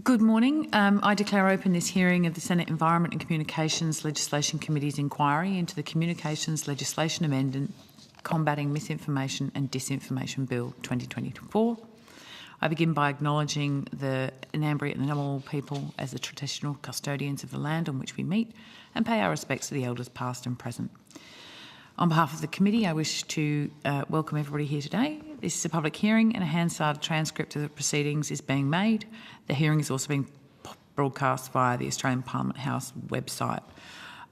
Good morning. I declare open this hearing of the Senate Environment and Communications Legislation Committee's inquiry into the Communications Legislation Amendment Combating Misinformation and Disinformation Bill 2024. I begin by acknowledging the Ngambri and the Ngunnawal people as the traditional custodians of the land on which we meet and pay our respects to the elders past and present. On behalf of the committee, I wish to welcome everybody here today. This is a public hearing and a Hansard transcript of the proceedings is being made. The hearing is also being broadcast via the Australian Parliament House website.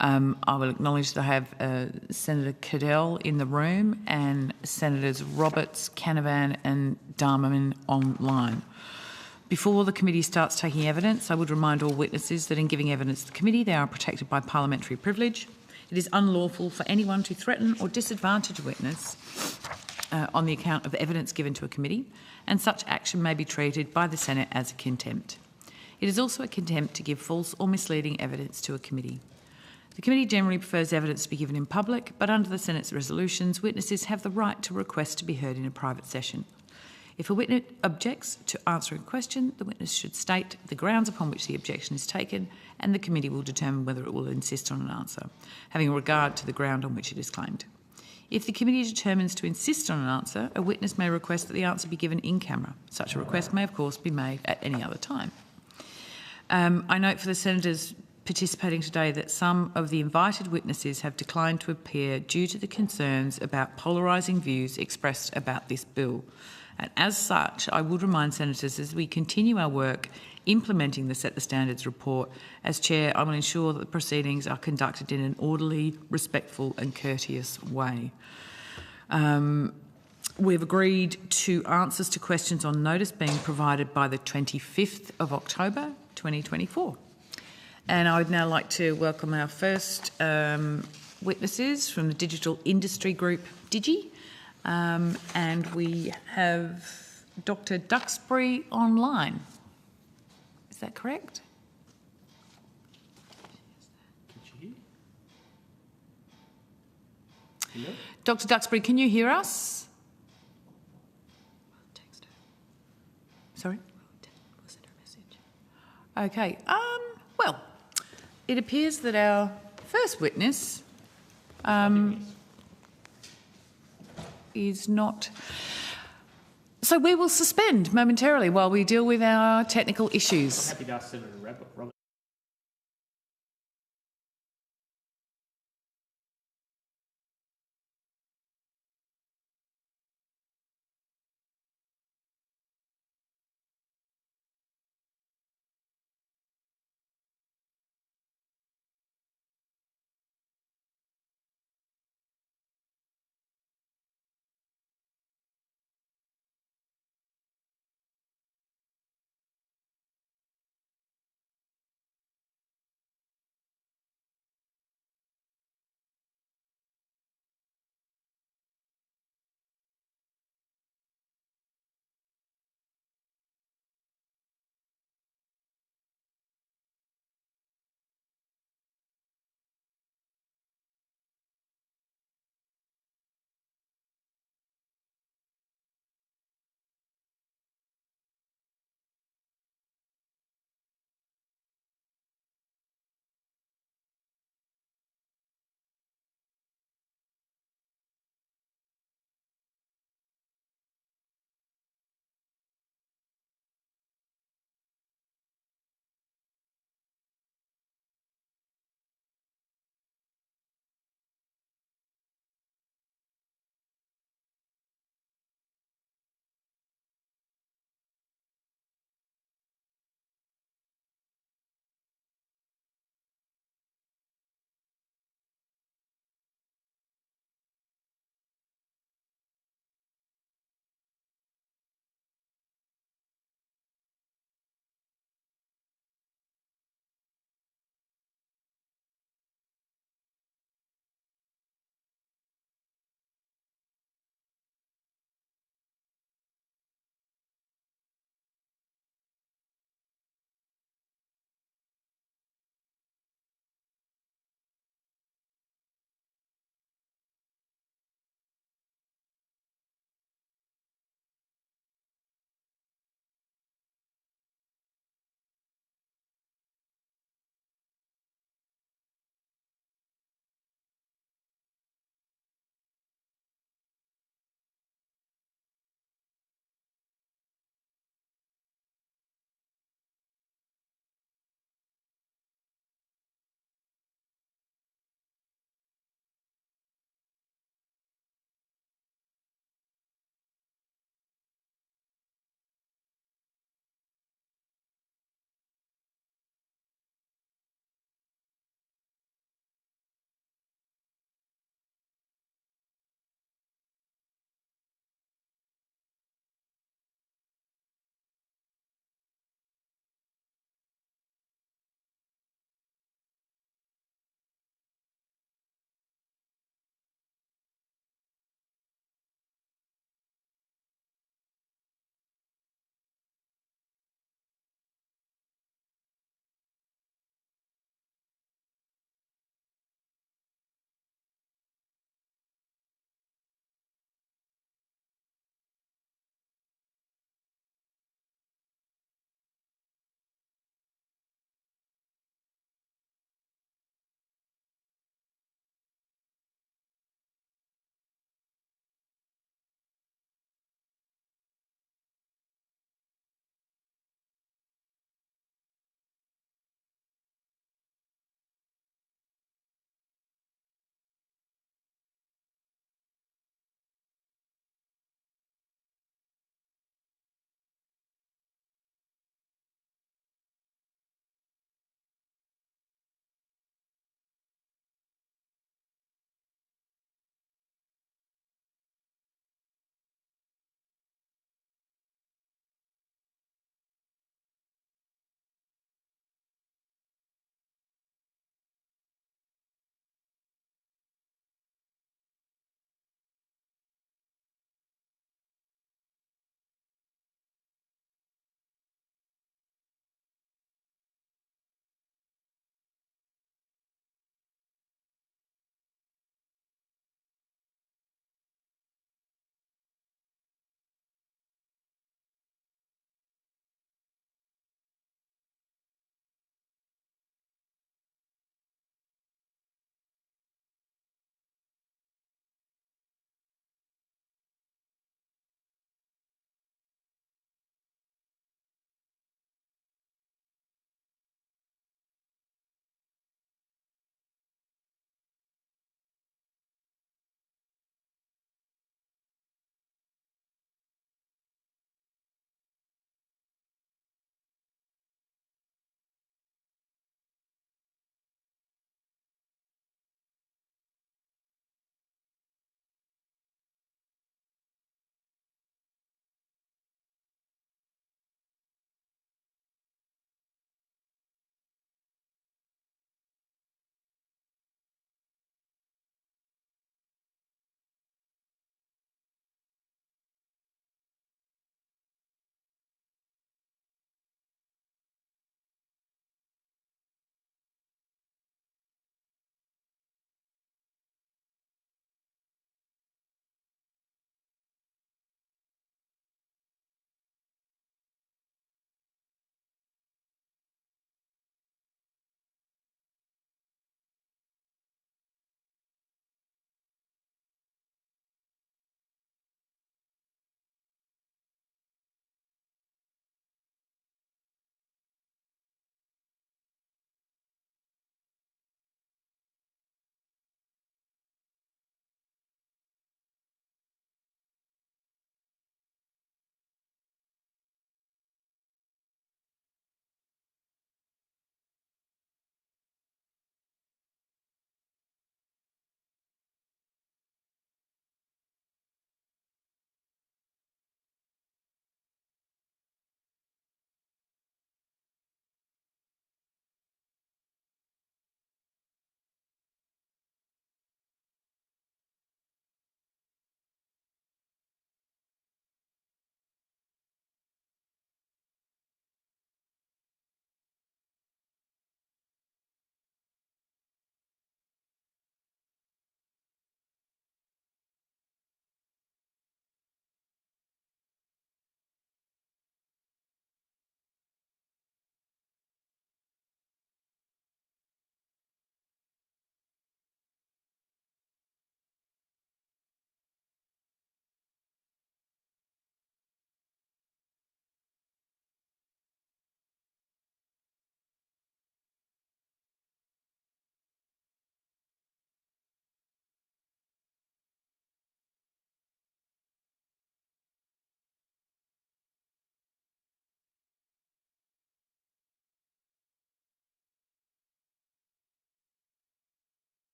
I will acknowledge that I have Senator Cadell in the room and Senators Roberts, Canavan and Darman online. Before the committee starts taking evidence, I would remind all witnesses that in giving evidence to the committee, they are protected by parliamentary privilege. It is unlawful for anyone to threaten or disadvantage a witness on the account of evidence given to a committee, and such action may be treated by the Senate as a contempt. It is also a contempt to give false or misleading evidence to a committee. The committee generally prefers evidence to be given in public, but under the Senate's resolutions, witnesses have the right to request to be heard in a private session. If a witness objects to answering a question, the witness should state the grounds upon which the objection is taken, and the committee will determine whether it will insist on an answer, having regard to the ground on which it is claimed. If the committee determines to insist on an answer, a witness may request that the answer be given in camera. Such a request may, of course, be made at any other time. I note for the senators participating today that some of the invited witnesses have declined to appear due to the concerns about polarising views expressed about this bill. And as such, I would remind senators, as we continue our work implementing the Set the Standards report, as Chair, I will ensure that the proceedings are conducted in an orderly, respectful and courteous way. We've agreed to answers to questions on notice being provided by the 25th of October 2024. And I would now like to welcome our first witnesses from the digital industry group, Digi. And we have Dr. Duxbury online. Is that correct? Hello? Dr. Duxbury, can you hear us? Text her. Sorry? We'll send her a message. Okay. Well, it appears that our first witness is not So we will suspend momentarily while we deal with our technical issues. I'm happy to ask Senator Roberts.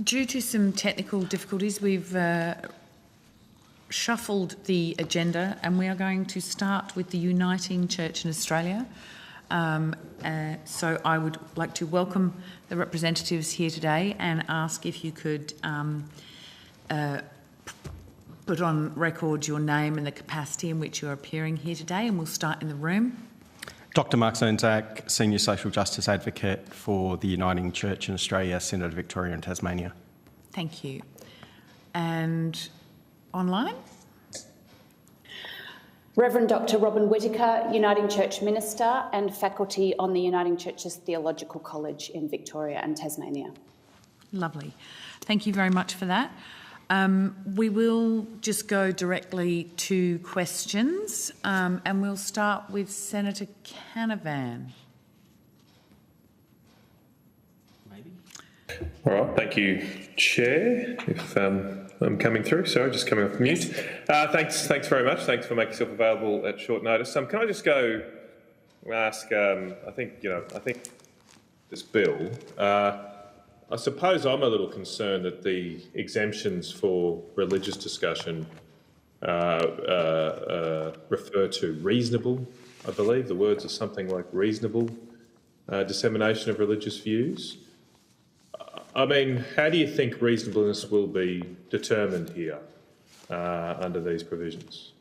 Due to some technical difficulties, we've shuffled the agenda, and we are going to start with the Uniting Church in Australia. So I would like to welcome the representatives here today and ask if you could put on record your name and the capacity in which you are appearing here today, and we'll start in the room. Dr Mark Zernzak, Senior Social Justice Advocate for the Uniting Church in Australia, Senator Victoria and Tasmania. Thank you. And online? Reverend Dr Robin Whittaker, Uniting Church Minister and Faculty on the Uniting Church's Theological College in Victoria and Tasmania. Lovely. Thank you very much for that. We will just go directly to questions, and we'll start with Senator Canavan. All right, thank you, Chair. If I'm coming through, sorry, just coming off mute. Thanks very much. Thanks for making yourself available at short notice. Can I just go ask? I think this bill. I suppose I'm a little concerned that the exemptions for religious discussion refer to reasonable. I believe the words are something like reasonable dissemination of religious views. I mean, how do you think reasonableness will be determined here under these provisions?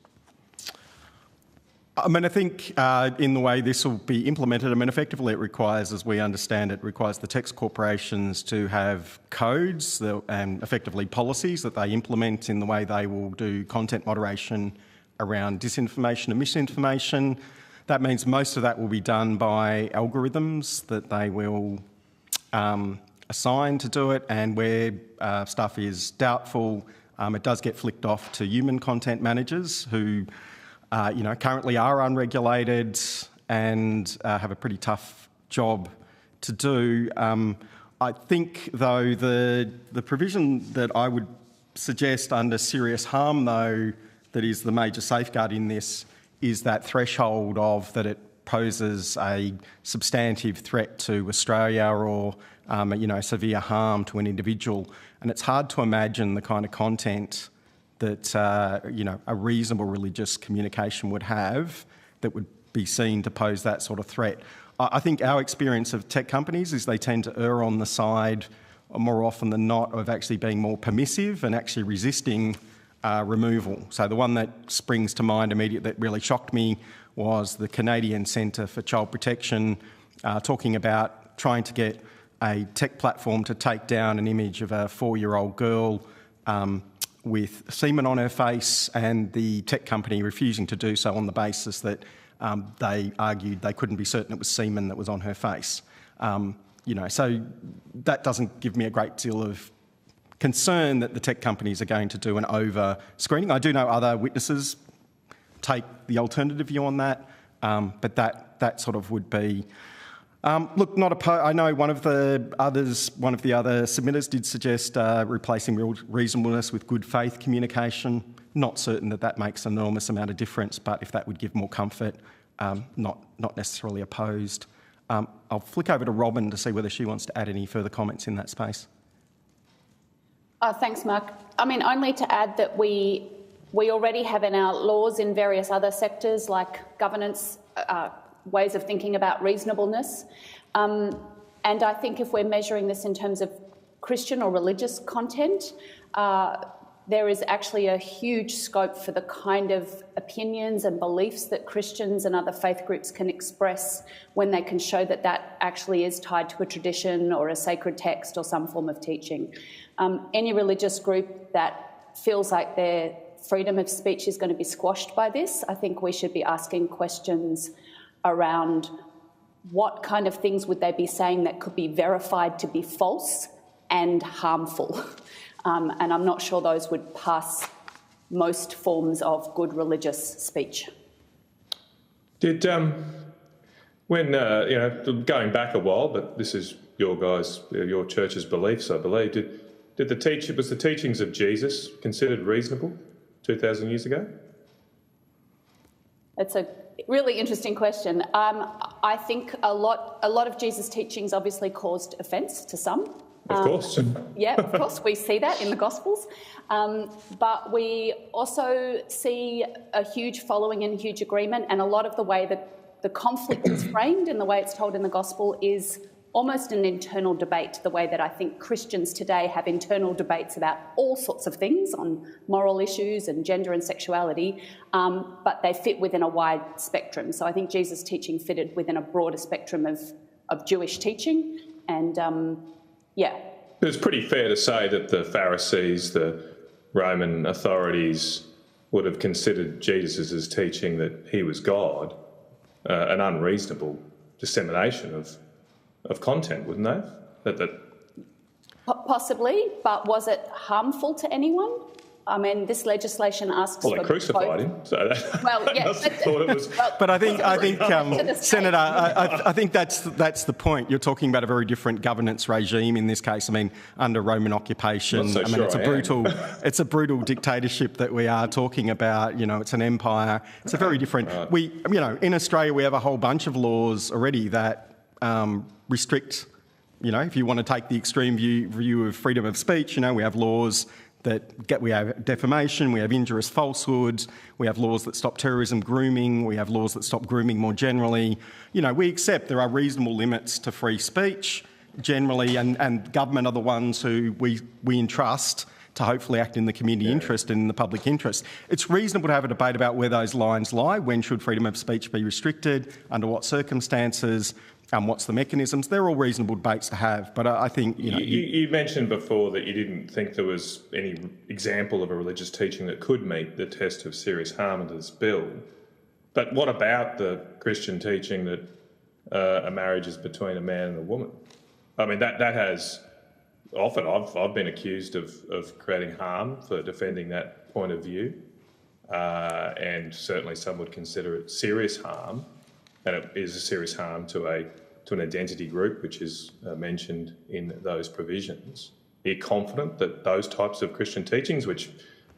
I mean, I think in the way this will be implemented, I mean, effectively it requires, as we understand it, requires the text corporations to have codes and effectively policies that they implement in the way they will do content moderation around disinformation and misinformation. That means most of that will be done by algorithms that they will assign to do it, and where stuff is doubtful, it does get flicked off to human content managers who currently are unregulated and have a pretty tough job to do. I think, though, the provision that I would suggest under serious harm, though, that is the major safeguard in this, is that threshold of that it poses a substantive threat to Australia or severe harm to an individual. And it's hard to imagine the kind of content that a reasonable religious communication would have that would be seen to pose that sort of threat. I think our experience of tech companies is they tend to err on the side, more often than not, of actually being more permissive and actually resisting removal. So the one that springs to mind immediately that really shocked me was the Canadian Centre for Child Protection talking about trying to get a tech platform to take down an image of a 4-year-old girl with semen on her face, and the tech company refusing to do so on the basis that they argued they couldn't be certain it was semen that was on her face. So that doesn't give me a great deal of concern that the tech companies are going to do an over-screening. I do know other witnesses take the alternative view on that, but that sort of would be... I know one of the other submitters did suggest replacing reasonableness with good faith communication. Not certain that makes an enormous amount of difference, but if that would give more comfort, not necessarily opposed. I'll flick over to Robin to see whether she wants to add any further comments in that space. Thanks, Mark. I mean, only to add that we already have in our laws in various other sectors like governance, ways of thinking about reasonableness. And I think if we're measuring this in terms of Christian or religious content, there is actually a huge scope for the kind of opinions and beliefs that Christians and other faith groups can express when they can show that that actually is tied to a tradition or a sacred text or some form of teaching. Any religious group that feels like their freedom of speech is going to be squashed by this, I think we should be asking questions around what kind of things would they be saying that could be verified to be false and harmful. And I'm not sure those would pass most forms of good religious speech. Did, going back a while, but this is your church's beliefs, I believe, was the teachings of Jesus considered reasonable 2,000 years ago? It's a really interesting question. I think a lot of Jesus' teachings obviously caused offence to some, Of course. Yeah, of course, we see that in the Gospels. But we also see a huge following and huge agreement, and a lot of the way that the conflict is framed and the way it's told in the Gospel is almost an internal debate, the way that I think Christians today have internal debates about all sorts of things on moral issues and gender and sexuality, but they fit within a wide spectrum. So I think Jesus' teaching fitted within a broader spectrum of Jewish teaching, and It's pretty fair to say that the Pharisees, the Roman authorities, would have considered Jesus' teaching that he was God an unreasonable dissemination of content, wouldn't they? Possibly, but was it harmful to anyone? I mean, this legislation asks for... Well, they crucified him, so they must have thought it was... But I think Senator, I think that's the point. You're talking about a very different governance regime in this case. I mean, under Roman occupation, it's a brutal dictatorship that we are talking about. You know, it's an empire. It's a very different... Right. In Australia, we have a whole bunch of laws already that restrict, if you want to take the extreme view of freedom of speech, we have laws we have defamation, we have injurious falsehoods, we have laws that stop terrorism, grooming, we have laws that stop grooming more generally. We accept there are reasonable limits to free speech generally, and government are the ones who we entrust to hopefully act in the community interest and in the public interest. It's reasonable to have a debate about where those lines lie, when should freedom of speech be restricted, under what circumstances, what's the mechanisms. They're all reasonable debates to have, but I think... You mentioned before that you didn't think there was any example of a religious teaching that could meet the test of serious harm under this bill. But what about the Christian teaching that a marriage is between a man and a woman? I mean, that has... Often I've been accused of creating harm for defending that point of view, and certainly some would consider it serious harm, and it is a serious harm to an identity group which is mentioned in those provisions. Are you confident that those types of Christian teachings, which,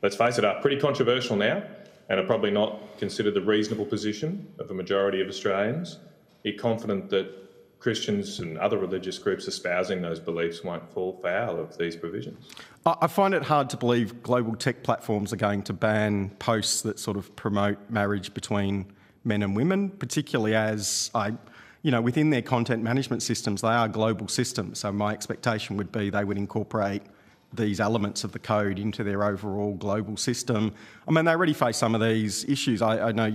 let's face it, are pretty controversial now and are probably not considered the reasonable position of a majority of Australians, are you confident that Christians and other religious groups espousing those beliefs won't fall foul of these provisions? I find it hard to believe global tech platforms are going to ban posts that sort of promote marriage between men and women, particularly as within their content management systems, they are global systems. So my expectation would be they would incorporate these elements of the code into their overall global system. I mean, they already face some of these issues. I know,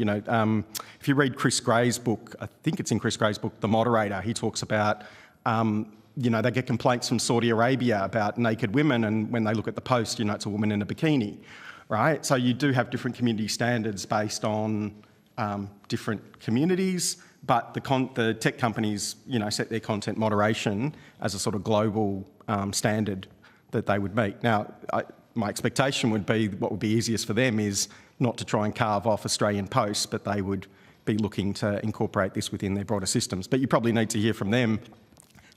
if you read Chris Gray's book, I think it's in Chris Gray's book, The Moderator, he talks about, they get complaints from Saudi Arabia about naked women, and when they look at the post, it's a woman in a bikini, right? So you do have different community standards based on different communities, but the tech companies, set their content moderation as a sort of global standard that they would meet. Now, my expectation would be what would be easiest for them is not to try and carve off Australian posts, but they would be looking to incorporate this within their broader systems. But you probably need to hear from them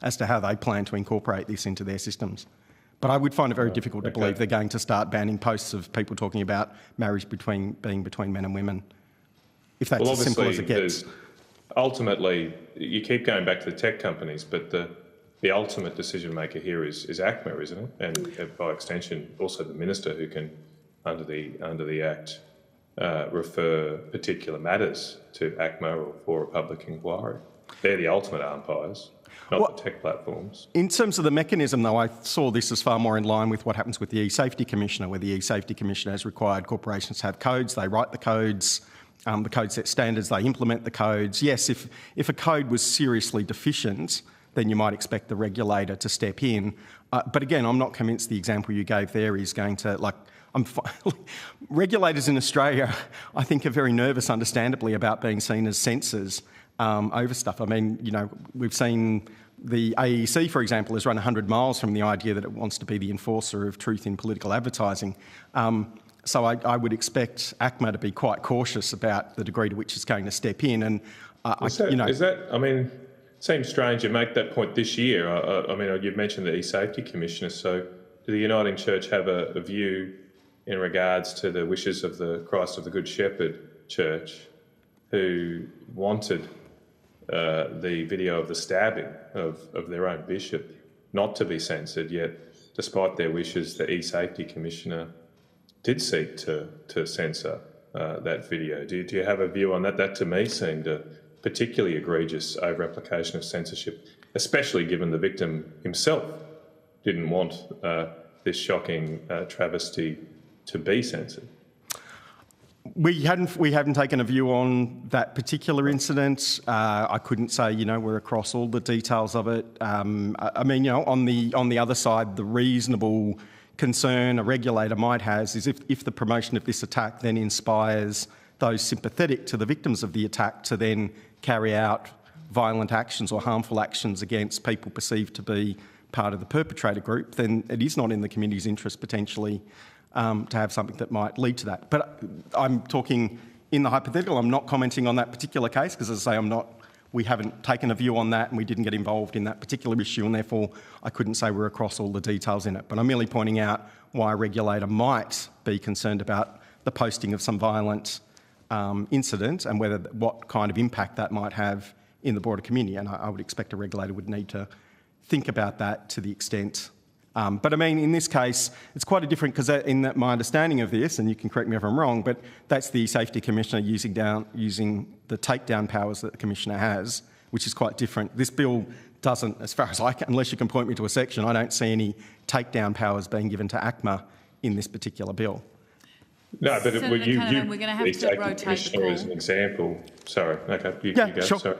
as to how they plan to incorporate this into their systems. But I would find it very difficult to believe they're going to start banning posts of people talking about marriage being between men and women, if that's as simple as it gets. Ultimately, you keep going back to the tech companies, but the ultimate decision maker here is ACMA, isn't it? And by extension, also the minister who can, under the Act, refer particular matters to ACMA or for a public inquiry. They're the ultimate umpires, not the tech platforms. In terms of the mechanism, though, I saw this as far more in line with what happens with the E-Safety Commissioner, where the E-Safety Commissioner has required corporations to have codes. They write the codes. The code set standards. They implement the codes. Yes, if a code was seriously deficient, then you might expect the regulator to step in. But again, I'm not convinced the example you gave there is going to, regulators in Australia, I think, are very nervous, understandably, about being seen as censors over stuff. I mean, we've seen the AEC, for example, has run 100 miles from the idea that it wants to be the enforcer of truth in political advertising. So I would expect ACMA to be quite cautious about the degree to which it's going to step in. And it seems strange you make that point this year. You've mentioned the E-Safety Commissioner. So do the Uniting Church have a view in regards to the wishes of the Christ of the Good Shepherd Church, who wanted the video of the stabbing of their own bishop not to be censored, yet despite their wishes, the e-safety commissioner did seek to censor that video. Do you have a view on that? That to me seemed a particularly egregious over-application of censorship, especially given the victim himself didn't want this shocking travesty to be censored. We haven't taken a view on that particular incident. I couldn't say, we're across all the details of it. I mean, on the other side, the reasonable concern a regulator might have is if the promotion of this attack then inspires those sympathetic to the victims of the attack to then carry out violent actions or harmful actions against people perceived to be part of the perpetrator group, then it is not in the community's interest potentially to have something that might lead to that. But I'm talking in the hypothetical. I'm not commenting on that particular case because, as I say, we haven't taken a view on that and we didn't get involved in that particular issue, and therefore I couldn't say we're across all the details in it. But I'm merely pointing out why a regulator might be concerned about the posting of some violent incident and what kind of impact that might have in the broader community. And I would expect a regulator would need to think about that to the extent. But I mean, in this case, it's quite a different, because my understanding of this, and you can correct me if I'm wrong, but that's the Safety Commissioner using the takedown powers that the Commissioner has, which is quite different. This bill doesn't, as far as I can, unless you can point me to a section, I don't see any takedown powers being given to ACMA in this particular bill. No, but Senator Canavan, we're going to have to rotate the call. As an example. Sorry, okay, you go. Sure. Sorry.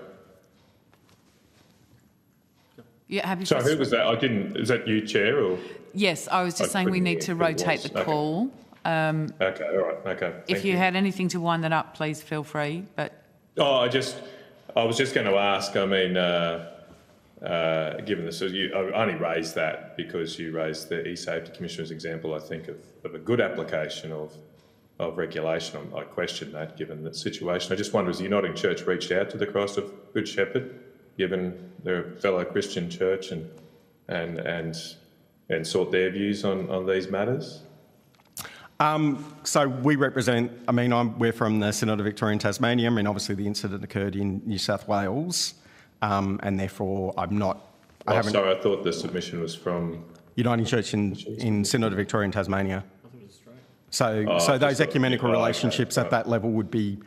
Yeah, happy. So who was that? I didn't. Is that you, Chair, or? Yes, I was just saying we need to rotate the call. Okay, all right, okay. If you had anything to wind that up, please feel free. But I was just going to ask. I mean, given this, I only raised that because you raised the e-safety commissioner's example. I think of a good application of regulation. I question that, given the situation. I just wonder, has the Uniting Church reached out to the Christ of Good Shepherd, given they're a fellow Christian church, and sought their views on these matters? So we represent, we're from the Synod of Victoria and Tasmania. I mean, obviously the incident occurred in New South Wales, and therefore I'm not... I thought the submission was from... Uniting Church in Synod of Victoria and Tasmania. So those ecumenical relationships at that level would be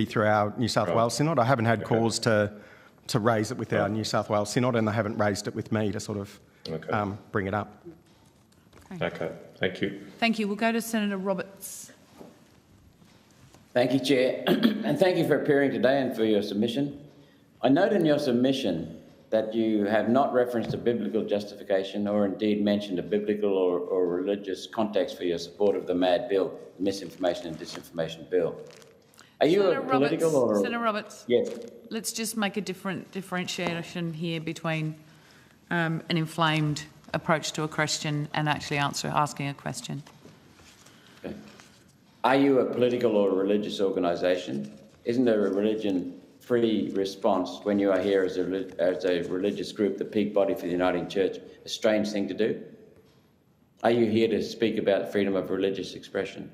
through our New South Wales Synod. I haven't had cause to raise it with our New South Wales Synod, and they haven't raised it with me to sort of bring it up. Okay, thank you. Thank you. We'll go to Senator Roberts. Thank you, Chair, and thank you for appearing today and for your submission. I note in your submission that you have not referenced a biblical justification or indeed mentioned a biblical or religious context for your support of the MAD bill, the Misinformation and Disinformation bill. Are you Senator a political or... Senator Roberts. Yes. Let's just make a different differentiation here between an inflamed approach to a question and actually asking a question. Okay. Are you a political or religious organisation? Isn't there a religion-free response when you are here as a religious group, the peak body for the Uniting Church, a strange thing to do? Are you here to speak about freedom of religious expression?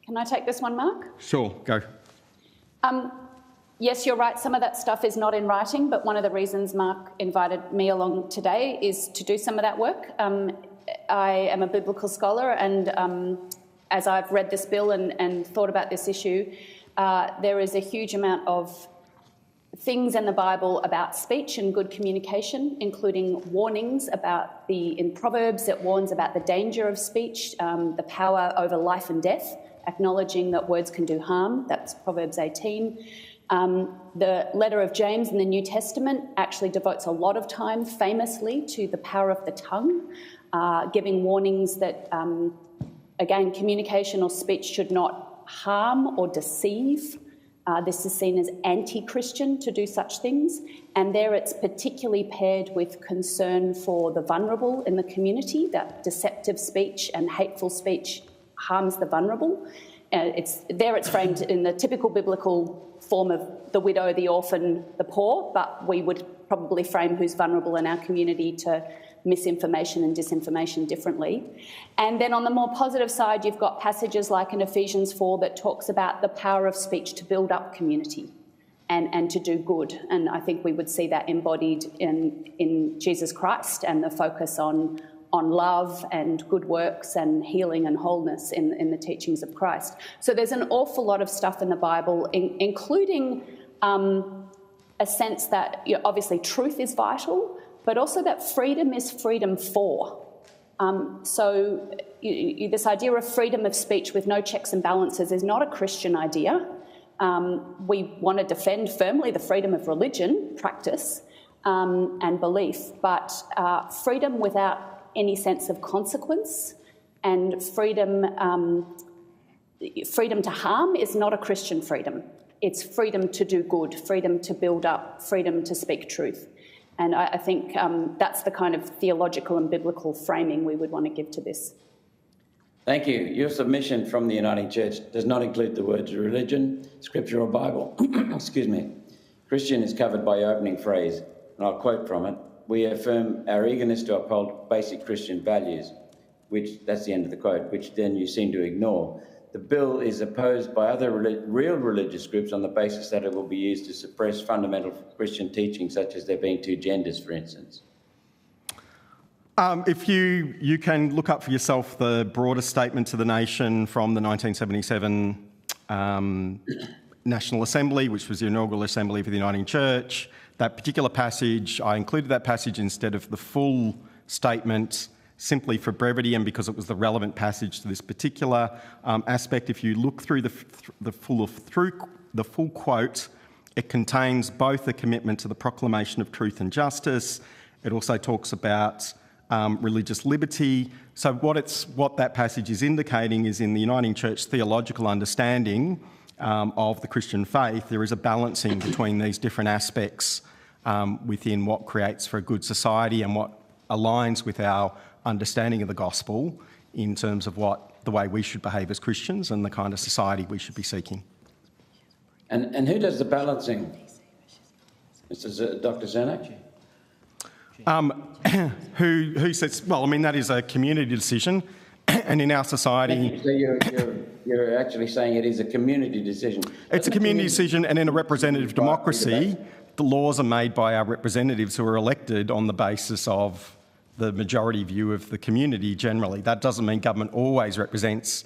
Can I take this one, Mark? Sure, go. Yes, you're right. Some of that stuff is not in writing, but one of the reasons Mark invited me along today is to do some of that work. I am a biblical scholar, and as I've read this bill and thought about this issue, there is a huge amount of things in the Bible about speech and good communication, including warnings in Proverbs, it warns about the danger of speech, the power over life and death, acknowledging that words can do harm. That's Proverbs 18. The letter of James in the New Testament actually devotes a lot of time, famously, to the power of the tongue, giving warnings that, again, communication or speech should not harm or deceive. This is seen as anti-Christian to do such things, and there it's particularly paired with concern for the vulnerable in the community, that deceptive speech and hateful speech harms the vulnerable. It's framed in the typical biblical form of the widow, the orphan, the poor, but we would probably frame who's vulnerable in our community to misinformation and disinformation differently. And then on the more positive side, you've got passages like in Ephesians 4 that talks about the power of speech to build up community and to do good. And I think we would see that embodied in Jesus Christ and the focus on love and good works and healing and wholeness in the teachings of Christ. So there's an awful lot of stuff in the Bible, including a sense that obviously truth is vital, but also that freedom is freedom for. So this idea of freedom of speech with no checks and balances is not a Christian idea. We want to defend firmly the freedom of religion, practice, and belief, but freedom without any sense of consequence and freedom to harm is not a Christian freedom. It's freedom to do good, freedom to build up, freedom to speak truth. And I think that's the kind of theological and biblical framing we would want to give to this. Thank you. Your submission from the Uniting Church does not include the words religion, scripture or Bible. Excuse me. Christian is covered by your opening phrase, and I'll quote from it. We affirm our eagerness to uphold basic Christian values, which, that's the end of the quote, which then you seem to ignore. The bill is opposed by other real religious groups on the basis that it will be used to suppress fundamental Christian teaching, such as there being two genders, for instance. If you can look up for yourself the broader statement to the nation from the 1977 National Assembly, which was the inaugural assembly for the Uniting Church. That particular passage, I included that passage instead of the full statement simply for brevity and because it was the relevant passage to this particular aspect. If you look through the full quote, it contains both a commitment to the proclamation of truth and justice. It also talks about religious liberty. So what that passage is indicating is in the Uniting Church theological understanding of the Christian faith, there is a balancing between these different aspects within what creates for a good society and what aligns with our understanding of the gospel in terms of the way we should behave as Christians and the kind of society we should be seeking. And who does the balancing? Dr. Zernak? Who says? Well, I mean, that is a community decision, and in our society... So you're actually saying it is a community decision. It's a community decision, and in a representative democracy, the laws are made by our representatives who are elected on the basis of the majority view of the community generally. That doesn't mean government always represents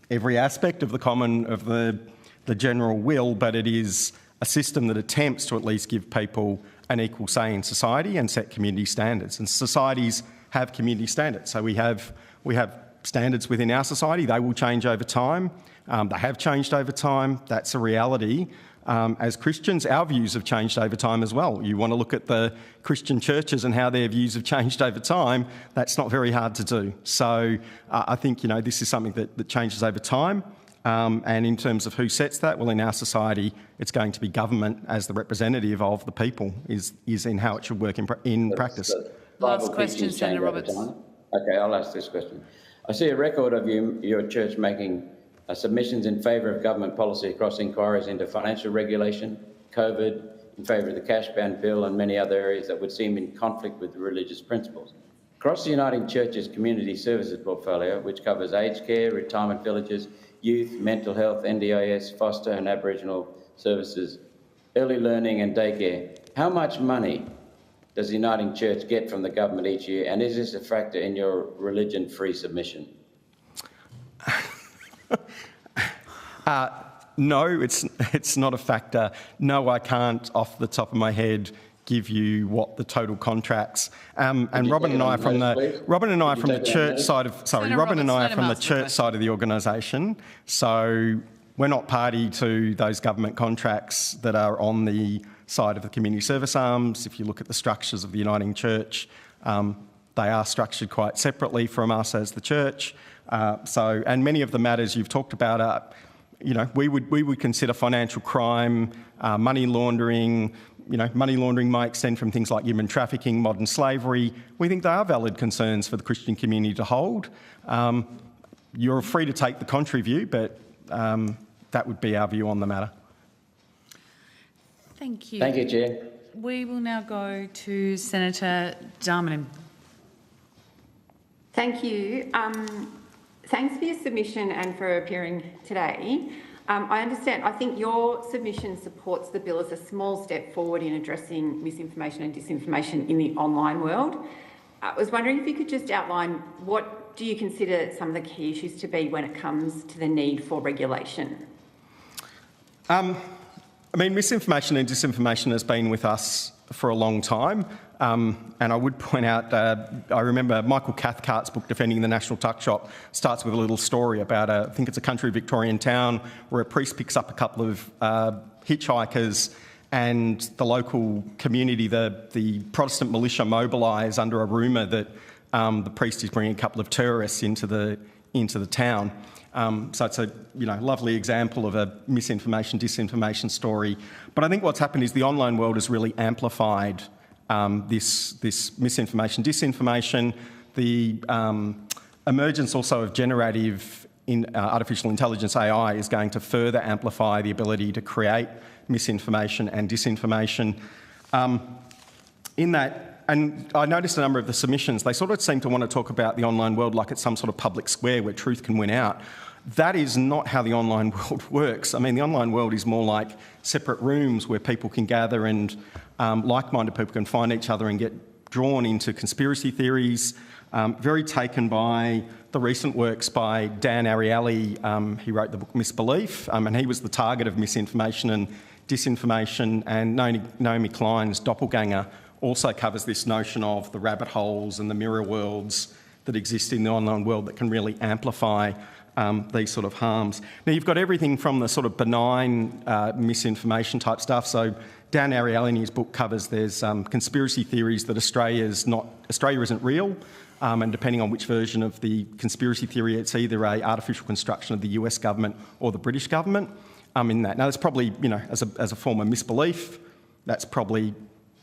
every aspect of the general will, but it is a system that attempts to at least give people an equal say in society and set community standards. And societies have community standards. So we have standards within our society. They will change over time. They have changed over time. That's a reality. As Christians, our views have changed over time as well. You want to look at the Christian churches and how their views have changed over time, that's not very hard to do. So I think, this is something that changes over time. And in terms of who sets that, well, in our society, it's going to be government as the representative of the people is in how it should work in practice. Last question, Senator Roberts. Okay, I'll ask this question. I see a record of your church making submissions in favour of government policy across inquiries into financial regulation, COVID, in favour of the cash ban bill and many other areas that would seem in conflict with religious principles. Across the Uniting Church's community services portfolio, which covers aged care, retirement villages, youth, mental health, NDIS, foster and Aboriginal services, early learning and daycare, how much money does the Uniting Church get from the government each year, and is this a factor in your religion-free submission? No, it's not a factor. No, I can't, off the top of my head, give you what the total contracts. And Robin and I from the church side of the organisation. So we're not party to those government contracts that are on the side of the community service arms. If you look at the structures of the Uniting Church, they are structured quite separately from us as the church. And many of the matters you've talked about are, we would consider financial crime, money laundering. Money laundering might extend from things like human trafficking, modern slavery. We think they are valid concerns for the Christian community to hold. You're free to take the contrary view, but that would be our view on the matter. Thank you. Thank you, Chair. We will now go to Senator Darmanin. Thank you. Thanks for your submission and for appearing today. I understand. I think your submission supports the bill as a small step forward in addressing misinformation and disinformation in the online world. I was wondering if you could just outline what do you consider some of the key issues to be when it comes to the need for regulation? I mean, misinformation and disinformation has been with us for a long time. And I would point out, I remember Michael Cathcart's book, Defending the National Tuck Shop, starts with a little story about, I think it's a country Victorian town, where a priest picks up a couple of hitchhikers, and the local community, the Protestant militia, mobilise under a rumour that the priest is bringing a couple of terrorists into the town. So it's a lovely example of a misinformation, disinformation story. But I think what's happened is the online world has really amplified this misinformation, disinformation. The emergence also of generative artificial intelligence, AI, is going to further amplify the ability to create misinformation and disinformation. In that, and I noticed a number of the submissions, they sort of seem to want to talk about the online world like it's some sort of public square where truth can win out. That is not how the online world works. I mean, the online world is more like separate rooms where people can gather and like-minded people can find each other and get drawn into conspiracy theories. Very taken by the recent works by Dan Ariely. He wrote the book Misbelief, and he was the target of misinformation and disinformation. And Naomi Klein's Doppelganger also covers this notion of the rabbit holes and the mirror worlds that exist in the online world that can really amplify these sort of harms. Now, you've got everything from the sort of benign misinformation type stuff. So Dan Ariely in his book covers there's conspiracy theories that Australia isn't real, and depending on which version of the conspiracy theory, it's either an artificial construction of the US government or the British government. In that, now that's probably as a form of misbelief, that's probably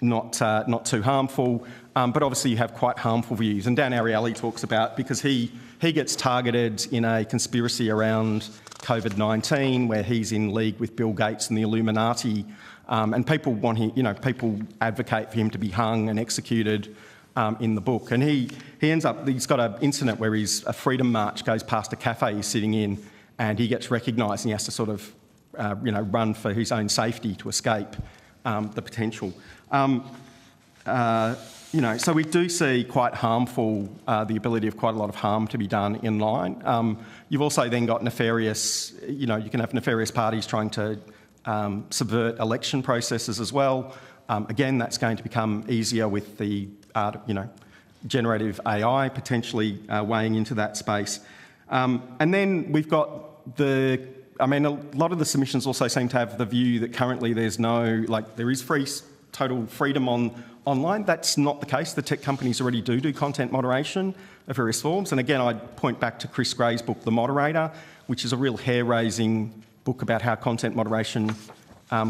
not too harmful, but obviously you have quite harmful views. And Dan Ariely talks about, because he gets targeted in a conspiracy around COVID-19 where he's in league with Bill Gates and the Illuminati, and people want him, people advocate for him to be hung and executed in the book. And he's got an incident where a Freedom March goes past a cafe he's sitting in, and he gets recognised and he has to sort of run for his own safety to escape the potential. So we do see quite harmful, the ability of quite a lot of harm to be done in line. You've also then got nefarious, you can have nefarious parties trying to subvert election processes as well. Again, that's going to become easier with the, generative AI potentially weighing into that space. And then we've got a lot of the submissions also seem to have the view that currently there is total freedom online. That's not the case. The tech companies already do content moderation of various forms. And again, I'd point back to Chris Gray's book, The Moderator, which is a real hair-raising book about how content moderation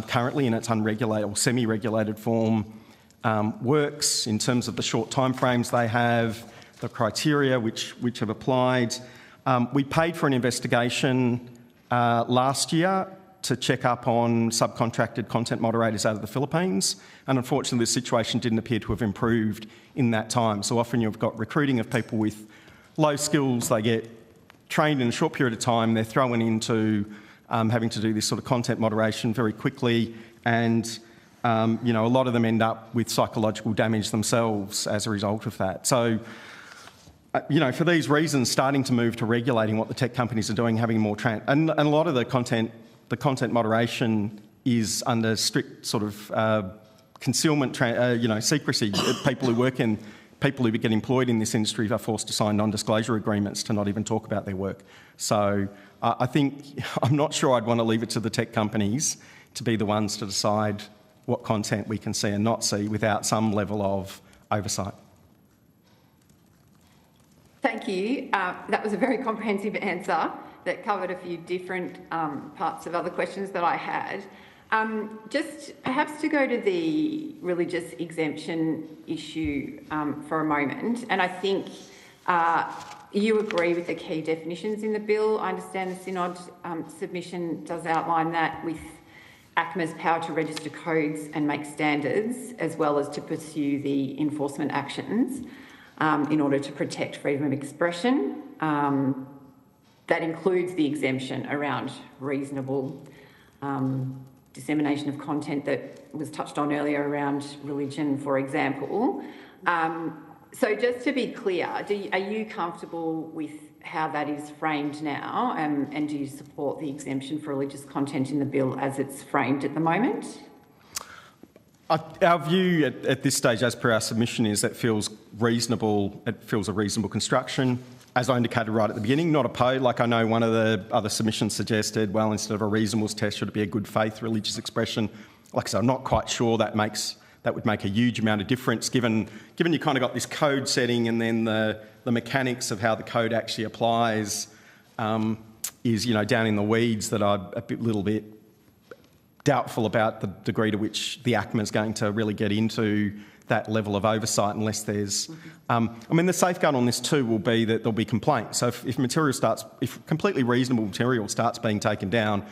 currently in its unregulated or semi-regulated form works in terms of the short timeframes they have, the criteria which have applied. We paid for an investigation last year to check up on subcontracted content moderators out of the Philippines, and unfortunately the situation didn't appear to have improved in that time. So often you've got recruiting of people with low skills, they get trained in a short period of time, they're thrown into having to do this sort of content moderation very quickly, and a lot of them end up with psychological damage themselves as a result of that. So for these reasons, starting to move to regulating what the tech companies are doing, having more and a lot of the content moderation is under strict sort of concealment, secrecy. People who get employed in this industry are forced to sign non-disclosure agreements to not even talk about their work. So I'm not sure I'd want to leave it to the tech companies to be the ones to decide what content we can see and not see without some level of oversight. Thank you. That was a very comprehensive answer that covered a few different parts of other questions that I had. Just perhaps to go to the religious exemption issue for a moment, and I think you agree with the key definitions in the bill. I understand the Synod submission does outline that, with ACMA's power to register codes and make standards, as well as to pursue the enforcement actions in order to protect freedom of expression. that includes the exemption around reasonable dissemination of content that was touched on earlier around religion, for example. So just to be clear, are you comfortable with how that is framed now, and do you support the exemption for religious content in the bill as it's framed at the moment? Our view at this stage, as per our submission, is that feels reasonable. It feels a reasonable construction. As I indicated right at the beginning, not opposed. Like I know one of the other submissions suggested, well, instead of a reasonableness test, should it be a good faith religious expression? Like I said, I'm not quite sure that would make a huge amount of difference, given you kind of got this code setting and then the mechanics of how the code actually applies is, down in the weeds, that I'm little bit doubtful about the degree to which the ACMA is going to really get into that level of oversight unless there's... the safeguard on this too will be that there'll be complaints. So if completely reasonable material starts being taken down,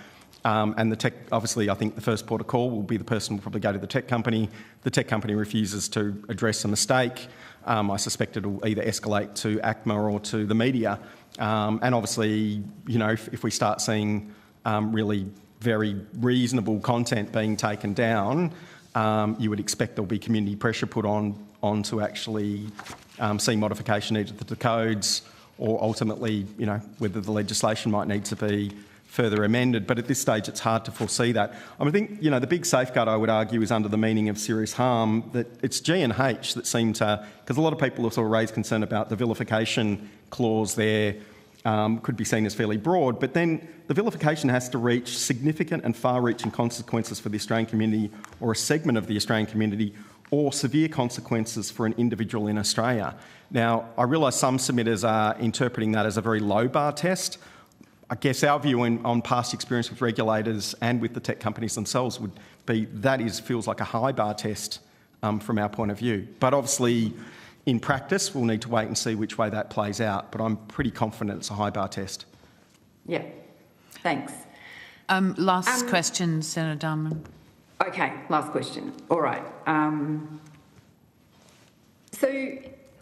and the tech, obviously I think the first port of call will be the person will probably go to the tech company. The tech company refuses to address a mistake. I suspect it'll either escalate to ACMA or to the media. And obviously, if we start seeing really very reasonable content being taken down, you would expect there'll be community pressure put on to actually see modification either to the codes or ultimately, whether the legislation might need to be further amended. But at this stage, it's hard to foresee that. I think, the big safeguard, I would argue, is under the meaning of serious harm, that it's G and H that seem to... Because a lot of people have sort of raised concern about the vilification clause there, could be seen as fairly broad, but then the vilification has to reach significant and far-reaching consequences for the Australian community or a segment of the Australian community, or severe consequences for an individual in Australia. Now, I realise some submitters are interpreting that as a very low bar test. I guess our view on past experience with regulators and with the tech companies themselves would be that feels like a high bar test from our point of view. But obviously, in practice, we'll need to wait and see which way that plays out, but I'm pretty confident it's a high bar test. Yeah, thanks. Last question, Senator Dunman. Okay, last question. All right. So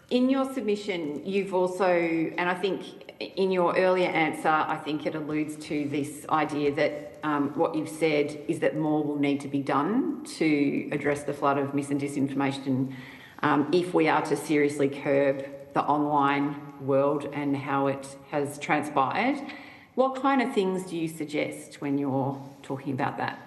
in your submission, you've also, and I think in your earlier answer, I think it alludes to this idea that what you've said is that more will need to be done to address the flood of mis and disinformation if we are to seriously curb the online world and how it has transpired. What kind of things do you suggest when you're talking about that?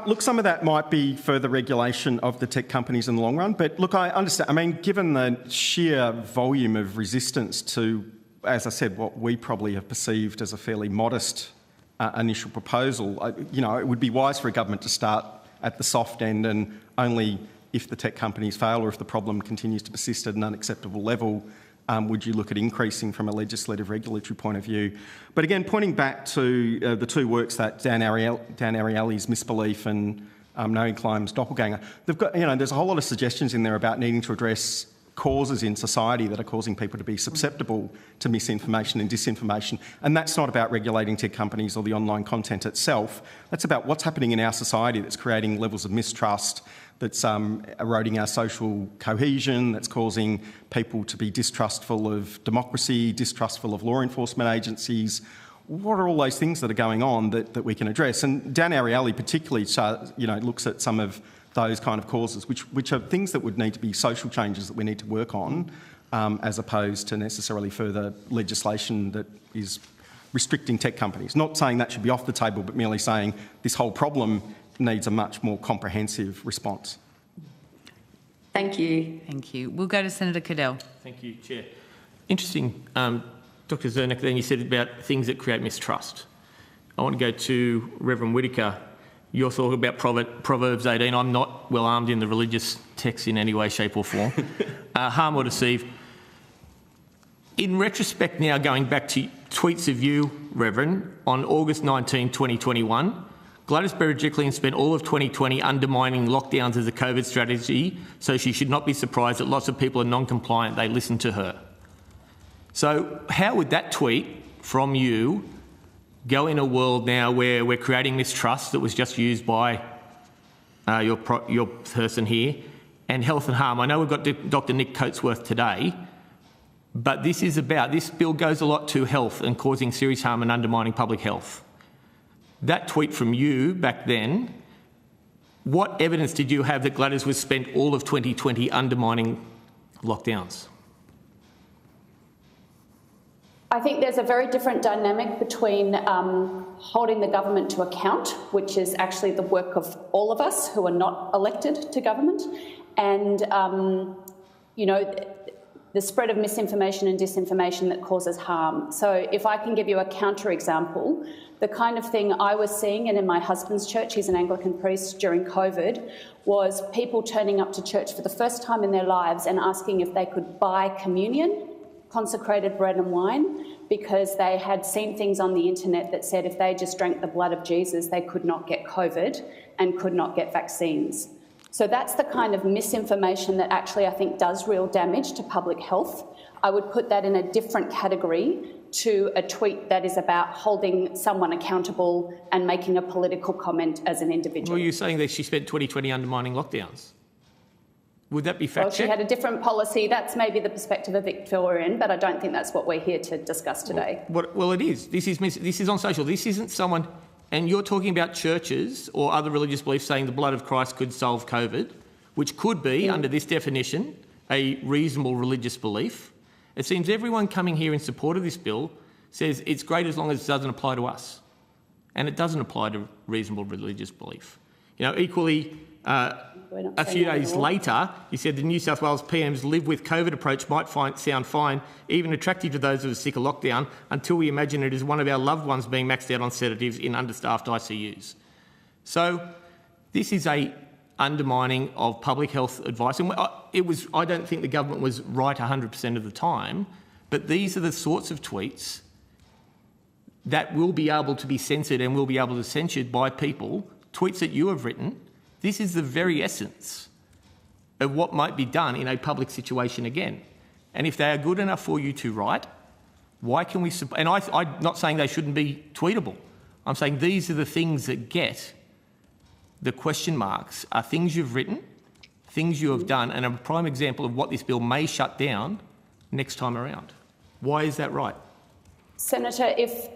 Look, some of that might be further regulation of the tech companies in the long run, but look, I understand. Given the sheer volume of resistance to, as I said, what we probably have perceived as a fairly modest initial proposal, it would be wise for a government to start at the soft end, and only if the tech companies fail or if the problem continues to persist at an unacceptable level, would you look at increasing from a legislative regulatory point of view. But again, pointing back to the two works, that Dan Ariely's Misbelief and Naomi Klein's Doppelganger, they've got, there's a whole lot of suggestions in there about needing to address causes in society that are causing people to be susceptible to misinformation and disinformation. And that's not about regulating tech companies or the online content itself. That's about what's happening in our society that's creating levels of mistrust, that's eroding our social cohesion, that's causing people to be distrustful of democracy, distrustful of law enforcement agencies. What are all those things that are going on that we can address? And Dan Ariely particularly looks at some of those kind of causes, which are things that would need to be social changes that we need to work on, as opposed to necessarily further legislation that is restricting tech companies. Not saying that should be off the table, but merely saying this whole problem needs a much more comprehensive response. Thank you. Thank you. We'll go to Senator Cadell. Thank you, Chair. Interesting, Dr Zernick, then you said about things that create mistrust. I want to go to Reverend Whittaker. Your thought about Proverbs 18. I'm not well armed in the religious text in any way, shape or form. Harm or deceive. In retrospect now, going back to tweets of you, Reverend, on August 19, 2021, Gladys Berejiklian spent all of 2020 undermining lockdowns as a COVID strategy, so she should not be surprised that lots of people are non-compliant. They listen to her. So how would that tweet from you go in a world now where we're creating mistrust that was just used by your person here, and health and harm? I know we've got Dr Nick Coatsworth today, But this bill goes a lot to health and causing serious harm and undermining public health. That tweet from you back then, what evidence did you have that Gladys was spent all of 2020 undermining lockdowns? I think there's a very different dynamic between holding the government to account, which is actually the work of all of us who are not elected to government, and, the spread of misinformation and disinformation that causes harm. So if I can give you a counterexample, the kind of thing I was seeing, and in my husband's church, he's an Anglican priest, during COVID, was people turning up to church for the first time in their lives and asking if they could buy communion, consecrated bread and wine, because they had seen things on the internet that said if they just drank the blood of Jesus, they could not get COVID and could not get vaccines. So that's the kind of misinformation that actually I think does real damage to public health. I would put that in a different category to a tweet that is about holding someone accountable and making a political comment as an individual. Well, you're saying that she spent 2020 undermining lockdowns. Would that be fact checked? Well, she had a different policy. That's maybe the perspective of Victorian, but I don't think that's what we're here to discuss today. Well, it is. This is on social. This isn't someone... And you're talking about churches or other religious beliefs saying the blood of Christ could solve COVID, which could be, under this definition, a reasonable religious belief. It seems everyone coming here in support of this bill says it's great as long as it doesn't apply to us. And it doesn't apply to reasonable religious belief. Equally, a few days later, you said the New South Wales PM's live with COVID approach might sound fine, even attractive to those who are sick of lockdown, until we imagine it is one of our loved ones being maxed out on sedatives in understaffed ICUs. So this is a undermining of public health advice. And I don't think the government was right 100% of the time, but these are the sorts of tweets that will be able to be censored and will be able to be censured by people, tweets that you have written. This is the very essence of what might be done in a public situation again. And if they are good enough for you to write, why can we... And I'm not saying they shouldn't be tweetable. I'm saying these are the things that get the question marks, are things you've written, things you have done, and a prime example of what this bill may shut down next time around. Why is that right? Senator, if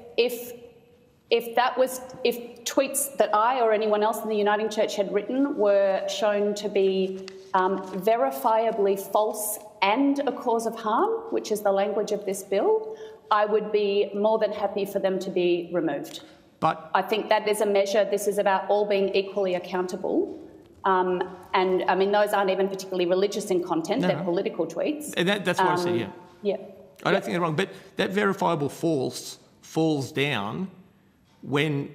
tweets that I or anyone else in the Uniting Church had written were shown to be verifiably false and a cause of harm, which is the language of this bill, I would be more than happy for them to be removed. But I think that is a measure. This is about all being equally accountable. And I mean, those aren't even particularly religious in content, they're political tweets. And that's what I said, yeah. Yeah. I don't think they're wrong, but that verifiable falls down when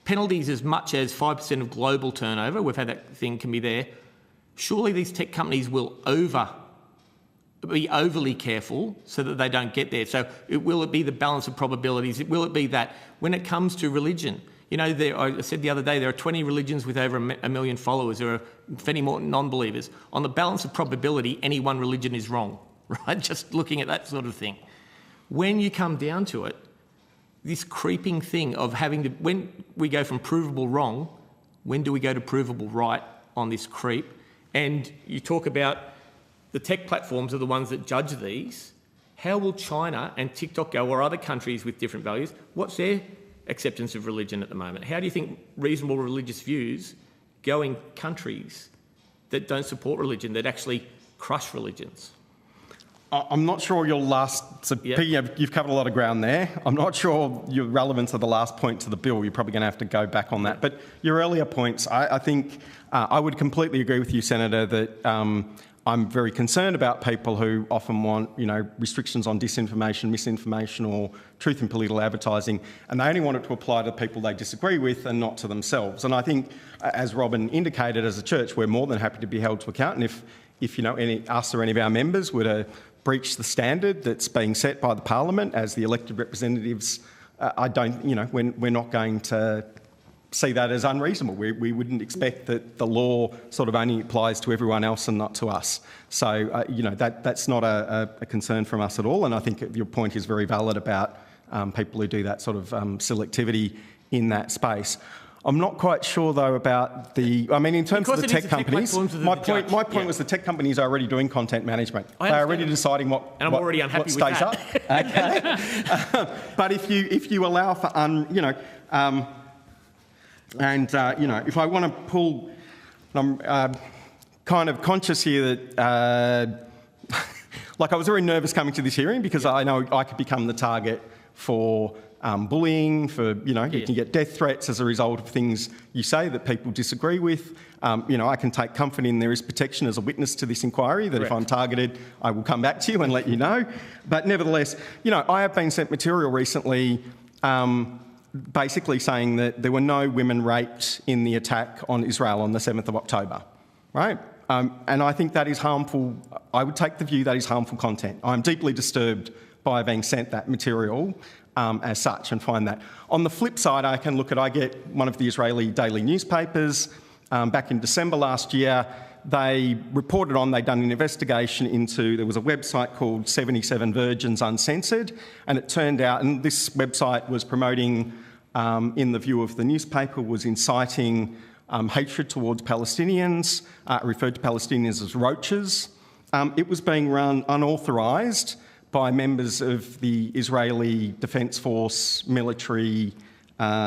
penalties as much as 5% of global turnover, we've had that thing can be there, surely these tech companies will be overly careful so that they don't get there. So will it be the balance of probabilities? Will it be that when it comes to religion, I said the other day, there are 20 religions with over a million followers. There are many more non-believers. On the balance of probability, any one religion is wrong, right? Just looking at that sort of thing. When you come down to it, this creeping thing of when we go from provable wrong, when do we go to provable right on this creep? And you talk about the tech platforms are the ones that judge these. How will China and TikTok go, or other countries with different values? What's their acceptance of religion at the moment? How do you think reasonable religious views go in countries that don't support religion, that actually crush religions? I'm not sure your last... So, Peggy, you've covered a lot of ground there. I'm not sure your relevance of the last point to the bill. You're probably going to have to go back on that. But your earlier points, I think I would completely agree with you, Senator, that I'm very concerned about people who often want, restrictions on disinformation, misinformation or truth in political advertising, and they only want it to apply to people they disagree with and not to themselves. And I think, as Robin indicated, as a church, we're more than happy to be held to account. And if us or any of our members were to breach the standard that's being set by the Parliament as the elected representatives, we're not going to see that as unreasonable. We wouldn't expect that the law sort of only applies to everyone else and not to us. So, that's not a concern from us at all. And I think your point is very valid about people who do that sort of selectivity in that space. I'm not quite sure, though, about the... I mean, in terms of the tech companies, my point was the tech companies are already doing content management. They're already deciding what stays up. Okay. But if you allow for, if I want to pull... I'm kind of conscious here that... I was very nervous coming to this hearing because I know I could become the target for... bullying, you can get death threats as a result of things you say that people disagree with. I can take comfort in there is protection as a witness to this inquiry, that if I'm targeted, I will come back to you and let you know. But nevertheless, I have been sent material recently basically saying that there were no women raped in the attack on Israel on the 7th of October, right? And I think that is harmful. I would take the view that is harmful content. I'm deeply disturbed by being sent that material as such and find that. On the flip side, I get one of the Israeli daily newspapers back in December last year. They'd done an investigation into, there was a website called 77 Virgins Uncensored, and it turned out, and this website was promoting, in the view of the newspaper, was inciting hatred towards Palestinians, referred to Palestinians as roaches. It was being run unauthorised by members of the Israeli Defence Force military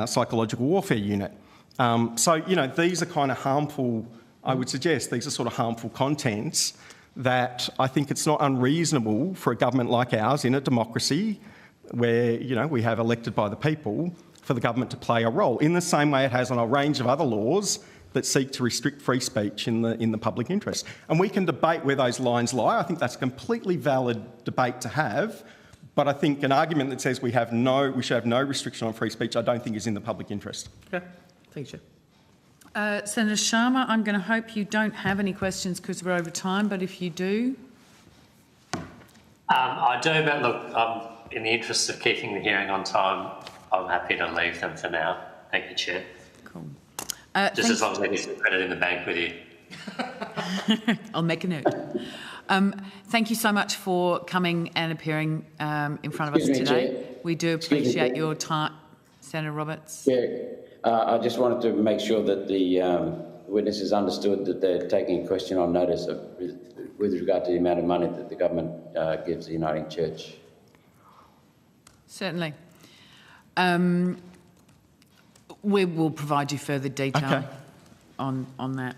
psychological warfare unit. These are kind of harmful, I would suggest, these are sort of harmful contents that I think it's not unreasonable for a government like ours in a democracy where, we have elected by the people, for the government to play a role, in the same way it has on a range of other laws that seek to restrict free speech in the public interest. And we can debate where those lines lie. I think that's a completely valid debate to have, but I think an argument that says we should have no restriction on free speech, I don't think is in the public interest. Okay, thank you. Senator Sharma, I'm going to hope you don't have any questions because we're over time, but if you do... I do, but look, in the interest of keeping the hearing on time, I'm happy to leave them for now. Thank you, Chair. Cool. Just as long as I get some credit in the bank with you. I'll make a note. Thank you so much for coming and appearing in front of us today. We do appreciate your time. Senator Roberts. Yeah, I just wanted to make sure that the witnesses understood that they're taking a question on notice with regard to the amount of money that the government gives the Uniting Church. Certainly. We will provide you further detail on that.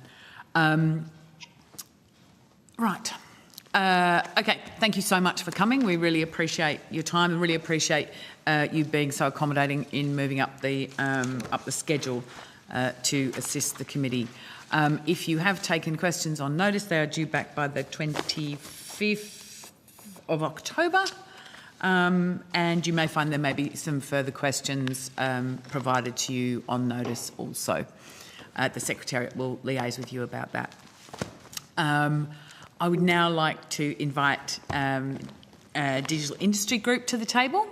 Right. Okay, thank you so much for coming. We really appreciate your time and really appreciate you being so accommodating in moving up the schedule to assist the committee. If you have taken questions on notice, they are due back by the 25th of October. And you may find there may be some further questions provided to you on notice also. The Secretariat will liaise with you about that. I would now like to invite Digital Industry Group to the table.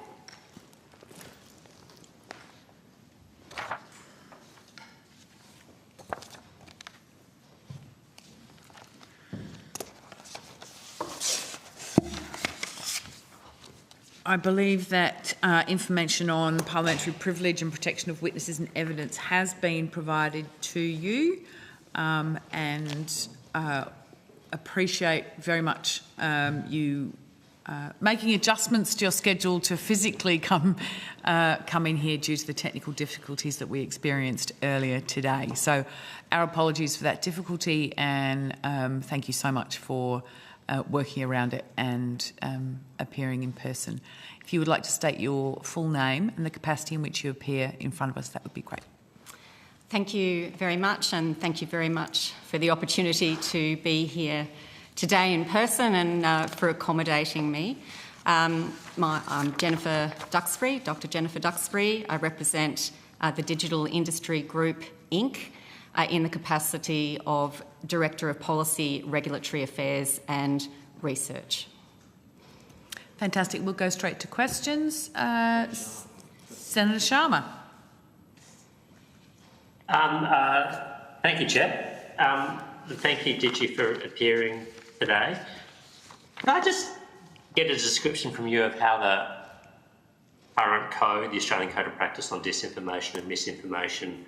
I believe that information on parliamentary privilege and protection of witnesses and evidence has been provided to you, and appreciate very much you making adjustments to your schedule to physically come in here due to the technical difficulties that we experienced earlier today. So our apologies for that difficulty, and thank you so much for working around it and appearing in person. If you would like to state your full name and the capacity in which you appear in front of us, that would be great. Thank you very much, and thank you very much for the opportunity to be here today in person and for accommodating me. I'm Jennifer Duxbury, Dr. Jennifer Duxbury. I represent the Digital Industry Group, Inc., in the capacity of Director of Policy, Regulatory Affairs and Research. Fantastic. We'll go straight to questions. Senator Sharma. Thank you, Chair. Thank you, Digi, for appearing today. Can I just get a description from you of how the current code, the Australian Code of Practice on Disinformation and Misinformation,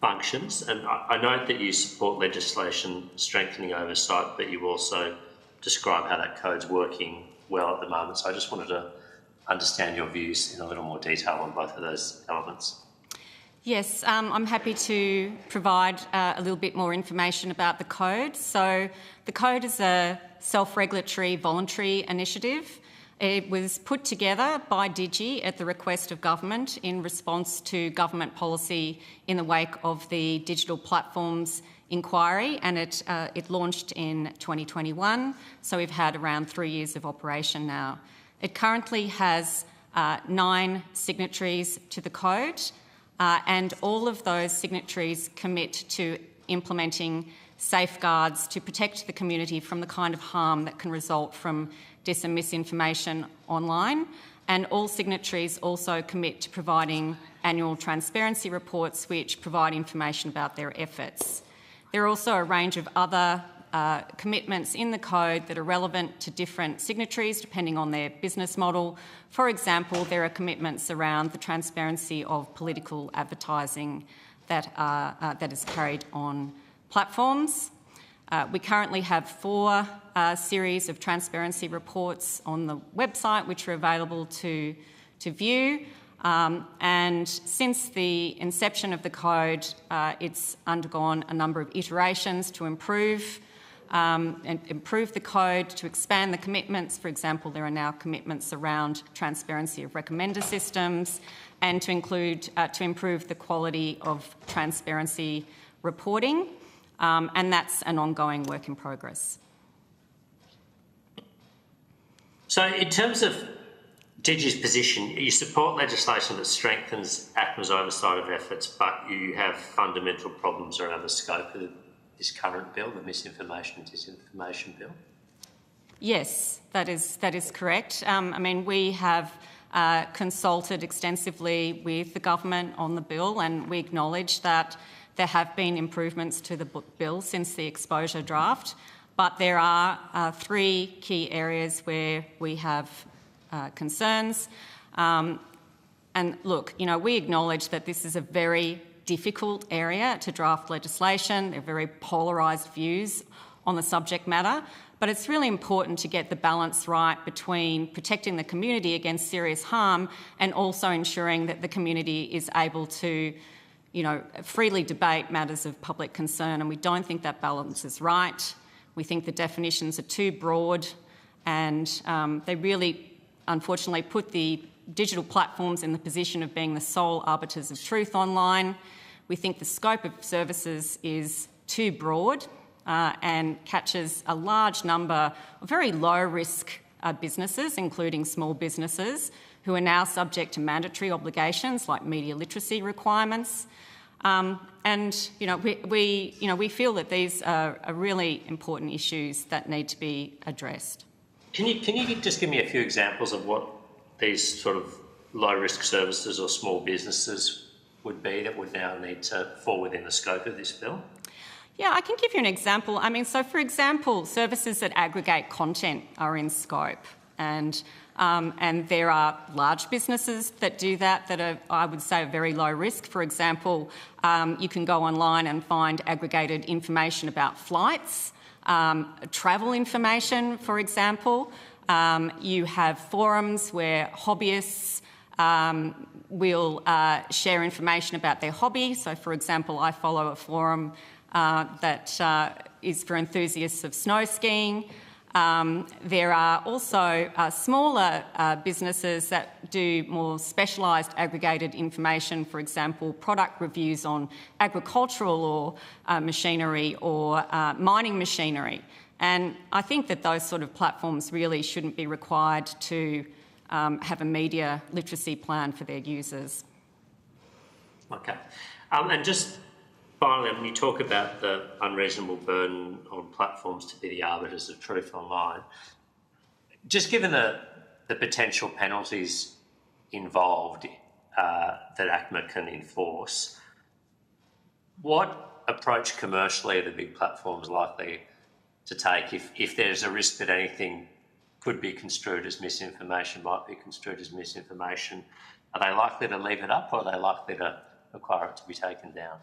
functions, and I note that you support legislation strengthening oversight, but you also describe how that code's working well at the moment. So I just wanted to understand your views in a little more detail on both of those elements. Yes, I'm happy to provide a little bit more information about the code. So the code is a self-regulatory voluntary initiative. It was put together by Digi at the request of government in response to government policy in the wake of the digital platforms inquiry, and it launched in 2021, so we've had around 3 years of operation now. It currently has 9 signatories to the code, and all of those signatories commit to implementing safeguards to protect the community from the kind of harm that can result from dis and misinformation online. And all signatories also commit to providing annual transparency reports which provide information about their efforts. There are also a range of other commitments in the code that are relevant to different signatories depending on their business model. For example, there are commitments around the transparency of political advertising that is carried on platforms. We currently have 4 series of transparency reports on the website which are available to view. And since the inception of the code, it's undergone a number of iterations to improve the code, to expand the commitments. For example, there are now commitments around transparency of recommender systems, and to improve the quality of transparency reporting. And that's an ongoing work in progress. So in terms of Digi's position, you support legislation that strengthens ACMA's oversight of efforts, but you have fundamental problems around the scope of this current bill, the Misinformation and Disinformation Bill? Yes, that is correct. I mean, we have consulted extensively with the government on the bill, and we acknowledge that there have been improvements to the bill since the exposure draft, but there are 3 key areas where we have concerns. And look, we acknowledge that this is a very difficult area to draft legislation. There are very polarised views on the subject matter, but it's really important to get the balance right between protecting the community against serious harm and also ensuring that the community is able to freely debate matters of public concern, and we don't think that balance is right. We think the definitions are too broad, and they really, unfortunately, put the digital platforms in the position of being the sole arbiters of truth online. We think the scope of services is too broad and catches a large number of very low-risk businesses, including small businesses, who are now subject to mandatory obligations like media literacy requirements. We feel that these are really important issues that need to be addressed. Can you just give me a few examples of what these sort of low-risk services or small businesses would be that would now need to fall within the scope of this bill? Yeah, I can give you an example. I mean, so for example, services that aggregate content are in scope, and there are large businesses that do that are, I would say, very low risk. For example, you can go online and find aggregated information about flights, travel information, for example. You have forums where hobbyists will share information about their hobby. So, for example, I follow a forum that is for enthusiasts of snow skiing. There are also smaller businesses that do more specialised aggregated information, for example, product reviews on agricultural or machinery or mining machinery. And I think that those sort of platforms really shouldn't be required to have a media literacy plan for their users. Okay. And just finally, when you talk about the unreasonable burden on platforms to be the arbiters of truth online, just given the potential penalties involved that ACMA can enforce, what approach commercially are the big platforms likely to take if there's a risk that anything could be construed as misinformation, might be construed as misinformation? Are they likely to leave it up, or are they likely to require it to be taken down?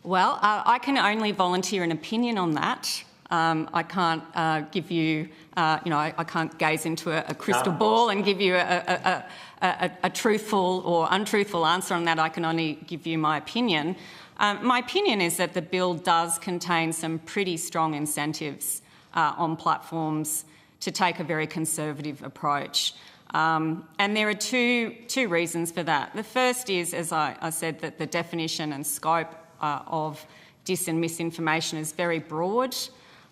Well, I can only volunteer an opinion on that. I can't give you, I can't gaze into a crystal ball and give you a truthful or untruthful answer on that. I can only give you my opinion. My opinion is that the bill does contain some pretty strong incentives on platforms to take a very conservative approach. And there are two reasons for that. The first is, as I said, that the definition and scope of dis and misinformation is very broad,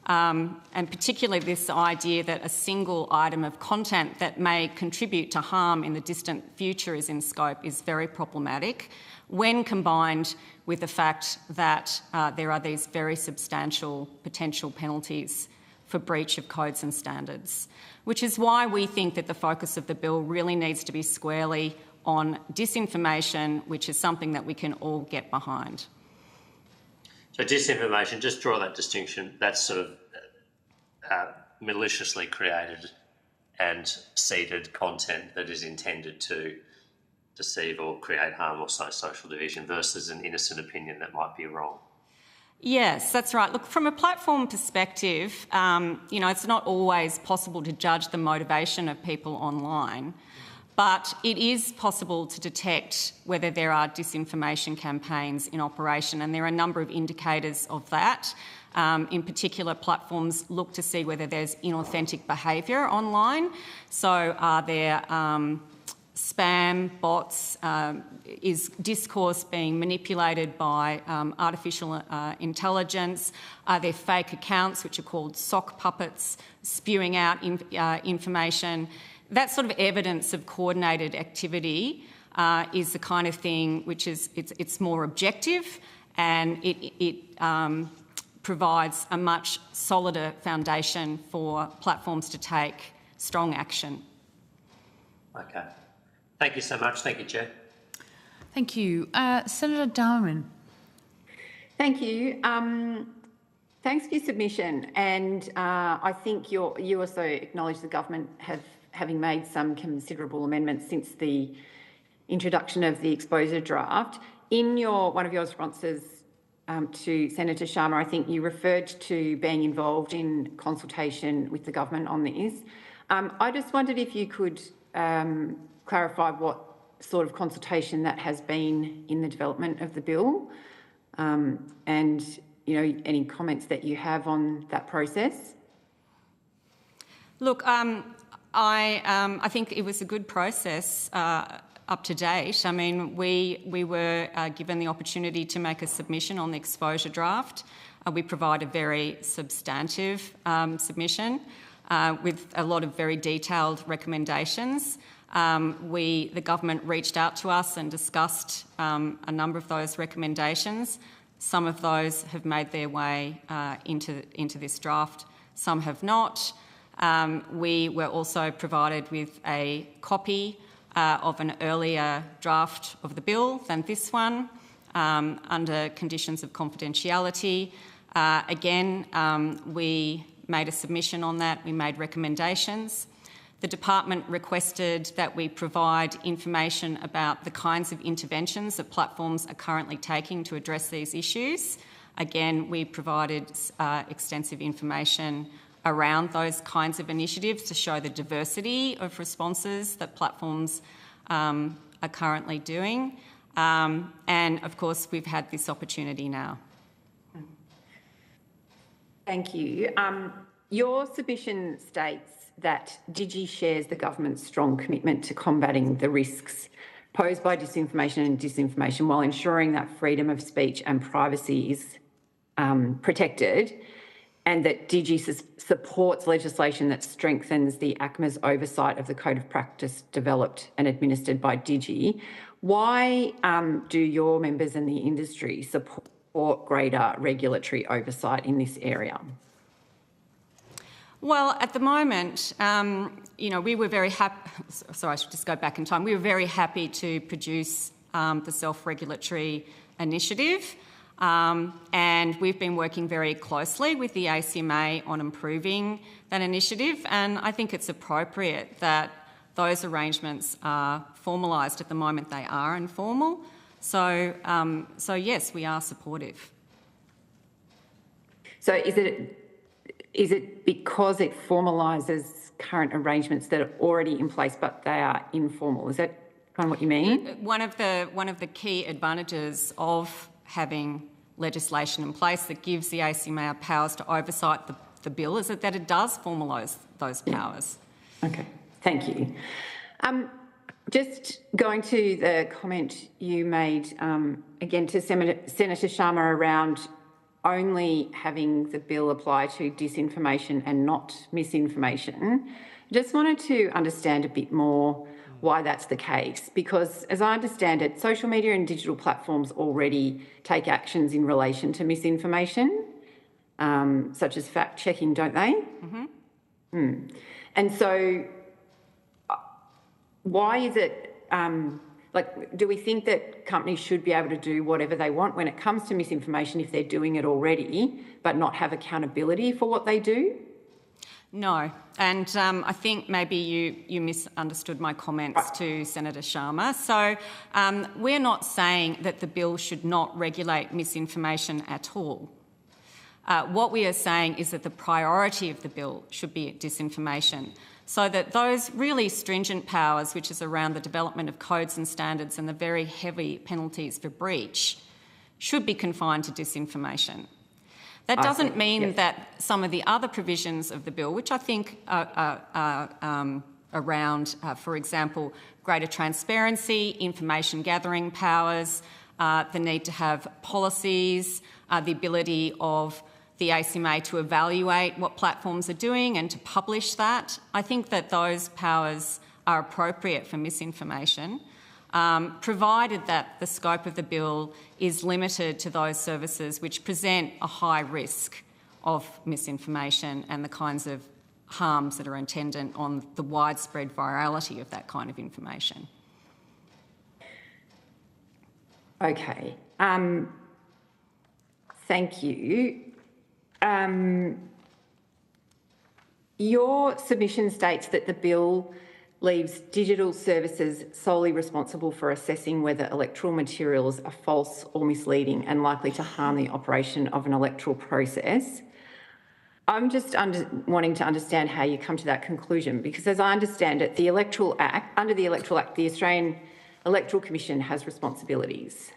and particularly this idea that a single item of content that may contribute to harm in the distant future is in scope is very problematic when combined with the fact that there are these very substantial potential penalties for breach of codes and standards, which is why we think that the focus of the bill really needs to be squarely on disinformation, which is something that we can all get behind. So disinformation, just draw that distinction, that's sort of maliciously created and seeded content that is intended to deceive or create harm or social division versus an innocent opinion that might be wrong. Yes, that's right. Look, from a platform perspective, it's not always possible to judge the motivation of people online, but it is possible to detect whether there are disinformation campaigns in operation, and there are a number of indicators of that. In particular, platforms look to see whether there's inauthentic behaviour online. So are there spam, bots, is discourse being manipulated by artificial intelligence? Are there fake accounts, which are called sock puppets, spewing out information? That sort of evidence of coordinated activity is the kind of thing which is it's more objective, and it provides a much solider foundation for platforms to take strong action. Okay. Thank you so much. Thank you, Chair. Thank you. Senator Darwin. Thank you. Thanks for your submission, and I think you also acknowledge the government having made some considerable amendments since the introduction of the exposure draft. In one of your responses to Senator Sharma, I think you referred to being involved in consultation with the government on this. I just wondered if you could clarify what sort of consultation that has been in the development of the bill, and any comments that you have on that process. Look, I think it was a good process up to date. I mean, we were given the opportunity to make a submission on the exposure draft. We provide a very substantive submission with a lot of very detailed recommendations. The government reached out to us and discussed a number of those recommendations. Some of those have made their way into this draft, some have not. We were also provided with a copy of an earlier draft of the bill than this one, under conditions of confidentiality. Again, we made a submission on that. We made recommendations. The department requested that we provide information about the kinds of interventions that platforms are currently taking to address these issues. Again, we provided extensive information around those kinds of initiatives to show the diversity of responses that platforms are currently doing. And of course, we've had this opportunity now. Thank you. Your submission states that Digi shares the government's strong commitment to combating the risks posed by disinformation and disinformation while ensuring that freedom of speech and privacy is protected, and that Digi supports legislation that strengthens the ACMA's oversight of the Code of Practice developed and administered by Digi. Why do your members in the industry support greater regulatory oversight in this area? Well, at the moment, we were very happy. Sorry, I should just go back in time. We were very happy to produce the self-regulatory initiative, and we've been working very closely with the ACMA on improving that initiative. And I think it's appropriate that those arrangements are formalised. At the moment, they are informal. So yes, we are supportive. So is it because it formalises current arrangements that are already in place but they are informal? Is that kind of what you mean? One of the key advantages of having legislation in place that gives the ACMA powers to oversight the bill is that it does formalise those powers. Okay, thank you. Just going to the comment you made again to Senator Sharma around only having the bill apply to disinformation and not misinformation. I just wanted to understand a bit more why that's the case, because as I understand it, social media and digital platforms already take actions in relation to misinformation, such as fact-checking, don't they? Mm-hmm. And so why is it, do we think that companies should be able to do whatever they want when it comes to misinformation if they're doing it already, but not have accountability for what they do? No, and I think maybe you misunderstood my comments to Senator Sharma. So we're not saying that the bill should not regulate misinformation at all. What we are saying is that the priority of the bill should be disinformation, so that those really stringent powers, which is around the development of codes and standards and the very heavy penalties for breach, should be confined to disinformation. That doesn't mean that some of the other provisions of the bill, which I think are around, for example, greater transparency, information gathering powers, the need to have policies, the ability of the ACMA to evaluate what platforms are doing and to publish that. I think that those powers are appropriate for misinformation, provided that the scope of the bill is limited to those services which present a high risk of misinformation and the kinds of harms that are attendant on the widespread virality of that kind of information. Okay. Thank you. Your submission states that the bill leaves digital services solely responsible for assessing whether electoral materials are false or misleading and likely to harm the operation of an electoral process. I'm just wanting to understand how you come to that conclusion, because as I understand it, under the Electoral Act, the Australian Electoral Commission has responsibilities.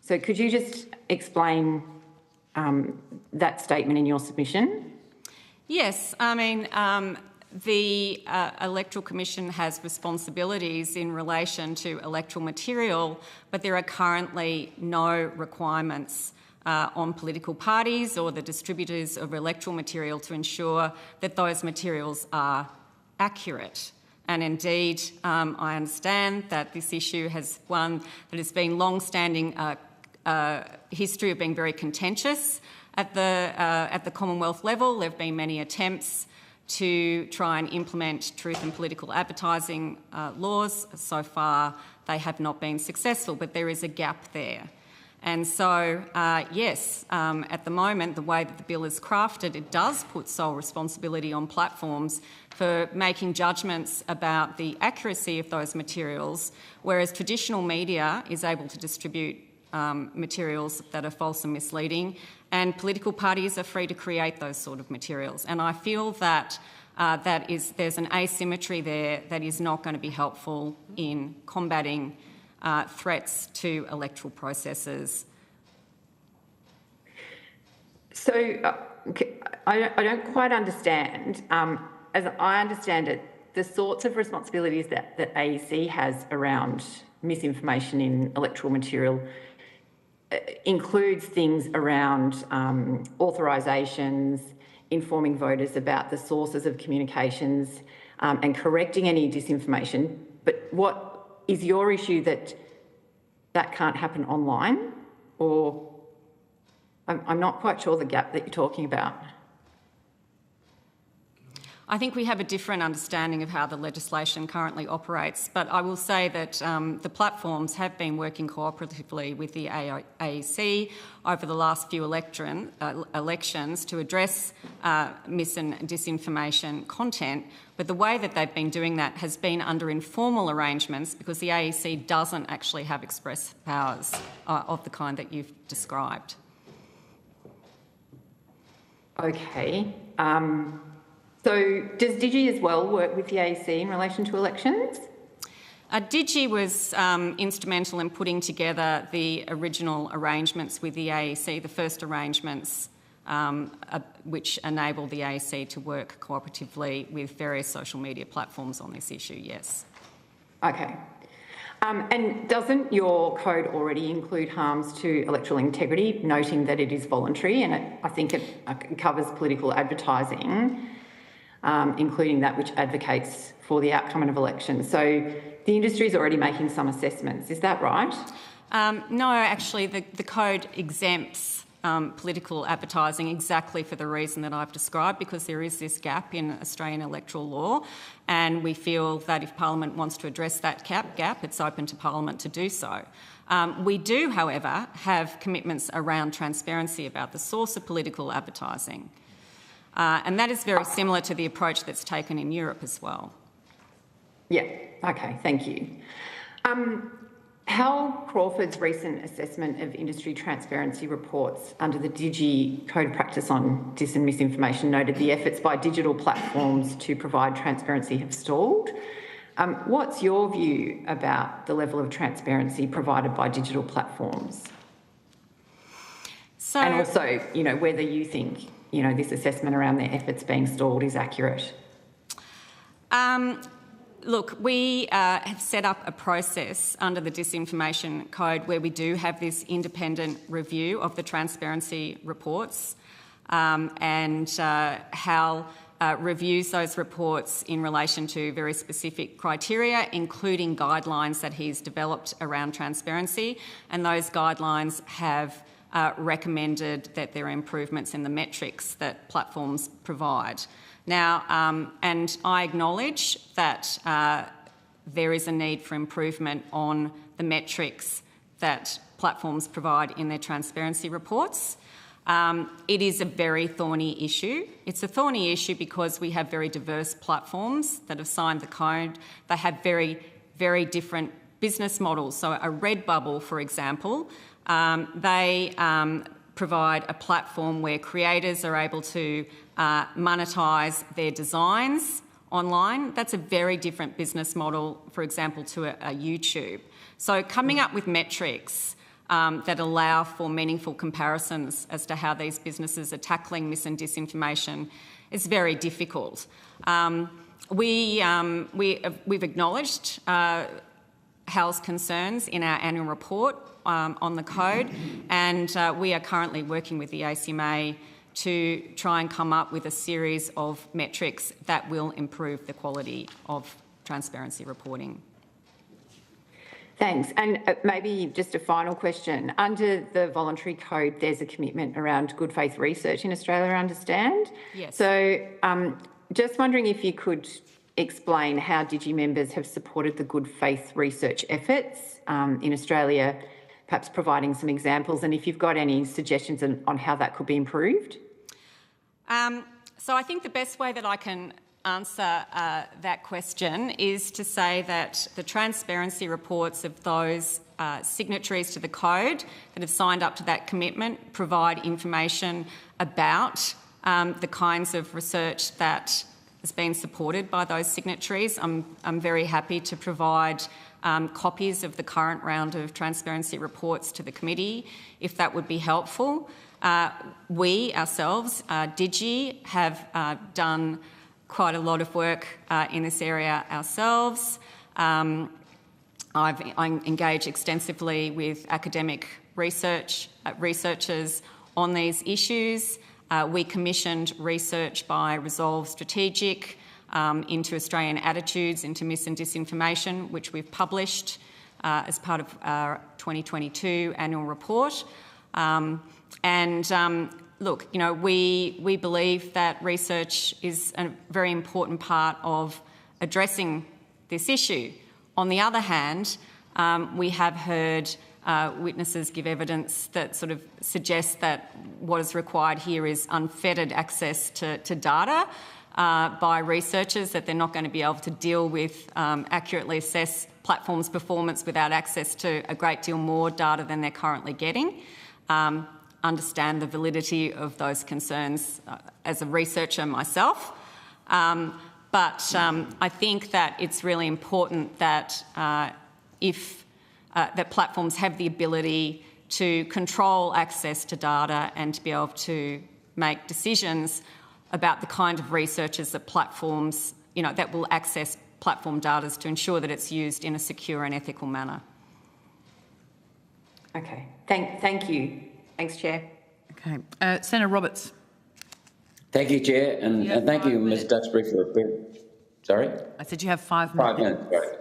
So could you just explain that statement in your submission? Yes, I mean, the Electoral Commission has responsibilities in relation to electoral material, but there are currently no requirements on political parties or the distributors of electoral material to ensure that those materials are accurate. And indeed, I understand that this issue has one that has been long-standing history of being very contentious at the Commonwealth level. There have been many attempts to try and implement truth and political advertising laws. So far, they have not been successful, but there is a gap there. And so, yes, at the moment, the way that the bill is crafted, it does put sole responsibility on platforms for making judgments about the accuracy of those materials, whereas traditional media is able to distribute materials that are false and misleading, and political parties are free to create those sort of materials. And I feel that there's an asymmetry there that is not going to be helpful in combating threats to electoral processes. So I don't quite understand. As I understand it, the sorts of responsibilities that AEC has around misinformation in electoral material includes things around authorisations, informing voters about the sources of communications and correcting any disinformation. But what is your issue, that can't happen online? Or I'm not quite sure the gap that you're talking about. I think we have a different understanding of how the legislation currently operates, but I will say that the platforms have been working cooperatively with the AEC over the last few elections to address mis and disinformation content, but the way that they've been doing that has been under informal arrangements because the AEC doesn't actually have express powers of the kind that you've described. Okay. So does Digi as well work with the AEC in relation to elections? Digi was instrumental in putting together the original arrangements with the AEC, the first arrangements which enabled the AEC to work cooperatively with various social media platforms on this issue, yes. Okay. And doesn't your code already include harms to electoral integrity, noting that it is voluntary, and I think it covers political advertising, including that which advocates for the outcome of elections? So the industry is already making some assessments, is that right? No, actually the code exempts political advertising exactly for the reason that I've described, because there is this gap in Australian electoral law, and we feel that if Parliament wants to address that gap, it's open to Parliament to do so. We do, however, have commitments around transparency about the source of political advertising, and that is very similar to the approach that's taken in Europe as well. Yeah, okay, thank you. Hal Crawford's recent assessment of industry transparency reports under the Digi Code of Practice on Dis and Misinformation noted the efforts by digital platforms to provide transparency have stalled. What's your view about the level of transparency provided by digital platforms? So, and also, whether you think, this assessment around their efforts being stalled is accurate? Look, we have set up a process under the Disinformation Code where we do have this independent review of the transparency reports, and Hal reviews those reports in relation to very specific criteria, including guidelines that he's developed around transparency, and those guidelines have recommended that there are improvements in the metrics that platforms provide. Now, and I acknowledge that there is a need for improvement on the metrics that platforms provide in their transparency reports. It is a very thorny issue. It's a thorny issue because we have very diverse platforms that have signed the code. They have very, very different business models. So a Redbubble, for example, they provide a platform where creators are able to monetise their designs online. That's a very different business model, for example, to a YouTube. So coming up with metrics that allow for meaningful comparisons as to how these businesses are tackling mis and disinformation is very difficult. We've acknowledged Hal's concerns in our annual report on the code, and we are currently working with the ACMA to try and come up with a series of metrics that will improve the quality of transparency reporting. Thanks. And maybe just a final question. Under the voluntary code, there's a commitment around good faith research in Australia, I understand? Yes. So just wondering if you could explain how Digi members have supported the good faith research efforts in Australia, perhaps providing some examples, and if you've got any suggestions on how that could be improved? So I think the best way that I can answer that question is to say that the transparency reports of those signatories to the code that have signed up to that commitment provide information about the kinds of research that has been supported by those signatories. I'm very happy to provide copies of the current round of transparency reports to the committee, if that would be helpful. We ourselves, Digi, have done quite a lot of work in this area ourselves. I engage extensively with academic researchers on these issues. We commissioned research by Resolve Strategic into Australian attitudes into mis and disinformation, which we've published as part of our 2022 annual report. Look, we believe that research is a very important part of addressing this issue. On the other hand, we have heard witnesses give evidence that sort of suggests that what is required here is unfettered access to data by researchers, that they're not going to be able to deal with, accurately assess platforms' performance without access to a great deal more data than they're currently getting. understand the validity of those concerns as a researcher myself. But I think that it's really important that that platforms have the ability to control access to data and to be able to make decisions about the kind of researchers that platforms, that will access platform data to ensure that it's used in a secure and ethical manner. Okay, thank you. Thanks, Chair. Okay. Senator Roberts. Thank you, Chair, and thank you, Ms Duxbury, for appearing. Sorry? I said you have 5 minutes. 5 minutes, sorry.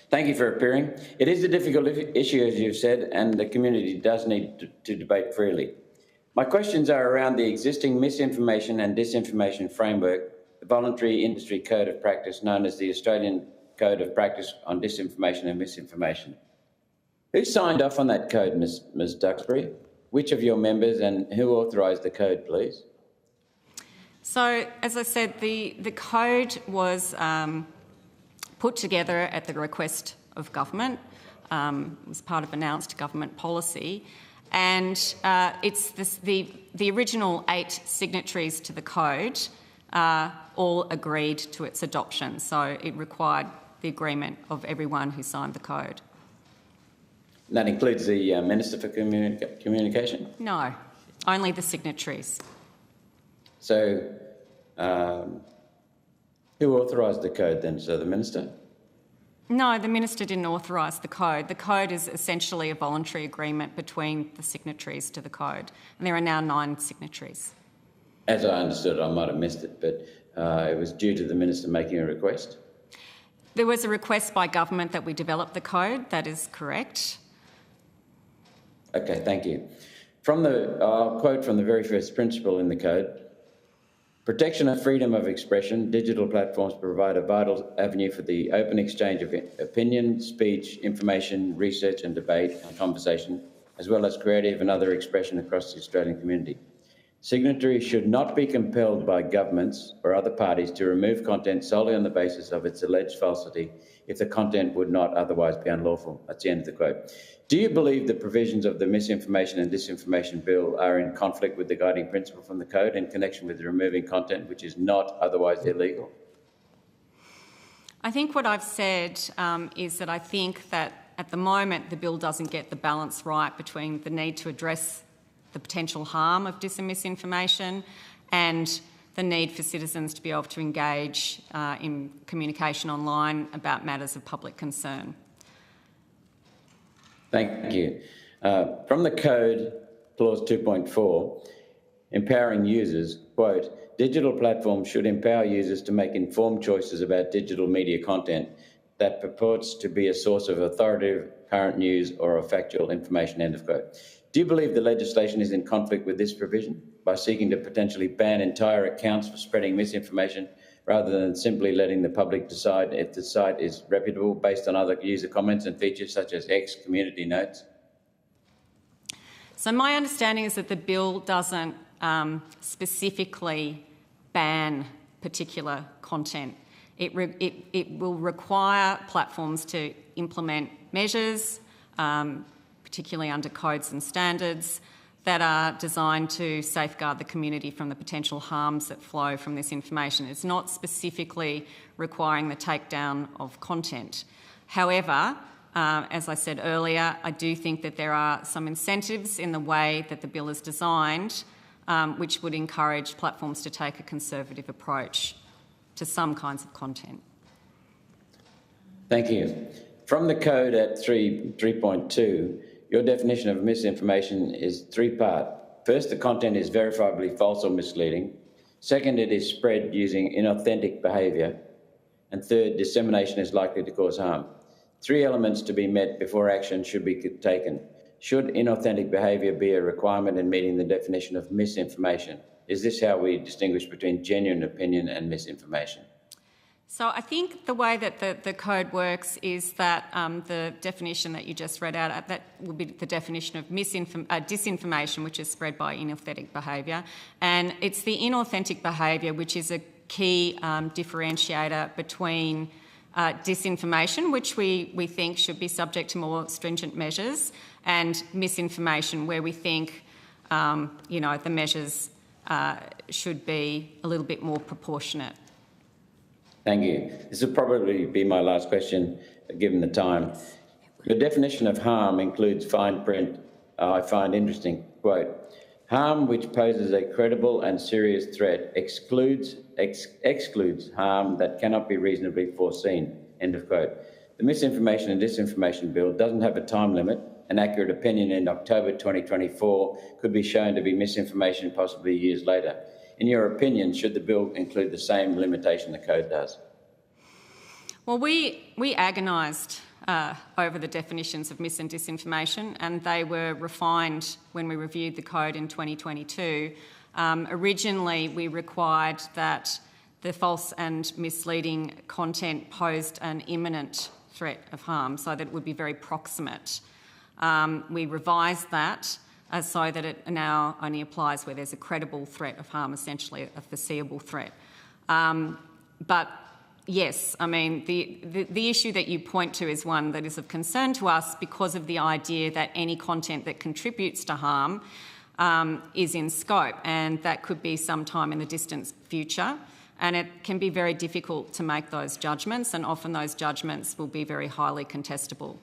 Thank you for appearing. It is a difficult issue, as you've said, and the community does need to debate freely. My questions are around the existing misinformation and disinformation framework, the voluntary industry code of practice known as the Australian Code of Practice on Disinformation and Misinformation. Who signed off on that code, Ms Duxbury? Which of your members, and who authorised the code, please? So, as I said, the code was put together at the request of government. It was part of announced government policy. And it's the original 8 signatories to the code all agreed to its adoption. So it required the agreement of everyone who signed the code. And that includes the Minister for Communication? No, only the signatories. So who authorised the code then? So the Minister? No, the Minister didn't authorise the code. The code is essentially a voluntary agreement between the signatories to the code. And there are now 9 signatories. As I understood, I might have missed it, but it was due to the Minister making a request? There was a request by government that we develop the code. That is correct. Okay, thank you. I'll quote from the very first principle in the code. Protection of freedom of expression. Digital platforms provide a vital avenue for the open exchange of opinion, speech, information, research and debate and conversation, as well as creative and other expression across the Australian community. Signatories should not be compelled by governments or other parties to remove content solely on the basis of its alleged falsity if the content would not otherwise be unlawful. That's the end of the quote. Do you believe the provisions of the Misinformation and Disinformation Bill are in conflict with the guiding principle from the code in connection with removing content which is not otherwise illegal? I think what I've said is that I think that at the moment the bill doesn't get the balance right between the need to address the potential harm of dis and misinformation and the need for citizens to be able to engage in communication online about matters of public concern. Thank you. From the code, clause 2.4, empowering users, quote, digital platforms should empower users to make informed choices about digital media content that purports to be a source of authoritative current news or of factual information, end of quote. Do you believe the legislation is in conflict with this provision by seeking to potentially ban entire accounts for spreading misinformation rather than simply letting the public decide if the site is reputable based on other user comments and features such as X community notes? So my understanding is that the bill doesn't specifically ban particular content. It will require platforms to implement measures, particularly under codes and standards, that are designed to safeguard the community from the potential harms that flow from this information. It's not specifically requiring the takedown of content. However, as I said earlier, I do think that there are some incentives in the way that the bill is designed which would encourage platforms to take a conservative approach to some kinds of content. Thank you. From the code at 3.2, your definition of misinformation is 3-part. First, the content is verifiably false or misleading. Second, it is spread using inauthentic behaviour. And third, dissemination is likely to cause harm. 3 elements to be met before action should be taken. Should inauthentic behaviour be a requirement in meeting the definition of misinformation? Is this how we distinguish between genuine opinion and misinformation? So I think the way that the code works is that the definition that you just read out, that will be the definition of disinformation, which is spread by inauthentic behaviour. And it's the inauthentic behaviour which is a key differentiator between disinformation, which we think should be subject to more stringent measures, and misinformation, where we think the measures should be a little bit more proportionate. Thank you. This will probably be my last question, given the time. Your definition of harm includes fine print, I find interesting, quote, harm which poses a credible and serious threat excludes harm that cannot be reasonably foreseen, end of quote. The Misinformation and Disinformation Bill doesn't have a time limit. An accurate opinion in October 2024 could be shown to be misinformation possibly years later. In your opinion, should the bill include the same limitation the code does? Well, we agonised over the definitions of mis and disinformation, and they were refined when we reviewed the code in 2022. Originally, we required that the false and misleading content posed an imminent threat of harm, so that it would be very proximate. We revised that so that it now only applies where there's a credible threat of harm, essentially a foreseeable threat. But yes, I mean, the issue that you point to is one that is of concern to us because of the idea that any content that contributes to harm is in scope, and that could be sometime in the distant future. And it can be very difficult to make those judgments, and often those judgments will be very highly contestable.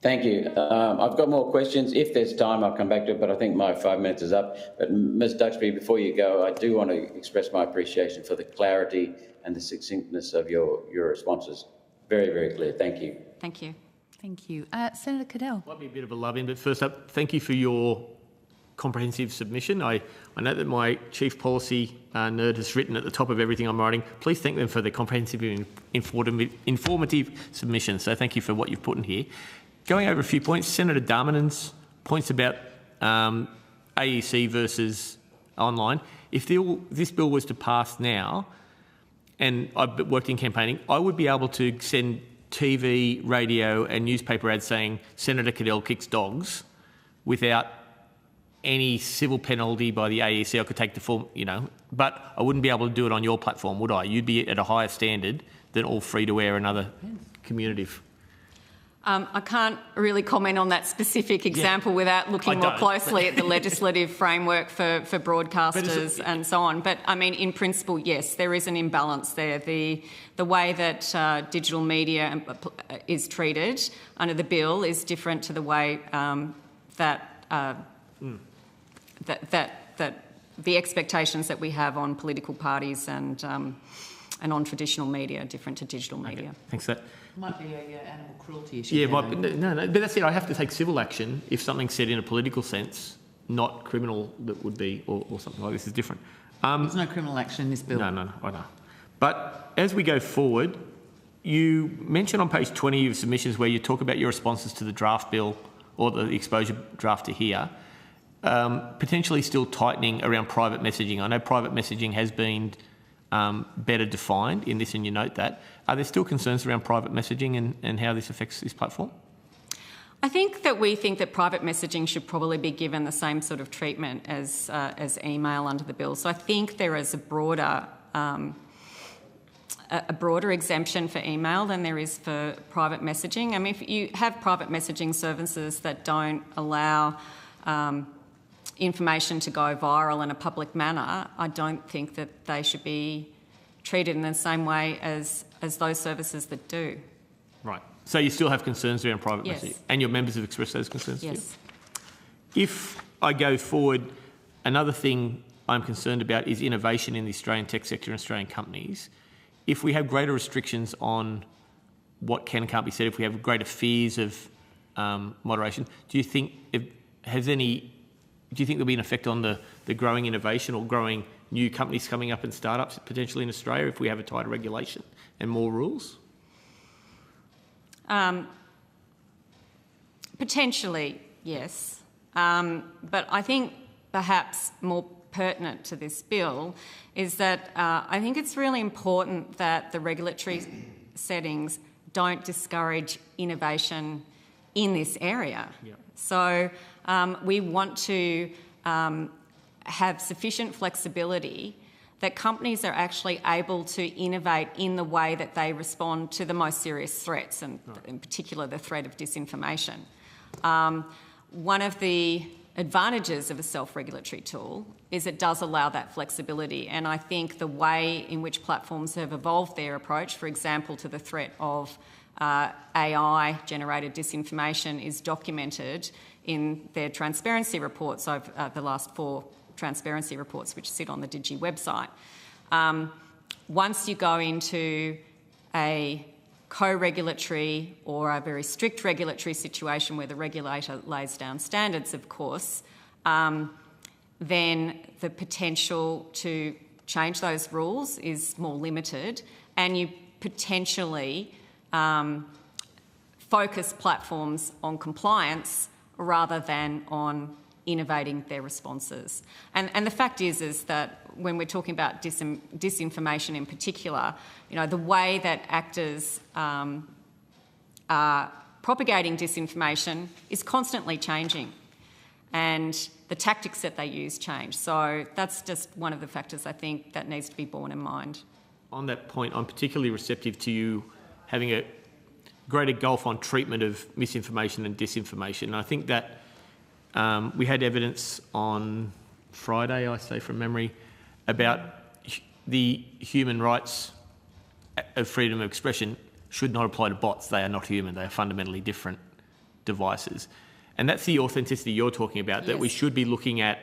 Thank you. I've got more questions. If there's time, I'll come back to it, but I think my 5 minutes is up. But Ms Duxbury, before you go, I do want to express my appreciation for the clarity and the succinctness of your responses. Very, very clear. Thank you. Thank you. Thank you. Senator Cadell. Might be a bit of a love-in, but first up, thank you for your comprehensive submission. I know that my chief policy nerd has written at the top of everything I'm writing. Please thank them for their comprehensive and informative submission. So thank you for what you've put in here. Going over a few points, Senator Darminen's points about AEC versus online. If this bill was to pass now, and I've worked in campaigning, I would be able to send TV, radio and newspaper ads saying Senator Cadell kicks dogs without any civil penalty by the AEC. I could take the form, but I wouldn't be able to do it on your platform, would I? You'd be at a higher standard than all free-to-air and other communicative. I can't really comment on that specific example without looking more closely at the legislative framework for broadcasters and so on. But, I mean, in principle, yes, there is an imbalance there. The way that digital media is treated under the bill is different to the way that the expectations that we have on political parties and on traditional media are different to digital media. Okay. Thanks for that. Might be an animal cruelty issue. Yeah, no, but that's it. I have to take civil action if something's said in a political sense, not criminal. That would be, or something like this is different. There's no criminal action in this bill. No, I know. But as we go forward, you mention on page 20 of your submissions where you talk about your responses to the draft bill or the exposure draft to here, potentially still tightening around private messaging. I know private messaging has been better defined in this, and you note that. Are there still concerns around private messaging and how this affects this platform? I think that private messaging should probably be given the same sort of treatment as email under the bill. So I think there is a broader exemption for email than there is for private messaging. I mean, if you have private messaging services that don't allow information to go viral in a public manner, I don't think that they should be treated in the same way as those services that do. Right. So you still have concerns around private Yes. messaging, and your members have expressed those concerns Yes. to you? If I go forward, another thing I'm concerned about is innovation in the Australian tech sector and Australian companies. If we have greater restrictions on what can and can't be said, if we have greater fears of moderation, do you think there'll be an effect on the growing innovation or growing new companies coming up and startups potentially in Australia if we have a tighter regulation and more rules? Potentially, yes. But I think perhaps more pertinent to this bill is that I think it's really important that the regulatory settings don't discourage innovation in this area. Yep. So we want to have sufficient flexibility that companies are actually able to innovate in the way that they respond to the most serious threats, and in particular the threat of disinformation. One of the advantages of a self-regulatory tool is it does allow that flexibility. And I think the way in which platforms have evolved their approach, for example, to the threat of AI-generated disinformation, is documented in their transparency reports over the last 4 transparency reports, which sit on the Digi website. Once you go into a co-regulatory or a very strict regulatory situation where the regulator lays down standards, of course, then the potential to change those rules is more limited, and you potentially focus platforms on compliance rather than on innovating their responses. And the fact is that when we're talking about disinformation in particular, you know, the way that actors are propagating disinformation is constantly changing, and the tactics that they use change. So that's just one of the factors I think that needs to be borne in mind. On that point, I'm particularly receptive to you having a greater gulf on treatment of misinformation and disinformation. And I think that we had evidence on Friday, I say from memory, about the human rights of freedom of expression should not apply to bots. They are not human. They are fundamentally different devices. And that's the authenticity you're talking about, that we should be looking at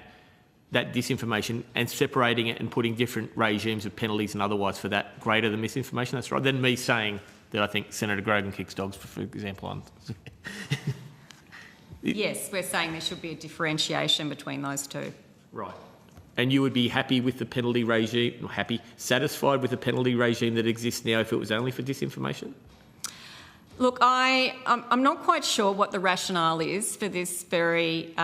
that disinformation and separating it and putting different regimes of penalties and otherwise for that greater than misinformation. That's right. Than me saying that I think Senator Grogan kicks dogs, for example. On Yes, we're saying there should be a differentiation between those two. Right. And you would be happy with the penalty regime, or satisfied with the penalty regime that exists now if it was only for disinformation? Look, I'm not quite sure what the rationale is for this very,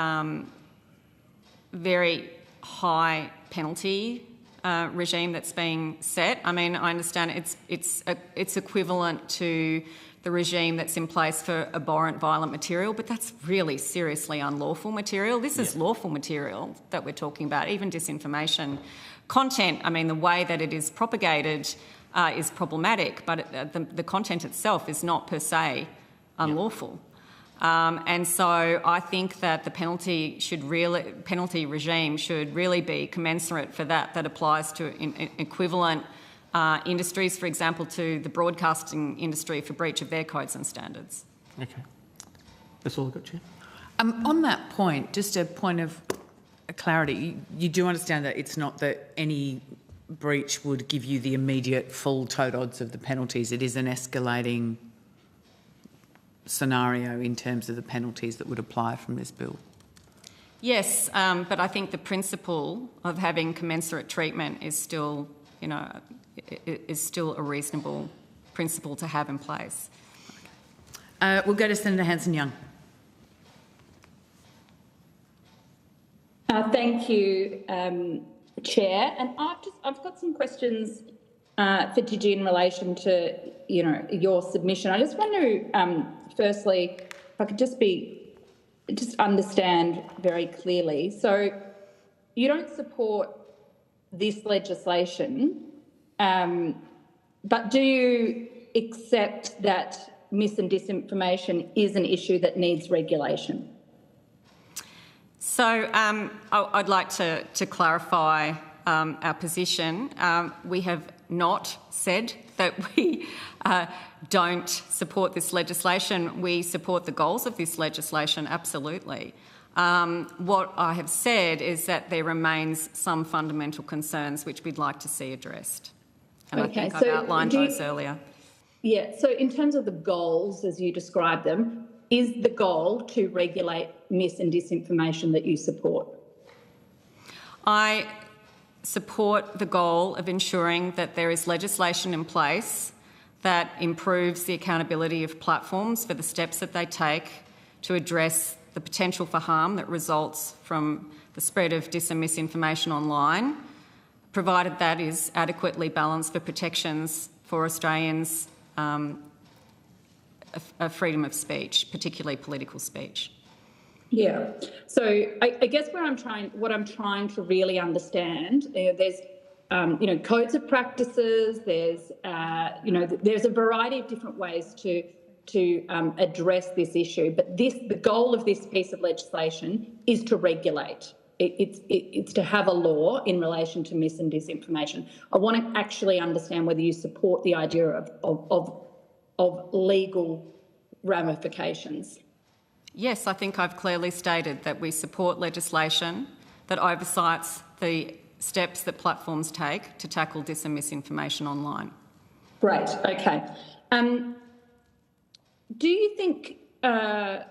very high penalty regime that's being set. I mean, I understand it's equivalent to the regime that's in place for abhorrent violent material, but that's really seriously unlawful material. This is lawful material that we're talking about, even disinformation content. I mean, the way that it is propagated is problematic, but the content itself is not per se unlawful. And so I think that the penalty regime should really be commensurate for that applies to equivalent industries, for example, to the broadcasting industry for breach of their codes and standards. Okay. That's all I've got, Chair. On that point, just a point of clarity, you do understand that it's not that any breach would give you the immediate full total odds of the penalties. It is an escalating scenario in terms of the penalties that would apply from this bill. Yes, but I think the principle of having commensurate treatment is still, you know, is still a reasonable principle to have in place. We'll go to Senator Hanson-Young. Thank you, Chair. And I've got some questions for Digi in relation to, you know, your submission. I just want to, firstly, if I could just understand very clearly. So you don't support this legislation, but do you accept that mis and disinformation is an issue that needs regulation? So I'd like to clarify our position. We have not said that we don't support this legislation. We support the goals of this legislation, absolutely. What I have said is that there remains some fundamental concerns which we'd like to see addressed. And I think I've outlined those earlier. Yeah, so in terms of the goals, as you describe them, is the goal to regulate mis and disinformation that you support? I support the goal of ensuring that there is legislation in place that improves the accountability of platforms for the steps that they take to address the potential for harm that results from the spread of dis and misinformation online, provided that is adequately balanced for protections for Australians' freedom of speech, particularly political speech. Yeah. So I guess what I'm trying to really understand, there's codes of practices. There's there's a variety of different ways to to address this issue. But the goal of this piece of legislation is to regulate. It's to have a law in relation to mis and disinformation. I want to actually understand whether you support the idea of legal ramifications. Yes, I think I've clearly stated that we support legislation that oversights the steps that platforms take to tackle dis and misinformation online. Great, okay. Do you think the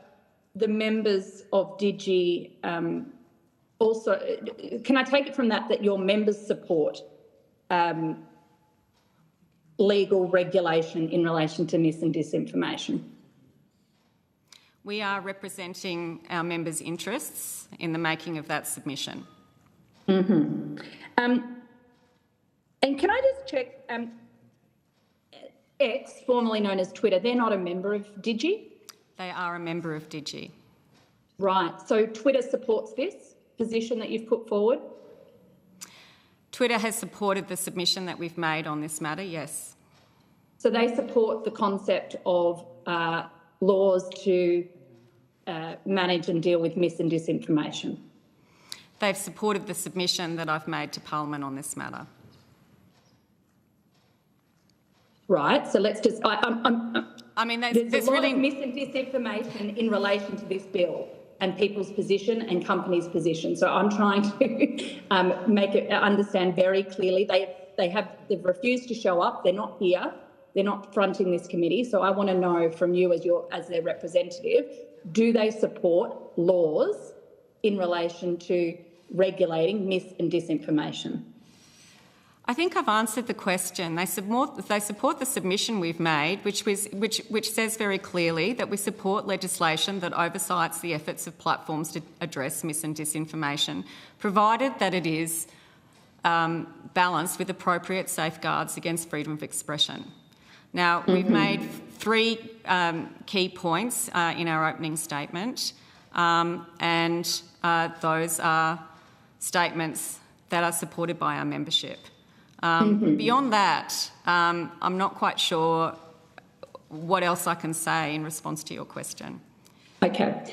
members of Digi also, can I take it from that your members support legal regulation in relation to mis and disinformation? We are representing our members' interests in the making of that submission. Mm-hmm. And can I just check, X, formerly known as Twitter, they're not a member of Digi? They are a member of Digi. Right, so Twitter supports this position that you've put forward? Twitter has supported the submission that we've made on this matter, yes. So they support the concept of laws to manage and deal with mis and disinformation? They've supported the submission that I've made to Parliament on this matter. Right, so let's just... there's a lot of mis and disinformation in relation to this bill and people's position and companies' position. So I'm trying to make it understand very clearly. They've refused to show up. They're not here. They're not fronting this committee. So I want to know from you as their representative, do they support laws in relation to regulating mis and disinformation? I think I've answered the question. They support the submission we've made, which says very clearly that we support legislation that oversights the efforts of platforms to address mis and disinformation, provided that it is balanced with appropriate safeguards against freedom of expression. Now, we've made three key points in our opening statement, and those are statements that are supported by our membership. Beyond that, I'm not quite sure what else I can say in response to your question. Okay.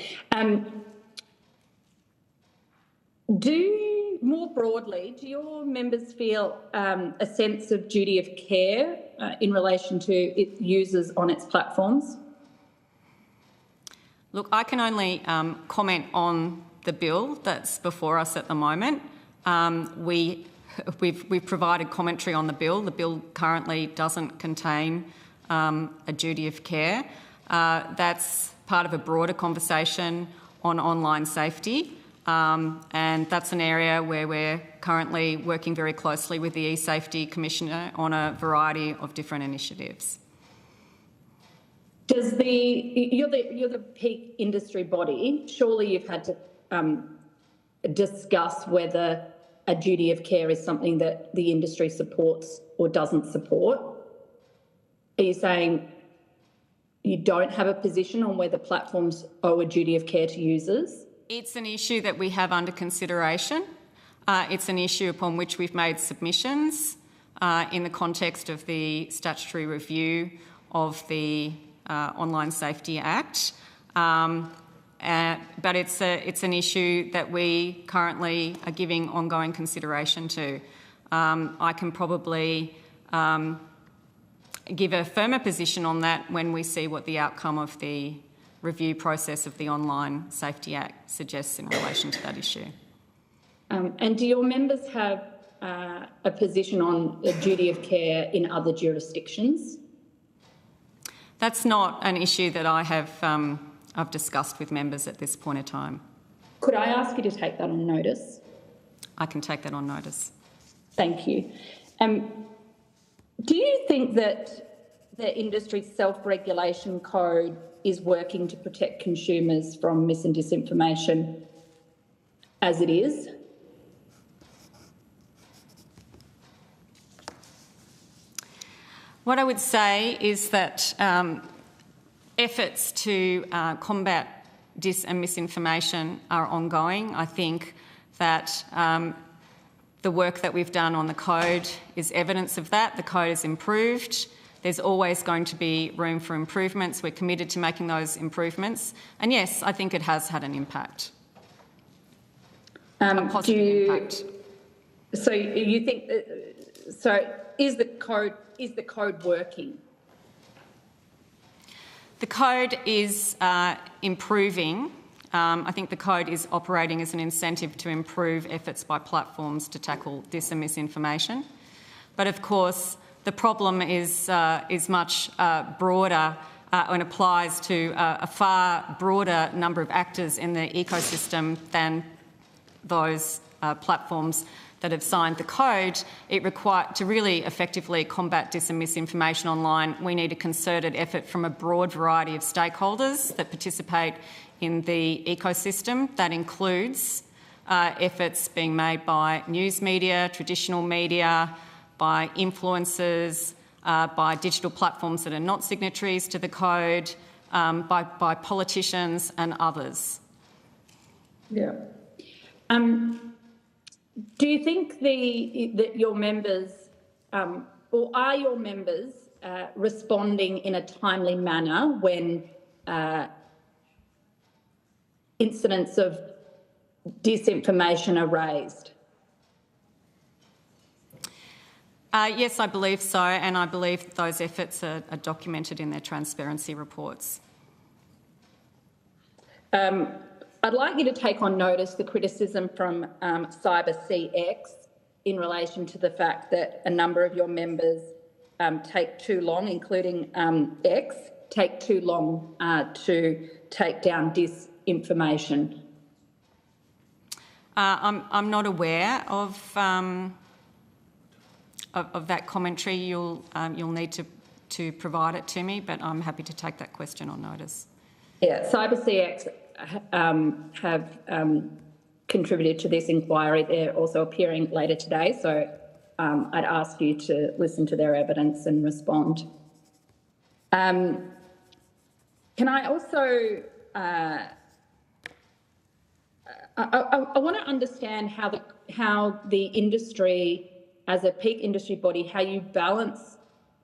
More broadly, do your members feel a sense of duty of care in relation to its users on its platforms? Look, I can only comment on the bill that's before us at the moment. We've provided commentary on the bill. The bill currently doesn't contain a duty of care. That's part of a broader conversation on online safety, and that's an area where we're currently working very closely with the E-Safety Commissioner on a variety of different initiatives. You're the peak industry body. Surely you've had to discuss whether a duty of care is something that the industry supports or doesn't support. Are you saying you don't have a position on whether platforms owe a duty of care to users? It's an issue that we have under consideration. It's an issue upon which we've made submissions in the context of the statutory review of the Online Safety Act. But it's an issue that we currently are giving ongoing consideration to. I can probably give a firmer position on that when we see what the outcome of the review process of the Online Safety Act suggests in relation to that issue. And do your members have a position on a duty of care in other jurisdictions? That's not an issue that I've discussed with members at this point in time. Could I ask you to take that on notice? I can take that on notice. Thank you. Do you think that the industry's self-regulation code is working to protect consumers from mis and disinformation as it is? What I would say is that efforts to combat dis and misinformation are ongoing. I think that the work that we've done on the code is evidence of that. The code is improved. There's always going to be room for improvements. We're committed to making those improvements. And yes, I think it has had an impact, a positive impact. So you think, is the code working? The code is improving. I think the code is operating as an incentive to improve efforts by platforms to tackle dis and misinformation. But of course, the problem is much broader and applies to a far broader number of actors in the ecosystem than those platforms that have signed the code. To really effectively combat dis and misinformation online, we need a concerted effort from a broad variety of stakeholders that participate in the ecosystem. That includes efforts being made by news media, traditional media, by influencers, by digital platforms that are not signatories to the code, by politicians and others. Yeah. Do you think that your members, or are your members responding in a timely manner when incidents of disinformation are raised? Yes, I believe so, and I believe those efforts are documented in their transparency reports. I'd like you to take on notice the criticism from CyberCX in relation to the fact that a number of your members take too long, including X, take too long to take down disinformation. I'm not aware of that commentary. You'll need to provide it to me, but I'm happy to take that question on notice. Yeah, CyberCX have contributed to this inquiry. They're also appearing later today, so I'd ask you to listen to their evidence and respond. Can I also... I want to understand how the industry, as a peak industry body, how you balance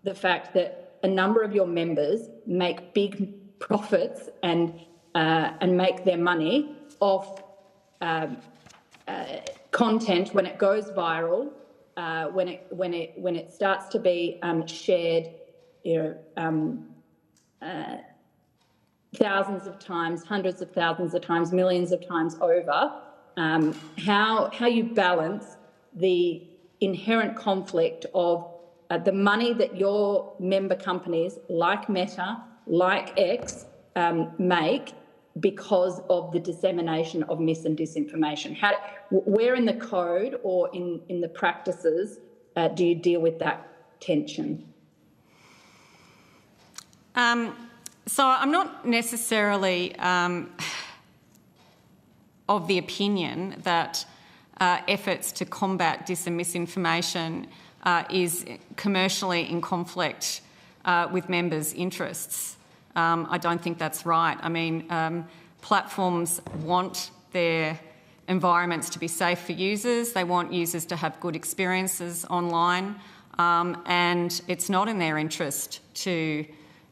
the fact that a number of your members make big profits and make their money off content when it goes viral, when it starts to be shared, thousands of times, hundreds of thousands of times, millions of times over. How you balance the inherent conflict of the money that your member companies like Meta, like X, make because of the dissemination of mis and disinformation. Where in the code or in the practices do you deal with that tension? So I'm not necessarily of the opinion that efforts to combat dis and misinformation is commercially in conflict with members' interests. I don't think that's right. I mean, platforms want their environments to be safe for users. They want users to have good experiences online, and it's not in their interest to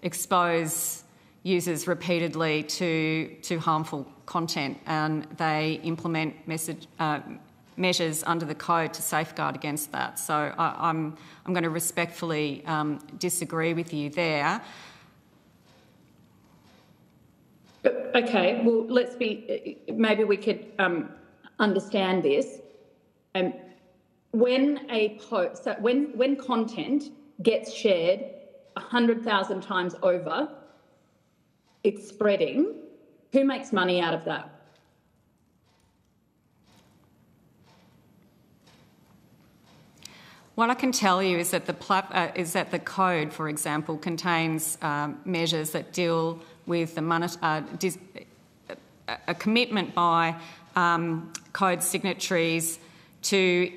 expose users repeatedly to harmful content, and they implement measures under the code to safeguard against that. So I'm going to respectfully disagree with you there. Okay, well, maybe we could understand this. When content gets shared 100,000 times over, it's spreading. Who makes money out of that? What I can tell you is that the code, for example, contains measures that deal with a commitment by code signatories to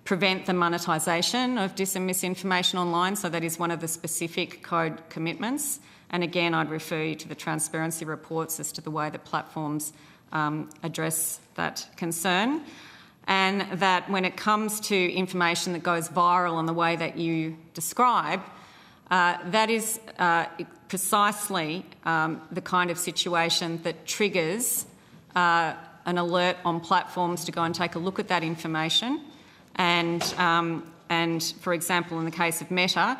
prevent the monetisation of dis and misinformation online. So that is one of the specific code commitments. And again, I'd refer you to the transparency reports as to the way that platforms address that concern. And that when it comes to information that goes viral in the way that you describe, That is precisely the kind of situation that triggers an alert on platforms to go and take a look at that information. And for example, in the case of Meta,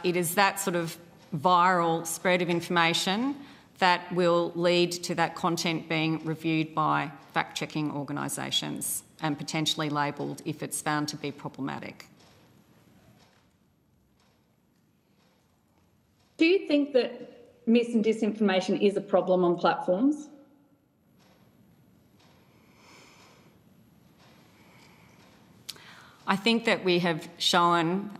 it is that sort of viral spread of information that will lead to that content being reviewed by fact-checking organisations and potentially labelled if it's found to be problematic. Do you think that mis and disinformation is a problem on platforms? I think that we have shown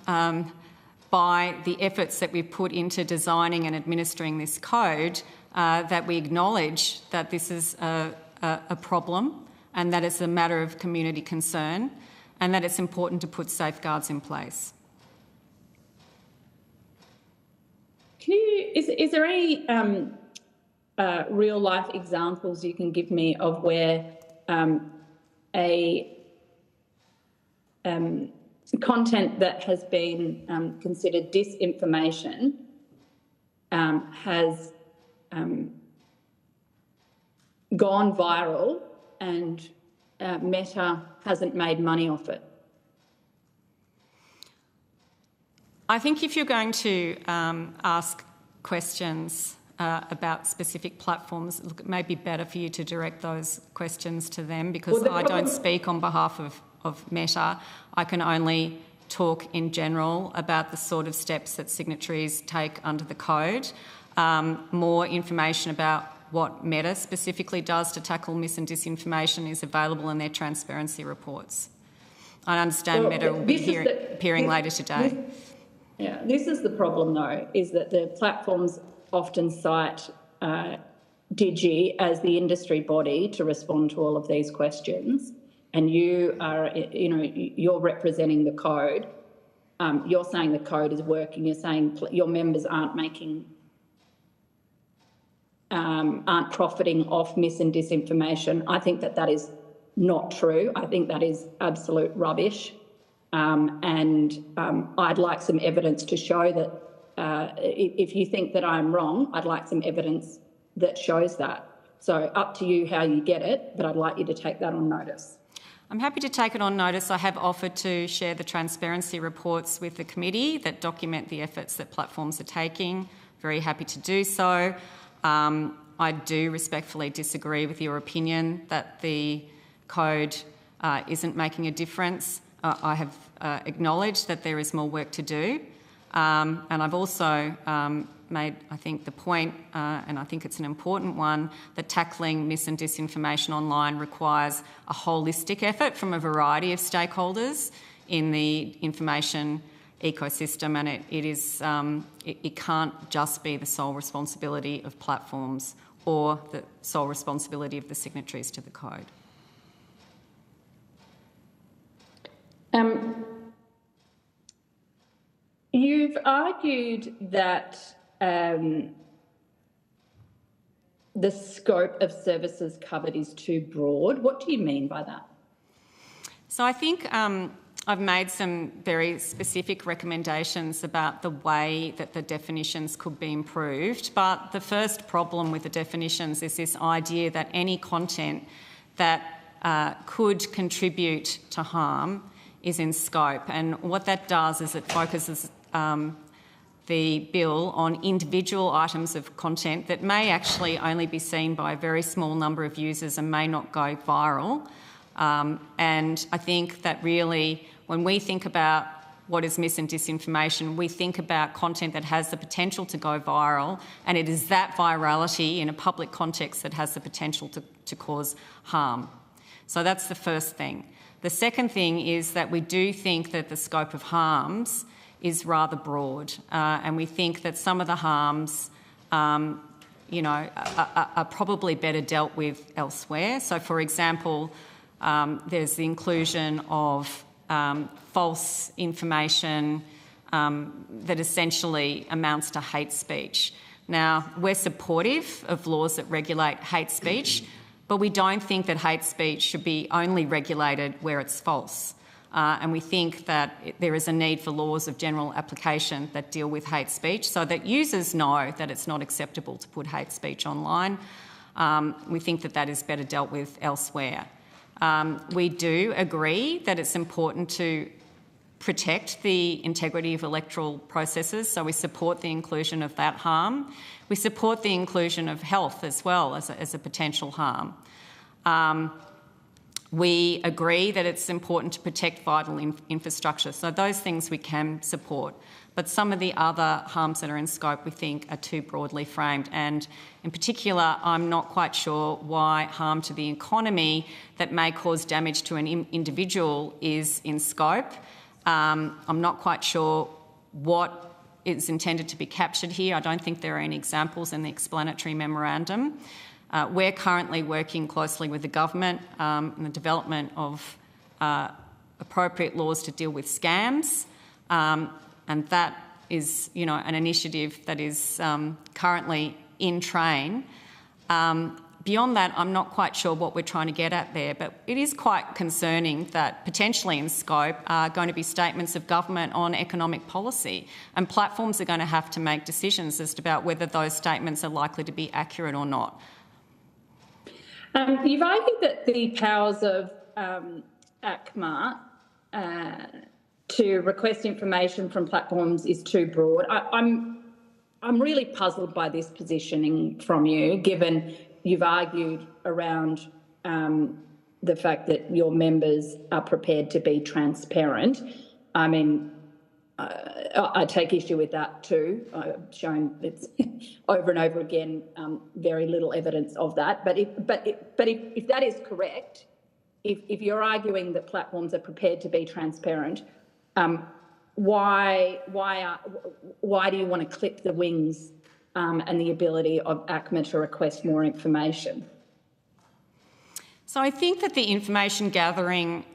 by the efforts that we've put into designing and administering this code that we acknowledge that this is a problem and that it's a matter of community concern and that it's important to put safeguards in place. Is there any real-life examples you can give me of where content that has been considered disinformation has gone viral and Meta hasn't made money off it? I think if you're going to ask questions about specific platforms, look, it may be better for you to direct those questions to them because I don't speak on behalf of Meta. I can only talk in general about the sort of steps that signatories take under the code. More information about what Meta specifically does to tackle mis and disinformation is available in their transparency reports. I understand Meta will be appearing later today. This is the problem, though, is that the platforms often cite Digi as the industry body to respond to all of these questions, and you are, you're representing the code. You're saying the code is working. You're saying your members aren't profiting off mis and disinformation. I think that is not true. I think that is absolute rubbish. I'd like some evidence to show that if you think that I'm wrong, I'd like some evidence that shows that. So up to you how you get it, but I'd like you to take that on notice. I'm happy to take it on notice. I have offered to share the transparency reports with the committee that document the efforts that platforms are taking. Very happy to do so. I do respectfully disagree with your opinion that the code isn't making a difference. I have acknowledged that there is more work to do, and I've also made, I think, the point, and I think it's an important one, that tackling mis and disinformation online requires a holistic effort from a variety of stakeholders in the information ecosystem, and it can't just be the sole responsibility of platforms or the sole responsibility of the signatories to the code. You've argued that the scope of services covered is too broad. What do you mean by that? So I think I've made some very specific recommendations about the way that the definitions could be improved, but the first problem with the definitions is this idea that any content that could contribute to harm is in scope, and what that does is it focuses the bill on individual items of content that may actually only be seen by a very small number of users and may not go viral. And I think that really, when we think about what is mis and disinformation, we think about content that has the potential to go viral, and it is that virality in a public context that has the potential to cause harm. So that's the first thing. The second thing is that we do think that the scope of harms is rather broad, and we think that some of the harms, are probably better dealt with elsewhere. So, for example, there's the inclusion of false information that essentially amounts to hate speech. Now, we're supportive of laws that regulate hate speech, but we don't think that hate speech should be only regulated where it's false. And we think that there is a need for laws of general application that deal with hate speech so that users know that it's not acceptable to put hate speech online. We think that that is better dealt with elsewhere. We do agree that it's important to protect the integrity of electoral processes, so we support the inclusion of that harm. We support the inclusion of health as well as a potential harm. We agree that it's important to protect vital infrastructure, so those things we can support. But some of the other harms that are in scope we think are too broadly framed, and in particular I'm not quite sure why harm to the economy that may cause damage to an individual is in scope. I'm not quite sure what is intended to be captured here. I don't think there are any examples in the explanatory memorandum. We're currently working closely with the government in the development of appropriate laws to deal with scams, and that is, an initiative that is currently in train. Beyond that, I'm not quite sure what we're trying to get at there, but it is quite concerning that potentially in scope are going to be statements of government on economic policy, and platforms are going to have to make decisions as to about whether those statements are likely to be accurate or not. You've argued that the powers of ACMA to request information from platforms is too broad. I'm really puzzled by this positioning from you, given you've argued around the fact that your members are prepared to be transparent. I mean, I take issue with that too. I've shown it's over and over again very little evidence of that. But if that is correct, if you're arguing that platforms are prepared to be transparent, why do you want to clip the wings and the ability of ACMA to request more information? So I think that the information gathering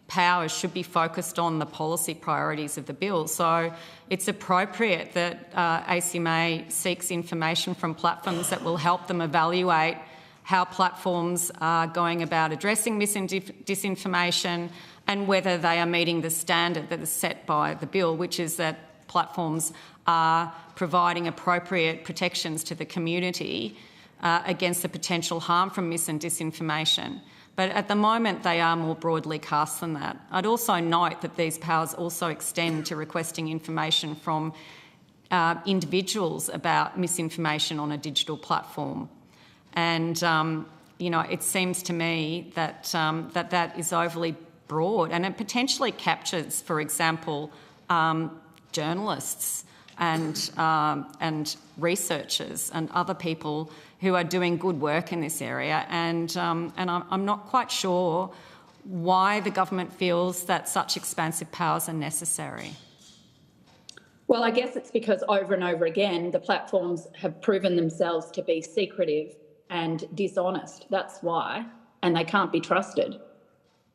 powers should be focused on the policy priorities of the bill. So it's appropriate that ACMA seeks information from platforms that will help them evaluate how platforms are going about addressing disinformation and whether they are meeting the standard that is set by the bill, which is that platforms are providing appropriate protections to the community against the potential harm from mis and disinformation. But at the moment, they are more broadly cast than that. I'd also note that these powers also extend to requesting information from individuals about misinformation on a digital platform. And, it seems to me that that is overly broad, and it potentially captures, for example, journalists and researchers and other people who are doing good work in this area, and I'm not quite sure why the government feels that such expansive powers are necessary. Well, I guess it's because over and over again the platforms have proven themselves to be secretive and dishonest. That's why, and they can't be trusted.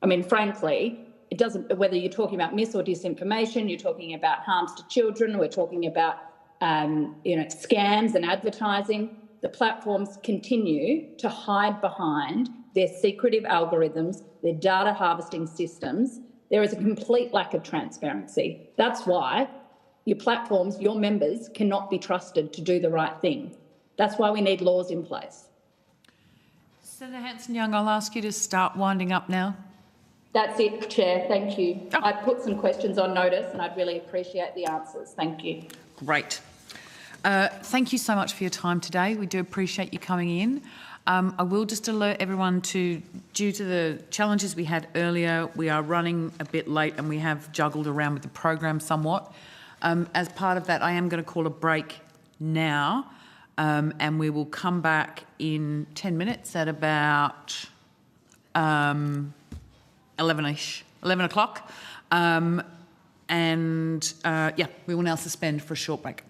I mean, frankly, it doesn't, whether you're talking about mis or disinformation, you're talking about harms to children, we're talking about scams and advertising. The platforms continue to hide behind their secretive algorithms, their data harvesting systems. There is a complete lack of transparency. That's why your platforms, your members, cannot be trusted to do the right thing. That's why we need laws in place. Senator Hanson-Young, I'll ask you to start winding up now. That's it, Chair. Thank you. Oh. I put some questions on notice and I'd really appreciate the answers. Thank you. Great. Thank you so much for your time today. We do appreciate you coming in. I will just alert everyone due to the challenges we had earlier, we are running a bit late and we have juggled around with the program somewhat. As part of that, I am going to call a break now, and we will come back in 10 minutes at about 11 o'clock. We will now suspend for a short break.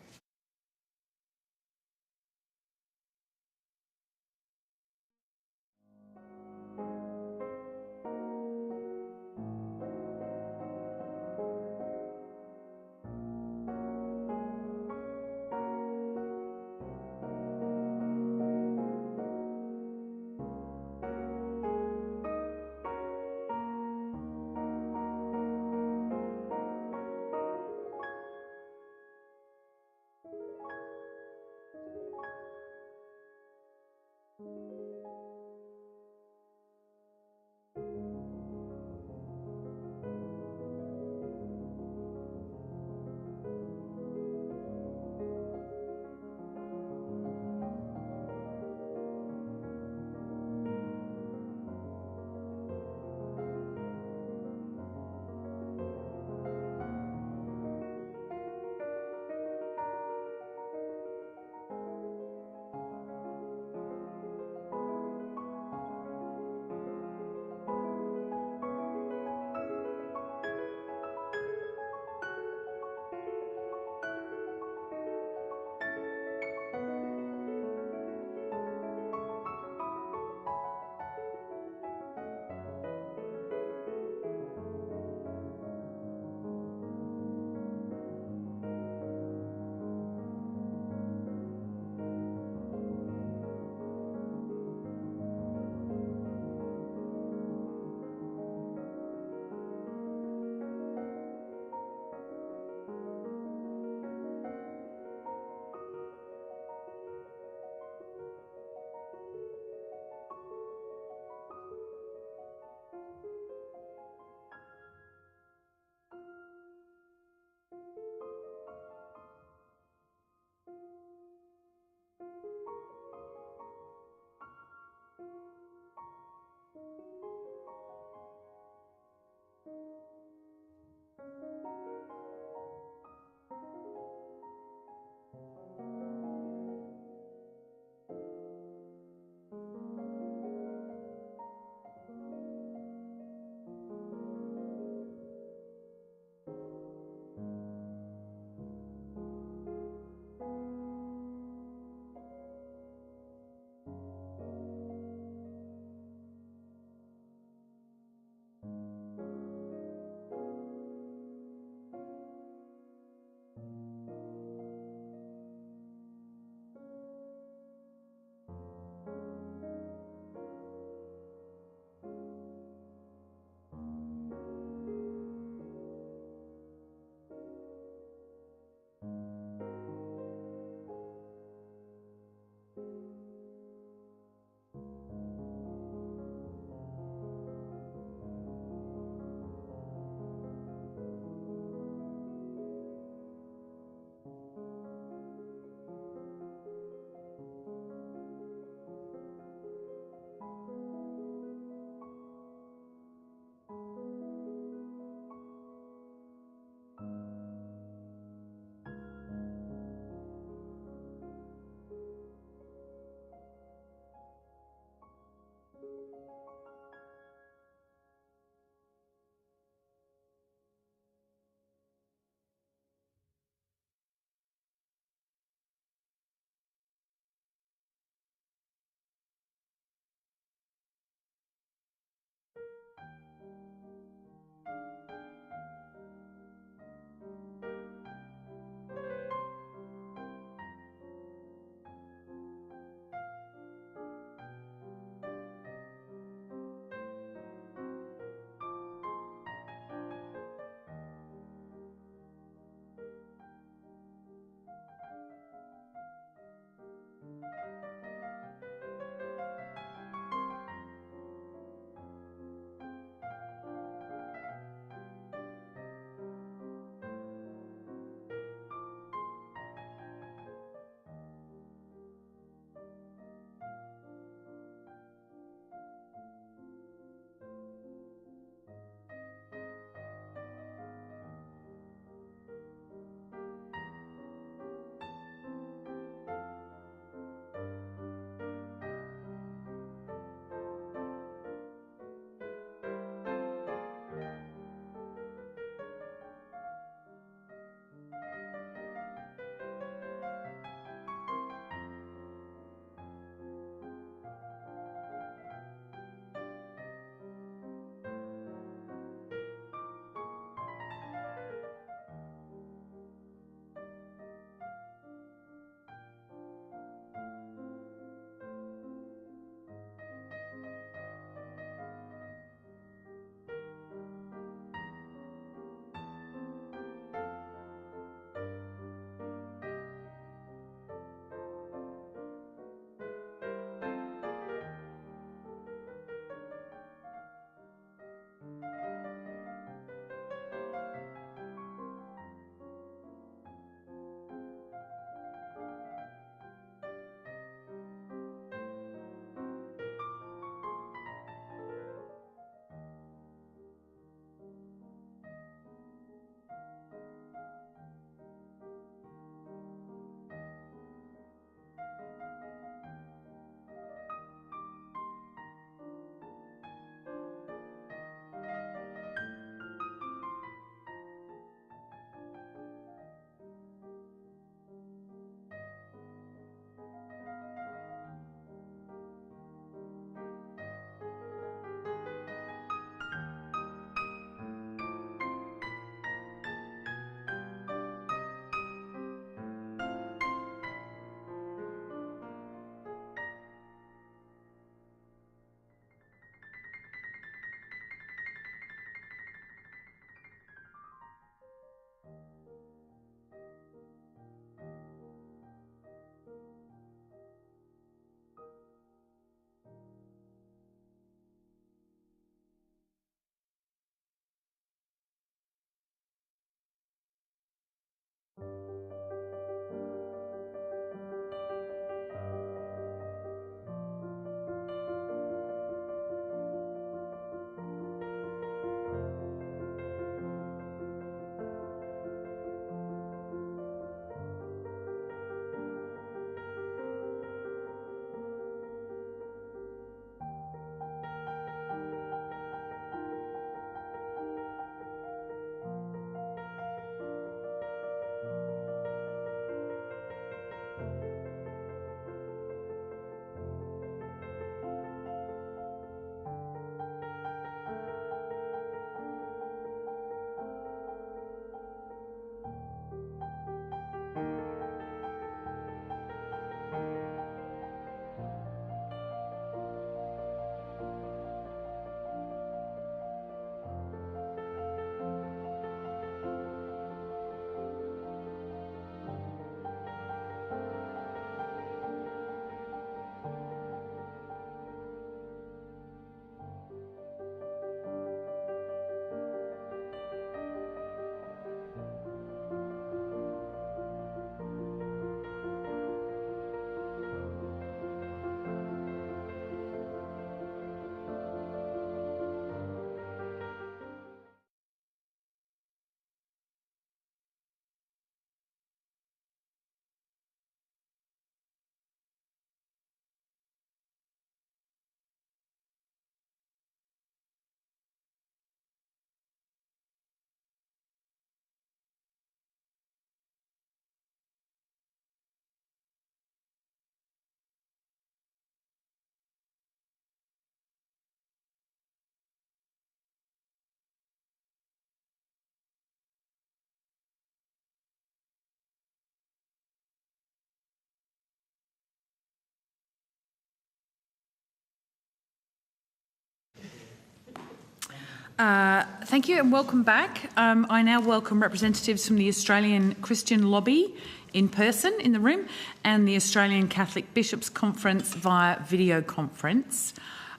Thank you and welcome back. I now welcome representatives from the Australian Christian Lobby in person in the room and the Australian Catholic Bishops' Conference via video conference.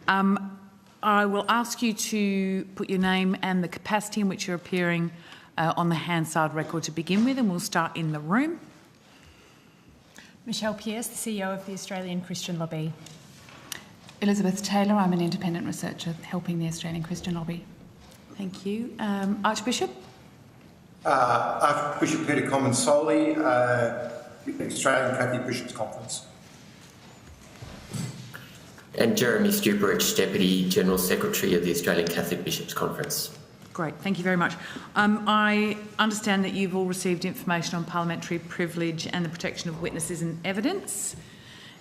I will ask you to put your name and the capacity in which you're appearing on the Hansard record to begin with, and we'll start in the room. Michelle Pearce, the CEO of the Australian Christian Lobby. Elizabeth Taylor, I'm an independent researcher helping the Australian Christian Lobby. Thank you. Archbishop? Archbishop Peter Comensoli, Australian Catholic Bishops' Conference. And Jeremy Stuparich, Deputy General Secretary of the Australian Catholic Bishops' Conference. Great, thank you very much. I understand that you've all received information on parliamentary privilege and the protection of witnesses and evidence.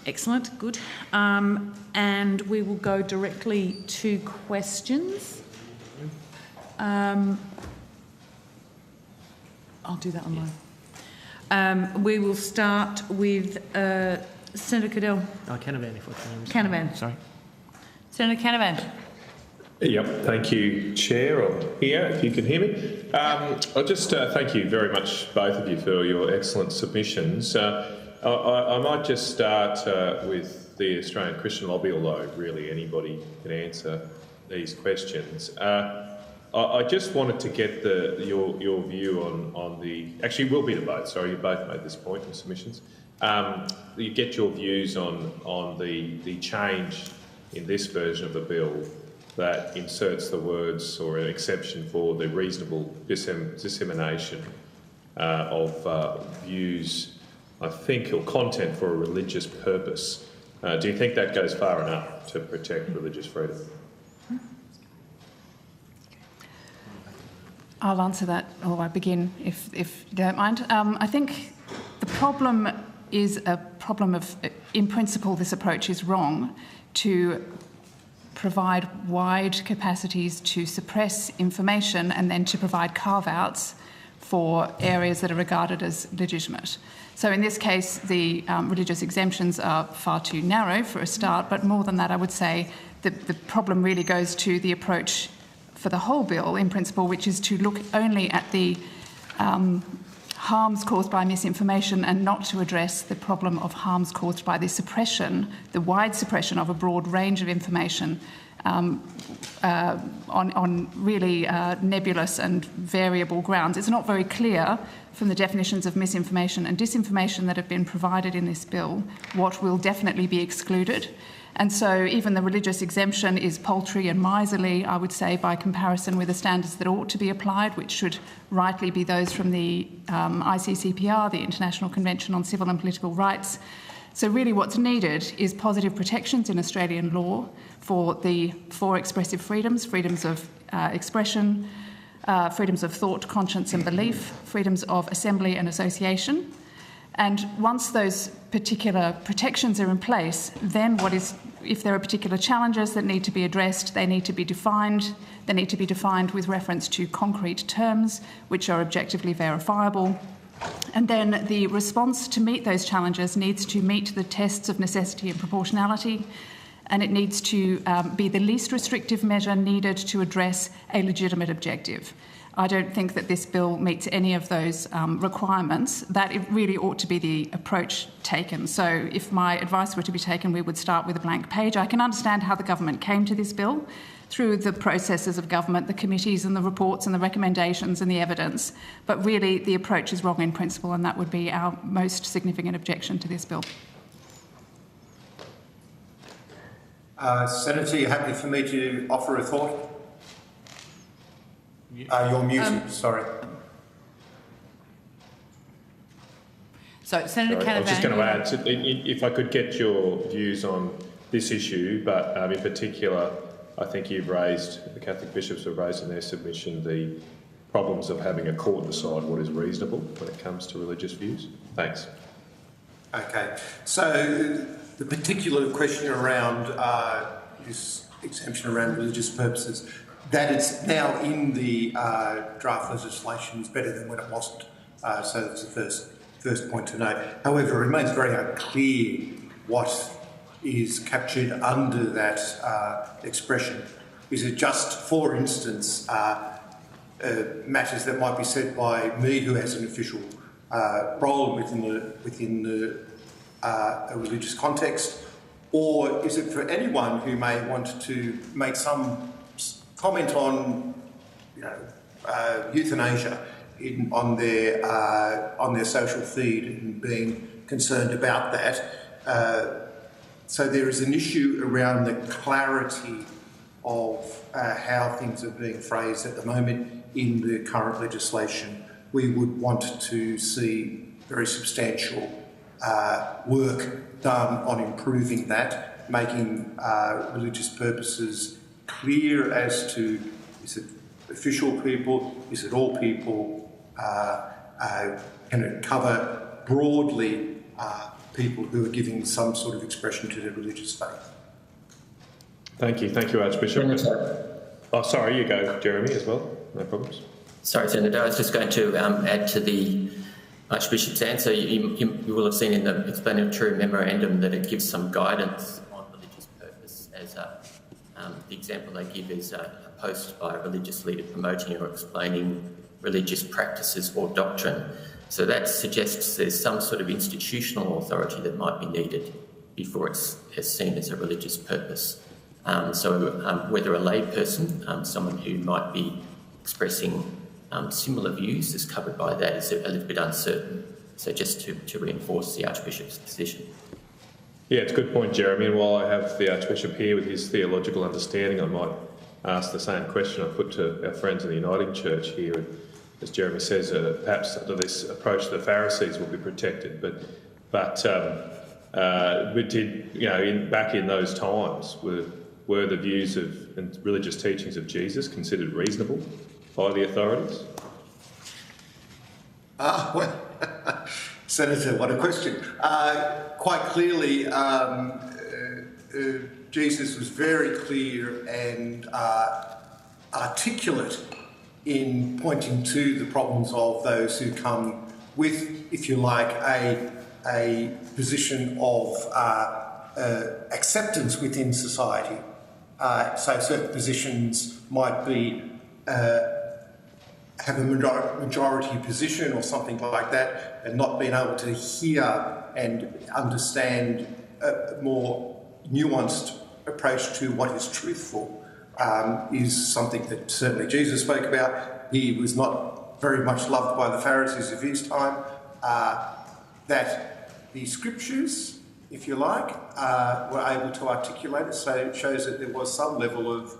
Excellent, good. And we will go directly to questions. I'll do that online. We will start with Senator Cadell. Oh, Canavan, if I can. Canavan. Sorry. Senator Canavan. Yep, thank you, Chair, or here, if you can hear me. I'll just thank you very much, both of you, for your excellent submissions. I might just start with the Australian Christian Lobby, although really anybody can answer these questions. I just wanted to get your view on the... Actually, it will be the both. Sorry, you both made this point in submissions. You get your views on the change in this version of the bill that inserts the words or an exception for the reasonable dissemination of views, I think, or content for a religious purpose. Do you think that goes far enough to protect religious freedom? I'll answer that, or I begin, if you don't mind. I think the problem is a problem of, in principle, this approach is wrong to provide wide capacities to suppress information and then to provide carve-outs for areas that are regarded as legitimate. So in this case, the religious exemptions are far too narrow for a start, but more than that, I would say that the problem really goes to the approach for the whole bill, in principle, which is to look only at the harms caused by misinformation and not to address the problem of harms caused by the suppression, the wide suppression of a broad range of information on really nebulous and variable grounds. It's not very clear from the definitions of misinformation and disinformation that have been provided in this bill what will definitely be excluded. And so even the religious exemption is paltry and miserly, I would say, by comparison with the standards that ought to be applied, which should rightly be those from the ICCPR, the International Convention on Civil and Political Rights. So really what's needed is positive protections in Australian law for expressive freedoms, freedoms of expression, freedoms of thought, conscience and belief, freedoms of assembly and association. And once those particular protections are in place, then if there are particular challenges that need to be addressed, they need to be defined. They need to be defined with reference to concrete terms, which are objectively verifiable. And then the response to meet those challenges needs to meet the tests of necessity and proportionality, and it needs to be the least restrictive measure needed to address a legitimate objective. I don't think that this bill meets any of those requirements. That it really ought to be the approach taken. So if my advice were to be taken, we would start with a blank page. I can understand how the government came to this bill through the processes of government, the committees and the reports and the recommendations and the evidence. But really, the approach is wrong in principle, and that would be our most significant objection to this bill. Senator, you happy for me to offer a thought? You're muted, sorry. So, Senator Canavan... I was just going to add, if I could get your views on this issue, but in particular, I think the Catholic bishops have raised in their submission the problems of having a court decide what is reasonable when it comes to religious views. Thanks. Okay, so the particular question around this exemption around religious purposes, that it's now in the draft legislation is better than when it wasn't. So that's the first point to note. However, it remains very unclear what is captured under that expression. Is it just, for instance, matters that might be said by me, who has an official role within a religious context, or is it for anyone who may want to make some comment on, euthanasia on their social feed and being concerned about that? So there is an issue around the clarity of how things are being phrased at the moment in the current legislation. We would want to see very substantial work done on improving that, making religious purposes clear as to, is it official people, is it all people, can it cover broadly people who are giving some sort of expression to their religious faith. Thank you, Archbishop. Oh, sorry, you go, Jeremy, as well. No problems. Sorry, Senator. I was just going to add to the Archbishop's answer. You will have seen in the explanatory memorandum that it gives some guidance on religious purpose. As the example they give is a post by a religious leader promoting or explaining religious practices or doctrine. So that suggests there's some sort of institutional authority that might be needed before it's seen as a religious purpose. So whether a lay person, someone who might be expressing similar views is covered by that is a little bit uncertain. So just to reinforce the Archbishop's position. Yeah, it's a good point, Jeremy. And while I have the Archbishop here with his theological understanding, I might ask the same question I put to our friends in the Uniting Church here. As Jeremy says, perhaps under this approach, the Pharisees will be protected. But we did, back in those times, were the views and religious teachings of Jesus considered reasonable by the authorities? Well, Senator, what a question. Quite clearly, Jesus was very clear and articulate in pointing to the problems of those who come with, if you like, a position of acceptance within society. So certain positions might be have a majority position or something like that, and not being able to hear and understand a more nuanced approach to what is truthful is something that certainly Jesus spoke about. He was not very much loved by the Pharisees of his time. That the scriptures, if you like, were able to articulate it, so it shows that there was some level of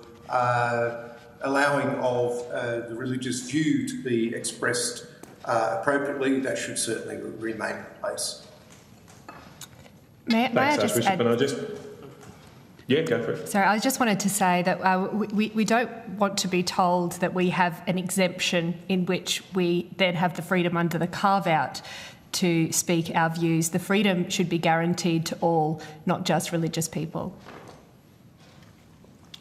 allowing of the religious view to be expressed appropriately. That should certainly remain in place. May I just add? Yeah, go for it. Sorry, I just wanted to say that we don't want to be told that we have an exemption in which we then have the freedom under the carve-out to speak our views. The freedom should be guaranteed to all, not just religious people.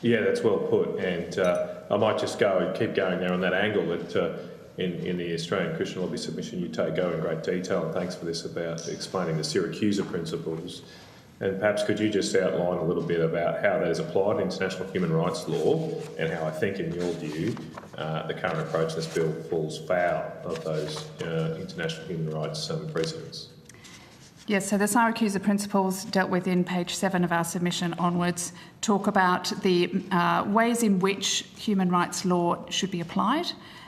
Yeah, that's well put. And I might just keep going there on that angle that in the Australian Christian Lobby submission you go in great detail, and thanks for this, about explaining the Syracusa principles. And perhaps could you just outline a little bit about how that is applied in international human rights law, and how I think, in your view, the current approach to this bill falls foul of those international human rights precedents? Yes, so the Syracusa principles, dealt with in page 7 of our submission onwards, talk about the ways in which human rights law should be applied.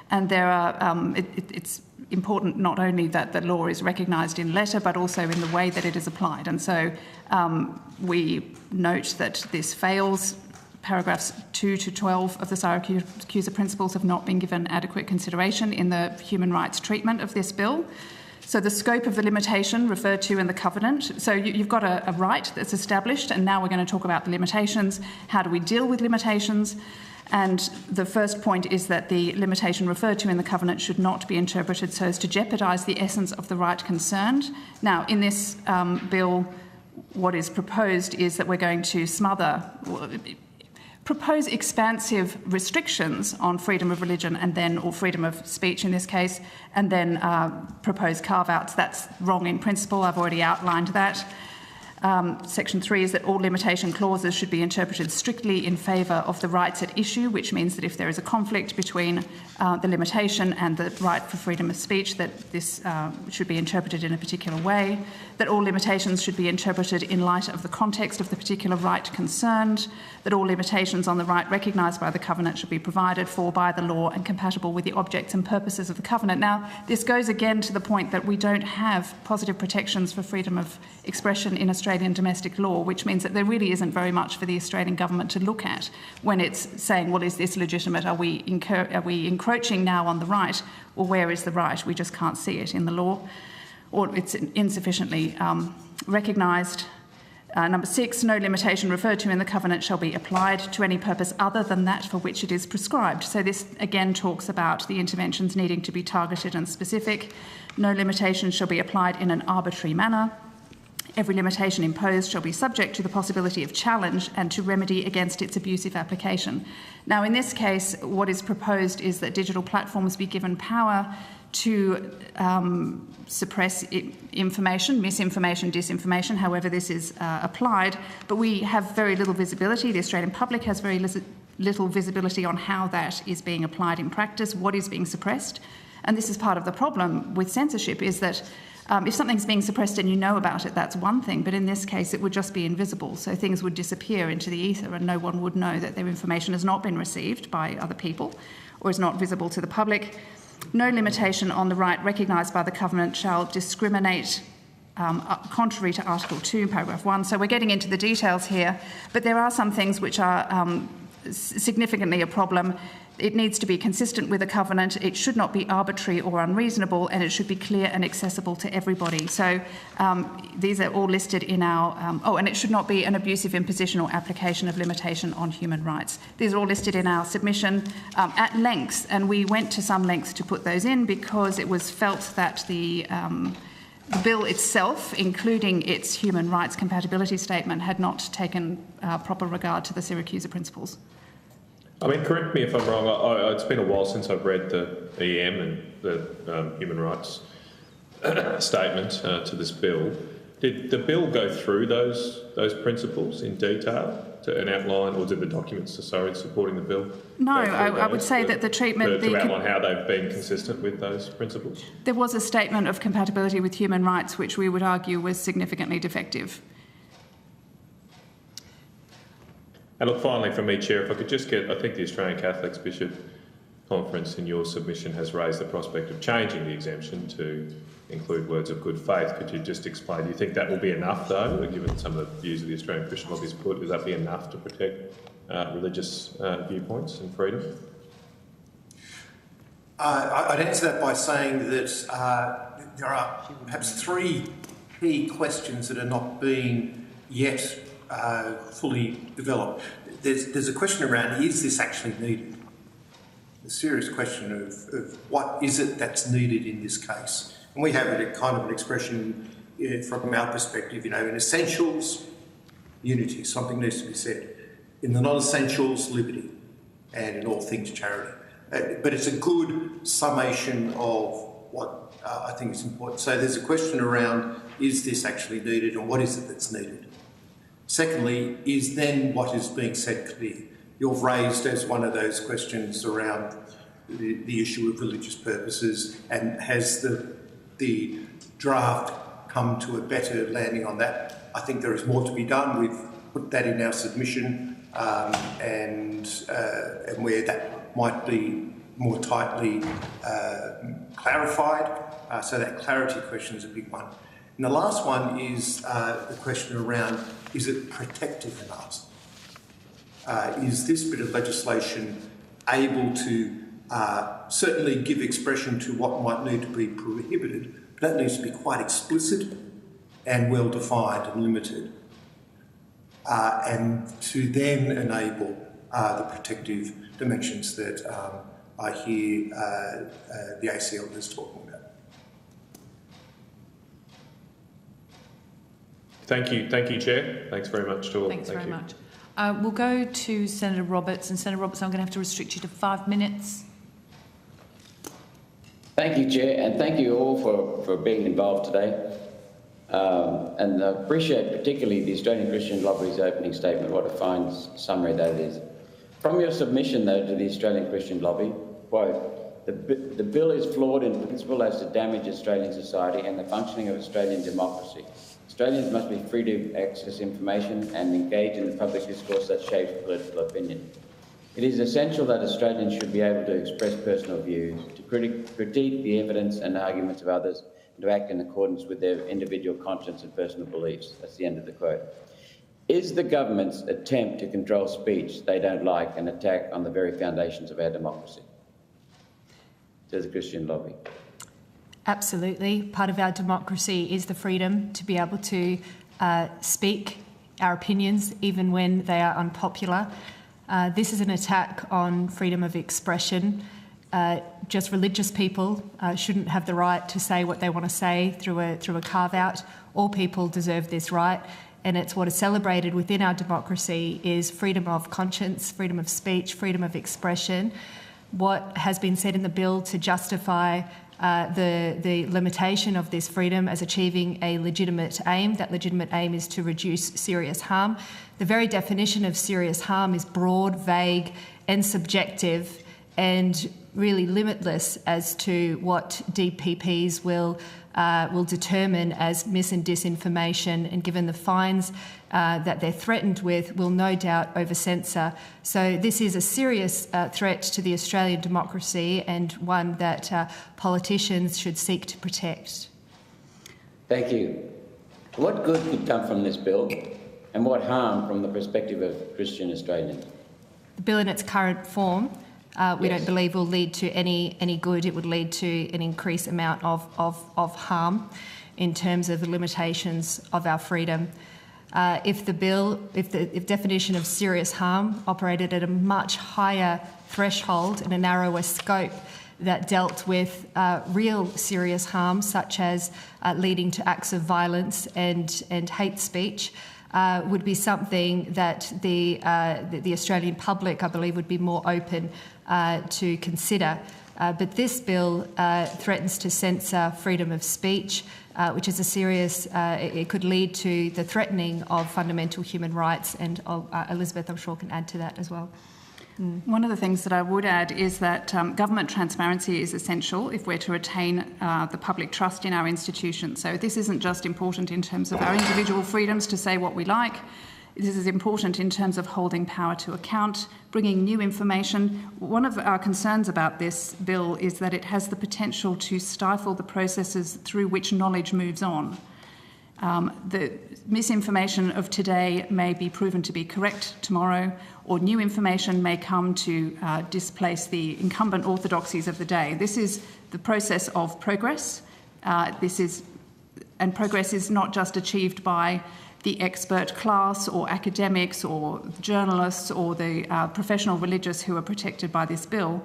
And there are, it's important not only that the law is recognised in letter, but also in the way that it is applied. And so we note that this fails. Paragraphs 2 to 12 of the Syracusa principles have not been given adequate consideration in the human rights treatment of this bill. So the scope of the limitation referred to in the covenant. So you've got a right that's established, and now we're going to talk about the limitations. How do we deal with limitations? And the first point is that the limitation referred to in the covenant should not be interpreted so as to jeopardise the essence of the right concerned. Now, in this bill, what is proposed is that we're going to propose expansive restrictions on freedom of religion or freedom of speech in this case, and then propose carve-outs. That's wrong in principle. I've already outlined that. Section 3 is that all limitation clauses should be interpreted strictly in favour of the rights at issue, which means that if there is a conflict between the limitation and the right for freedom of speech, that this should be interpreted in a particular way, that all limitations should be interpreted in light of the context of the particular right concerned, that all limitations on the right recognised by the Covenant should be provided for by the law and compatible with the objects and purposes of the Covenant. Now, this goes again to the point that we don't have positive protections for freedom of expression in Australian domestic law, which means that there really isn't very much for the Australian government to look at when it's saying, well, is this legitimate? Are we encroaching now on the right? Or where is the right? We just can't see it in the law, or it's insufficiently recognised. Number 6, no limitation referred to in the Covenant shall be applied to any purpose other than that for which it is prescribed. So this again talks about the interventions needing to be targeted and specific. No limitation shall be applied in an arbitrary manner. Every limitation imposed shall be subject to the possibility of challenge and to remedy against its abusive application. Now, in this case, what is proposed is that digital platforms be given power to suppress information, misinformation, disinformation, however this is applied, but we have very little visibility. The Australian public has very little visibility on how that is being applied in practice, what is being suppressed. And this is part of the problem with censorship, is that if something's being suppressed and you know about it, that's one thing, but in this case it would just be invisible. So things would disappear into the ether and no one would know that their information has not been received by other people or is not visible to the public. No limitation on the right recognised by the Covenant shall discriminate contrary to Article 2, Paragraph 1. So we're getting into the details here, but there are some things which are significantly a problem. It needs to be consistent with the Covenant, it should not be arbitrary or unreasonable, and it should be clear and accessible to everybody. So these are all listed in our... and it should not be an abusive imposition or application of limitation on human rights. These are all listed in our submission at lengths, and we went to some lengths to put those in because it was felt that the bill itself, including its human rights compatibility statement, had not taken proper regard to the Syracuse principles. I mean, correct me if I'm wrong, it's been a while since I've read the EM and the human rights statement to this bill. Did the bill go through those principles in detail and outline, or did the documents, supporting the bill? No, I would say that the treatment... To outline how they've been consistent with those principles? There was a statement of compatibility with human rights which we would argue was significantly defective. And look, finally from me, Chair, if I could just get, I think the Australian Catholics Bishop Conference in your submission has raised the prospect of changing the exemption to include words of good faith. Could you just explain, do you think that will be enough though, given some of the views of the Australian Christian Lobby's put, would that be enough to protect religious viewpoints and freedom? I'd answer that by saying that there are perhaps 3 key questions that are not being yet fully developed. There's a question around, is this actually needed? A serious question of what is it that's needed in this case? And we have a kind of an expression from our perspective, in essentials, unity, something needs to be said. In the non-essentials, liberty, and in all things, charity. But it's a good summation of what I think is important. So there's a question around, is this actually needed, and what is it that's needed? Secondly, is then what is being said clear? You've raised as one of those questions around the issue of religious purposes, and has the draft come to a better landing on that? I think there is more to be done. We've put that in our submission, and where that might be more tightly clarified. So that clarity question is a big one. And the last one is the question around, is it protective enough? Is this bit of legislation able to certainly give expression to what might need to be prohibited, but that needs to be quite explicit and well defined and limited, and to then enable the protective dimensions that I hear the ACL is talking about. Thank you, Chair. Thanks very much to all. Thanks very much. We'll go to Senator Roberts, and Senator Roberts, I'm going to have to restrict you to 5 minutes. Thank you, Chair, and thank you all for being involved today. And I appreciate particularly the Australian Christian Lobby's opening statement, what a fine summary that is. From your submission, though, to the Australian Christian Lobby, quote, the bill is flawed in principle as to damage Australian society and the functioning of Australian democracy. Australians must be free to access information and engage in the public discourse that shapes political opinion. It is essential that Australians should be able to express personal views, to critique the evidence and arguments of others, and to act in accordance with their individual conscience and personal beliefs. That's the end of the quote. Is the government's attempt to control speech they don't like an attack on the very foundations of our democracy? To the Christian Lobby. Absolutely. Part of our democracy is the freedom to be able to speak our opinions, even when they are unpopular. This is an attack on freedom of expression. Just religious people shouldn't have the right to say what they want to say through a carve-out. All people deserve this right, and it's what is celebrated within our democracy is freedom of conscience, freedom of speech, freedom of expression. What has been said in the bill to justify the limitation of this freedom as achieving a legitimate aim. That legitimate aim is to reduce serious harm. The very definition of serious harm is broad, vague and subjective and really limitless as to what DPPs will determine as mis and disinformation, and given the fines that they're threatened with, will no doubt over-censor. So this is a serious threat to the Australian democracy and one that politicians should seek to protect. Thank you. What good could come from this bill, and what harm from the perspective of Christian Australians? The bill in its current form we don't believe will lead to any good. It would lead to an increased amount of harm in terms of the limitations of our freedom. If definition of serious harm operated at a much higher threshold and a narrower scope that dealt with real serious harm, such as leading to acts of violence and hate speech, would be something that the Australian public, I believe, would be more open to consider. But this bill threatens to censor freedom of speech, which is a serious, it could lead to the threatening of fundamental human rights, and Elizabeth, I'm sure, can add to that as well. One of the things that I would add is that government transparency is essential if we're to retain the public trust in our institutions. So this isn't just important in terms of our individual freedoms to say what we like. This is important in terms of holding power to account, bringing new information. One of our concerns about this bill is that it has the potential to stifle the processes through which knowledge moves on. The misinformation of today may be proven to be correct tomorrow, or new information may come to displace the incumbent orthodoxies of the day. This is the process of progress. And progress is not just achieved by the expert class or academics or journalists or the professional religious who are protected by this bill.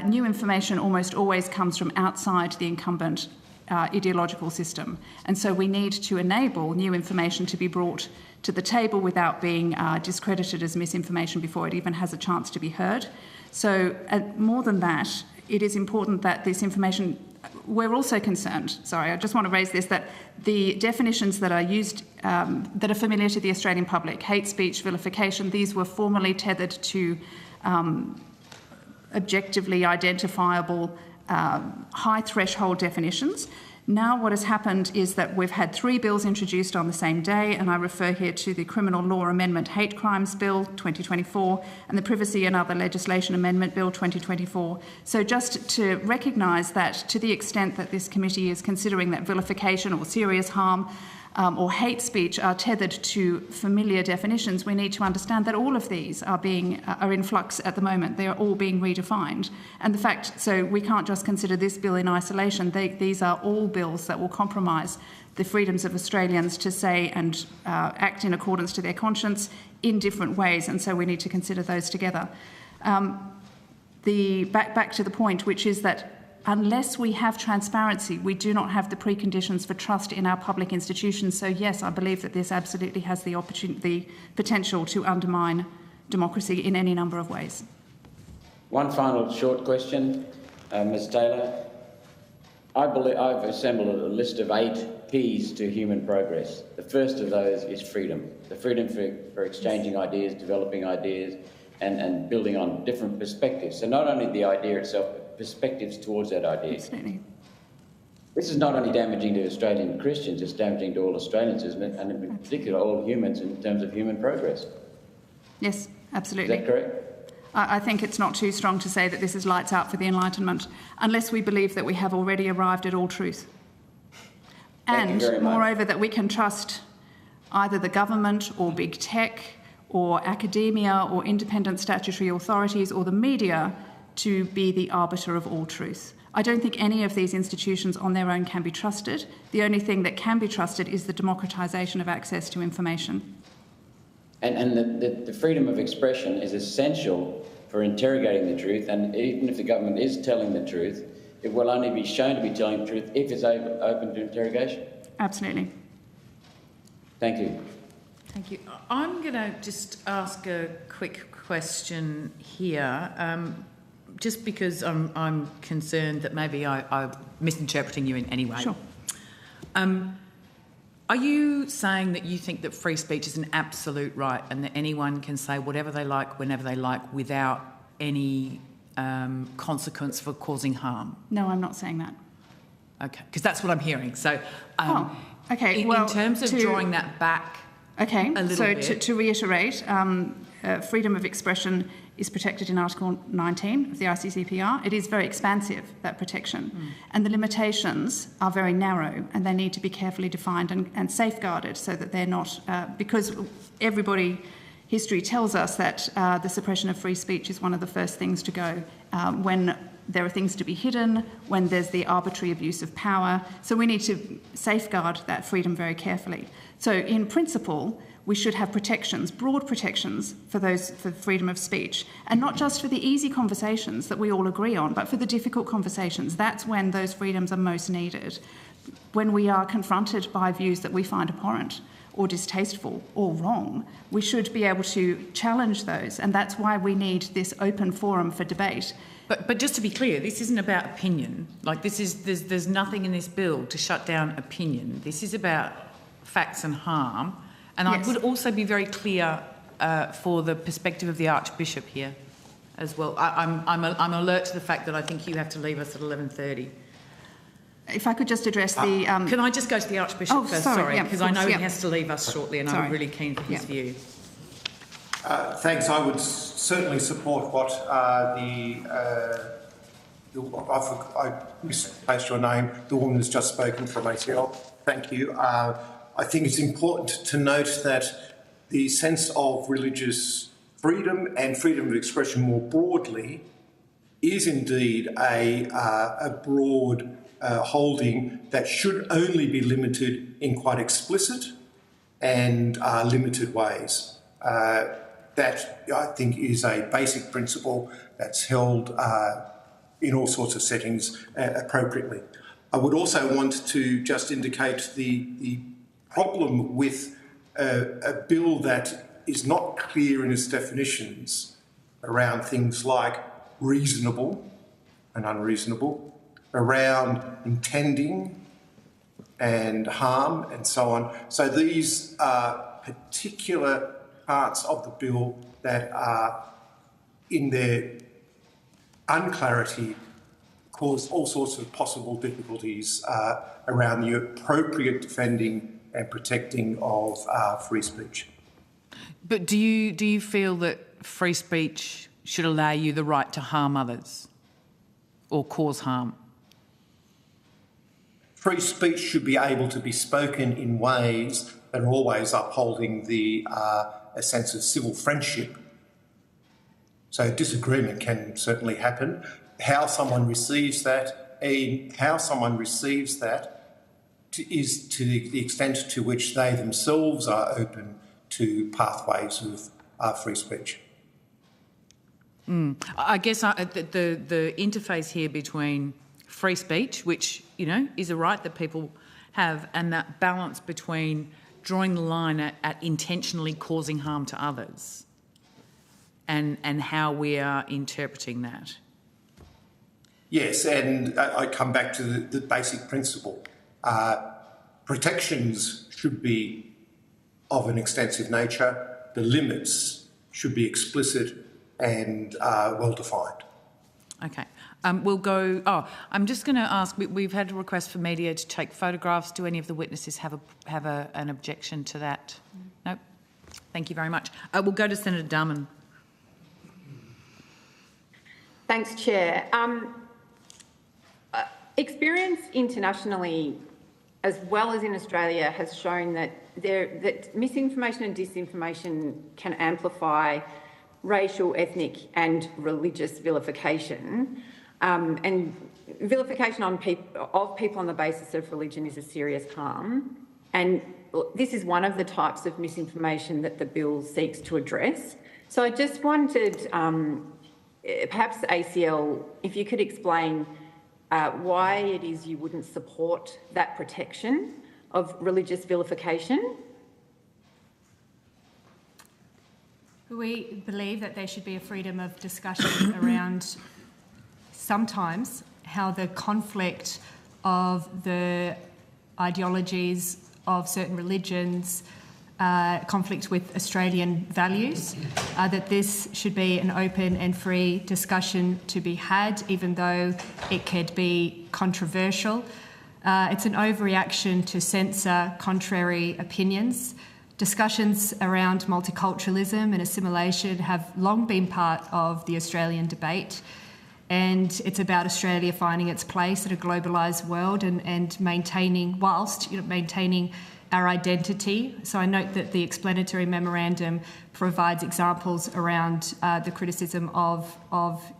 New information almost always comes from outside the incumbent ideological system. And so we need to enable new information to be brought to the table without being discredited as misinformation before it even has a chance to be heard. So more than that, it is important that this information, we're also concerned, I just want to raise this, that the definitions that are used, that are familiar to the Australian public, hate speech, vilification, these were formerly tethered to objectively identifiable high threshold definitions. Now what has happened is that we've had 3 bills introduced on the same day, and I refer here to the Criminal Law Amendment Hate Crimes Bill 2024 and the Privacy and Other Legislation Amendment Bill 2024. So just to recognise that to the extent that this committee is considering that vilification or serious harm or hate speech are tethered to familiar definitions, we need to understand that all of these are in flux at the moment. They are all being redefined. And the fact, so we can't just consider this bill in isolation. These are all bills that will compromise the freedoms of Australians to say and act in accordance to their conscience in different ways. And so we need to consider those together. Back to the point, which is that unless we have transparency, we do not have the preconditions for trust in our public institutions. So yes, I believe that this absolutely has the potential to undermine democracy in any number of ways. One final short question, Ms. Taylor. I believe I've assembled a list of 8 keys to human progress. The first of those is freedom. The freedom for exchanging ideas, developing ideas, and building on different perspectives. So not only the idea itself, but perspectives towards that idea. Absolutely. This is not only damaging to Australian Christians, it's damaging to all Australians, isn't it? And in particular, all humans in terms of human progress. Yes, absolutely. Is that correct? I think it's not too strong to say that this is lights out for the Enlightenment, unless we believe that we have already arrived at all truth. And moreover, that we can trust either the government or big tech or academia or independent statutory authorities or the media to be the arbiter of all truth. I don't think any of these institutions on their own can be trusted. The only thing that can be trusted is the democratisation of access to information. And the freedom of expression is essential for interrogating the truth, and even if the government is telling the truth, it will only be shown to be telling the truth if it's open to interrogation. Absolutely. Thank you. Thank you. I'm going to just ask a quick question here, just because I'm concerned that maybe I'm misinterpreting you in any way. Sure. Are you saying that you think that free speech is an absolute right and that anyone can say whatever they like, whenever they like, without any consequence for causing harm? No, I'm not saying that. Okay, because that's what I'm hearing. So, okay. In terms of drawing that back a little bit. So to reiterate, freedom of expression is protected in Article 19 of the ICCPR. It is very expansive, that protection. And the limitations are very narrow and they need to be carefully defined and safeguarded so that they're not... because history tells us that the suppression of free speech is one of the first things to go when there are things to be hidden, when there's the arbitrary abuse of power. So we need to safeguard that freedom very carefully. So in principle, we should have protections, broad protections for freedom of speech, and not just for the easy conversations that we all agree on, but for the difficult conversations. That's when those freedoms are most needed. When we are confronted by views that we find abhorrent or distasteful or wrong, we should be able to challenge those, and that's why we need this open forum for debate. But just to be clear, this isn't about opinion. Like there's nothing in this bill to shut down opinion. This is about facts and harm. And yes. I would also be very clear for the perspective of the Archbishop here as well. I'm alert to the fact that I think you have to leave us at 11:30. If I could just address the... Can I just go to the Archbishop first? Sorry, because I know he has to leave us shortly and I'm really keen for his view. Thanks. I would certainly support what I misplaced your name. The woman has just spoken from ACL. Thank you. I think it's important to note that the sense of religious freedom and freedom of expression more broadly is indeed a broad holding that should only be limited in quite explicit and limited ways. That, I think, is a basic principle that's held in all sorts of settings appropriately. I would also want to just indicate the problem with a bill that is not clear in its definitions around things like reasonable and unreasonable, around intending and harm and so on. So these are particular parts of the bill that are, in their unclarity, cause all sorts of possible difficulties around the appropriate defending and protecting of free speech. But do you feel that free speech should allow you the right to harm others or cause harm? Free speech should be able to be spoken in ways that are always upholding a sense of civil friendship. So disagreement can certainly happen. How someone receives that is to the extent to which they themselves are open to pathways of free speech. I guess the interface here between free speech, which, is a right that people have, and that balance between drawing the line at intentionally causing harm to others and how we are interpreting that. Yes, and I come back to the basic principle. Protections should be of an extensive nature. The limits should be explicit and well-defined. Okay. We'll go... Oh, I'm just going to ask, we've had a request for media to take photographs. Do any of the witnesses have an objection to that? No? Thank you very much. We'll go to Senator Darman. Thanks, Chair. Experience internationally, as well as in Australia, has shown that misinformation and disinformation can amplify racial, ethnic and religious vilification. And vilification of people on the basis of religion is a serious harm. And this is one of the types of misinformation that the bill seeks to address. So I just wanted, perhaps ACL, if you could explain why it is you wouldn't support that protection of religious vilification. We believe that there should be a freedom of discussion around sometimes how the conflict of the ideologies of certain religions conflict with Australian values, that this should be an open and free discussion to be had, even though it could be controversial. It's an overreaction to censor contrary opinions. Discussions around multiculturalism and assimilation have long been part of the Australian debate, and it's about Australia finding its place in a globalised world and maintaining, whilst maintaining our identity. So I note that the explanatory memorandum provides examples around the criticism of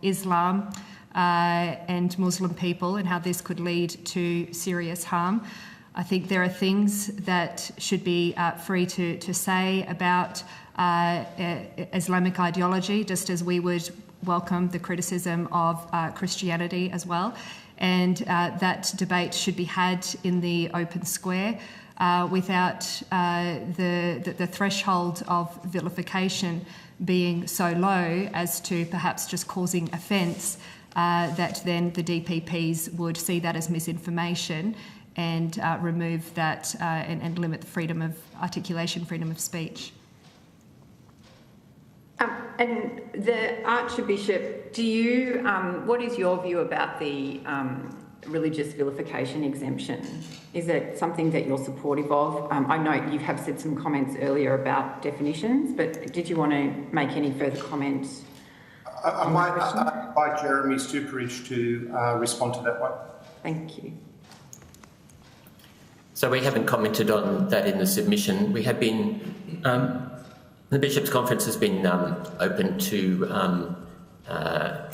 Islam and Muslim people and how this could lead to serious harm. I think there are things that should be free to say about Islamic ideology, just as we would welcome the criticism of Christianity as well. And that debate should be had in the open square without the threshold of vilification being so low as to perhaps just causing offence, that then the DPPs would see that as misinformation and remove that and limit the freedom of articulation, freedom of speech. And the Archbishop, do you, what is your view about the religious vilification exemption? Is it something that you're supportive of? I know you have said some comments earlier about definitions, but did you want to make any further comments? I might invite Jeremy Stuperidge to respond to that one. Thank you. So we haven't commented on that in the submission. We have been, the Bishops' Conference has been open to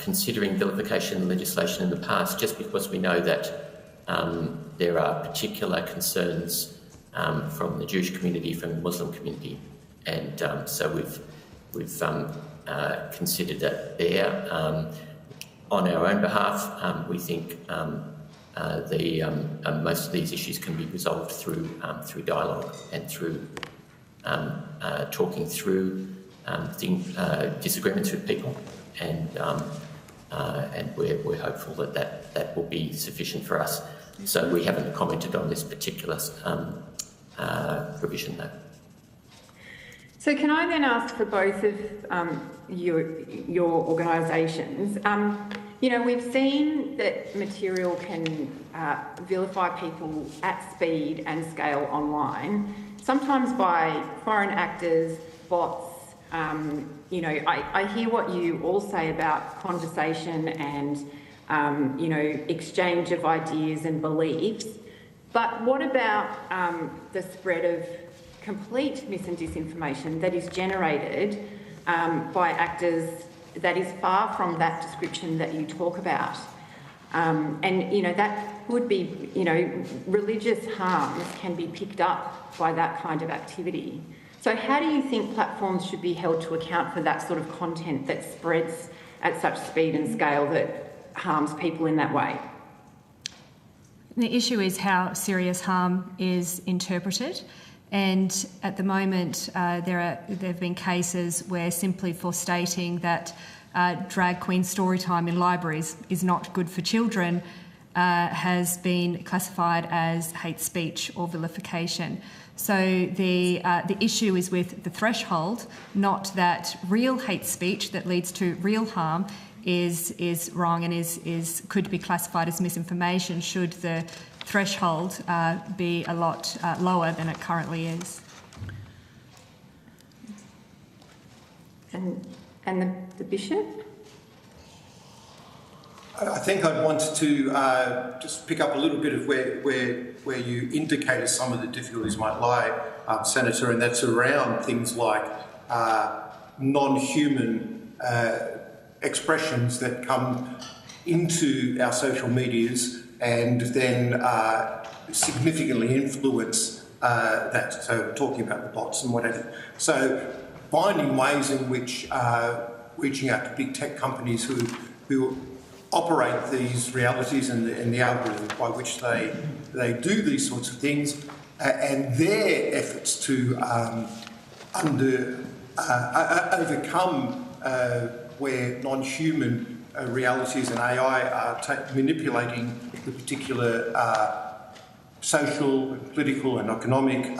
considering vilification legislation in the past, just because we know that there are particular concerns from the Jewish community, from the Muslim community, and so we've considered that there. On our own behalf, we think most of these issues can be resolved through dialogue and through talking through disagreements with people, and we're hopeful that will be sufficient for us. So we haven't commented on this particular provision, though. So can I then ask for both of your organisations? We've seen that material can vilify people at speed and scale online, sometimes by foreign actors, bots. I hear what you all say about conversation and, exchange of ideas and beliefs. But what about the spread of complete mis and disinformation that is generated by actors that is far from that description that you talk about? That would be, religious harms can be picked up by that kind of activity. So how do you think platforms should be held to account for that sort of content that spreads at such speed and scale that harms people in that way? The issue is how serious harm is interpreted. And at the moment, there have been cases where simply for stating that drag queen story time in libraries is not good for children has been classified as hate speech or vilification. So the issue is with the threshold, not that real hate speech that leads to real harm is wrong and could be classified as misinformation should the threshold be a lot lower than it currently is. And the Bishop? I think I'd want to just pick up a little bit of where you indicated some of the difficulties might lie, Senator, and that's around things like non-human expressions that come into our social medias and then significantly influence that. So we're talking about the bots and whatever. So finding ways in which reaching out to big tech companies who operate these realities and the algorithms by which they do these sorts of things, and their efforts to overcome where non-human realities and AI are manipulating the particular social, political and economic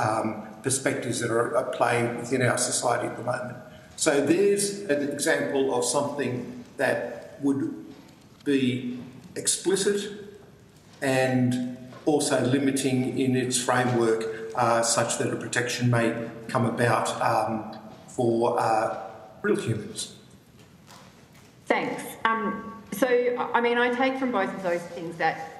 perspectives that are at play within our society at the moment. So there's an example of something that would be explicit and also limiting in its framework such that a protection may come about for real humans. Thanks. So, I mean, I take from both of those things that,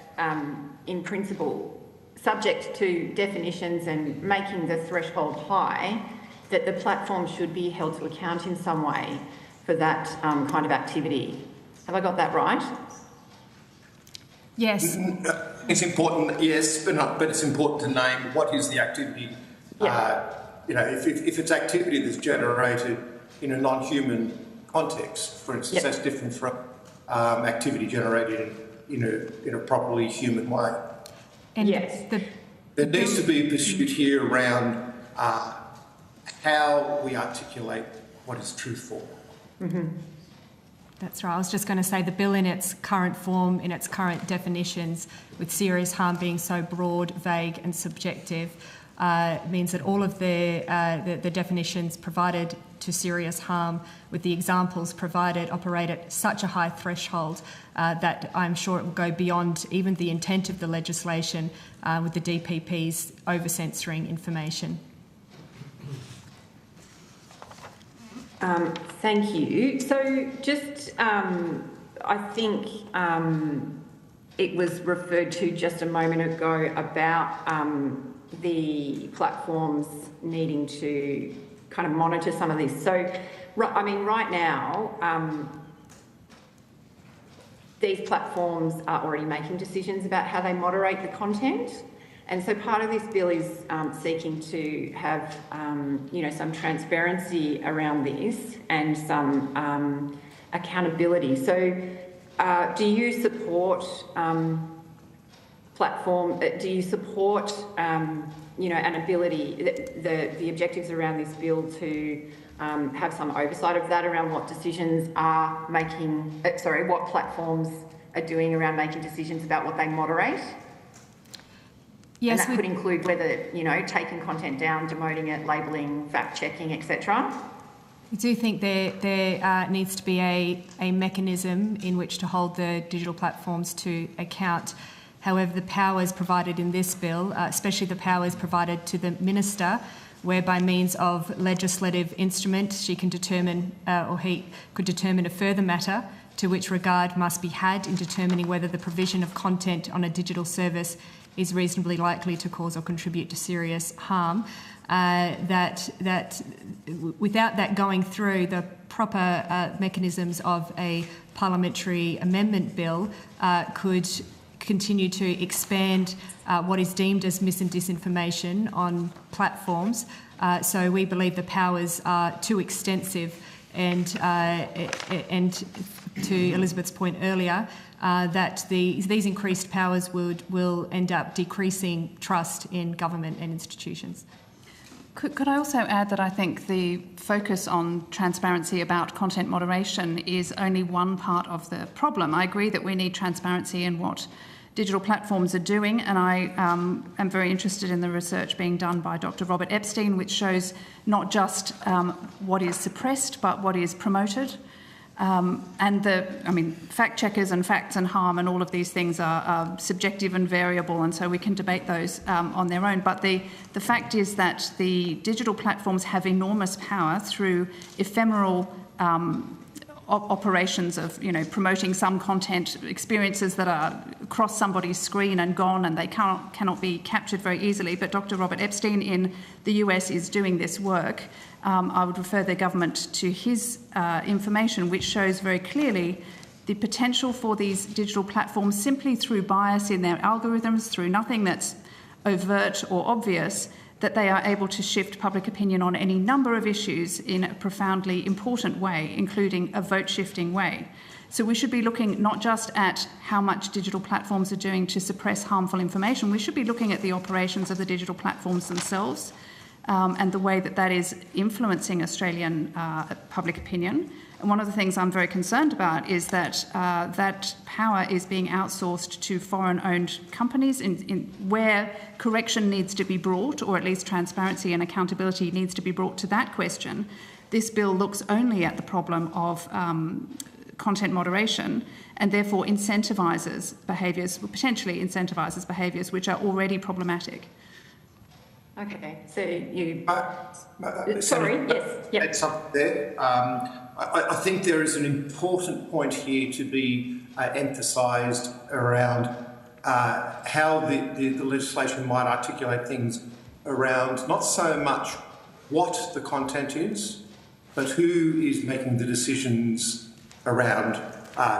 in principle, subject to definitions and making the threshold high, that the platform should be held to account in some way for that kind of activity. Have I got that right? Yes. It's important, yes, but it's important to name what is the activity. Yeah. If it's activity that's generated in a non-human context, for instance, that's different from activity generated in a properly human way. And yes. There needs to be a pursuit here around how we articulate what is truthful. Mm-hmm. That's right. I was just going to say the bill in its current form, in its current definitions, with serious harm being so broad, vague and subjective, means that all of the definitions provided to serious harm, with the examples provided, operate at such a high threshold that I'm sure it will go beyond even the intent of the legislation with the DPP's over-censoring information. Thank you. So just, I think it was referred to just a moment ago about the platforms needing to kind of monitor some of this. So, I mean, right now, these platforms are already making decisions about how they moderate the content. And so part of this bill is seeking to have, some transparency around this and some accountability. So do you support do you support, an ability, the objectives around this bill to have some oversight of that around what decisions are making, what platforms are doing around making decisions about what they moderate? Yes, and that could include whether, taking content down, demoting it, labelling, fact-checking, etc. I do think there needs to be a mechanism in which to hold the digital platforms to account. However, the powers provided in this bill, especially the powers provided to the Minister, where by means of legislative instrument she can determine, or he could determine a further matter to which regard must be had in determining whether the provision of content on a digital service is reasonably likely to cause or contribute to serious harm, that without that going through the proper mechanisms of a parliamentary amendment bill could continue to expand what is deemed as mis and disinformation on platforms. So we believe the powers are too extensive, and to Elizabeth's point earlier, that these increased powers will end up decreasing trust in government and institutions. Could I also add that I think the focus on transparency about content moderation is only one part of the problem. I agree that we need transparency in what digital platforms are doing, and I am very interested in the research being done by Dr. Robert Epstein, which shows not just what is suppressed, but what is promoted. Fact checkers and facts and harm and all of these things are subjective and variable, and so we can debate those on their own. But the fact is that the digital platforms have enormous power through ephemeral operations of, promoting some content, experiences that are across somebody's screen and gone, and they cannot be captured very easily. But Dr. Robert Epstein in the US is doing this work. I would refer the government to his information, which shows very clearly the potential for these digital platforms, simply through bias in their algorithms, through nothing that's overt or obvious, that they are able to shift public opinion on any number of issues in a profoundly important way, including a vote-shifting way. So we should be looking not just at how much digital platforms are doing to suppress harmful information, we should be looking at the operations of the digital platforms themselves and the way that that is influencing Australian public opinion. And one of the things I'm very concerned about is that that power is being outsourced to foreign-owned companies in where correction needs to be brought, or at least transparency and accountability needs to be brought to that question. This bill looks only at the problem of content moderation and therefore incentivises behaviours, potentially incentivises behaviours which are already problematic. Okay, so you... Sorry, yes. Yep. Add something there. I think there is an important point here to be emphasised around how the legislation might articulate things around not so much what the content is, but who is making the decisions around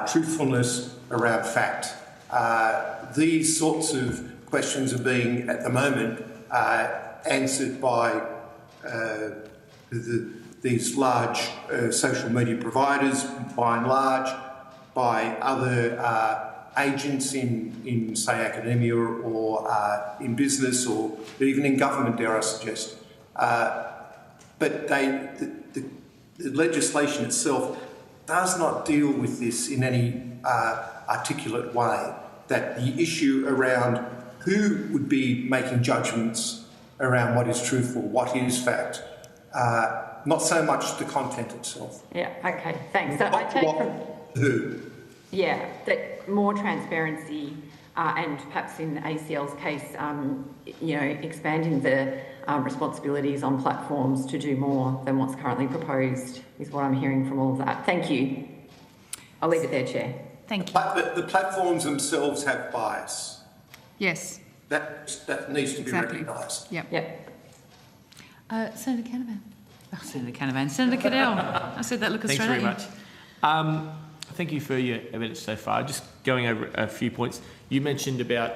truthfulness, around fact. These sorts of questions are being, at the moment, answered by these large social media providers, by and large, by other agents in say, academia or in business or even in government, dare I suggest. But the legislation itself does not deal with this in any articulate way, that the issue around who would be making judgments around what is truthful, what is fact, not so much the content itself. Yeah, okay, thanks. So I take from... Who? Yeah, that more transparency and perhaps in ACL's case, expanding the responsibilities on platforms to do more than what's currently proposed is what I'm hearing from all of that. Thank you. I'll leave it there, Chair. Thank you. The platforms themselves have bias. Yes. That needs to be recognised. Yep. Senator Canavan. Oh, Senator Canavan. Senator Cadell. I said that look Thanks Australian. very much. Thank you for your evidence so far. Just going over a few points. You mentioned about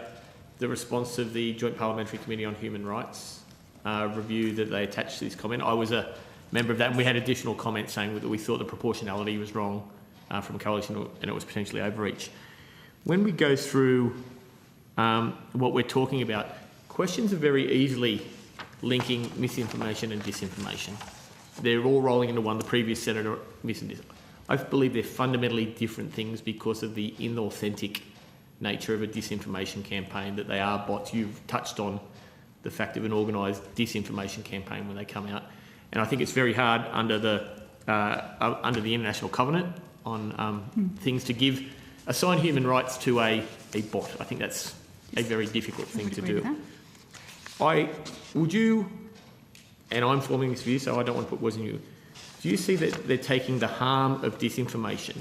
the response of the Joint Parliamentary Committee on Human Rights review that they attached to this comment. I was a member of that, and we had additional comments saying that we thought the proportionality was wrong from Coalition and it was potentially overreach. When we go through what we're talking about, questions are very easily linking misinformation and disinformation. They're all rolling into one. The previous senator mentioned this. I believe they're fundamentally different things because of the inauthentic nature of a disinformation campaign, that they are bots. You've touched on the fact of an organised disinformation campaign when they come out. And I think it's very hard under the International Covenant on things to assign human rights to a bot. I think that's a very difficult thing to do. Would you, and I'm forming this view, so I don't want to put words in you, do you see that they're taking the harm of disinformation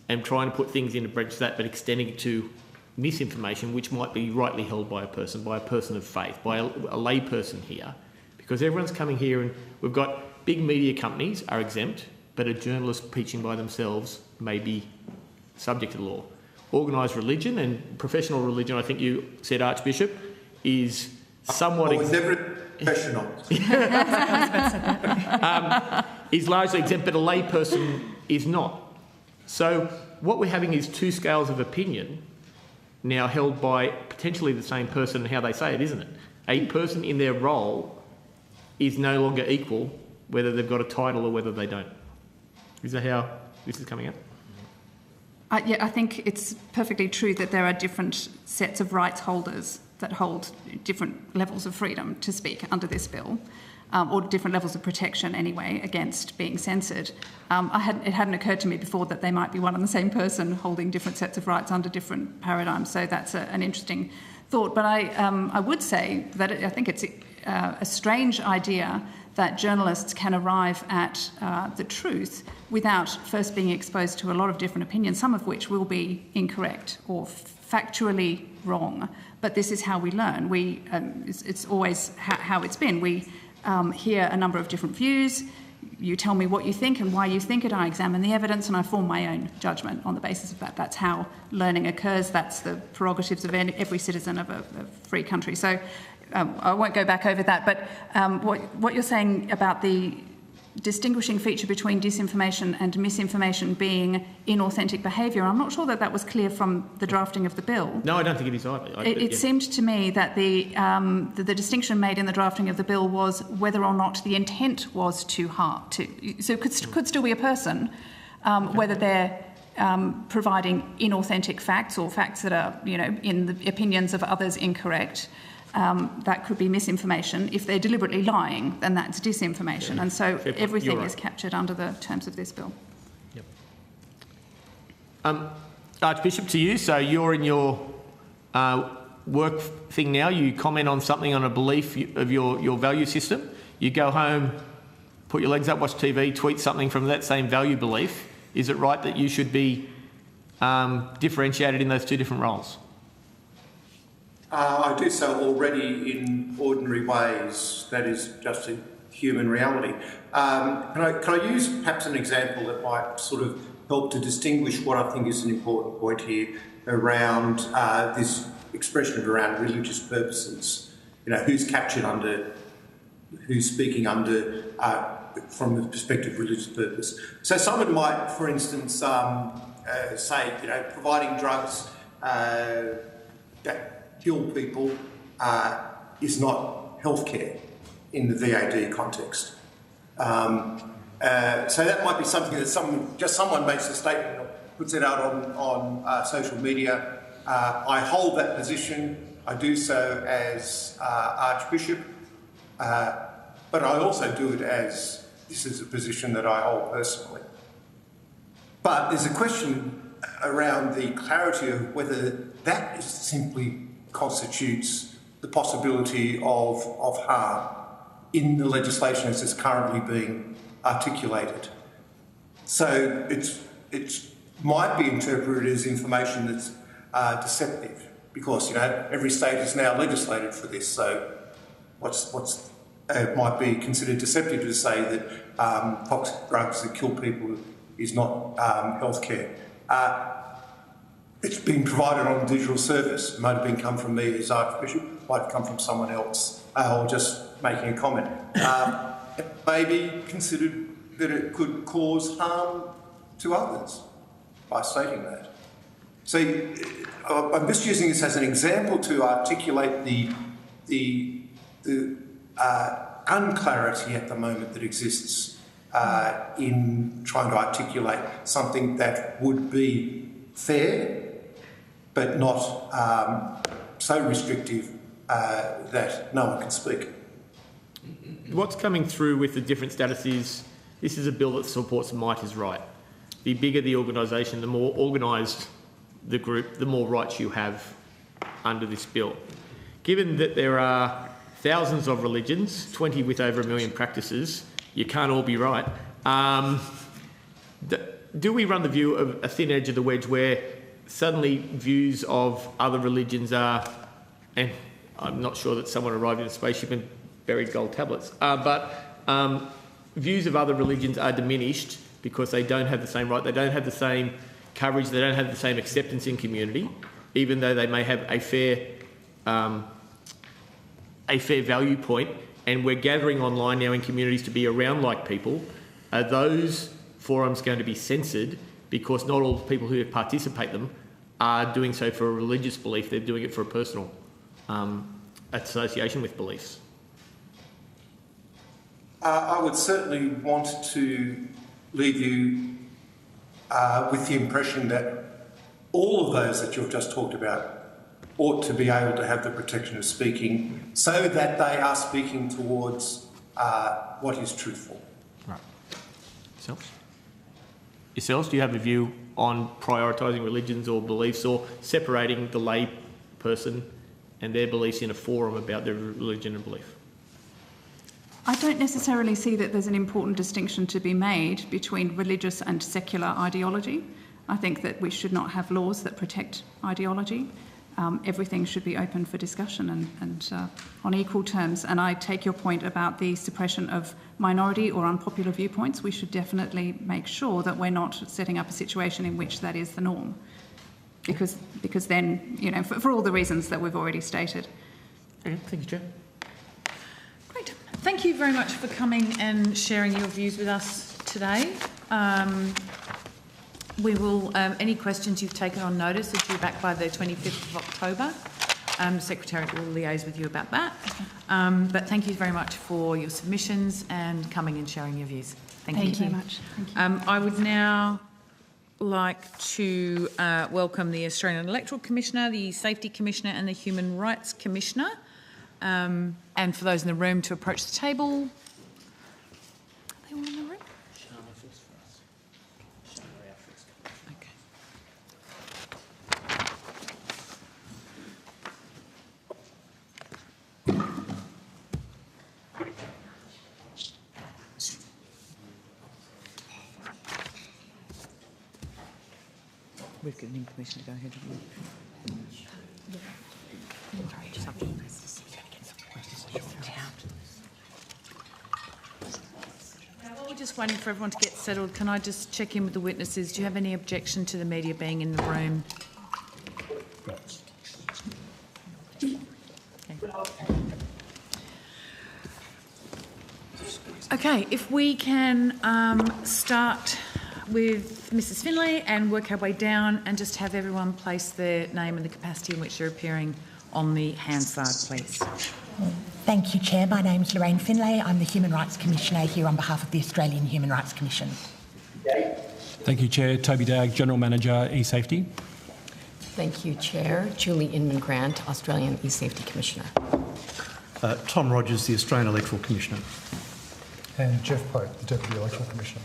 and trying to put things into breach of that, but extending it to misinformation, which might be rightly held by a person of faith, by a lay person here? Because everyone's coming here and we've got big media companies are exempt, but a journalist preaching by themselves may be subject to the law. Organised religion and professional religion, I think you said, Archbishop, is somewhat... professional. Is largely exempt, but a lay person is not. So what we're having is two scales of opinion now held by potentially the same person and how they say it, isn't it? A person in their role is no longer equal whether they've got a title or whether they don't. Is that how this is coming out? Yeah, I think it's perfectly true that there are different sets of rights holders that hold different levels of freedom to speak under this bill, or different levels of protection anyway against being censored. It hadn't occurred to me before that they might be one and the same person holding different sets of rights under different paradigms, so that's an interesting thought. But I would say that I think it's a strange idea that journalists can arrive at the truth without first being exposed to a lot of different opinions, some of which will be incorrect or factually wrong. But this is how we learn. It's always how it's been. We hear a number of different views. You tell me what you think and why you think it. I examine the evidence and I form my own judgment on the basis of that. That's how learning occurs. That's the prerogatives of every citizen of a free country. So I won't go back over that, but what you're saying about the distinguishing feature between disinformation and misinformation being inauthentic behaviour, I'm not sure that that was clear from the drafting of the bill. No, I don't think it is either. It seemed to me that the distinction made in the drafting of the bill was whether or not the intent was too hard to. So it could still be a person, whether they're providing inauthentic facts or facts that are, in the opinions of others incorrect. That could be misinformation. If they're deliberately lying, then that's disinformation. And so everything is captured under the terms of this bill. Yep. Archbishop, to you. So you're in your work thing now. You comment on something, on a belief of your value system. You go home, put your legs up, watch TV, tweet something from that same value belief. Is it right that you should be differentiated in those two different roles? I do so already in ordinary ways. That is just a human reality. Can I use perhaps an example that might sort of help to distinguish what I think is an important point here around this expression of around religious purposes? Who's captured under, who's speaking under from the perspective of religious purpose. So someone might, for instance, say, providing drugs that kill people is not healthcare in the VAD context. So that might be something that someone makes a statement or puts it out on social media. I hold that position. I do so as Archbishop, but I also do it as this is a position that I hold personally. But there's a question around the clarity of whether that is simply constitutes the possibility of harm in the legislation as it's currently being articulated. So it might be interpreted as information that's deceptive because every state is now legislated for this. So it might be considered deceptive to say that toxic drugs that kill people is not healthcare. It's been provided on a digital service. It might have come from me as Archbishop, might have come from someone else, or just making a comment. It may be considered that it could cause harm to others by stating that. So I'm just using this as an example to articulate the unclarity at the moment that exists in trying to articulate something that would be fair, but not so restrictive that no one can speak. What's coming through with the different status is this is a bill that supports might is right. The bigger the organisation, the more organised the group, the more rights you have under this bill. Given that there are thousands of religions, 20 with over 1 million practices, you can't all be right. Do we run the view of a thin edge of the wedge where suddenly views of other religions are, and I'm not sure that someone arrived in a spaceship and buried gold tablets, but views of other religions are diminished because they don't have the same right, they don't have the same coverage, they don't have the same acceptance in community, even though they may have a fair value point, and we're gathering online now in communities to be around like people. Are those forums going to be censored because not all the people who participate in them are doing so for a religious belief, they're doing it for a personal association with beliefs? I would certainly want to leave you with the impression that all of those that you've just talked about ought to be able to have the protection of speaking so that they are speaking towards what is truthful. Right. Yourselves, do you have a view on prioritising religions or beliefs or separating the lay person and their beliefs in a forum about their religion and belief? I don't necessarily see that there's an important distinction to be made between religious and secular ideology. I think that we should not have laws that protect ideology. Everything should be open for discussion and on equal terms. And I take your point about the suppression of minority or unpopular viewpoints. We should definitely make sure that we're not setting up a situation in which that is the norm. Because then, you know, for all the reasons that we've already stated. Okay, thank you, Chair. Great. Thank you very much for coming and sharing your views with us today. We will, any questions you've taken on notice are due back by the 25th of October. Secretariat will liaise with you about that. But thank you very much for your submissions and coming and sharing your views. Thank you very much. Thank you. I would now like to welcome the Australian Electoral Commissioner, the Safety Commissioner and the Human Rights Commissioner. And for those in the room to approach the table. Are they all in the room? We've given him permission to go ahead, haven't we? Now, while we're just waiting for everyone to get settled, can I just check in with the witnesses? Do you have any objection to the media being in the room? Okay, if we can start with Mrs. Finlay and work our way down and just have everyone place their name and the capacity in which they're appearing on the Hansard, please. Thank you, Chair. My name is Lorraine Finlay. I'm the Human Rights Commissioner here on behalf of the Australian Human Rights Commission. Thank you, Chair. Toby Dagg, General Manager, eSafety. Thank you, Chair. Julie Inman-Grant, Australian eSafety Commissioner. Tom Rogers, the Australian Electoral Commissioner. And Jeff Pope, the Deputy Electoral Commissioner.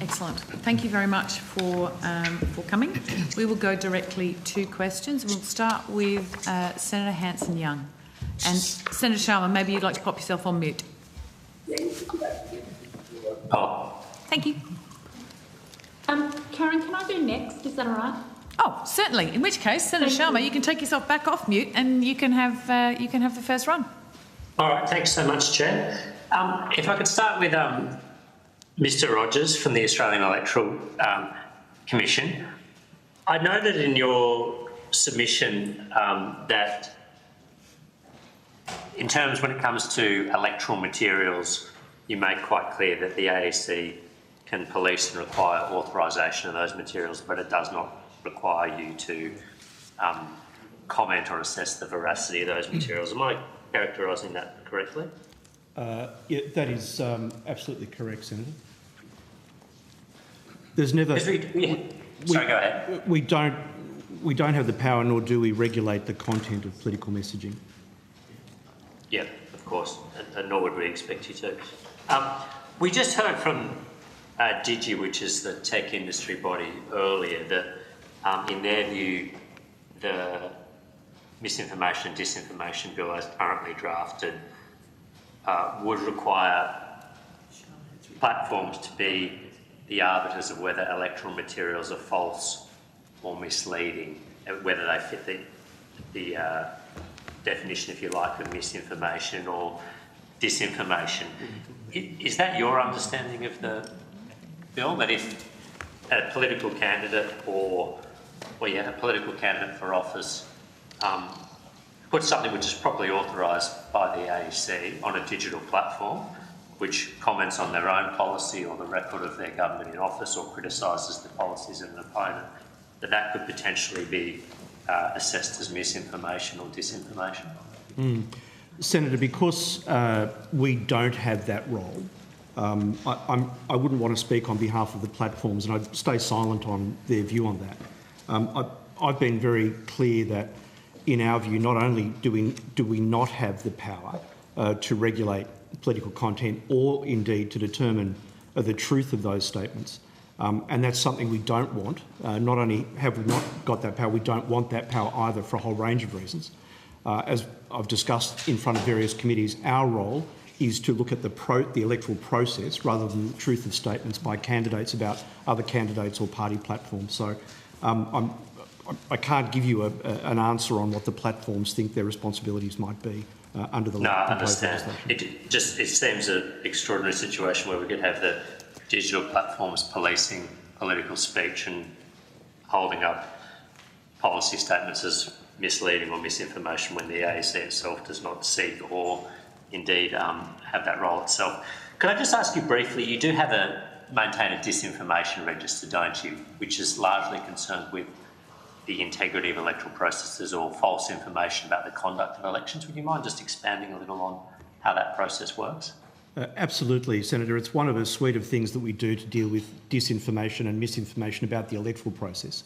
Excellent. Thank you very much for coming. We will go directly to questions. We'll start with Senator Hanson-Young. And Senator Sharma, maybe you'd like to pop yourself on mute. Thank you. Karen, can I go next? Is that all right? Oh, certainly. In which case, Senator Sharma, you can take yourself back off mute and you can have the first run. All right. Thanks so much, Chair. If I could start with Mr. Rogers from the Australian Electoral Commission. I noted in your submission that in terms when it comes to electoral materials, you made quite clear that the AEC can police and require authorisation of those materials, but it does not require you to comment or assess the veracity of those materials. Am I characterising that correctly? Yeah, that is absolutely correct, Senator. There's never. Sorry, go ahead. We don't have the power, nor do we regulate the content of political messaging. Yeah, of course, and nor would we expect you to. We just heard from Digi, which is the tech industry body, earlier that, in their view, the Misinformation and Disinformation Bill as currently drafted would require platforms to be the arbiters of whether electoral materials are false or misleading, whether they fit the definition, if you like, of misinformation or disinformation. Is that your understanding of the bill, that if a political candidate a political candidate for office puts something which is properly authorised by the AEC on a digital platform, which comments on their own policy or the record of their government in office or criticises the policies of an opponent, that could potentially be assessed as misinformation or disinformation? Senator, because we don't have that role, I wouldn't want to speak on behalf of the platforms, and I'd stay silent on their view on that. I've been very clear that, in our view, not only do we not have the power to regulate political content or indeed to determine the truth of those statements, and that's something we don't want. Not only have we not got that power, we don't want that power either for a whole range of reasons. As I've discussed in front of various committees, our role is to look at the electoral process rather than the truth of statements by candidates about other candidates or party platforms. So I can't give you an answer on what the platforms think their responsibilities might be under the law. No, I understand. It seems an extraordinary situation where we could have the digital platforms policing political speech and holding up policy statements as misleading or misinformation when the AEC itself does not seek or indeed have that role itself. Could I just ask you briefly, you do maintain a disinformation register, don't you, which is largely concerned with the integrity of electoral processes or false information about the conduct of elections. Would you mind just expanding a little on how that process works? Absolutely, Senator. It's one of a suite of things that we do to deal with disinformation and misinformation about the electoral process,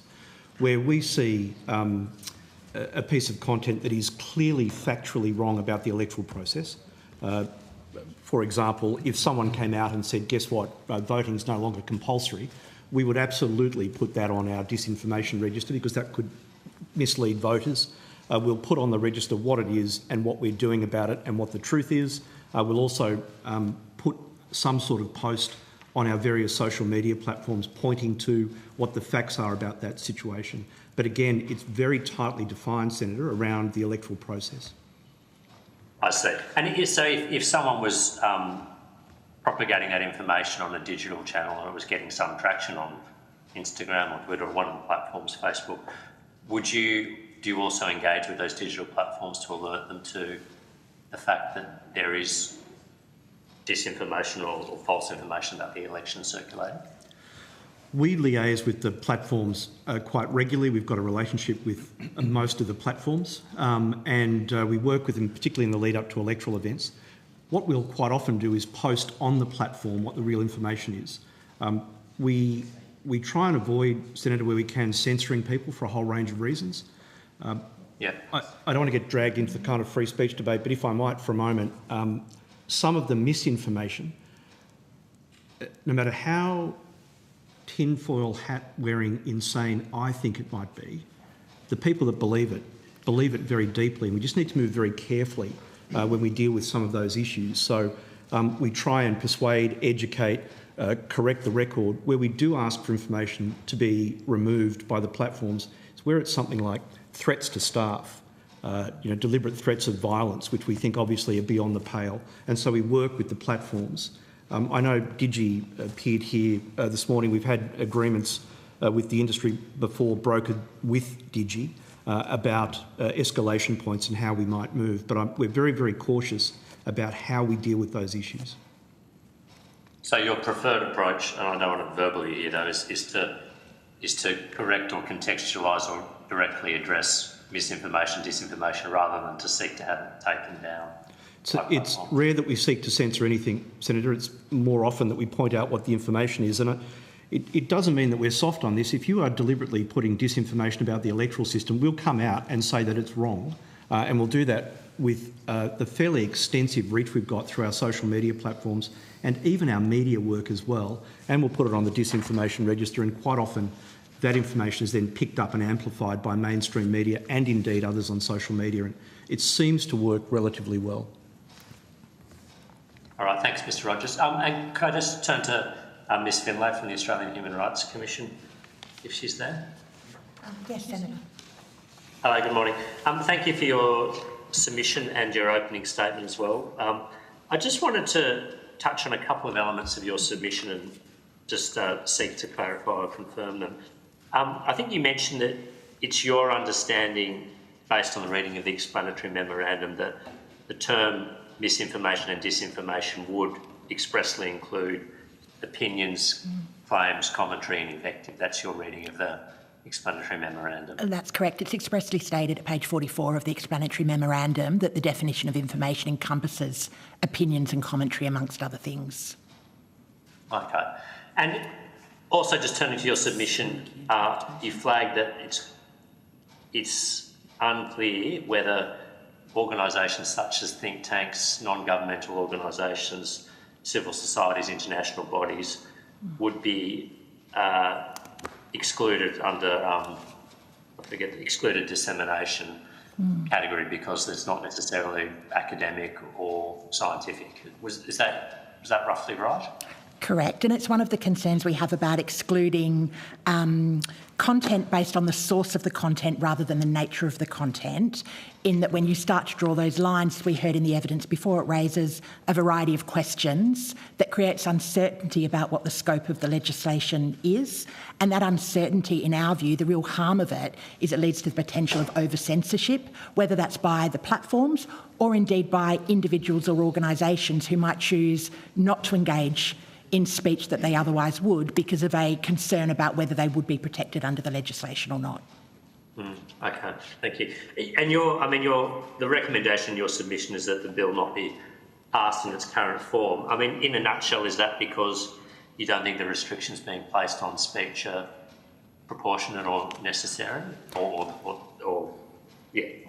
where we see a piece of content that is clearly factually wrong about the electoral process. For example, if someone came out and said, guess what, voting is no longer compulsory, we would absolutely put that on our disinformation register because that could mislead voters. We'll put on the register what it is and what we're doing about it and what the truth is. We'll also put some sort of post on our various social media platforms pointing to what the facts are about that situation. But again, it's very tightly defined, Senator, around the electoral process. I see. And so if someone was propagating that information on a digital channel and it was getting some traction on Instagram or Twitter or one of the platforms, Facebook, do you also engage with those digital platforms to alert them to the fact that there is disinformation or false information about the election circulating? We liaise with the platforms quite regularly. We've got a relationship with most of the platforms and we work with them, particularly in the lead up to electoral events. What we'll quite often do is post on the platform what the real information is. We try and avoid, Senator, where we can, censoring people for a whole range of reasons. Yeah. I don't want to get dragged into the kind of free speech debate, but if I might for a moment, some of the misinformation, no matter how tinfoil hat wearing insane I think it might be, the people that believe it very deeply, and we just need to move very carefully when we deal with some of those issues. So we try and persuade, educate, correct the record. Where we do ask for information to be removed by the platforms is where it's something like threats to staff, deliberate threats of violence, which we think obviously are beyond the pale. And so we work with the platforms. I know Digi appeared here this morning. We've had agreements with the industry before brokered with Digi about escalation points and how we might move. But we're very, very cautious about how we deal with those issues. So your preferred approach, and I don't want to verbally hear though, is to correct or contextualise or directly address misinformation, disinformation, rather than to seek to have it taken down. It's rare that we seek to censor anything, Senator. It's more often that we point out what the information is. And it doesn't mean that we're soft on this. If you are deliberately putting disinformation about the electoral system, we'll come out and say that it's wrong. And we'll do that with the fairly extensive reach we've got through our social media platforms and even our media work as well. And we'll put it on the disinformation register, and quite often that information is then picked up and amplified by mainstream media and indeed others on social media. And it seems to work relatively well. All right, thanks, Mr. Rogers. And could I just turn to Ms. Finlay from the Australian Human Rights Commission, if she's there? Yes, Senator. Hello, good morning. Thank you for your submission and your opening statement as well. I just wanted to touch on a couple of elements of your submission and just seek to clarify or confirm them. I think you mentioned that it's your understanding, based on the reading of the explanatory memorandum, that the term misinformation and disinformation would expressly include opinions, claims, commentary and invective. That's your reading of the explanatory memorandum. That's correct. It's expressly stated at page 44 of the explanatory memorandum that the definition of information encompasses opinions and commentary, amongst other things. Okay. And also, just turning to your submission, you flagged that it's unclear whether organisations such as think tanks, non-governmental organisations, civil societies, international bodies would be excluded under, excluded dissemination category because it's not necessarily academic or scientific. Was that roughly right? Correct, and it's one of the concerns we have about excluding content based on the source of the content rather than the nature of the content, in that when you start to draw those lines, we heard in the evidence before, it raises a variety of questions that creates uncertainty about what the scope of the legislation is, and that uncertainty, in our view, the real harm of it is it leads to the potential of over-censorship, whether that's by the platforms or indeed by individuals or organisations who might choose not to engage in speech that they otherwise would because of a concern about whether they would be protected under the legislation or not. Okay, thank you. And the recommendation in your submission is that the bill not be passed in its current form. I mean, in a nutshell, is that because you don't think the restrictions being placed on speech are proportionate or necessary, or they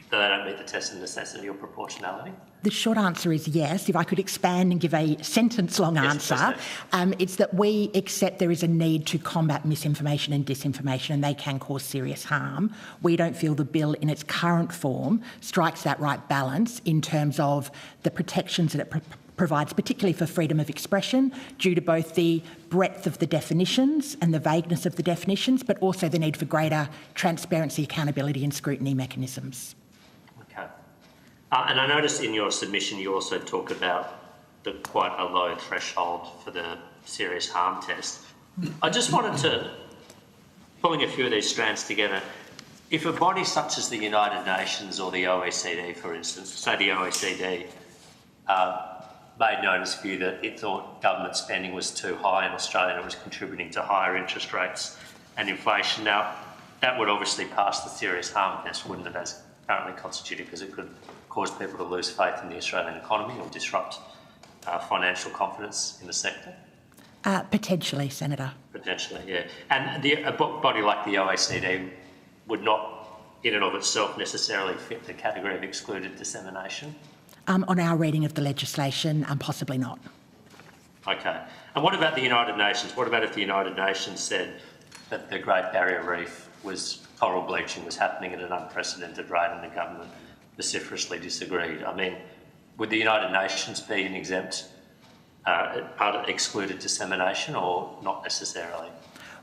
don't meet the test of necessity or proportionality? The short answer is yes. If I could expand and give a sentence-long answer, it's that we accept there is a need to combat misinformation and disinformation, and they can cause serious harm. We don't feel the bill in its current form strikes that right balance in terms of the protections that it provides, particularly for freedom of expression, due to both the breadth of the definitions and the vagueness of the definitions, but also the need for greater transparency, accountability and scrutiny mechanisms. And I noticed in your submission you also talk about quite a low threshold for the serious harm test. I just wanted to, pulling a few of these strands together, if a body such as the United Nations or the OECD, for instance, say the OECD made notice view that it thought government spending was too high in Australia and it was contributing to higher interest rates and inflation. Now, that would obviously pass the serious harm test, wouldn't it, as currently constituted, because it could cause people to lose faith in the Australian economy or disrupt financial confidence in the sector? Potentially, Senator. Potentially, yeah. And a body like the OECD would not, in and of itself, necessarily fit the category of excluded dissemination? On our reading of the legislation, possibly not. Okay. And what about the United Nations? What about if the United Nations said that the Great Barrier Reef coral bleaching was happening at an unprecedented rate and the government vociferously disagreed? I mean, would the United Nations be an exempt part of excluded dissemination or not necessarily?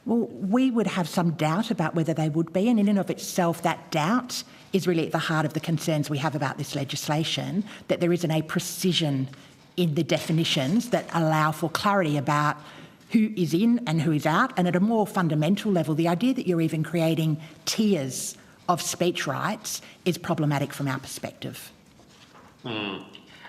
Well, we would have some doubt about whether they would be, and in and of itself, that doubt is really at the heart of the concerns we have about this legislation, that there isn't a precision in the definitions that allow for clarity about who is in and who is out, and at a more fundamental level, the idea that you're even creating tiers of speech rights is problematic from our perspective. And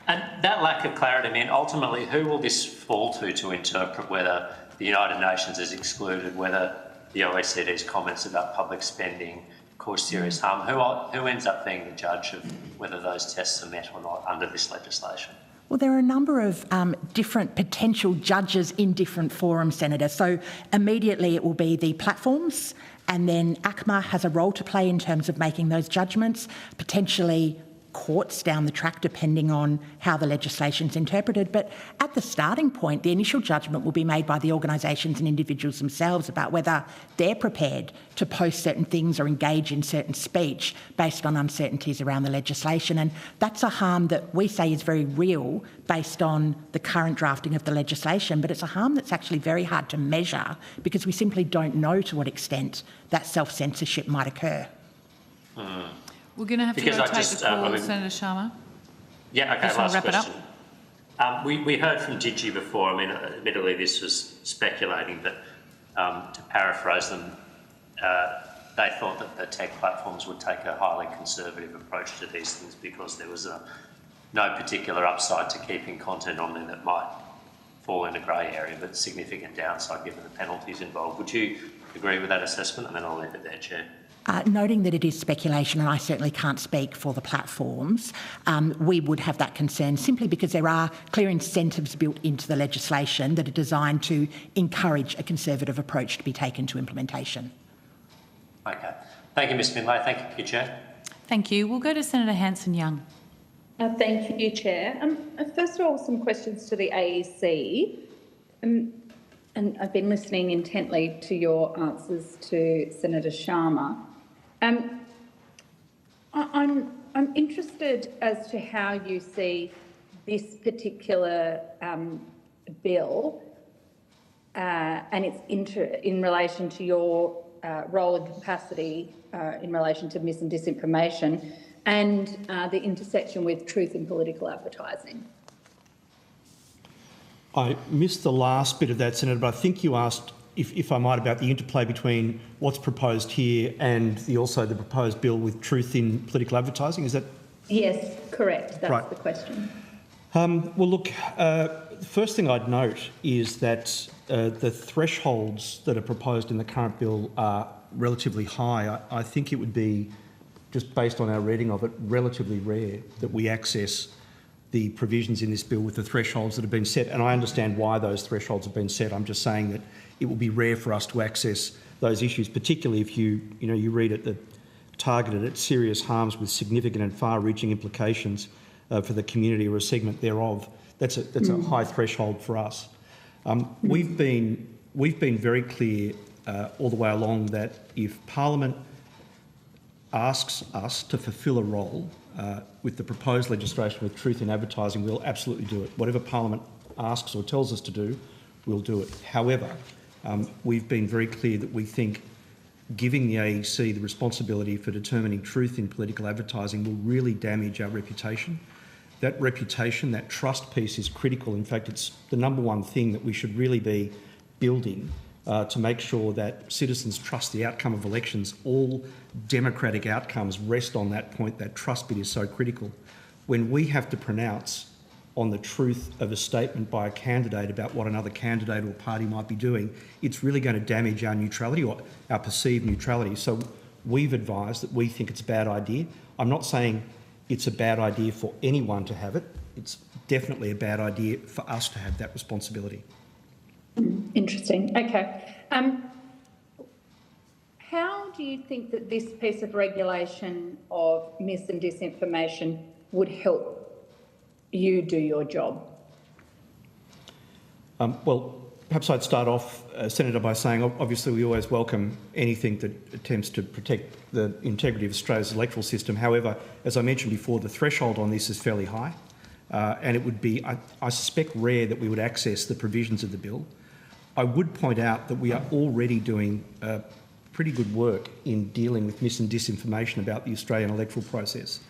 that lack of clarity, I mean, ultimately, who will this fall to interpret whether the United Nations is excluded, whether the OECD's comments about public spending cause serious harm? Who ends up being the judge of whether those tests are met or not under this legislation? Well, there are a number of different potential judges in different forums, Senator. So immediately it will be the platforms, and then ACMA has a role to play in terms of making those judgments, potentially courts down the track depending on how the legislation's interpreted. But at the starting point, the initial judgment will be made by the organisations and individuals themselves about whether they're prepared to post certain things or engage in certain speech based on uncertainties around the legislation. And that's a harm that we say is very real based on the current drafting of the legislation, but it's a harm that's actually very hard to measure because we simply don't know to what extent that self-censorship might occur. We're going to have to go take the call, Senator Sharma. Yeah, okay, last question. Wrap it up. We heard from Digi before. I mean, admittedly, this was speculating, but to paraphrase them, they thought that the tech platforms would take a highly conservative approach to these things because there was no particular upside to keeping content on there that might fall in a grey area, but significant downside given the penalties involved. Would you agree with that assessment? And then I'll leave it there, Chair. Noting that it is speculation and I certainly can't speak for the platforms, we would have that concern simply because there are clear incentives built into the legislation that are designed to encourage a conservative approach to be taken to implementation. Okay. Thank you, Ms Finlay. Thank you, Chair. Thank you. We'll go to Senator Hanson-Young. Thank you, Chair. First of all, some questions to the AEC. And I've been listening intently to your answers to Senator Sharma. I'm interested as to how you see this particular bill and its in relation to your role and capacity in relation to mis and disinformation and the intersection with truth in political advertising. I missed the last bit of that, Senator, but I think you asked, if I might, about the interplay between what's proposed here and also the proposed bill with truth in political advertising. Is that? Yes, correct. That's right. The question. Well, look, the first thing I'd note is that the thresholds that are proposed in the current bill are relatively high. I think it would be, just based on our reading of it, relatively rare that we access the provisions in this bill with the thresholds that have been set. And I understand why those thresholds have been set. I'm just saying that it will be rare for us to access those issues, particularly if you read it, that targeted at serious harms with significant and far-reaching implications for the community or a segment thereof. That's a high threshold for us. We've been very clear all the way along that if Parliament asks us to fulfil a role with the proposed legislation with truth in advertising, we'll absolutely do it. Whatever Parliament asks or tells us to do, we'll do it. However, we've been very clear that we think giving the AEC the responsibility for determining truth in political advertising will really damage our reputation. That reputation, that trust piece is critical. In fact, it's the number one thing that we should really be building to make sure that citizens trust the outcome of elections. All democratic outcomes rest on that point. That trust bit is so critical. When we have to pronounce on the truth of a statement by a candidate about what another candidate or party might be doing, it's really going to damage our neutrality or our perceived neutrality. So we've advised that we think it's a bad idea. I'm not saying it's a bad idea for anyone to have it. It's definitely a bad idea for us to have that responsibility. Interesting. Okay. How do you think that this piece of regulation of mis and disinformation would help you do your job? Well, perhaps I'd start off, Senator, by saying obviously we always welcome anything that attempts to protect the integrity of Australia's electoral system. However, as I mentioned before, the threshold on this is fairly high, and it would be, I suspect, rare that we would access the provisions of the bill. I would point out that we are already doing pretty good work in dealing with mis and disinformation about the Australian electoral process.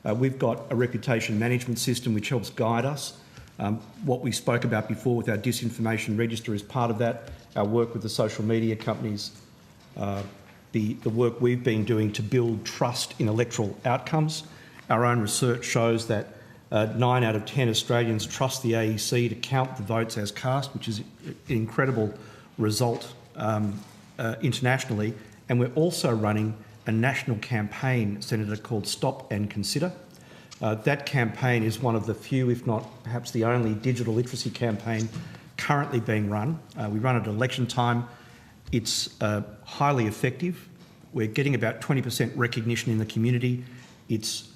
We've got a reputation management system which helps guide us. What we spoke about before with our disinformation register is part of that. Our work with the social media companies, the work we've been doing to build trust in electoral outcomes. Our own research shows that 9 out of 10 Australians trust the AEC to count the votes as cast, which is an incredible result internationally. And we're also running a national campaign, Senator, called Stop and Consider. That campaign is one of the few, if not perhaps the only, digital literacy campaign currently being run. We run it at election time. It's highly effective. We're getting about 20% recognition in the community. It's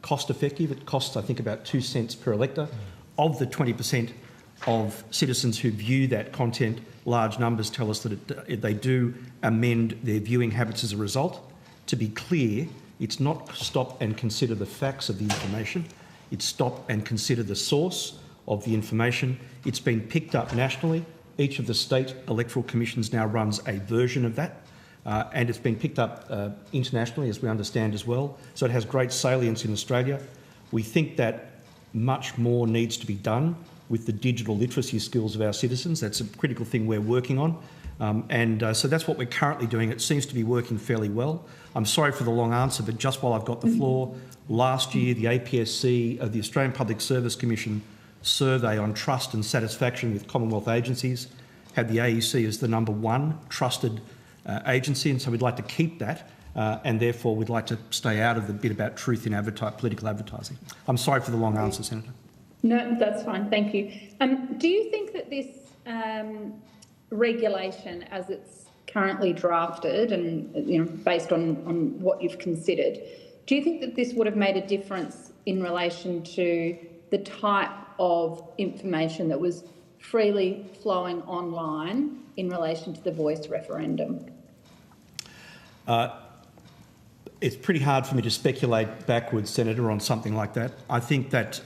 cost effective. It costs, I think, about 2 cents per elector. Of the 20% of citizens who view that content, large numbers tell us that they do amend their viewing habits as a result. To be clear, it's not stop and consider the facts of the information. It's stop and consider the source of the information. It's been picked up nationally. Each of the state electoral commissions now runs a version of that. And it's been picked up internationally, as we understand as well. So it has great salience in Australia. We think that much more needs to be done with the digital literacy skills of our citizens. That's a critical thing we're working on. So that's what we're currently doing. It seems to be working fairly well. I'm sorry for the long answer, but just while I've got the floor, last year the APSC, the Australian Public Service Commission, survey on trust and satisfaction with Commonwealth agencies had the AEC as the #1 trusted agency, and so we'd like to keep that, and therefore we'd like to stay out of the bit about truth in political advertising. I'm sorry for the long answer, Senator. No, that's fine. Thank you. Do you think that this regulation, as it's currently drafted, and based on what you've considered, do you think that this would have made a difference in relation to the type of information that was freely flowing online in relation to the voice referendum? It's pretty hard for me to speculate backwards, Senator, on something like that. I think that,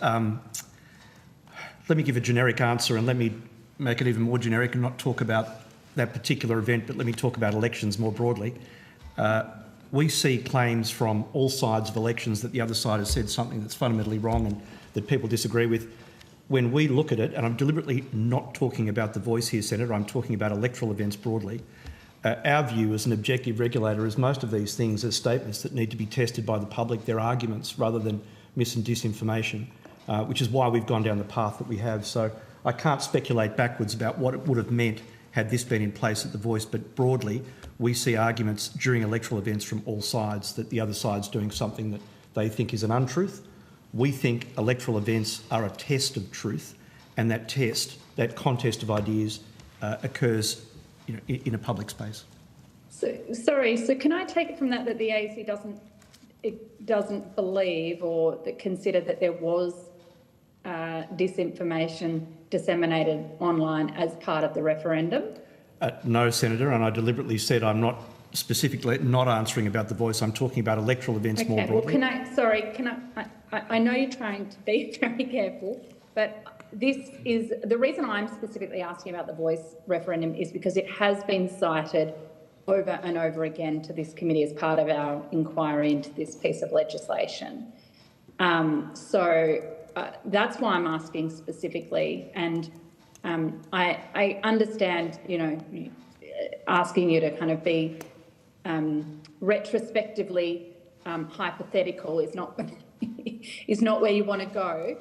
let me give a generic answer and let me make it even more generic and not talk about that particular event, but let me talk about elections more broadly. We see claims from all sides of elections that the other side has said something that's fundamentally wrong and that people disagree with. When we look at it, and I'm deliberately not talking about the voice here, Senator, I'm talking about electoral events broadly, our view as an objective regulator is most of these things are statements that need to be tested by the public. They're arguments rather than mis and disinformation, which is why we've gone down the path that we have. So I can't speculate backwards about what it would have meant had this been in place at the Voice, but broadly we see arguments during electoral events from all sides that the other side's doing something that they think is an untruth. We think electoral events are a test of truth, and that test, that contest of ideas occurs in a public space. So can I take it from that the AEC doesn't believe or consider that there was disinformation disseminated online as part of the referendum? No, Senator, and I deliberately said I'm not specifically not answering about the Voice. I'm talking about electoral events more broadly. Well, I know you're trying to be very careful, but this is the reason I'm specifically asking about the Voice referendum is because it has been cited over and over again to this committee as part of our inquiry into this piece of legislation. That's why I'm asking specifically, and I understand, asking you to kind of be retrospectively hypothetical is not where you want to go.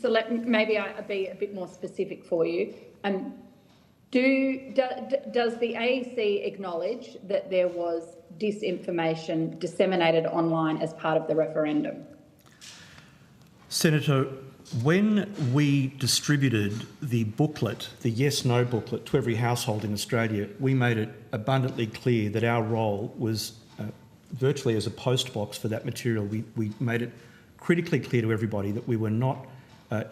So maybe I'll be a bit more specific for you. Does the AEC acknowledge that there was disinformation disseminated online as part of the referendum? Senator, when we distributed the booklet, the yes-no booklet, to every household in Australia, we made it abundantly clear that our role was virtually as a postbox for that material. We made it critically clear to everybody that we were not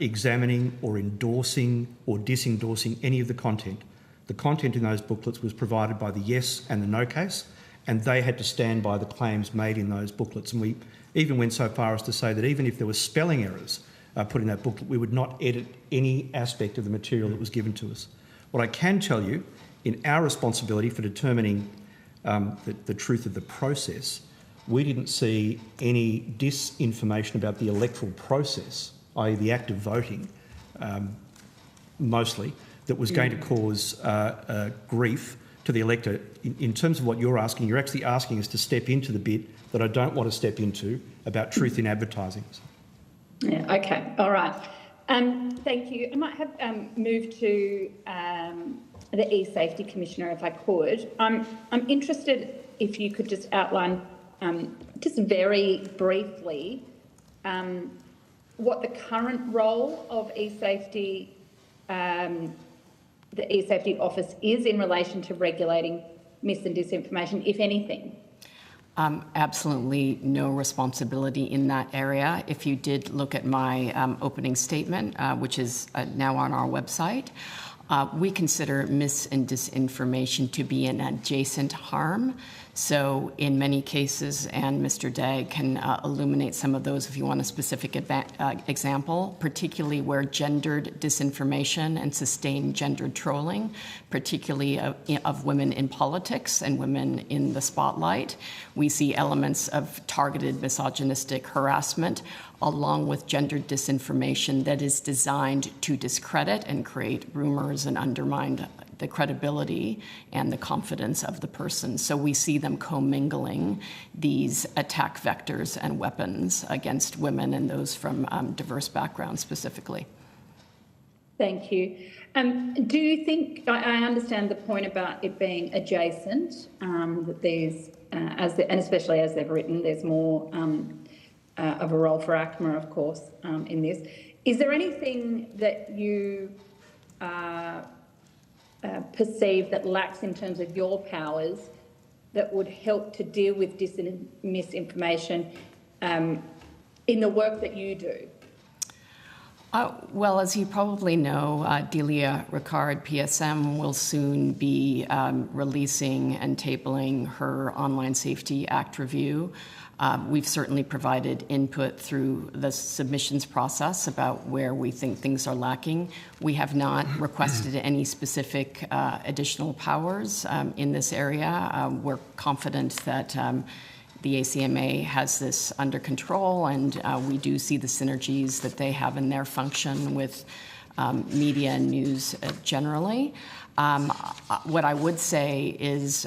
examining or endorsing or disendorsing any of the content. The content in those booklets was provided by the yes and the no case, and they had to stand by the claims made in those booklets. And we even went so far as to say that even if there were spelling errors put in that booklet, we would not edit any aspect of the material that was given to us. What I can tell you, in our responsibility for determining the truth of the process, we didn't see any disinformation about the electoral process, i.e. the act of voting, mostly, that was going to cause grief to the elector. In terms of what you're actually asking us to step into the bit that I don't want to step into about truth in advertising. Yeah, okay, all right. Thank you. I might have moved to the E-Safety Commissioner if I could. I'm interested if you could just outline just very briefly what the current role of E-Safety, the E-Safety Office is in relation to regulating mis and disinformation, if anything. Absolutely no responsibility in that area. If you did look at my opening statement, which is now on our website, we consider mis and disinformation to be an adjacent harm. So in many cases, and Mr. Dagg can illuminate some of those if you want a specific example, particularly where gendered disinformation and sustained gendered trolling, particularly of women in politics and women in the spotlight. We see elements of targeted misogynistic harassment along with gendered disinformation that is designed to discredit and create rumors and undermine the credibility and the confidence of the person. So we see them commingling these attack vectors and weapons against women and those from diverse backgrounds specifically. Thank you. Do you think, I understand the point about it being adjacent, that there's, and especially as they've written, there's more of a role for ACMA, of course, in this. Is there anything that you perceive that lacks in terms of your powers that would help to deal with misinformation in the work that you do? Well, as you probably know, Delia Ricard, PSM, will soon be releasing and tabling her Online Safety Act review. We've certainly provided input through the submissions process about where we think things are lacking. We have not requested any specific additional powers in this area. We're confident that the ACMA has this under control, and we do see the synergies that they have in their function with media and news generally. What I would say is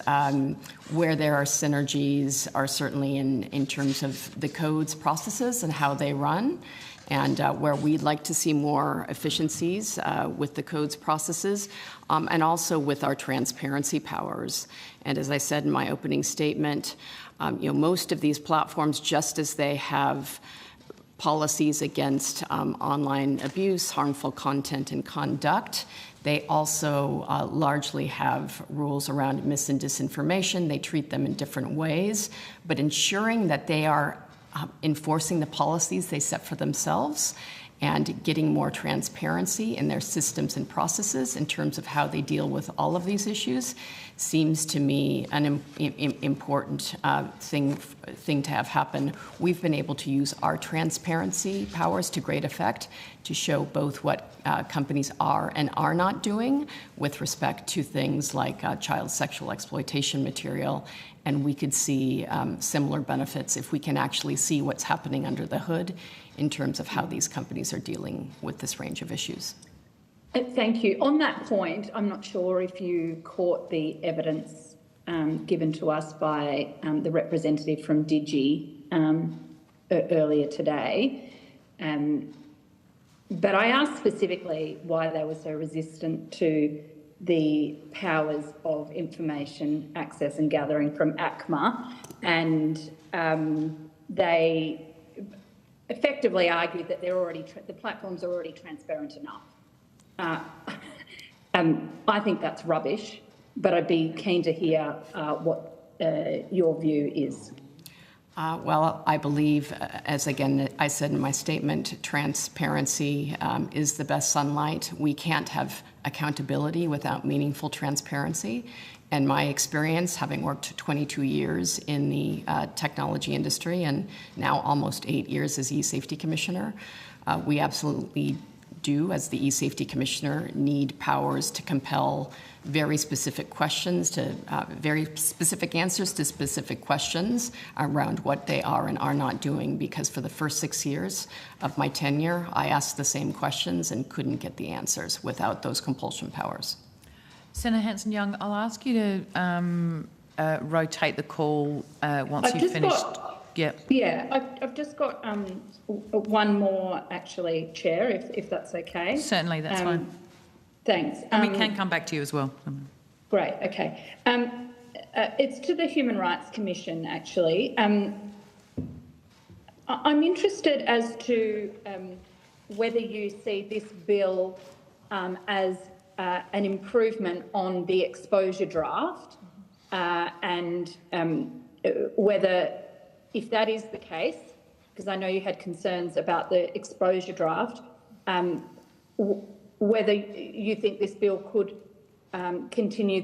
where there are synergies are certainly in terms of the codes processes and how they run, and where we'd like to see more efficiencies with the codes processes, and also with our transparency powers. And as I said in my opening statement, most of these platforms, just as they have policies against online abuse, harmful content, and conduct, they also largely have rules around mis and disinformation. They treat them in different ways, but ensuring that they are enforcing the policies they set for themselves and getting more transparency in their systems and processes in terms of how they deal with all of these issues seems to me an important thing to have happen. We've been able to use our transparency powers to great effect to show both what companies are and are not doing with respect to things like child sexual exploitation material, and we could see similar benefits if we can actually see what's happening under the hood in terms of how these companies are dealing with this range of issues. Thank you. On that point, I'm not sure if you caught the evidence given to us by the representative from Digi earlier today, but I asked specifically why they were so resistant to the powers of information access and gathering from ACMA, and they effectively argued that they're already the platforms are already transparent enough. I think that's rubbish, but I'd be keen to hear what your view is. Well, I believe, as again I said in my statement, transparency is the best sunlight. We can't have accountability without meaningful transparency. And my experience, having worked 22 years in the technology industry and now almost 8 years as e-safety commissioner, we absolutely do, as the e-safety commissioner, need powers to compel very specific questions, to very specific answers to specific questions around what they are and are not doing, because for the first 6 years of my tenure, I asked the same questions and couldn't get the answers without those compulsion powers. Senator Hanson-Young, I'll ask you to rotate the call once you've finished. I've just got one more, actually, Chair, if that's okay. Certainly, that's fine. Thanks. And we can come back to you as well. Great, okay. It's to the Human Rights Commission, actually. I'm interested as to whether you see this bill as an improvement on the exposure draft, and whether, if that is the case, because I know you had concerns about the exposure draft, whether you think this bill could continue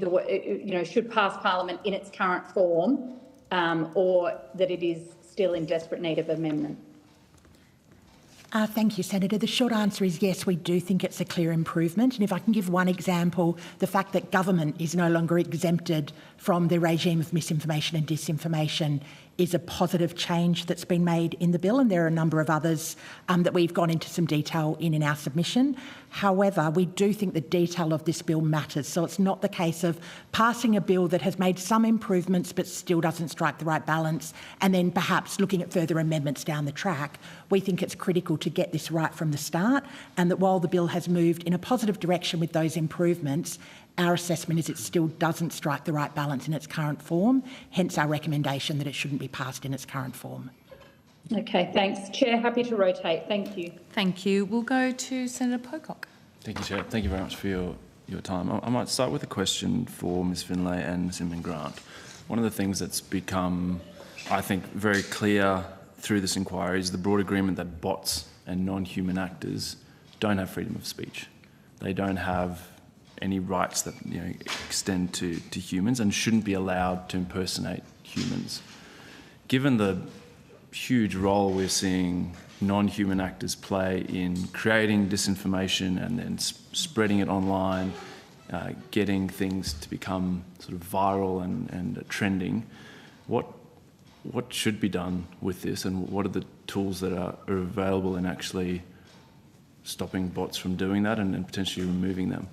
should pass Parliament in its current form, or that it is still in desperate need of amendment. Thank you, Senator. The short answer is yes, we do think it's a clear improvement. And if I can give one example, the fact that government is no longer exempted from the regime of misinformation and disinformation is a positive change that's been made in the bill, and there are a number of others that we've gone into some detail in our submission. However, we do think the detail of this bill matters, so it's not the case of passing a bill that has made some improvements but still doesn't strike the right balance and then perhaps looking at further amendments down the track. We think it's critical to get this right from the start, and that while the bill has moved in a positive direction with those improvements, our assessment is it still doesn't strike the right balance in its current form, hence our recommendation that it shouldn't be passed in its current form. Okay, thanks. Chair, happy to rotate. Thank you. Thank you. We'll go to Senator Pocock. Thank you, Chair. Thank you very much for your time. I might start with a question for Ms Finlay and Ms Inman-Grant. One of the things that's become, I think, very clear through this inquiry is the broad agreement that bots and non-human actors don't have freedom of speech. They don't have any rights that extend to humans and shouldn't be allowed to impersonate humans. Given the huge role we're seeing non-human actors play in creating disinformation and then spreading it online, getting things to become sort of viral and trending, what should be done with this, and what are the tools that are available in actually stopping bots from doing that and potentially removing them?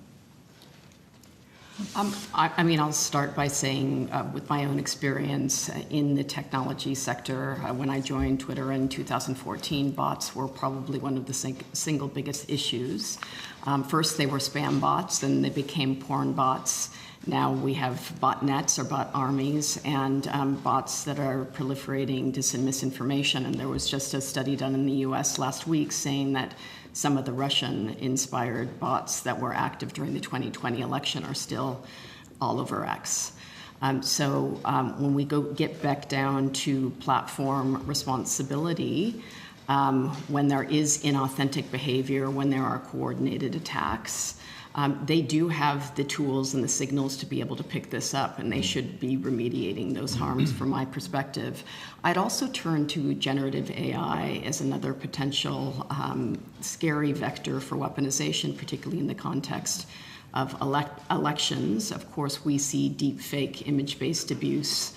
I'll start by saying, with my own experience in the technology sector, when I joined Twitter in 2014, bots were probably one of the single biggest issues. First, they were spam bots, then they became porn bots. Now we have botnets or bot armies and bots that are proliferating dis and misinformation. And there was just a study done in the US last week saying that some of the Russian-inspired bots that were active during the 2020 election are still all over X. When we get back down to platform responsibility, when there is inauthentic behavior, when there are coordinated attacks, they do have the tools and the signals to be able to pick this up, and they should be remediating those harms from my perspective. I'd also turn to generative AI as another potential scary vector for weaponization, particularly in the context of elections. Of course, we see deep fake image-based abuse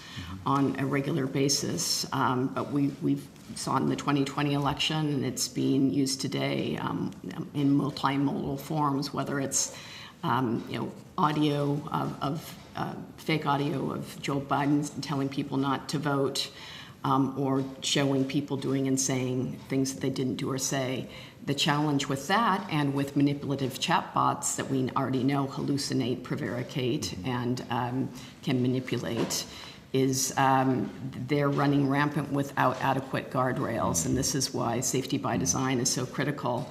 on a regular basis, but we've saw in the 2020 election, and it's being used today in multimodal forms, whether it's audio of fake audio of Joe Biden telling people not to vote, or showing people doing and saying things that they didn't do or say. The challenge with that, and with manipulative chatbots that we already know hallucinate, prevaricate, and can manipulate, is they're running rampant without adequate guardrails, and this is why safety by design is so critical.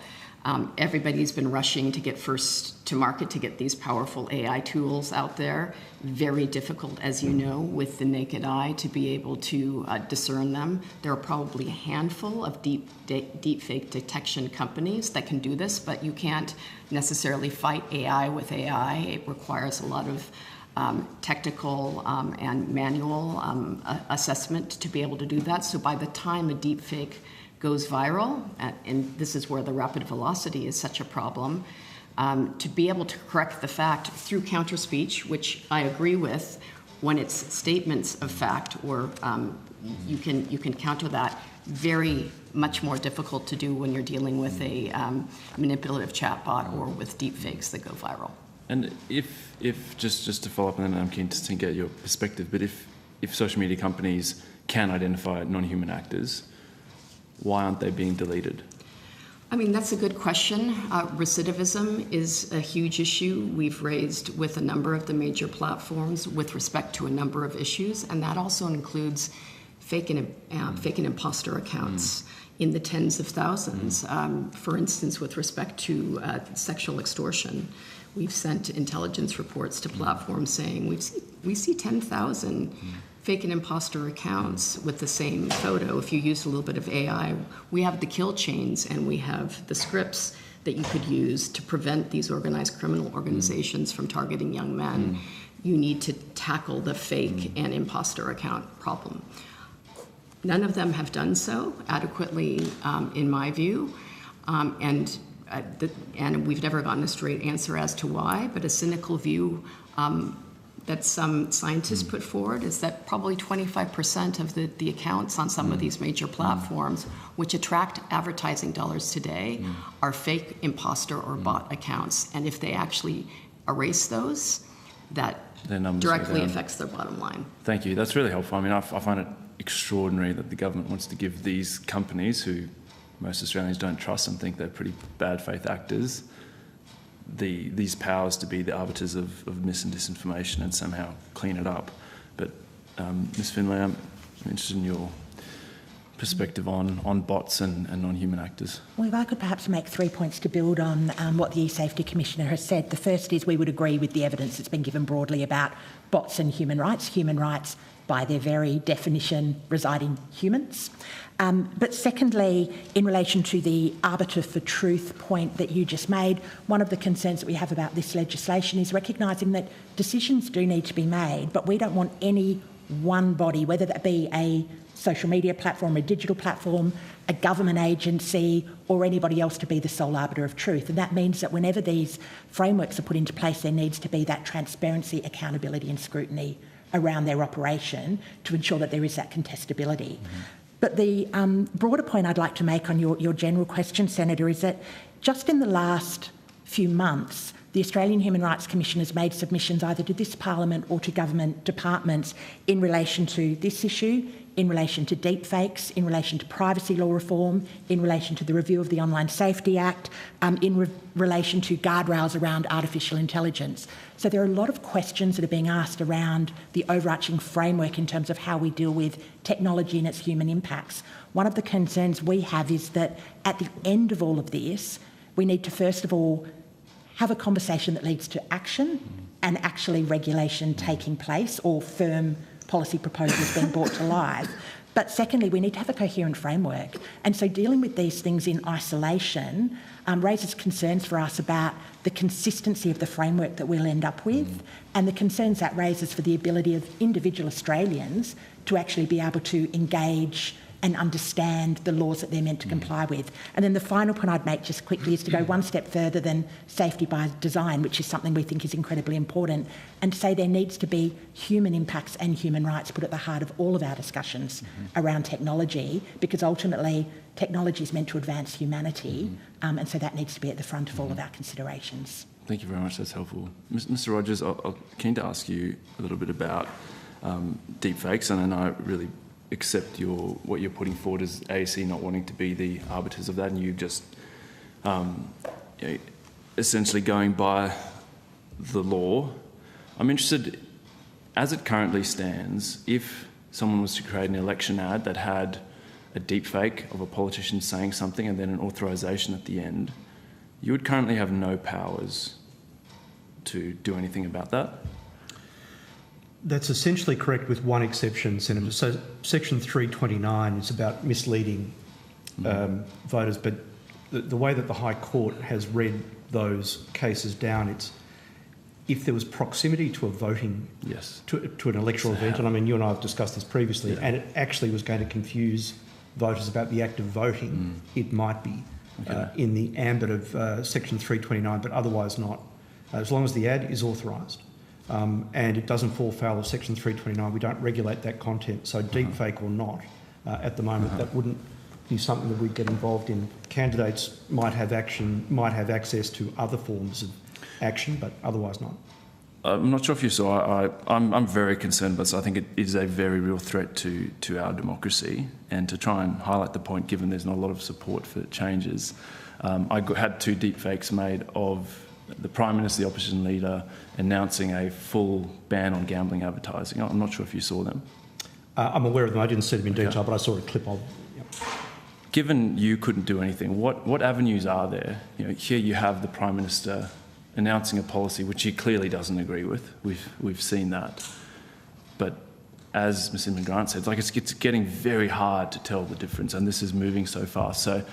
Everybody's been rushing to get first to market to get these powerful AI tools out there. Very difficult, as you know, with the naked eye to be able to discern them. There are probably a handful of deep fake detection companies that can do this, but you can't necessarily fight AI with AI. It requires a lot of technical and manual assessment to be able to do that. So by the time a deep fake goes viral, and this is where the rapid velocity is such a problem, to be able to correct the fact through counter speech, which I agree with, when it's statements of fact, or you can counter that. Very much more difficult to do when you're dealing with a manipulative chatbot or with deep fakes that go viral. And if just to follow up, and then I'm keen to get your perspective, but if social media companies can identify non-human actors, why aren't they being deleted? I mean, that's a good question. Recidivism is a huge issue we've raised with a number of the major platforms with respect to a number of issues, and that also includes fake and imposter accounts in the tens of thousands. For instance, with respect to sexual extortion, we've sent intelligence reports to platforms saying we see 10,000 fake and imposter accounts with the same photo. If you use a little bit of AI, we have the kill chains and we have the scripts that you could use to prevent these organized criminal organizations from targeting young men. You need to tackle the fake and imposter account problem. None of them have done so adequately, in my view, and we've never gotten a straight answer as to why, but a cynical view that some scientists put forward is that probably 25% of the accounts on some of these major platforms, which attract advertising dollars today, are fake imposter or bot accounts. And if they actually erase those, that directly affects their bottom line. Thank you. That's really helpful. I mean, I find it extraordinary that the government wants to give these companies, who most Australians don't trust and think they're pretty bad faith actors, these powers to be the arbiters of mis and disinformation and somehow clean it up. But Ms Finlay, I'm interested in your perspective on bots and non-human actors. Well, if I could perhaps make 3 points to build on what the E-Safety Commissioner has said. The first is we would agree with the evidence that's been given broadly about bots and human rights. Human rights, by their very definition, reside in humans. But secondly, in relation to the arbiter for truth point that you just made, one of the concerns that we have about this legislation is recognising that decisions do need to be made, but we don't want any one body, whether that be a social media platform, a digital platform, a government agency, or anybody else to be the sole arbiter of truth. And that means that whenever these frameworks are put into place, there needs to be that transparency, accountability and scrutiny around their operation to ensure that there is that contestability. But the broader point I'd like to make on your general question, Senator, is that just in the last few months, the Australian Human Rights Commission has made submissions either to this Parliament or to government departments in relation to this issue, in relation to deepfakes, in relation to privacy law reform, in relation to the review of the Online Safety Act, in relation to guardrails around artificial intelligence. So there are a lot of questions that are being asked around the overarching framework in terms of how we deal with technology and its human impacts. One of the concerns we have is that at the end of all of this, we need to first of all have a conversation that leads to action and actually regulation taking place or firm policy proposals being brought to life. But secondly, we need to have a coherent framework. And so dealing with these things in isolation raises concerns for us about the consistency of the framework that we'll end up with and the concerns that raises for the ability of individual Australians to actually be able to engage and understand the laws that they're meant to comply with. And then the final point I'd make just quickly is to go one step further than safety by design, which is something we think is incredibly important, and to say there needs to be human impacts and human rights put at the heart of all of our discussions around technology, because ultimately technology is meant to advance humanity, and so that needs to be at the front of all of our considerations. Thank you very much, that's helpful. Mr Rogers, I'm keen to ask you a little bit about deepfakes, and I really accept what you're putting forward as AEC not wanting to be the arbiters of that, and you just essentially going by the law. I'm interested, as it currently stands, if someone was to create an election ad that had a deepfake of a politician saying something and then an authorisation at the end, you would currently have no powers to do anything about that? That's essentially correct with one exception, Senator. So Section 329 is about misleading voters, but the way that the High Court has read those cases down, it's if there was proximity to a voting, to an electoral event, and I mean, you and I have discussed this previously, and it actually was going to confuse voters about the act of voting, it might be in the ambit of Section 329, but otherwise not. As long as the ad is authorised. And it doesn't fall foul of Section 329. We don't regulate that content. So deepfake or not, at the moment, that wouldn't be something that we'd get involved in. Candidates might have access to other forms of action, but otherwise not. I'm not sure if you saw, I'm very concerned, but I think it is a very real threat to our democracy. And to try and highlight the point, given there's not a lot of support for changes, I had 2 deepfakes made of the Prime Minister, the opposition leader, announcing a full ban on gambling advertising. I'm not sure if you saw them. I'm aware of them. I didn't see them in detail, but I saw a clip of them. Yep. Given you couldn't do anything, what avenues are there? Here you have the Prime Minister announcing a policy which he clearly doesn't agree with. We've seen that. But as Ms Grant said, it's getting very hard to tell the difference, and this is moving so fast. So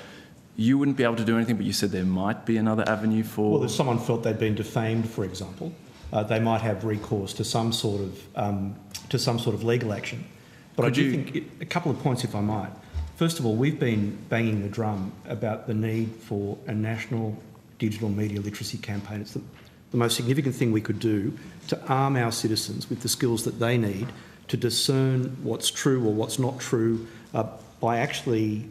you wouldn't be able to do anything, but you said there might be another avenue for... Well, if someone felt they'd been defamed, for example, they might have recourse to some sort of legal action. But I do think a couple of points, if I might. First of all, we've been banging the drum about the need for a national digital media literacy campaign. It's the the most significant thing we could do to arm our citizens with the skills that they need to discern what's true or what's not true by actually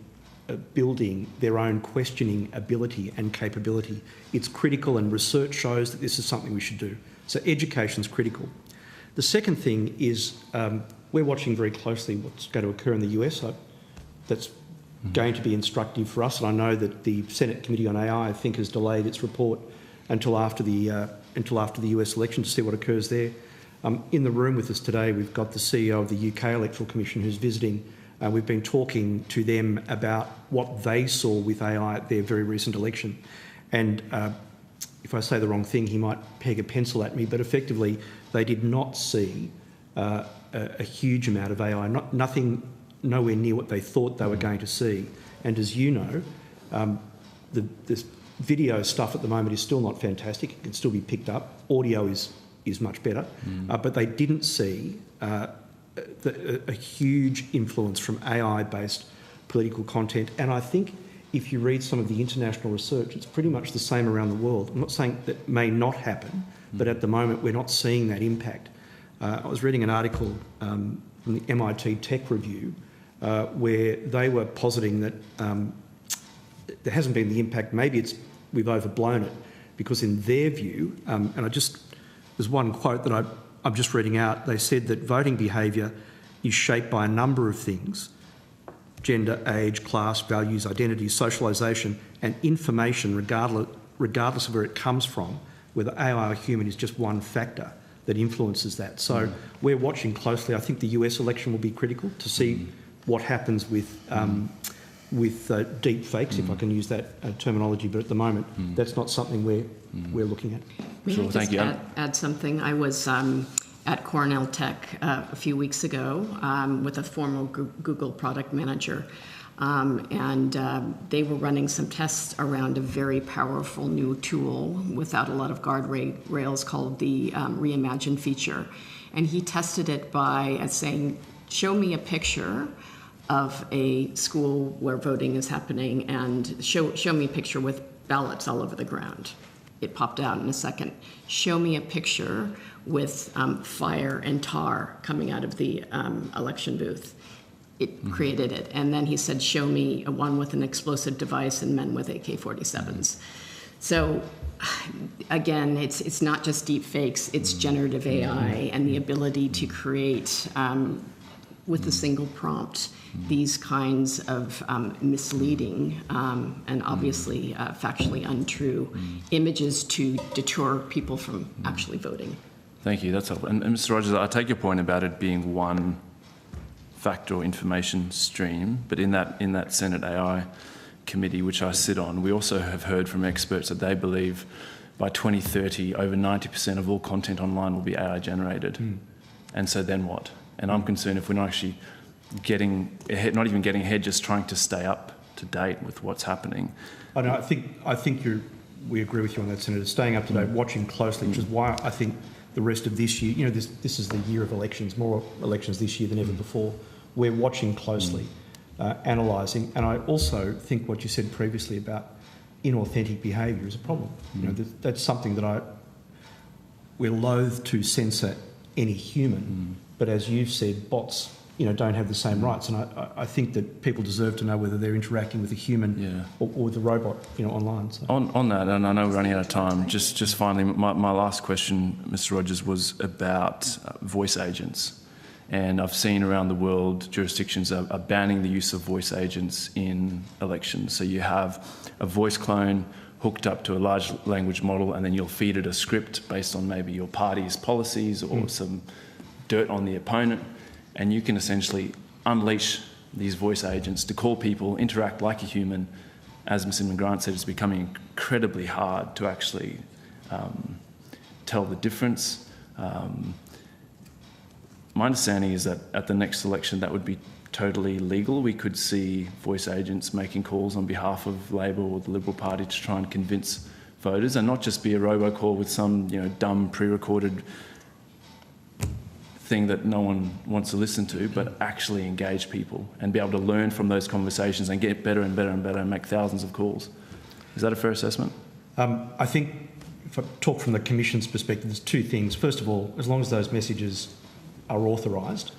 building their own questioning ability and capability. It's critical, and research shows that this is something we should do. So education's critical. The second thing is we're watching very closely what's going to occur in the US. That's going to be instructive for us, and I know that the Senate Committee on AI, I think, has delayed its report until after the US election to see what occurs there. In the room with us today, we've got the CEO of the UK Electoral Commission who's visiting. We've been talking to them about what they saw with AI at their very recent election. And if I say the wrong thing, he might peg a pencil at me, but effectively they did not see a huge amount of AI, nowhere near what they thought they were going to see. And as you know, the video stuff at the moment is still not fantastic. It can still be picked up. Audio is much better. But they didn't see a huge influence from AI-based political content. And I think if you read some of the international research, it's pretty much the same around the world. I'm not saying that may not happen, but at the moment we're not seeing that impact. I was reading an article from the MIT Tech Review where they were positing that there hasn't been the impact. Maybe we've overblown it, because in their view, and there's one quote that I'm just reading out. They said that voting behaviour is shaped by a number of things: gender, age, class, values, identity, socialisation, and information, regardless of where it comes from, whether AI or human is just one factor that influences that. So we're watching closely. I think the US election will be critical to see what happens with deep fakes, if I can use that terminology, but at the moment that's not something we're looking at. May I just add something? I was at Cornell Tech a few weeks ago with a former Google product manager, and they were running some tests around a very powerful new tool without a lot of guardrails called the Reimagine feature. And he tested it by saying, show me a picture of a school where voting is happening, and show me a picture with ballots all over the ground. It popped out in a second. Show me a picture with fire and tar coming out of the election booth. It created it. And then he said, show me one with an explosive device and men with AK-47s. So again, it's not just deep fakes, it's generative AI and the ability to create with a single prompt these kinds of misleading and obviously factually untrue images to deter people from actually voting. Thank you, that's helpful. And Mr. Rogers, I take your point about it being one factor or information stream, but in that Senate AI committee, which I sit on, we also have heard from experts that they believe by 2030, over 90% of all content online will be AI generated. And so then what? And I'm concerned if we're not actually getting ahead, not even getting ahead, just trying to stay up to date with what's happening. I think we agree with you on that, Senator. Staying up to date, watching closely, which is why I think the rest of this year, this is the year of elections, more elections this year than ever before. We're watching closely, analysing, and I also think what you said previously about inauthentic behaviour is a problem. That's something that we're loath to censor any human, but as you've said, bots don't have the same rights, and I think that people deserve to know whether they're interacting with a human or with a robot online. So. On that, and I know we're running out of time, just finally, my last question, Mr. Rogers, was about voice agents. And I've seen around the world jurisdictions are banning the use of voice agents in elections. So you have a voice clone hooked up to a large language model, and then you'll feed it a script based on maybe your party's policies or some dirt on the opponent, and you can essentially unleash these voice agents to call people, interact like a human. As Ms. Inman-Grant said, it's becoming incredibly hard to actually tell the difference. My understanding is that at the next election that would be totally legal. We could see voice agents making calls on behalf of Labor or the Liberal Party to try and convince voters, and not just be a robocall with some dumb pre-recorded thing that no one wants to listen to, but actually engage people and be able to learn from those conversations and get better and better and better and make thousands of calls. Is that a fair assessment? I think if I talk from the Commission's perspective, there's two things. First of all, as long as those messages are authorised,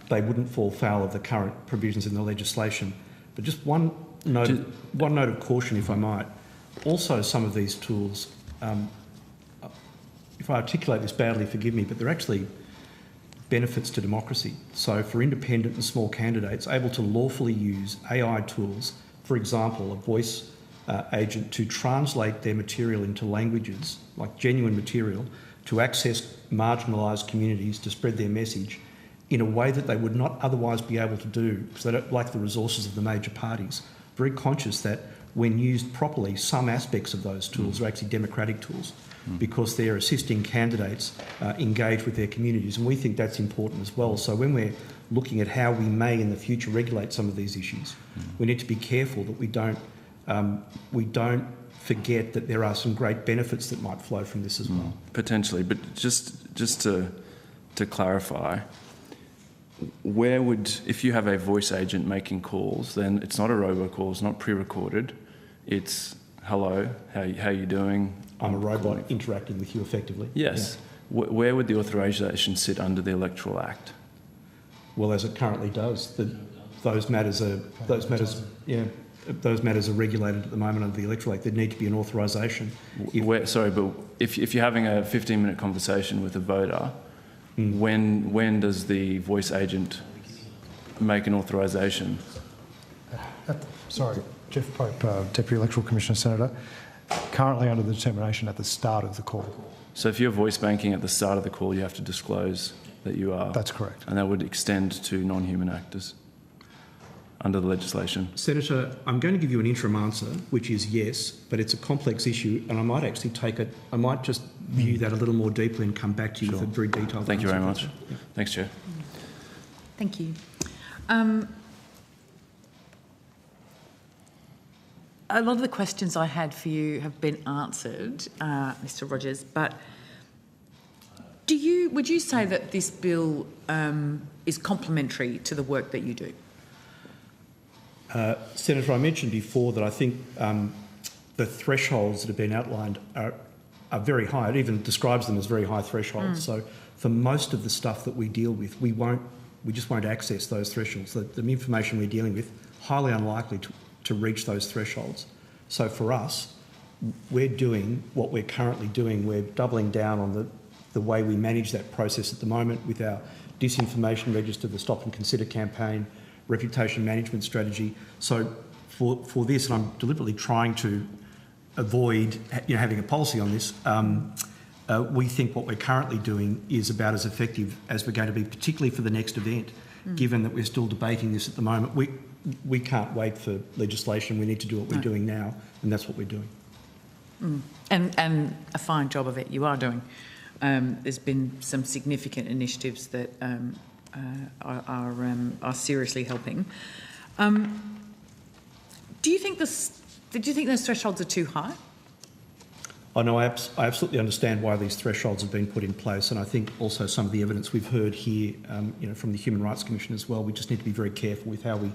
they wouldn't fall foul of the current provisions in the legislation. But just one note of caution, if I might. Also, some of these tools, if I articulate this badly, forgive me, but they're actually benefits to democracy. So for independent and small candidates able to lawfully use AI tools, for example, a voice agent to translate their material into languages, like genuine material, to access marginalised communities to spread their message in a way that they would not otherwise be able to do because they don't like the resources of the major parties. Very conscious that when used properly, some aspects of those tools are actually democratic tools because they're assisting candidates engage with their communities, and we think that's important as well. So when we're looking at how we may in the future regulate some of these issues, we need to be careful that we don't forget that there are some great benefits that might flow from this as well. Potentially, but just to clarify, where would, if you have a voice agent making calls, then it's not a robocall, it's not pre-recorded, it's hello, how you doing? I'm a robot interacting with you effectively. Yes. Yeah. Where would the authorisation sit under the Electoral Act? Well, as it currently does, those matters are regulated at the moment under the Electoral Act. There need to be an authorisation. Sorry, but if you're having a 15-minute conversation with a voter, when does the voice agent make an authorisation? Sorry, Jeff Pope, Deputy Electoral Commissioner, Senator. Currently under the determination at the start of the call. So if you're voice banking at the start of the call, you have to disclose that you are. That's correct. And that would extend to non-human actors under the legislation. Senator, I'm going to give you an interim answer, which is yes, but it's a complex issue, and I might actually I might just view that a little more deeply and come back to you with a very detailed answer. Thank you very much. Yeah. Thanks, Chair. Thank you. A lot of the questions I had for you have been answered, Mr. Rogers, but would you say that this bill is complementary to the work that you do? Senator, I mentioned before that I think the thresholds that have been outlined are very high. It even describes them as very high thresholds. So for most of the stuff that we deal with, we just won't access those thresholds. The information we're dealing with, highly unlikely to reach those thresholds. So for us, we're doing what we're currently doing. We're doubling down on the way we manage that process at the moment with our disinformation register, the Stop and Consider campaign, reputation management strategy. So for this, and I'm deliberately trying to avoid having a policy on this, we think what we're currently doing is about as effective as we're going to be, particularly for the next event, given that we're still debating this at the moment. We can't wait for legislation. We need to do what we're doing now, and that's what we're doing. And a fine job of it you are doing. There's been some significant initiatives that are seriously helping. Do you think those thresholds are too high? I know I absolutely understand why these thresholds have been put in place, and I think also some of the evidence we've heard here, from the Human Rights Commission as well. We just need to be very careful with how we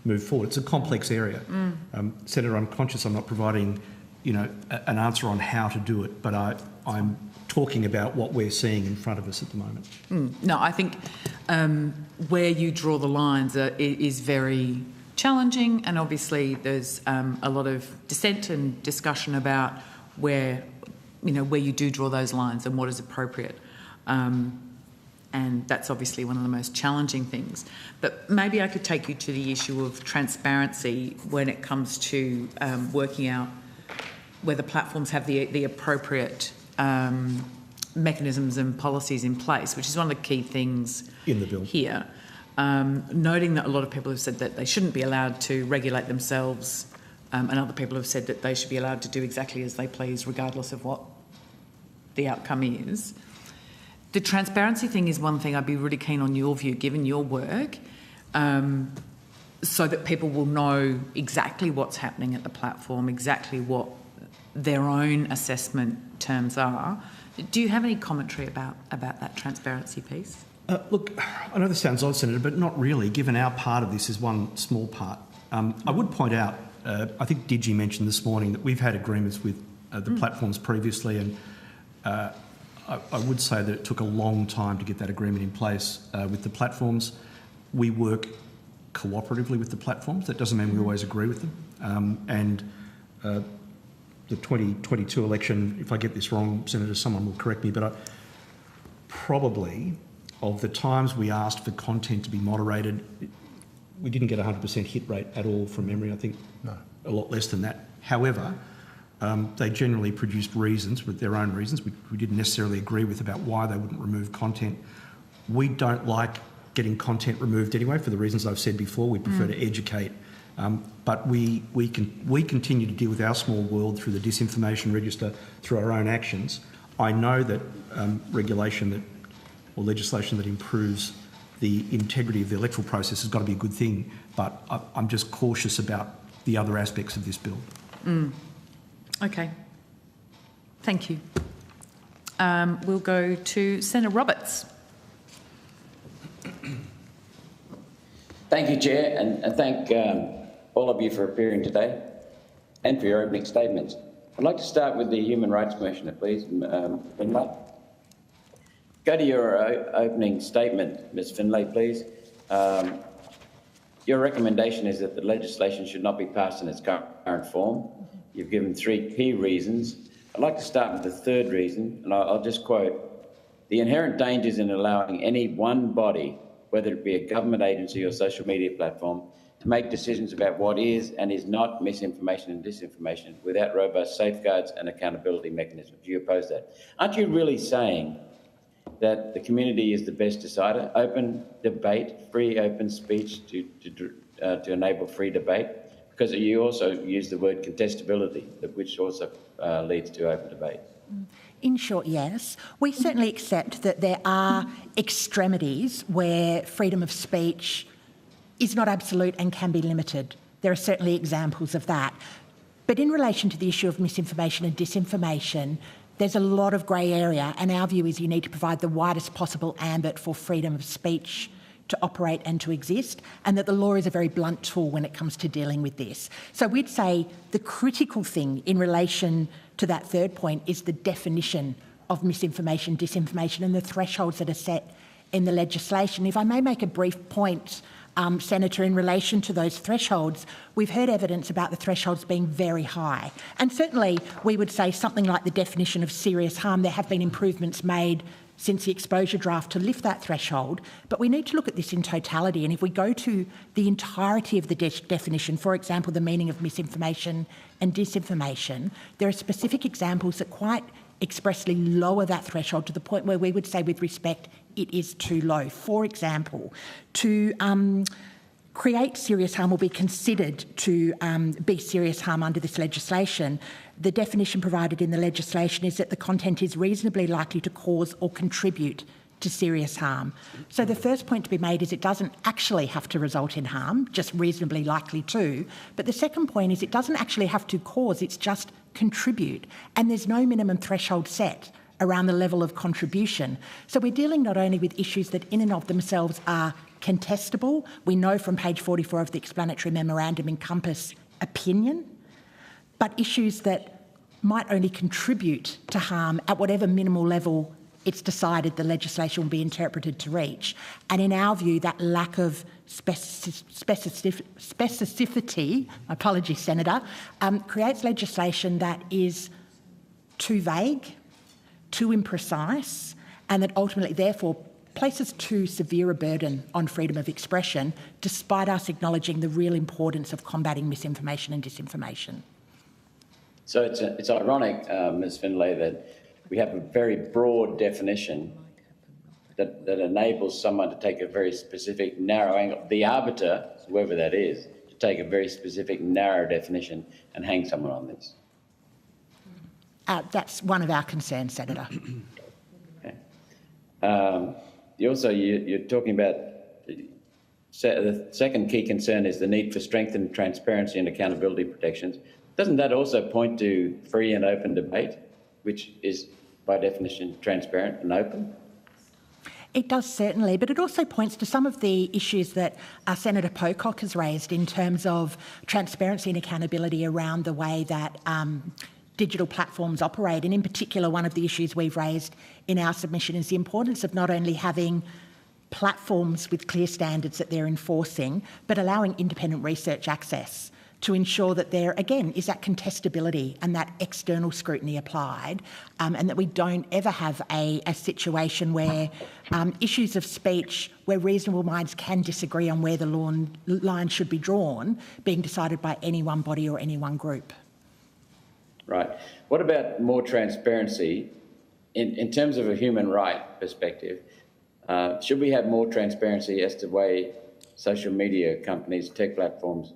move forward. It's a complex area. Senator, I'm conscious I'm not providing, an answer on how to do it, but I'm talking about what we're seeing in front of us at the moment. No, I think where you draw the lines is very challenging, and obviously there's a lot of dissent and discussion about where you do draw those lines and what is appropriate. And that's obviously one of the most challenging things. But maybe I could take you to the issue of transparency when it comes to working out whether platforms have the appropriate mechanisms and policies in place, which is one of the key things in the bill here. Noting that a lot of people have said that they shouldn't be allowed to regulate themselves, and other people have said that they should be allowed to do exactly as they please, regardless of what the outcome is. The transparency thing is one thing I'd be really keen on your view, given your work, so that people will know exactly what's happening at the platform, exactly what their own assessment terms are. Do you have any commentary about that transparency piece? Look, I know this sounds odd, Senator, but not really, given our part of this is one small part. I would point out, I think Digi mentioned this morning that we've had agreements with the platforms previously, and I would say that it took a long time to get that agreement in place with the platforms. We work cooperatively with the platforms. That doesn't mean we always agree with them. The 2022 election, if I get this wrong, Senator, someone will correct me, but probably of the times we asked for content to be moderated, we didn't get a 100% hit rate at all from memory. I think a lot less than that. However, they generally produced reasons, with their own reasons, we didn't necessarily agree with, about why they wouldn't remove content. We don't like getting content removed anyway, for the reasons I've said before. We prefer to educate. But we continue to deal with our small world through the Disinformation Register, through our own actions. I know that legislation that improves the integrity of the electoral process has got to be a good thing, but I'm just cautious about the other aspects of this bill. Okay. Thank you. We'll go to Senator Roberts. Thank you, Chair, and thank all of you for appearing today and for your opening statements. I'd like to start with the Human Rights Commissioner, please. Finlay. Go to your opening statement, Ms Finlay, please. Your recommendation is that the legislation should not be passed in its current form. You've given 3 key reasons. I'd like to start with the third reason, and I'll just quote: "The inherent dangers in allowing any one body, whether it be a government agency or social media platform, to make decisions about what is and is not misinformation and disinformation without robust safeguards and accountability mechanisms." Do you oppose that? Aren't you really saying that the community is the best decider? Open debate, free open speech to enable free debate? Because you also use the word contestability, which also leads to open debate. In short, yes. We certainly accept that there are extremities where freedom of speech is not absolute and can be limited. There are certainly examples of that. But in relation to the issue of misinformation and disinformation, there's a lot of grey area, and our view is you need to provide the widest possible ambit for freedom of speech to operate and to exist, and that the law is a very blunt tool when it comes to dealing with this. So we'd say the critical thing in relation to that third point is the definition of misinformation, disinformation, and the thresholds that are set in the legislation. If I may make a brief point, Senator, in relation to those thresholds, we've heard evidence about the thresholds being very high. And certainly we would say something like the definition of serious harm. There have been improvements made since the exposure draft to lift that threshold, but we need to look at this in totality. And if we go to the entirety of the definition, for example, the meaning of misinformation and disinformation, there are specific examples that quite expressly lower that threshold to the point where we would say with respect it is too low. For example, to create serious harm or be considered to be serious harm under this legislation, the definition provided in the legislation is that the content is reasonably likely to cause or contribute to serious harm. So the first point to be made is it doesn't actually have to result in harm, just reasonably likely to. But the second point is it doesn't actually have to cause, it's just contribute. And there's no minimum threshold set around the level of contribution. So we're dealing not only with issues that in and of themselves are contestable, we know from page 44 of the explanatory memorandum encompass opinion, but issues that might only contribute to harm at whatever minimal level it's decided the legislation will be interpreted to reach. And in our view, that lack of specificity, apologies, Senator, creates legislation that is too vague, too imprecise, and that ultimately, therefore, places too severe a burden on freedom of expression, despite us acknowledging the real importance of combating misinformation and disinformation. So it's ironic, Ms Finlay, that we have a very broad definition that enables someone to take a very specific, narrow angle, the arbiter, whoever that is, to take a very specific, narrow definition and hang someone on this. That's one of our concerns, Senator. Okay. You're talking about the second key concern is the need for strengthened transparency and accountability protections. Doesn't that also point to free and open debate, which is by definition transparent and open? It does certainly, but it also points to some of the issues that Senator Pocock has raised in terms of transparency and accountability around the way that digital platforms operate. And in particular, one of the issues we've raised in our submission is the importance of not only having platforms with clear standards that they're enforcing, but allowing independent research access to ensure that there, again, is that contestability and that external scrutiny applied, and that we don't ever have a situation where issues of speech, where reasonable minds can disagree on where the line should be drawn, being decided by any one body or any one group. Right. What about more transparency in terms of a human right perspective? Should we have more transparency as to the way social media companies, tech platforms,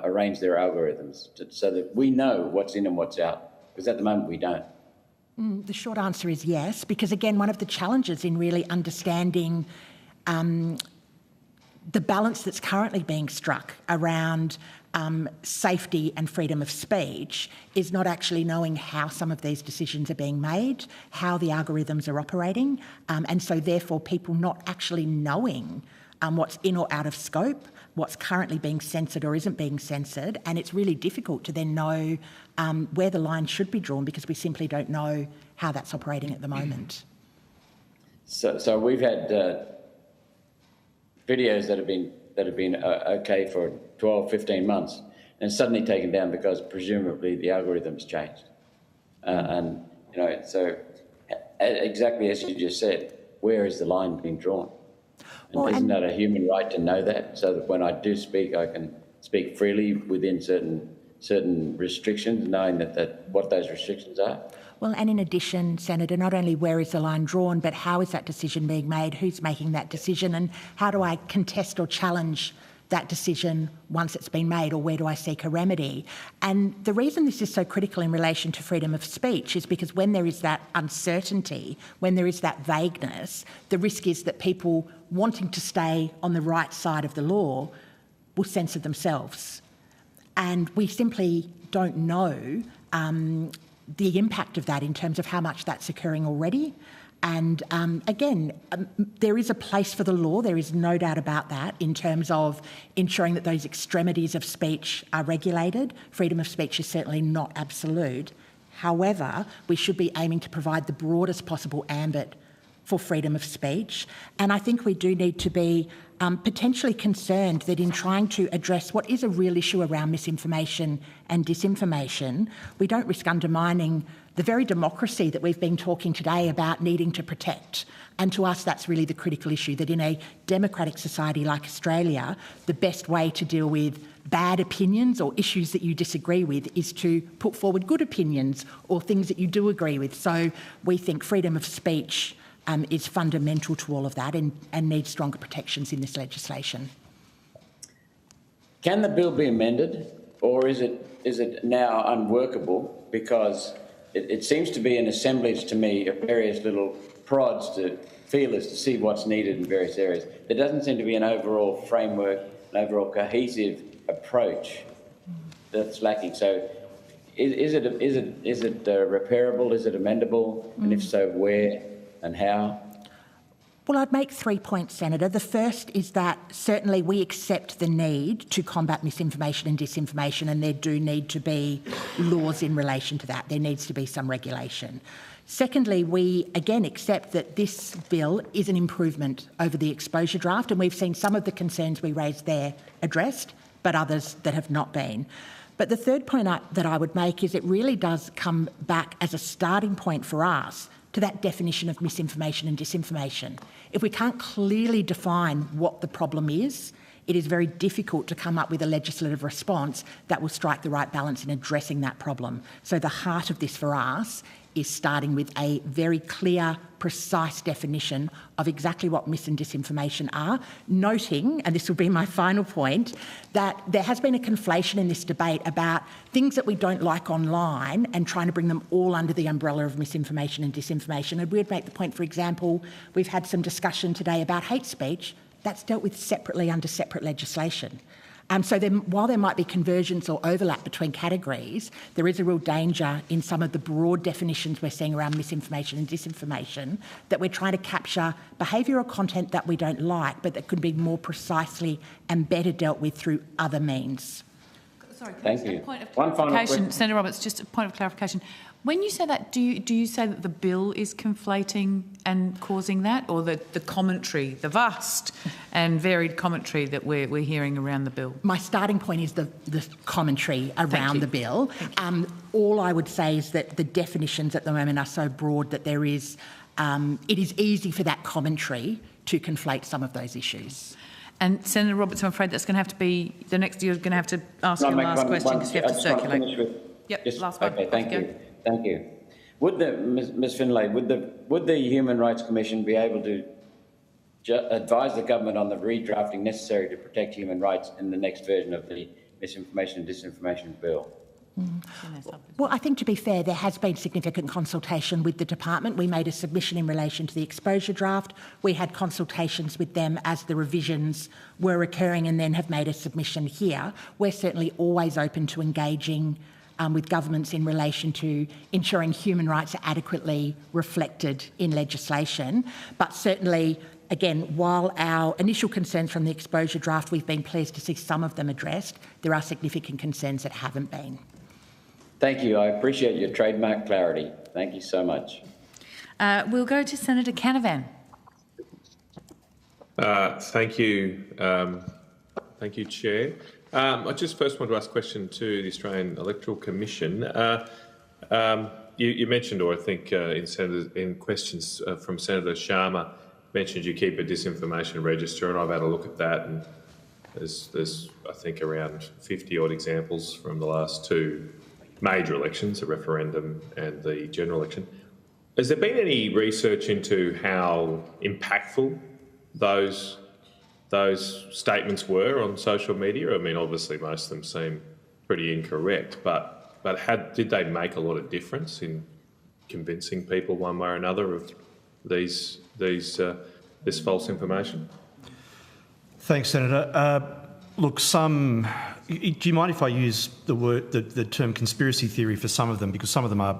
arrange their algorithms so that we know what's in and what's out? Because at the moment we don't. The short answer is yes, because again, one of the challenges in really understanding the balance that's currently being struck around safety and freedom of speech is not actually knowing how some of these decisions are being made, how the algorithms are operating, and so therefore people not actually knowing what's in or out of scope, what's currently being censored or isn't being censored, and it's really difficult to then know where the line should be drawn because we simply don't know how that's operating at the moment. So we've had videos that have been okay for 12, 15 months and suddenly taken down because presumably the algorithms changed. And, you know, so exactly as you just said, where is the line being drawn? And isn't that a human right to know that, so that when I do speak, I can speak freely within certain restrictions, knowing that what those restrictions are? Well, and in addition, Senator, not only where is the line drawn, but how is that decision being made, who's making that decision, and how do I contest or challenge that decision once it's been made, or where do I seek a remedy? And the reason this is so critical in relation to freedom of speech is because when there is that uncertainty, when there is that vagueness, the risk is that people wanting to stay on the right side of the law will censor themselves. And we simply don't know the impact of that in terms of how much that's occurring already. And again, there is a place for the law, there is no doubt about that, in terms of ensuring that those extremities of speech are regulated. Freedom of speech is certainly not absolute. However, we should be aiming to provide the broadest possible ambit for freedom of speech. And I think we do need to be potentially concerned that in trying to address what is a real issue around misinformation and disinformation, we don't risk undermining the very democracy that we've been talking today about needing to protect. And to us, that's really the critical issue, that in a democratic society like Australia, the best way to deal with bad opinions or issues that you disagree with is to put forward good opinions or things that you do agree with. So we think freedom of speech is fundamental to all of that and needs stronger protections in this legislation. Can the bill be amended, or is it now unworkable because it seems to be an assemblage to me of various little prods to feelers to see what's needed in various areas? There doesn't seem to be an overall framework, an overall cohesive approach that's lacking. So is it repairable? Is it amendable? And if so, where and how? Well, I'd make 3 points, Senator. The first is that certainly we accept the need to combat misinformation and disinformation, and there do need to be laws in relation to that. There needs to be some regulation. Secondly, we again accept that this bill is an improvement over the exposure draft, and we've seen some of the concerns we raised there addressed, but others that have not been. But the third point that I would make is it really does come back as a starting point for us to that definition of misinformation and disinformation. If we can't clearly define what the problem is, it is very difficult to come up with a legislative response that will strike the right balance in addressing that problem. So the heart of this for us is starting with a very clear, precise definition of exactly what mis and disinformation are, noting, and this will be my final point, that there has been a conflation in this debate about things that we don't like online and trying to bring them all under the umbrella of misinformation and disinformation. And we'd make the point, for example, we've had some discussion today about hate speech. That's dealt with separately under separate legislation. So while there might be convergence or overlap between categories, there is a real danger in some of the broad definitions we're seeing around misinformation and disinformation that we're trying to capture behaviour or content that we don't like, but that could be more precisely and better dealt with through other means. Sorry, Thank you. Point of One final clarification, question. Senator Roberts, just a point of clarification. When you say that, do you say that the bill is conflating and causing that, or the commentary, the vast and varied commentary that we're hearing around the bill? My starting point is the commentary around the bill. All I would say is that the definitions at the moment are so broad that there is, it is easy for that commentary to conflate some of those issues. And Senator Roberts, I'm afraid that's going to have to be the next. You're going to have to ask your last question because you have to circulate. Last one. Okay, thank you. Thank you. Would Ms. Finlay, would the Human Rights Commission be able to advise the government on the redrafting necessary to protect human rights in the next version of the Misinformation and Disinformation Bill? Well, I think to be fair, there has been significant consultation with the department. We made a submission in relation to the exposure draft. We had consultations with them as the revisions were occurring and then have made a submission here. We're certainly always open to engaging with governments in relation to ensuring human rights are adequately reflected in legislation. But certainly, again, while our initial concerns from the exposure draft, we've been pleased to see some of them addressed, there are significant concerns that haven't been. Thank you. I appreciate your trademark clarity. Thank you so much. We'll go to Senator Canavan. Thank you. Thank you, Chair. I just first want to ask a question to the Australian Electoral Commission. You mentioned, or I think in questions from Senator Sharma, mentioned you keep a disinformation register, and I've had a look at that, and there's I think around 50 odd examples from the last two major elections, the referendum and the general election. Has there been any research into how impactful those statements were on social media? I mean, obviously most of them seem pretty incorrect, but did they make a lot of difference in convincing people one way or another of this false information? Thanks, Senator. Look, do you mind if I use the term conspiracy theory for some of them, because some of them are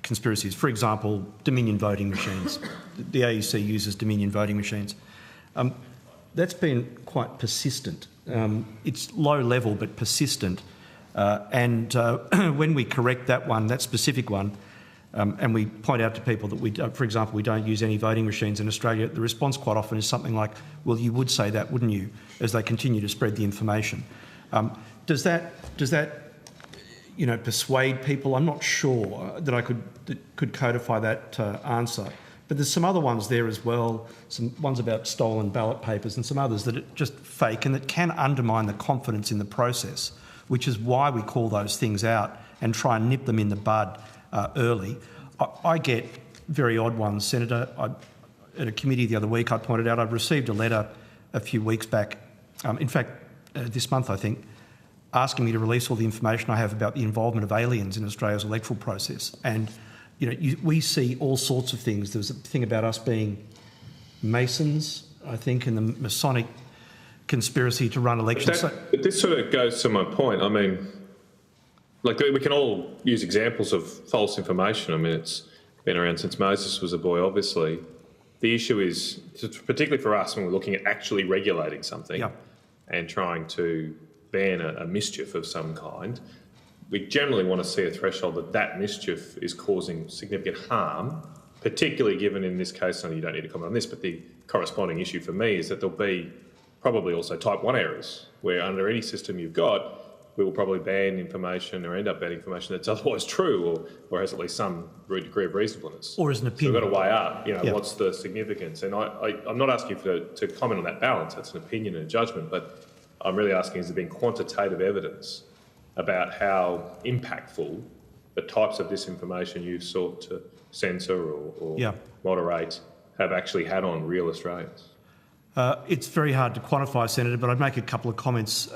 conspiracies? For example, Dominion voting machines. The AEC uses Dominion voting machines. That's been quite persistent. It's low level but persistent. And when we correct that specific one, and we point out to people that for example, we don't use any voting machines in Australia, the response quite often is something like, well, you would say that, wouldn't you, as they continue to spread the information. Does that persuade people? I'm not sure that I could codify that answer. But there's some other ones there as well, some ones about stolen ballot papers and some others that are just fake and that can undermine the confidence in the process, which is why we call those things out and try and nip them in the bud early. I get very odd ones, Senator. At a committee the other week, I pointed out I've received a letter a few weeks back, in fact, this month, I think, asking me to release all the information I have about the involvement of aliens in Australia's electoral process. And we see all sorts of things. There was a thing about us being Masons, I think, in the Masonic conspiracy to run elections. But this sort of goes to my point. I mean, like, we can all use examples of false information. I mean, it's been around since Moses was a boy, obviously. The issue is, particularly for us, when we're looking at actually regulating something and trying to ban a mischief of some kind, we generally want to see a threshold that mischief is causing significant harm, particularly given in this case, and you don't need to comment on this, but the corresponding issue for me is that there'll be probably also type 1 errors, where under any system you've got, we will probably ban information or end up banning information that's otherwise true or has at least some degree of reasonableness. Or as an opinion. So we've got to weigh up, what's the significance. And I'm not asking you to comment on that balance. That's an opinion and a judgment, but I'm really asking, has there been quantitative evidence about how impactful the types of disinformation you've sought to censor or moderate have actually had on real Australians? It's very hard to quantify, Senator, but I'd make a couple of comments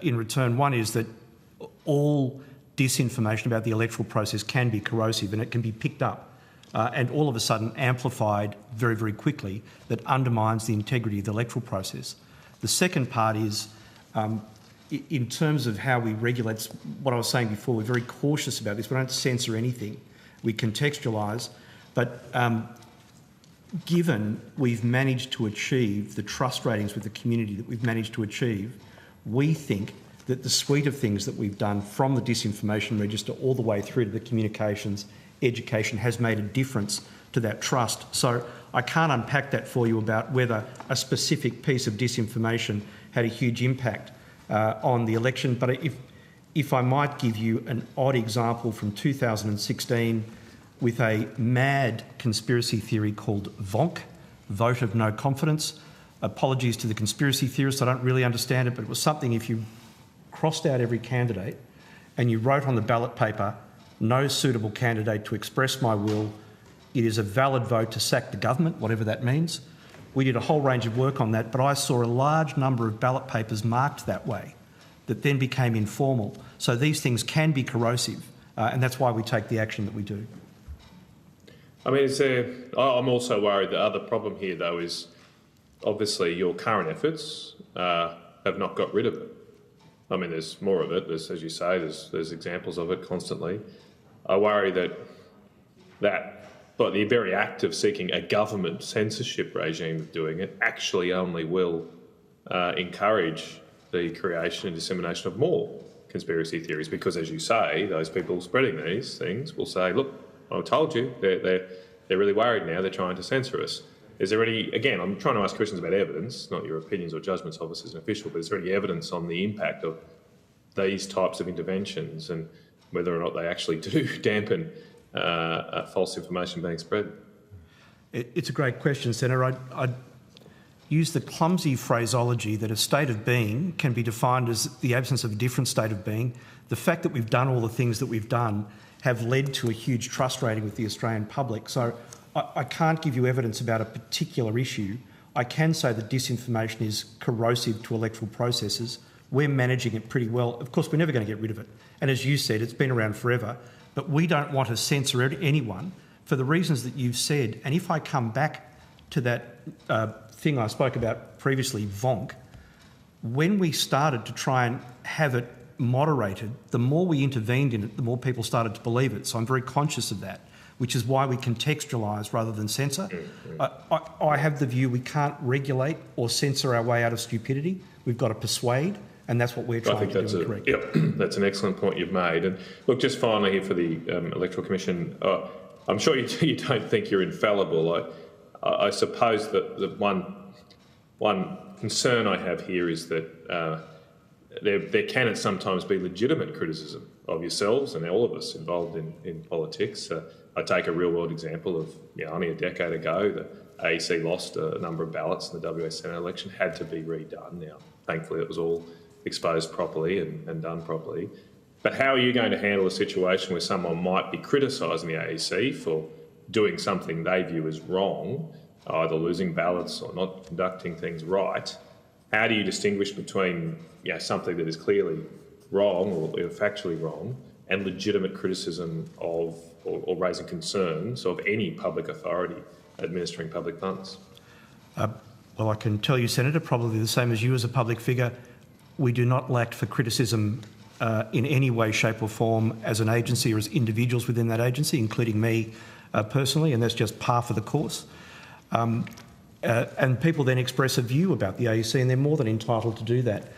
in return. One is that all disinformation about the electoral process can be corrosive and it can be picked up and all of a sudden amplified very, very quickly, that undermines the integrity of the electoral process. The second part is, in terms of how we regulate, what I was saying before, we're very cautious about this. We don't censor anything. We contextualise. But given we've managed to achieve the trust ratings with the community that we've managed to achieve, we think that the suite of things that we've done from the disinformation register all the way through to the communications education has made a difference to that trust. So I can't unpack that for you about whether a specific piece of disinformation had a huge impact on the election. But if I might give you an odd example from 2016 with a mad conspiracy theory called VONC, Vote of No Confidence. Apologies to the conspiracy theorists, I don't really understand it, but it was something if you crossed out every candidate and you wrote on the ballot paper, no suitable candidate to express my will, it is a valid vote to sack the government, whatever that means. We did a whole range of work on that, but I saw a large number of ballot papers marked that way that then became informal. So these things can be corrosive, and that's why we take the action that we do. I mean, I'm also worried the other problem here, though, is obviously your current efforts have not got rid of it. I mean, there's more of it. There's, as you say, there's examples of it constantly. I worry but the very act of seeking a government censorship regime of doing it actually only will encourage the creation and dissemination of more conspiracy theories, because, as you say, those people spreading these things will say, look, I told you, they're really worried now, they're trying to censor us. Is there any, again, I'm trying to ask questions about evidence, not your opinions or judgments, obviously, as an official, but is there any evidence on the impact of these types of interventions and whether or not they actually do dampen false information being spread? It's a great question, Senator. I'd use the clumsy phraseology that a state of being can be defined as the absence of a different state of being. The fact that we've done all the things that we've done have led to a huge trust rating with the Australian public. So I can't give you evidence about a particular issue. I can say that disinformation is corrosive to electoral processes. We're managing it pretty well. Of course, we're never going to get rid of it. And as you said, it's been around forever. But we don't want to censor anyone for the reasons that you've said. And if I come back to that thing I spoke about previously, VONC, when we started to try and have it moderated, the more we intervened in it, the more people started to believe it. So I'm very conscious of that, which is why we contextualise rather than censor. I have the view we can't regulate or censor our way out of stupidity. We've got to persuade, and that's what we're trying to do. Correct. Yep, that's an excellent point you've made. And look, just finally here for the Electoral Commission, I'm sure you don't think you're infallible. I suppose that the one concern I have here is that there can at sometimes be legitimate criticism of yourselves and all of us involved in politics. I take a real-world example of only a decade ago, the AEC lost a number of ballots in the WA Senate election, had to be redone. Now, thankfully, it was all exposed properly and done properly. But how are you going to handle a situation where someone might be criticising the AEC for doing something they view as wrong, either losing ballots or not conducting things right? How do you distinguish between something that is clearly wrong or factually wrong and legitimate criticism of or raising concerns of any public authority administering public funds? Well, I can tell you, Senator, probably the same as you as a public figure, we do not lack for criticism in any way, shape or form as an agency or as individuals within that agency, including me personally, and that's just par for the course. And people then express a view about the AEC, and they're more than entitled to do that.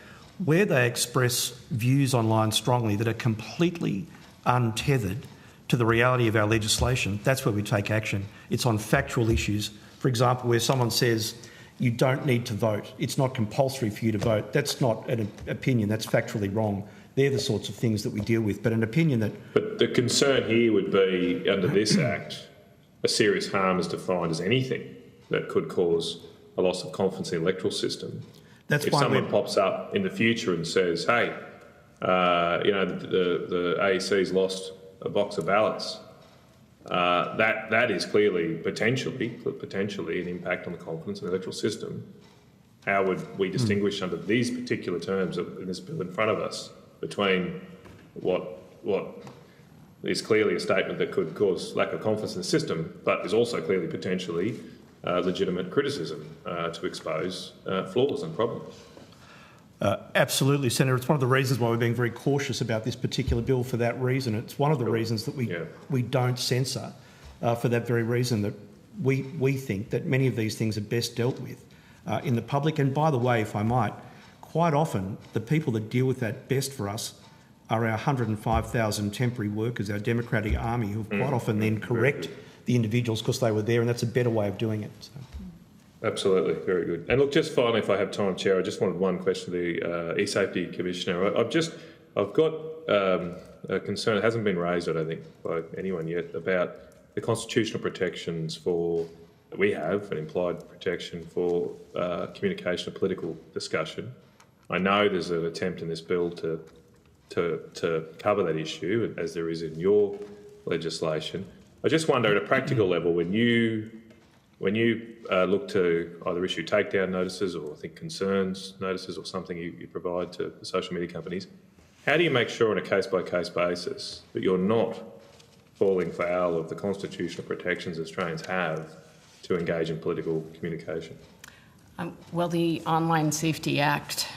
Where they express views online strongly that are completely untethered to the reality of our legislation, that's where we take action. It's on factual issues. For example, where someone says you don't need to vote, it's not compulsory for you to vote. That's not an opinion, that's factually wrong. They're the sorts of things that we deal with. But an opinion that... But the concern here would be, under this Act, a serious harm is defined as anything that could cause a loss of confidence in the electoral system. That's if someone pops up in the future and says, hey, the AEC's lost a box of ballots, that is clearly potentially an impact on the confidence in the electoral system. How would we distinguish under these particular terms in this bill in front of us between what is clearly a statement that could cause lack of confidence in the system, but is also clearly potentially legitimate criticism to expose flaws and problems? Absolutely, Senator. It's one of the reasons why we're being very cautious about this particular bill for that reason. It's one of the reasons that we don't censor for that very reason, that we think that many of these things are best dealt with in the public. And by the way, if I might, quite often the people that deal with that best for us are our 105,000 temporary workers, our democratic army, who quite often then correct the individuals because they were there, and that's a better way of doing it. So. Absolutely, very good. And look, just finally, if I have time, Chair, I just wanted one question to the e-safety Commissioner. I've got a concern, it hasn't been raised, I don't think, by anyone yet, about the constitutional protections that we have, an implied protection for communication of political discussion. I know there's an attempt in this bill to cover that issue, as there is in your legislation. I just wonder, at a practical level, when you look to either issue takedown notices or I think concerns notices or something you provide to the social media companies, how do you make sure on a case-by-case basis that you're not falling foul of the constitutional protections Australians have to engage in political communication? Well, the Online Safety Act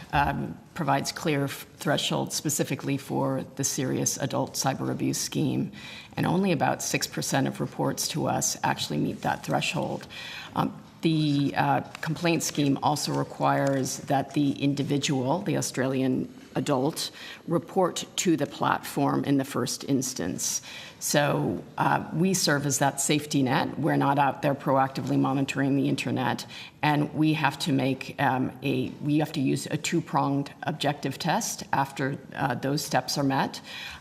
provides clear thresholds specifically for the serious adult cyber abuse scheme, and only about 6% of reports to us actually meet that threshold. The complaint scheme also requires that the individual, the Australian adult, report to the platform in the first instance. So we serve as that safety net. We're not out there proactively monitoring the internet, and we have to use a two-pronged objective test after those steps are met,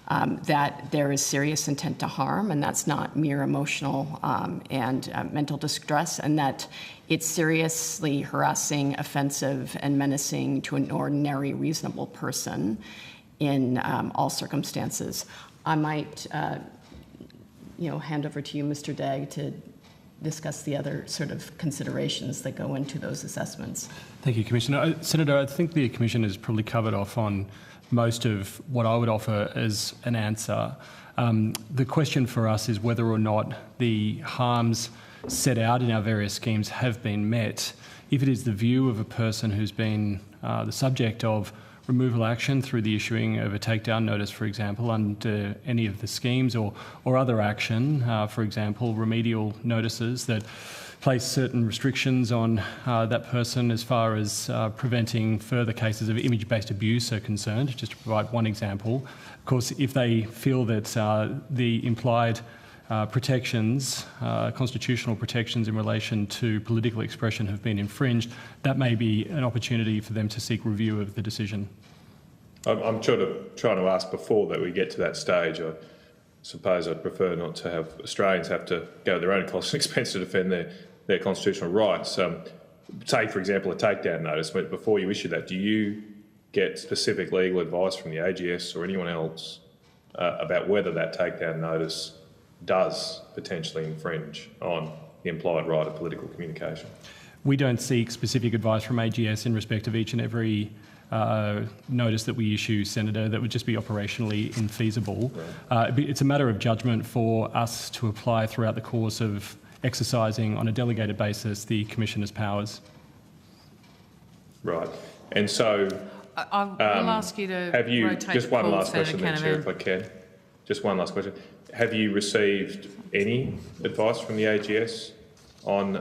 that there is serious intent to harm, and that's not mere emotional and mental distress, and that it's seriously harassing, offensive, and menacing to an ordinary, reasonable person in all circumstances. I might hand over to you, Mr. Dagg, to discuss the other sort of considerations that go into those assessments. Thank you, Commissioner. Senator, I think the Commission has probably covered off on most of what I would offer as an answer. The question for us is whether or not the harms set out in our various schemes have been met. If it is the view of a person who's been the subject of removal action through the issuing of a takedown notice, for example, under any of the schemes, or other action, for example, remedial notices that place certain restrictions on that person as far as preventing further cases of image-based abuse are concerned, just to provide one example. Of course, if they feel that the implied protections, constitutional protections in relation to political expression have been infringed, that may be an opportunity for them to seek review of the decision. I'm sort of trying to ask before that we get to that stage. I suppose I'd prefer not to have Australians have to go at their own cost and expense to defend their constitutional rights. Say, for example, a takedown notice, but before you issue that, do you get specific legal advice from the AGS or anyone else about whether that takedown notice does potentially infringe on the implied right of political communication? We don't seek specific advice from AGS in respect of each and every notice that we issue, Senator. That would just be operationally infeasible. Right. It's a matter of judgment for us to apply throughout the course of exercising on a delegated basis the Commissioner's powers. Right. And so I will ask you to rotate just one last question then, Chair, if I can. can. Just one last question. Have you received any advice from the AGS on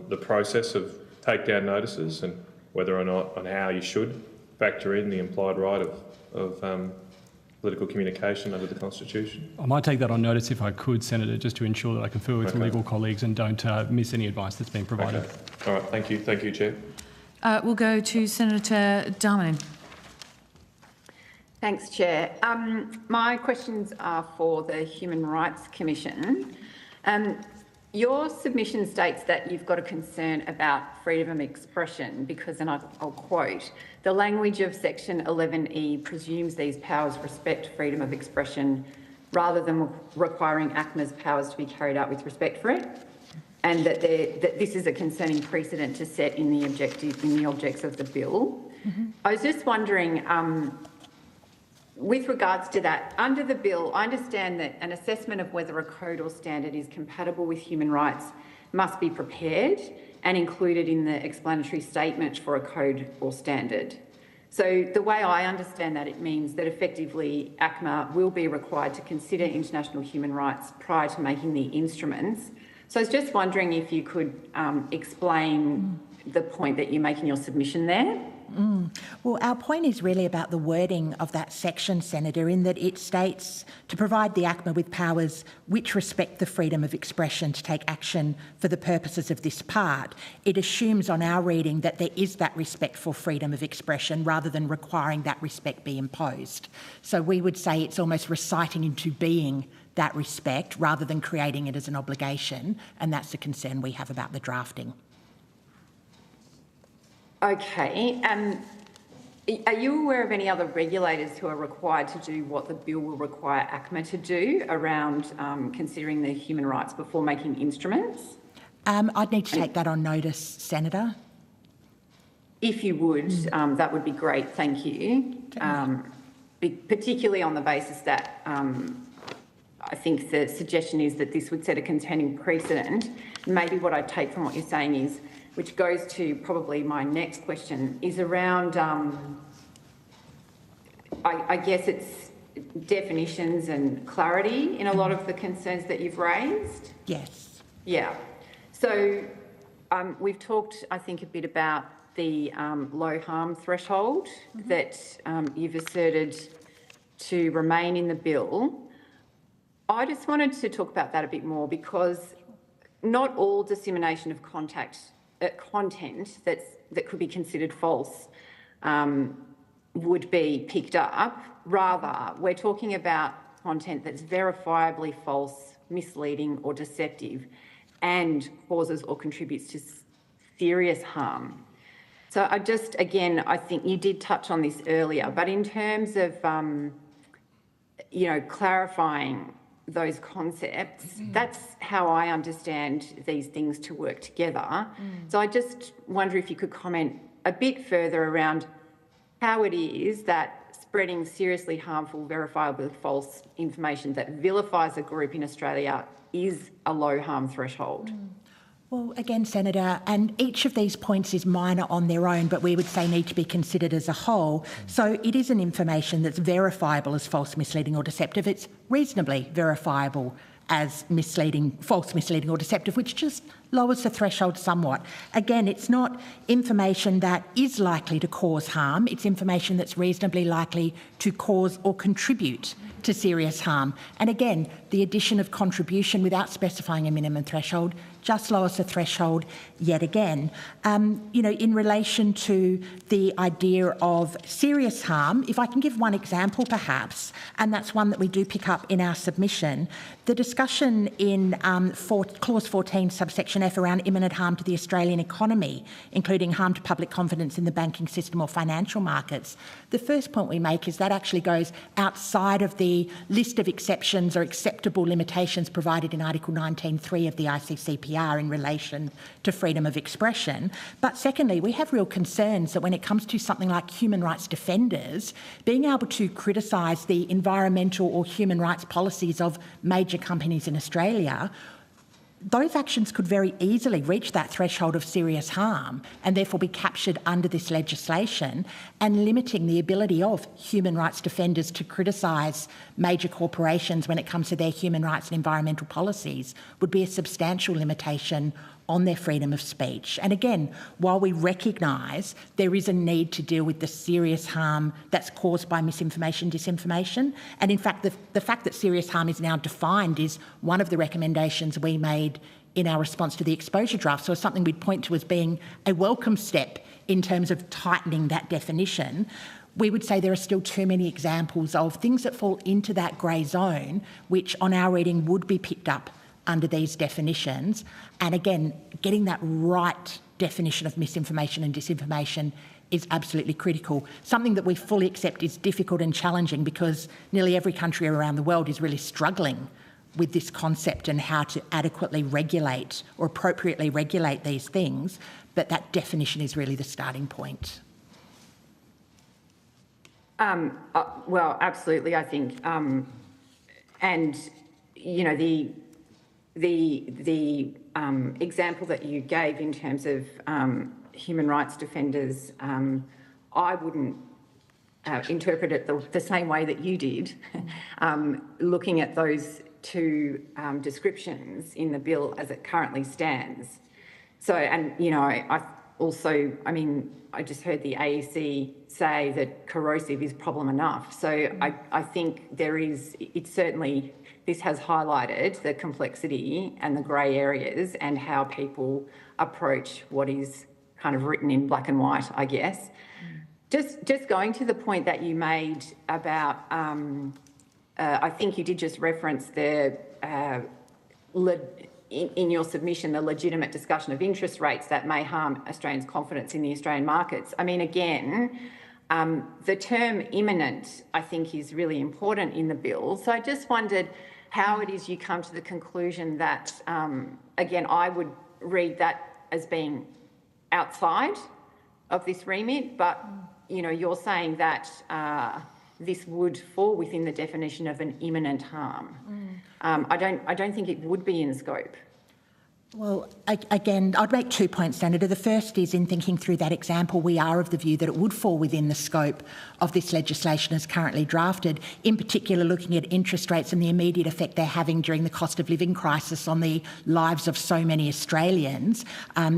the process of takedown notices and whether or not on how you should factor in the implied right of political communication under the Constitution? I might take that on notice if I could, Senator, just to ensure that I confer with legal colleagues and don't miss any advice that's been provided. Okay. All right, thank you. Thank you, Chair. We'll go to Senator Darmanin. Thanks, Chair. My questions are for the Human Rights Commission. Your submission states that you've got a concern about freedom of expression because, and I'll quote, the language of Section 11E presumes these powers respect freedom of expression rather than requiring ACMA's powers to be carried out with respect for it, and that this is a concerning precedent to set in the objects of the bill. Mm-hmm. I was just wondering, with regards to that, under the bill, I understand that an assessment of whether a code or standard is compatible with human rights must be prepared and included in the explanatory statement for a code or standard. So the way I understand that, it means that effectively ACMA will be required to consider international human rights prior to making the instruments. So I was just wondering if you could explain the point that you make in your submission there. Well, our point is really about the wording of that section, Senator, in that it states to provide the ACMA with powers which respect the freedom of expression to take action for the purposes of this part. It assumes on our reading that there is that respect for freedom of expression rather than requiring that respect be imposed. So we would say it's almost reciting into being that respect rather than creating it as an obligation, and that's the concern we have about the drafting. Okay. Are you aware of any other regulators who are required to do what the bill will require ACMA to do around considering the human rights before making instruments? I'd need to take that on notice, Senator. If you would, that would be great, thank you. Particularly on the basis that I think the suggestion is that this would set a contending precedent. Maybe what I take from what you're saying is, which goes to probably my next question, is around, I guess it's definitions and clarity in a lot of the concerns that you've raised. Yes. Yeah. So we've talked, I think, a bit about the low harm threshold that you've asserted to remain in the bill. I just wanted to talk about that a bit more because not all dissemination of content that could be considered false would be picked up. Rather, we're talking about content that's verifiably false, misleading or deceptive and causes or contributes to serious harm. So I think you did touch on this earlier, but in terms of, clarifying those concepts, that's how I understand these things to work together. So I just wonder if you could comment a bit further around how it is that spreading seriously harmful, verifiably false information that vilifies a group in Australia is a low harm threshold. Well, again, Senator, and each of these points is minor on their own, but we would say need to be considered as a whole. So it is an information that's verifiable as false, misleading or deceptive. It's reasonably verifiable as misleading, false, misleading or deceptive, which just lowers the threshold somewhat. Again, it's not information that is likely to cause harm. It's information that's reasonably likely to cause or contribute to serious harm. And again, the addition of contribution without specifying a minimum threshold just lowers the threshold yet again. In relation to the idea of serious harm, if I can give one example perhaps, and that's one that we do pick up in our submission, the discussion in Clause 14, subsection F, around imminent harm to the Australian economy, including harm to public confidence in the banking system or financial markets. The first point we make is that actually goes outside of the list of exceptions or acceptable limitations provided in Article 19.3 of the ICCPR in relation to freedom of expression. But secondly, we have real concerns that when it comes to something like human rights defenders, being able to criticise the environmental or human rights policies of major companies in Australia, those actions could very easily reach that threshold of serious harm and therefore be captured under this legislation, and limiting the ability of human rights defenders to criticise major corporations when it comes to their human rights and environmental policies would be a substantial limitation on their freedom of speech. And again, while we recognise there is a need to deal with the serious harm that's caused by misinformation, disinformation, and in fact the fact that serious harm is now defined is one of the recommendations we made in our response to the exposure draft, so it's something we'd point to as being a welcome step in terms of tightening that definition. We would say there are still too many examples of things that fall into that grey zone, which on our reading would be picked up under these definitions. And again, getting that right definition of misinformation and disinformation is absolutely critical. Something that we fully accept is difficult and challenging because nearly every country around the world is really struggling with this concept and how to adequately regulate or appropriately regulate these things, but that definition is really the starting point. Well, absolutely, I think. And, you know, the example that you gave in terms of human rights defenders, I wouldn't interpret it the same way that you did, looking at those two descriptions in the bill as it currently stands. So, and, you know, also, I mean, I just heard the AEC say that corrosive is problem enough. So I think this has highlighted the complexity and the grey areas and how people approach what is kind of written in black and white, I guess. Just going to the point that you made about, I think you did just reference the, in your submission, the legitimate discussion of interest rates that may harm Australians' confidence in the Australian markets. I mean, again, the term imminent, I think, is really important in the bill. So I just wondered how it is you come to the conclusion that, again, I would read that as being outside of this remit, but, you know, you're saying that this would fall within the definition of an imminent harm. I don't think it would be in scope. Well, again, I'd make 2 points, Senator. The first is, in thinking through that example, we are of the view that it would fall within the scope of this legislation as currently drafted, in particular looking at interest rates and the immediate effect they're having during the cost of living crisis on the lives of so many Australians.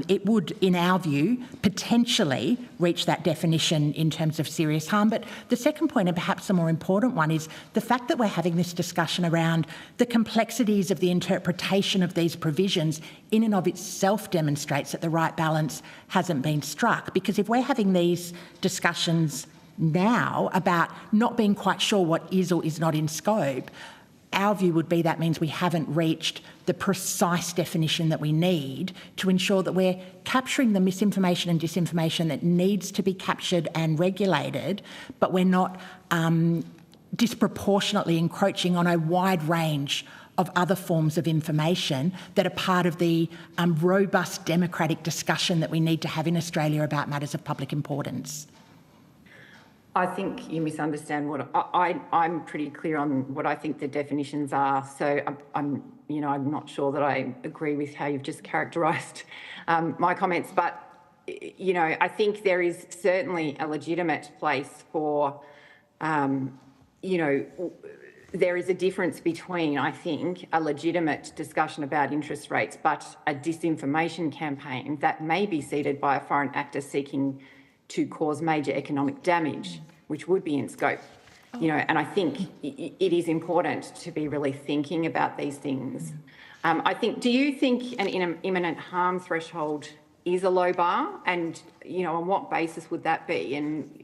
It would, in our view, potentially reach that definition in terms of serious harm. But the second point, and perhaps the more important one, is the fact that we're having this discussion around the complexities of the interpretation of these provisions in and of itself demonstrates that the right balance hasn't been struck. Because if we're having these discussions now about not being quite sure what is or is not in scope, our view would be that means we haven't reached the precise definition that we need to ensure that we're capturing the misinformation and disinformation that needs to be captured and regulated, but we're not disproportionately encroaching on a wide range of other forms of information that are part of the robust democratic discussion that we need to have in Australia about matters of public importance. I think you misunderstand what I'm pretty clear on what I think the definitions are. So I'm not sure that I agree with how you've just characterised my comments, but I think there is certainly a legitimate place for there is a difference between, I think, a legitimate discussion about interest rates, but a disinformation campaign that may be seeded by a foreign actor seeking to cause major economic damage, which would be in scope. And I think it is important to be really thinking about these things. Do you think an imminent harm threshold is a low bar? And, on what basis would that be? And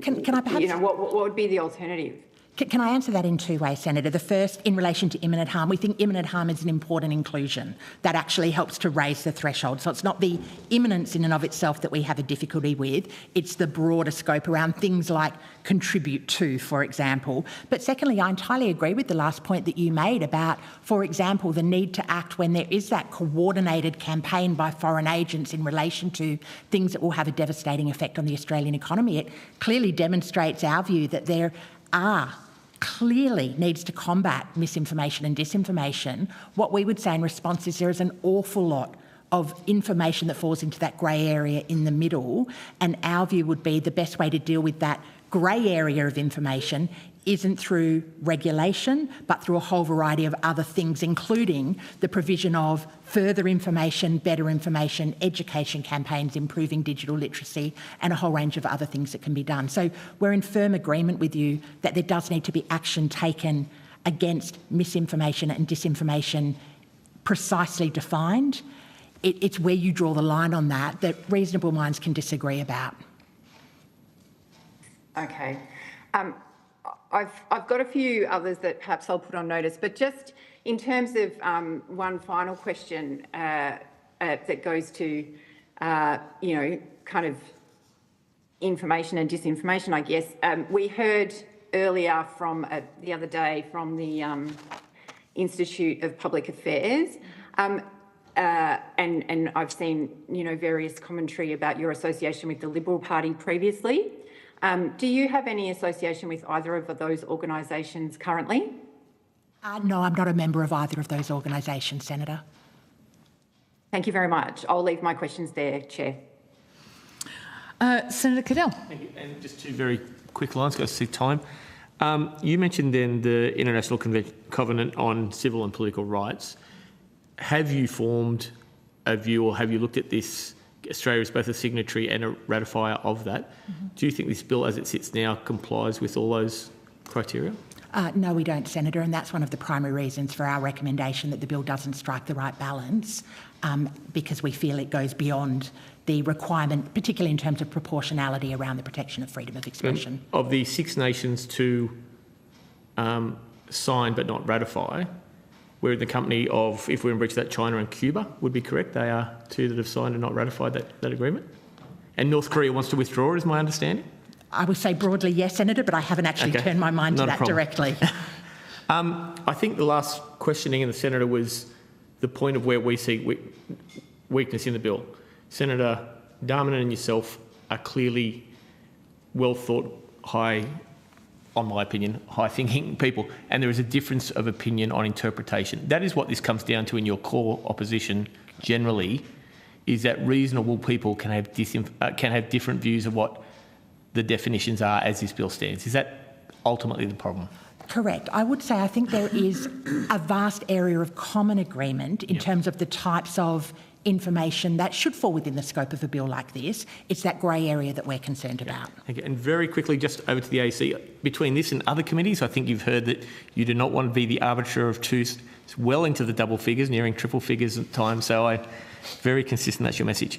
Can I perhaps... what would be the alternative? Can I answer that in two ways, Senator? The first, in relation to imminent harm, we think imminent harm is an important inclusion that actually helps to raise the threshold. So it's not the imminence in and of itself that we have a difficulty with, it's the broader scope around things like contribute to, for example. But secondly, I entirely agree with the last point that you made about, for example, the need to act when there is that coordinated campaign by foreign agents in relation to things that will have a devastating effect on the Australian economy. It clearly demonstrates our view that there clearly needs to combat misinformation and disinformation. What we would say in response is there is an awful lot of information that falls into that grey area in the middle, and our view would be the best way to deal with that grey area of information isn't through regulation, but through a whole variety of other things, including the provision of further information, better information, education campaigns, improving digital literacy, and a whole range of other things that can be done. So we're in firm agreement with you that there does need to be action taken against misinformation and disinformation precisely defined. It's where you draw the line on that reasonable minds can disagree about. Okay. I've got a few others that perhaps I'll put on notice, but just in terms of one final question that goes to, kind of information and disinformation, I guess. We heard earlier from the other day from the Institute of Public Affairs, and I've seen, various commentary about your association with the Liberal Party previously. Do you have any association with either of those organisations currently? No, I'm not a member of either of those organisations, Senator. Thank you very much. I'll leave my questions there, Chair. Senator Cadell. Thank you. And just two very quick lines, because I see time. You mentioned then the International Covenant on Civil and Political Rights. Have you formed a view, or have you looked at this? Australia is both a signatory and a ratifier of that. Do you think this bill, as it sits now, complies with all those criteria? No, we don't, Senator, and that's one of the primary reasons for our recommendation that the bill doesn't strike the right balance, because we feel it goes beyond the requirement, particularly in terms of proportionality around the protection of freedom of expression. Of the 6 nations to sign but not ratify, we're in the company of, if we're in breach of that, China and Cuba would be correct. They are 2 that have signed and not ratified that agreement. And North Korea wants to withdraw, is my understanding? I would say broadly yes, Senator, but I haven't actually turned my mind to that directly. I think the last questioning in the Senator was the point of where we see weakness in the bill. Senator Darmanin and yourself are clearly well thought, high, on my opinion, high-thinking people, and there is a difference of opinion on interpretation. That is what this comes down to in your core opposition generally, is that reasonable people can have different views of what the definitions are as this bill stands. Is that ultimately the problem? Correct. I would say I think there is a vast area of common agreement in terms of the types of information that should fall within the scope of a bill like this. It's that grey area that we're concerned about. Okay. And very quickly, just over to the AC, between this and other committees, I think you've heard that you do not want to be the arbiter of twos. It's well into the double figures, nearing triple figures at times, so very consistent, that's your message.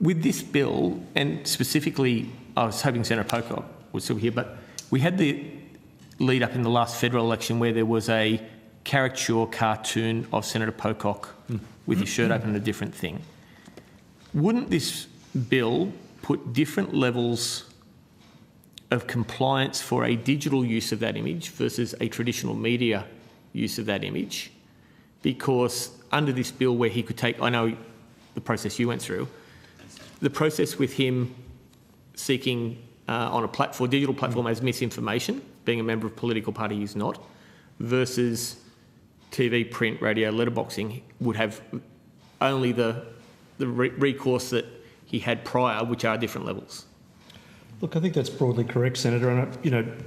With this bill, and specifically, I was hoping Senator Pocock was still here, but we had the lead up in the last federal election where there was a caricature cartoon of Senator Pocock with his shirt open and a different thing. Wouldn't this bill put different levels of compliance for a digital use of that image versus a traditional media use of that image? Because under this bill where he could take, I know the process you went through, the process with him seeking on a platform, digital platform as misinformation, being a member of a political party he's not, versus TV, print, radio, letterboxing would have only the recourse that he had prior, which are different levels. Look, I think that's broadly correct, Senator. And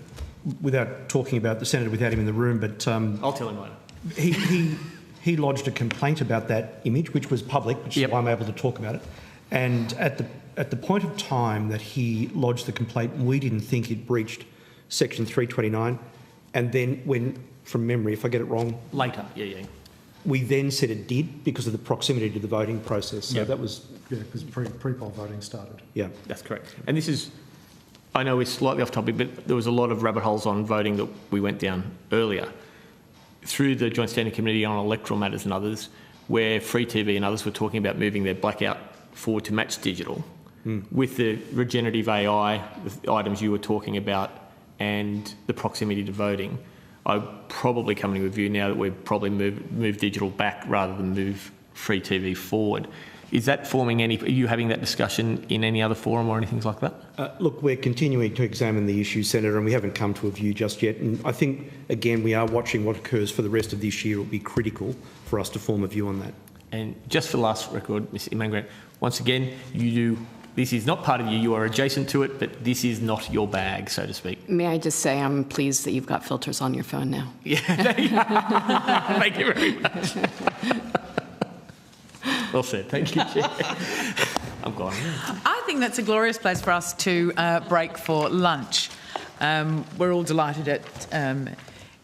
without talking about the Senator without him in the room, but I'll tell him later. He lodged a complaint about that image, which was public, which is why I'm able to talk about it. And at the point of time that he lodged the complaint, we didn't think it breached Section 329. And then when, from memory, if I get it wrong... Later, we then said it did because of the proximity to the voting process. So that was... Yeah, because pre-poll voting started. Yeah. That's correct. And this is... I know we're slightly off topic, but there was a lot of rabbit holes on voting that we went down earlier through the Joint Standing Committee on Electoral Matters and others, where Free TV and others were talking about moving their blackout forward to match digital. With the regenerative AI, the items you were talking about, and the proximity to voting, I'm probably coming with you now that we've probably moved digital back rather than move Free TV forward. Is that forming any... Are you having that discussion in any other forum or anything like that? Look, we're continuing to examine the issue, Senator, and we haven't come to a view just yet. And I think, again, we are watching what occurs for the rest of this year. It will be critical for us to form a view on that. And just for the last record, Ms Imangran, once again, this is not part of you are adjacent to it, but this is not your bag, so to speak. May I just say I'm pleased that you've got filters on your phone now. Yeah, thank you very much. Well said, thank you, Chair. I'm gone. I think that's a glorious place for us to break for lunch. We're all delighted at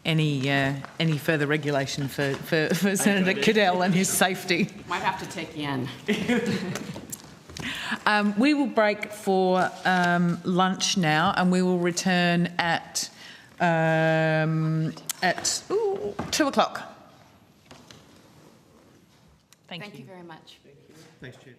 any further regulation for Senator Cadell and his safety. Might have to take you in. We will break for lunch now, and we will return at 2 o'clock. Thank you very much. Thanks, Chair.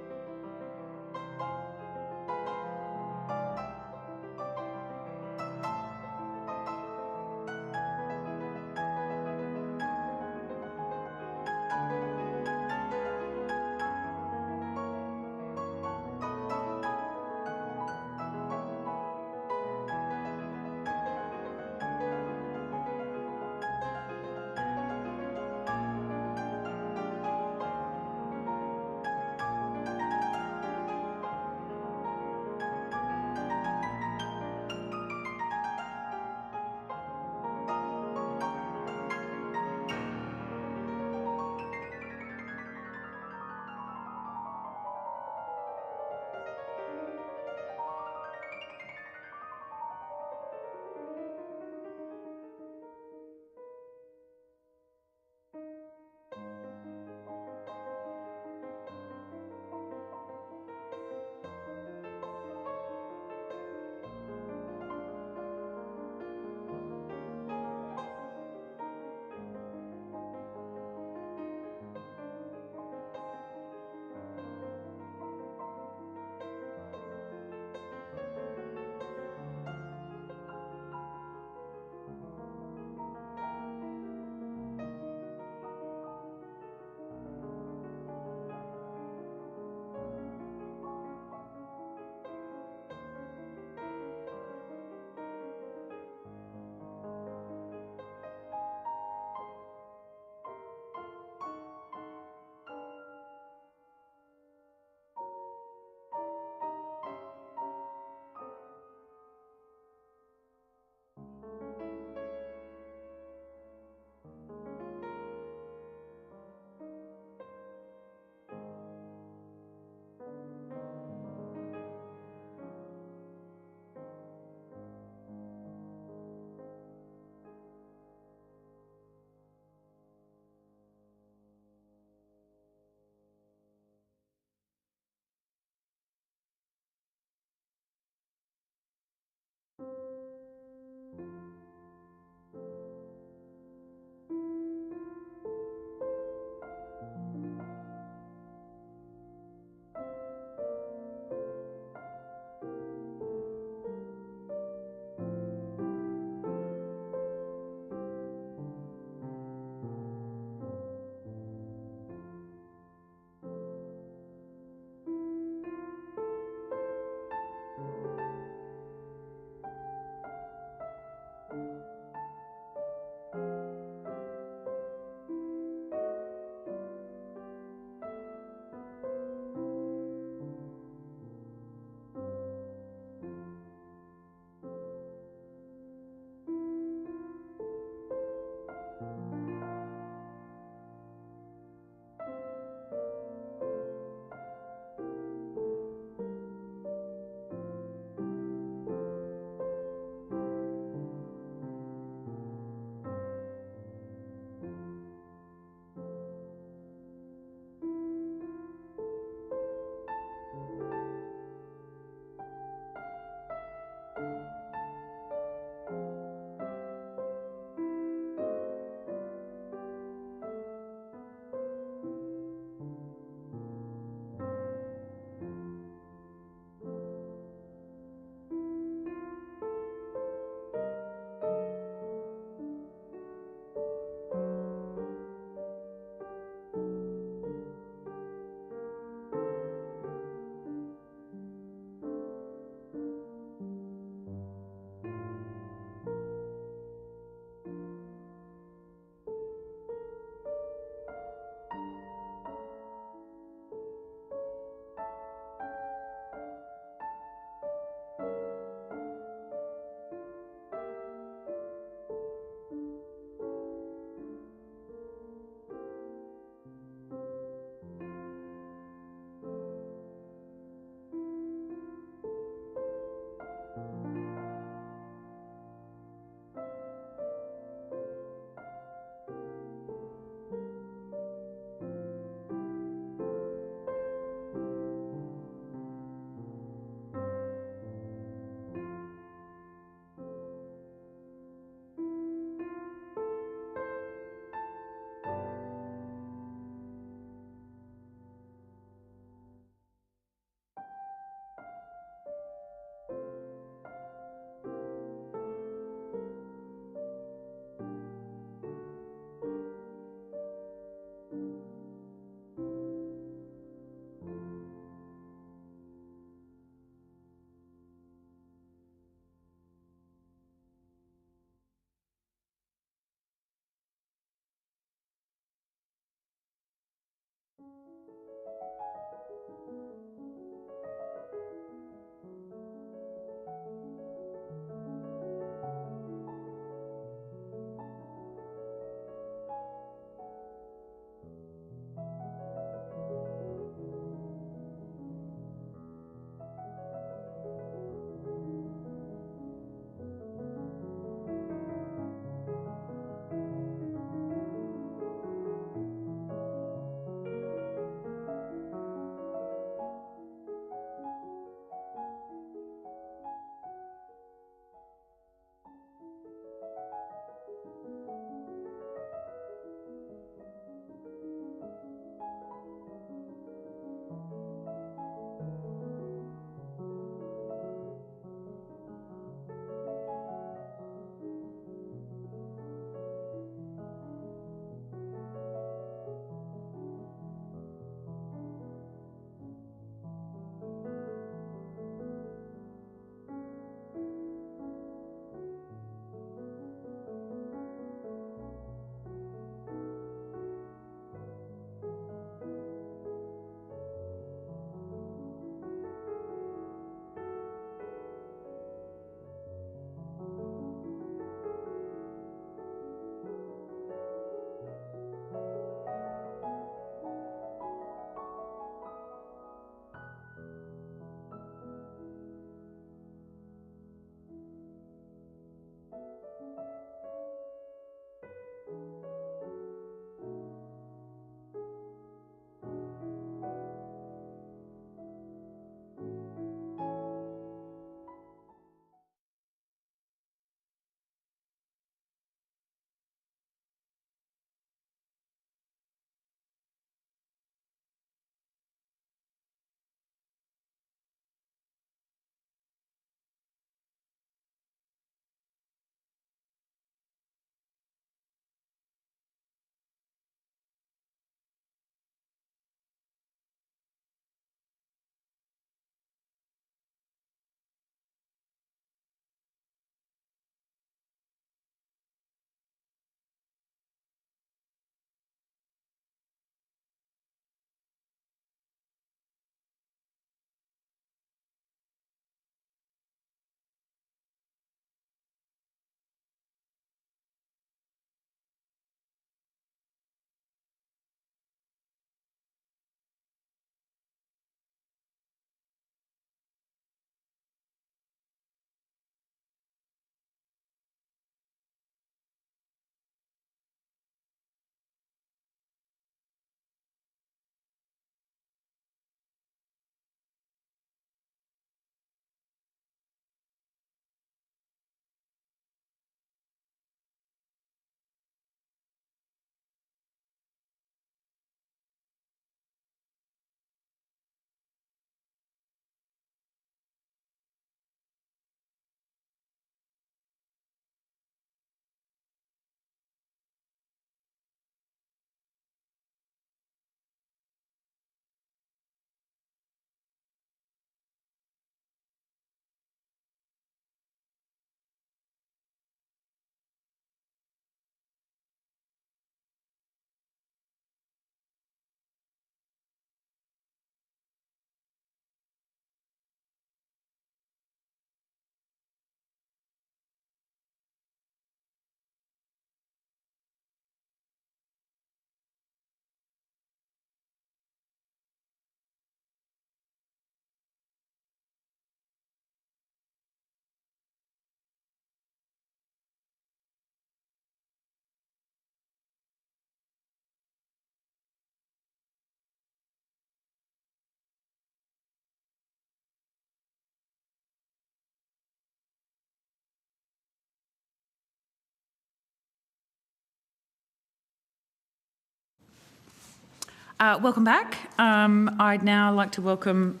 Welcome back. I'd now like to welcome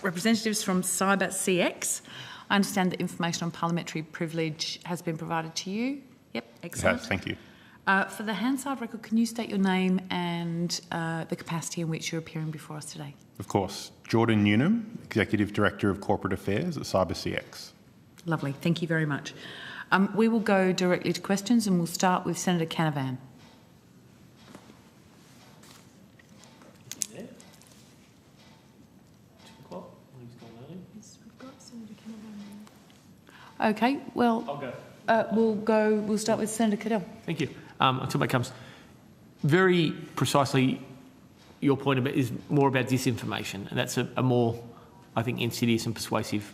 representatives from CyberCX. I understand that information on parliamentary privilege has been provided to you. Yep, excellent. Yes, thank you. For the Hansard record, can you state your name and the capacity in which you're appearing before us today? Of course. Jordan Newnham, Executive Director of Corporate Affairs at CyberCX. Lovely, thank you very much. We will go directly to questions and we'll start with Senator Canavan. Okay, well, we'll start with Senator Cadell. Thank you. Until that comes. Very precisely, your point about is more about disinformation, and that's a more, I think, insidious and persuasive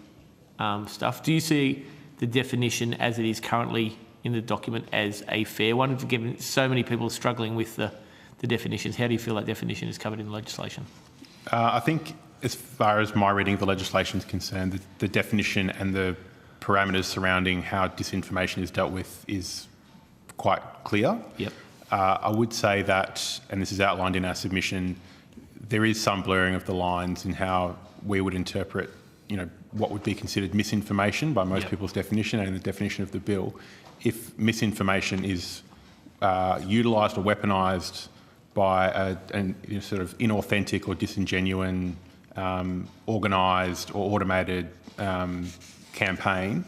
stuff. Do you see the definition as it is currently in the document as a fair one? Given so many people are struggling with the definitions, how do you feel that definition is covered in the legislation? I think as far as my reading of the legislation is concerned, the definition and the parameters surrounding how disinformation is dealt with is quite clear. Yep. I would say that, and this is outlined in our submission, there is some blurring of the lines in how we would interpret, what would be considered misinformation by most people's definition and the definition of the bill. If misinformation is utilised or weaponised by a sort of inauthentic or disingenuine, organised or automated campaign,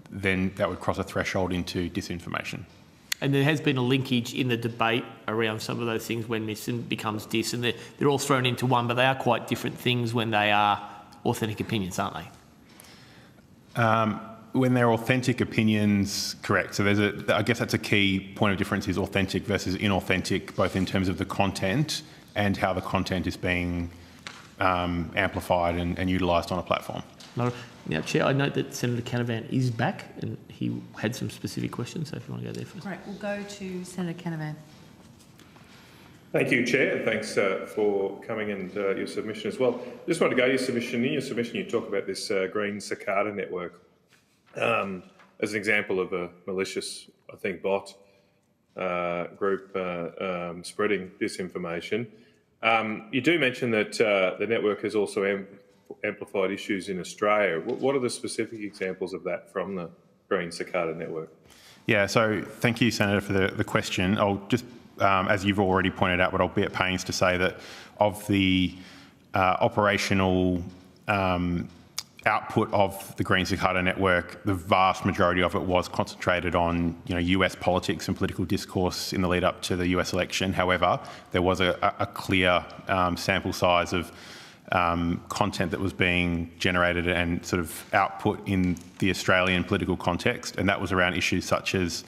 then that would cross a threshold into disinformation. And there has been a linkage in the debate around some of those things when mis becomes dis, and they're all thrown into one, but they are quite different things when they are authentic opinions, aren't they? When they're authentic opinions, correct. So I guess that's a key point of difference, is authentic versus inauthentic, both in terms of the content and how the content is being amplified and utilised on a platform. Now, Chair, I note that Senator Canavan is back and he had some specific questions, so if you want to go there first. Right, we'll go to Senator Canavan. Thank you, Chair, and thanks for coming and your submission as well. Just wanted to go to your submission. In your submission, you talk about this green cicada network as an example of a malicious, I think, bot group spreading disinformation. You do mention that the network has also amplified issues in Australia. What are the specific examples of that from the green cicada network? Yeah, so thank you, Senator, for the question. I'll just, as you've already pointed out, but I'll be at pains to say that of the operational output of the green cicada network, the vast majority of it was concentrated on US politics and political discourse in the lead up to the US election. However, there was a clear sample size of content that was being generated and sort of output in the Australian political context, and that was around issues such as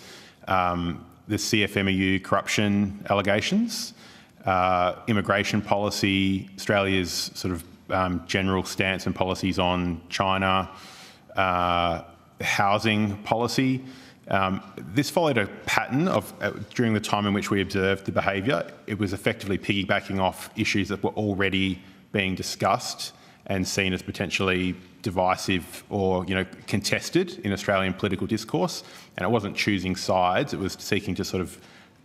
the CFMEU corruption allegations, immigration policy, Australia's sort of general stance and policies on China, housing policy. This followed a pattern of, during the time in which we observed the behaviour, it was effectively piggybacking off issues that were already being discussed and seen as potentially divisive or contested in Australian political discourse. And it wasn't choosing sides, it was seeking to sort of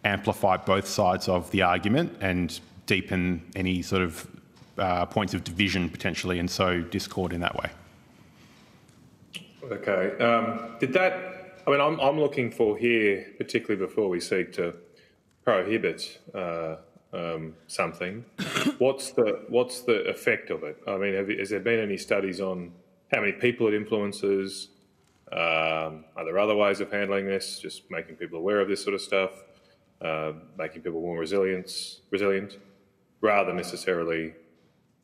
amplify both sides of the argument and deepen any sort of points of division potentially, and sow discord in that way. Okay. I'm looking for here, particularly before we seek to prohibit something, what's the effect of it? I mean, has there been any studies on how many people it influences? Are there other ways of handling this? Just making people aware of this sort of stuff, making people more resilient, rather than necessarily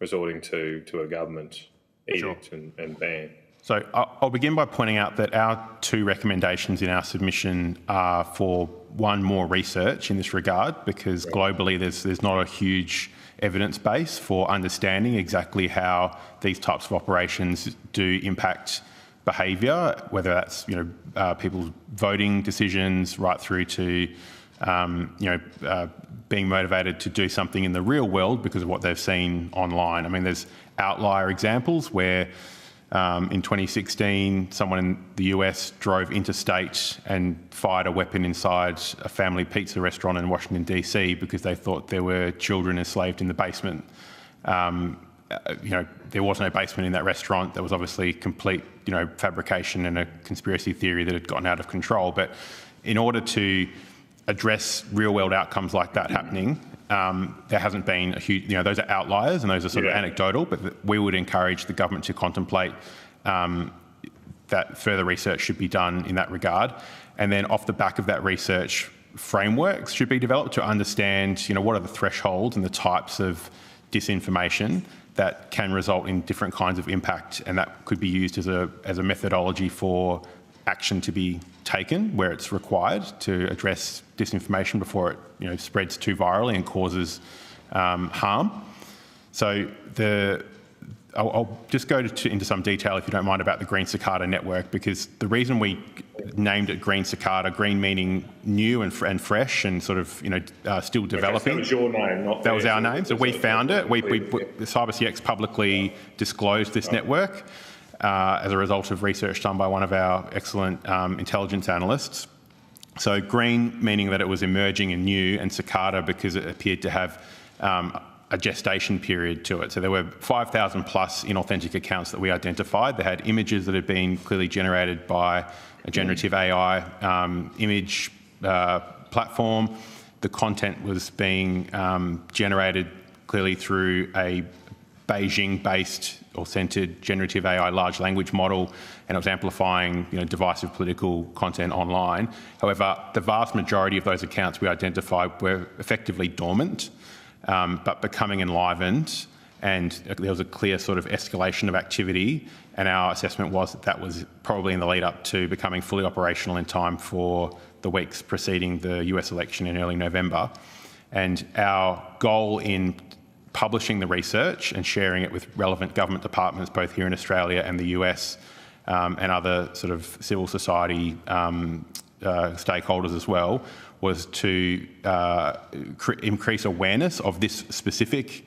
resorting to a government edict and ban. So I'll begin by pointing out that our two recommendations in our submission are for, one, more research in this regard, because globally there's not a huge evidence base for understanding exactly how these types of operations do impact behaviour, whether that's people's voting decisions right through to being motivated to do something in the real world because of what they've seen online. I mean, there's outlier examples where In 2016, someone in the US drove interstate and fired a weapon inside a family pizza restaurant in Washington, DC, because they thought there were children enslaved in the basement. There was no basement in that restaurant. There was obviously complete, fabrication and a conspiracy theory that had gotten out of control. But in order to address real-world outcomes like that happening, there hasn't been a huge, those are outliers and those are sort of anecdotal, but we would encourage the government to contemplate that further research should be done in that regard. And then off the back of that research, frameworks should be developed to understand, what are the thresholds and the types of disinformation that can result in different kinds of impact, and that could be used as a methodology for action to be taken where it's required to address disinformation before it spreads too virally and causes harm. So I'll just go into some detail, if you don't mind, about the Green Cicada network, because the reason we named it Green Cicada, green meaning new and fresh and sort of still developing. Okay, so that was your name, not that was our name. So we found it. The CyberCX publicly disclosed this network as a result of research done by one of our excellent intelligence analysts. So green meaning that it was emerging and new, and cicada because it appeared to have a gestation period to it. So there were 5,000 plus inauthentic accounts that we identified. They had images that had been clearly generated by a generative AI image platform. The content was being generated clearly through a Beijing-based or centred generative AI large language model, and it was amplifying divisive political content online. However, the vast majority of those accounts we identified were effectively dormant, but becoming enlivened, and there was a clear sort of escalation of activity, and our assessment was that was probably in the lead up to becoming fully operational in time for the weeks preceding the US election in early November. And our goal in publishing the research and sharing it with relevant government departments, both here in Australia and the US, and other sort of civil society stakeholders as well, was to increase awareness of this specific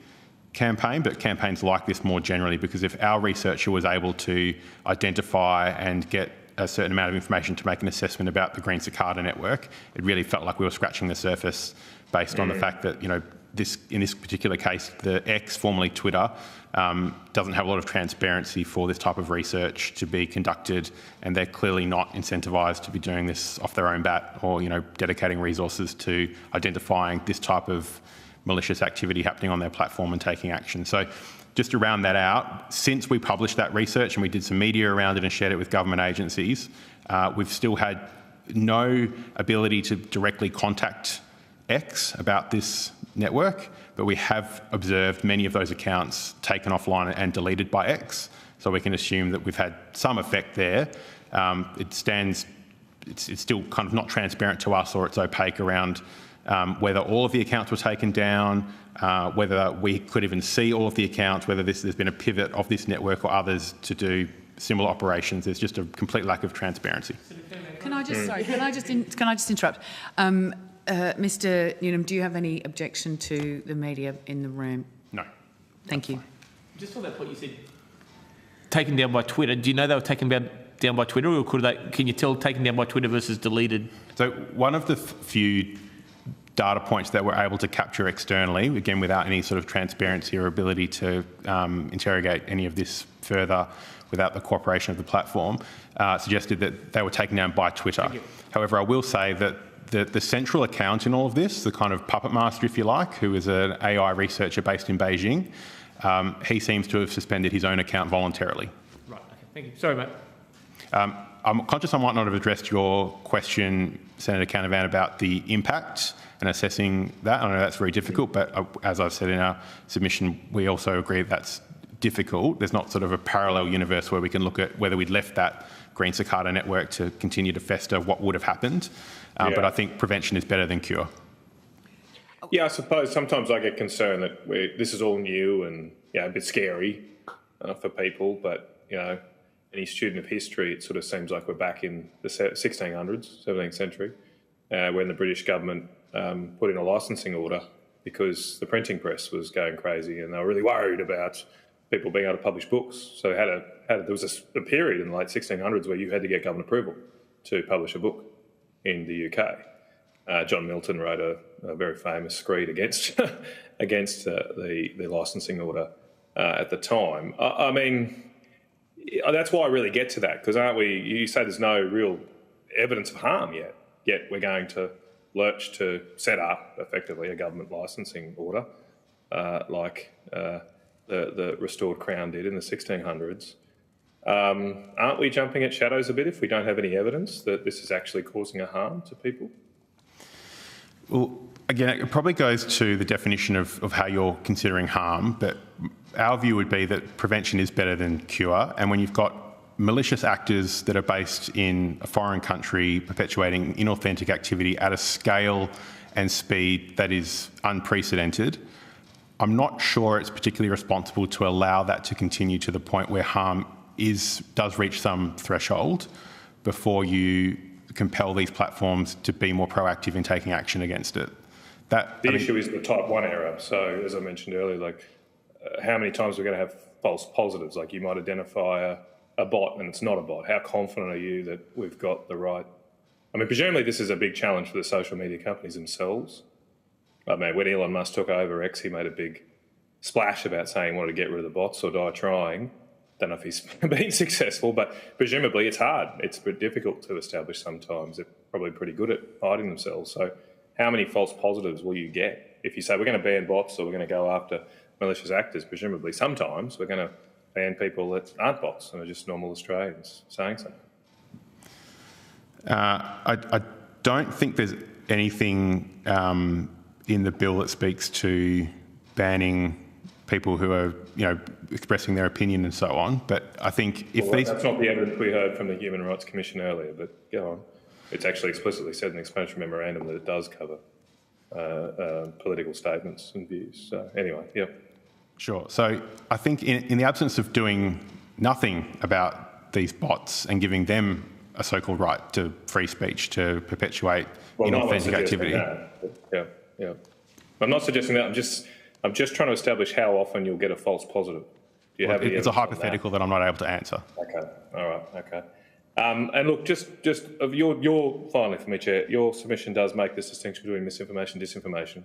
campaign, but campaigns like this more generally, because if our researcher was able to identify and get a certain amount of information to make an assessment about the Green Cicada network, it really felt like we were scratching the surface based on the fact that, in this particular case, the X, formerly Twitter, doesn't have a lot of transparency for this type of research to be conducted, and they're clearly not incentivised to be doing this off their own bat or, dedicating resources to identifying this type of malicious activity happening on their platform and taking action. So just to round that out, since we published that research and we did some media around it and shared it with government agencies, we've still had no ability to directly contact X about this network, but we have observed many of those accounts taken offline and deleted by X, so we can assume that we've had some effect there. It's still kind of not transparent to us, or it's opaque around whether all of the accounts were taken down, whether we could even see all of the accounts, whether there's been a pivot of this network or others to do similar operations. There's just a complete lack of transparency. Can I just interrupt? Mr. Newnham, do you have any objection to the media in the room? No. Thank you. Just on that point, you said taken down by Twitter. Do you know they were taken down by Twitter, or can you tell taken down by Twitter versus deleted? So one of the few data points that we're able to capture externally, again without any sort of transparency or ability to interrogate any of this further without the cooperation of the platform, suggested that they were taken down by Twitter. However, I will say that the central account in all of this, the kind of puppet master, if you like, who is an AI researcher based in Beijing, he seems to have suspended his own account voluntarily. Right, okay, thank you. Sorry, mate. I'm conscious I might not have addressed your question, Senator Canavan, about the impact and assessing that. I know that's very difficult, but as I've said in our submission, we also agree that's difficult. There's not sort of a parallel universe where we can look at whether we'd left that Green Cicada network to continue to fester, what would have happened. But I think prevention is better than cure. Yeah, I suppose sometimes I get concerned that this is all new and a bit scary for people, but any student of history, it sort of seems like we're back in the 1600s, 17th century, when the British government put in a licensing order because the printing press was going crazy and they were really worried about people being able to publish books. So there was a period in the late 1600s where you had to get government approval to publish a book in the UK. John Milton wrote a very famous screed against the licensing order at the time. I mean, that's why I really get to that, because you say there's no real evidence of harm yet we're going to lurch to set up effectively a government licensing order like the restored Crown did in the 1600s. Aren't we jumping at shadows a bit if we don't have any evidence that this is actually causing a harm to people? Well, again, it probably goes to the definition of how you're considering harm, but our view would be that prevention is better than cure. And when you've got malicious actors that are based in a foreign country perpetuating inauthentic activity at a scale and speed that is unprecedented, I'm not sure it's particularly responsible to allow that to continue to the point where harm does reach some threshold before you compel these platforms to be more proactive in taking action against it. The issue is the type 1 error. So, as I mentioned earlier, how many times we're going to have false positives? Like, you might identify a bot and it's not a bot. How confident are you that we've got the right? I mean, presumably this is a big challenge for the social media companies themselves. I mean, when Elon Musk took over X, he made a big splash about saying he wanted to get rid of the bots or die trying. Don't know if he's been successful, but presumably it's hard. It's difficult to establish sometimes. They're probably pretty good at hiding themselves. So how many false positives will you get if you say we're going to ban bots or we're going to go after malicious actors? Presumably sometimes we're going to ban people that aren't bots and are just normal Australians saying something. I don't think there's anything in the bill that speaks to banning people who are, expressing their opinion and so on. But I think that's not the evidence we heard from the Human Rights Commission earlier. But go on. It's actually explicitly said in the explanatory memorandum that it does cover political statements and views. So anyway, yeah. Sure. So I think in the absence of doing nothing about these bots and giving them a so-called right to free speech to perpetuate inauthentic activity. Yeah. I'm not suggesting that. I'm just trying to establish how often you'll get a false positive. Do you have any it's a hypothetical that I'm not able to answer. Okay. All right. Okay. And look, just of your finally for me, Chair, your submission does make this distinction between misinformation and disinformation.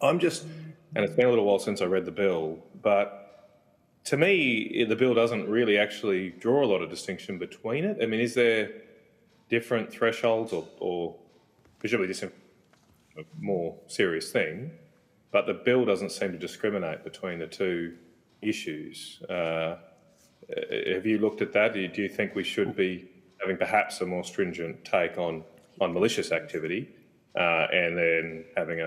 And it's been a little while since I read the bill, but to me, the bill doesn't really actually draw a lot of distinction between it. I mean, is there different thresholds or presumably this is a more serious thing, but the bill doesn't seem to discriminate between the two issues. Have you looked at that? Do you think we should be having perhaps a more stringent take on malicious activity and then having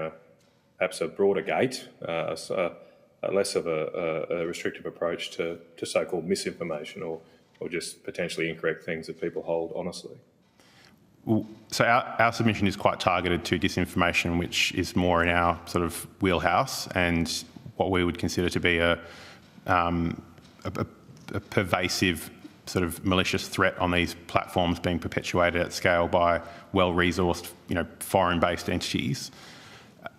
perhaps a broader gate, less of a restrictive approach to so-called misinformation or just potentially incorrect things that people hold honestly? Well, so our submission is quite targeted to disinformation, which is more in our sort of wheelhouse and what we would consider to be a pervasive sort of malicious threat on these platforms being perpetuated at scale by well-resourced, foreign-based entities.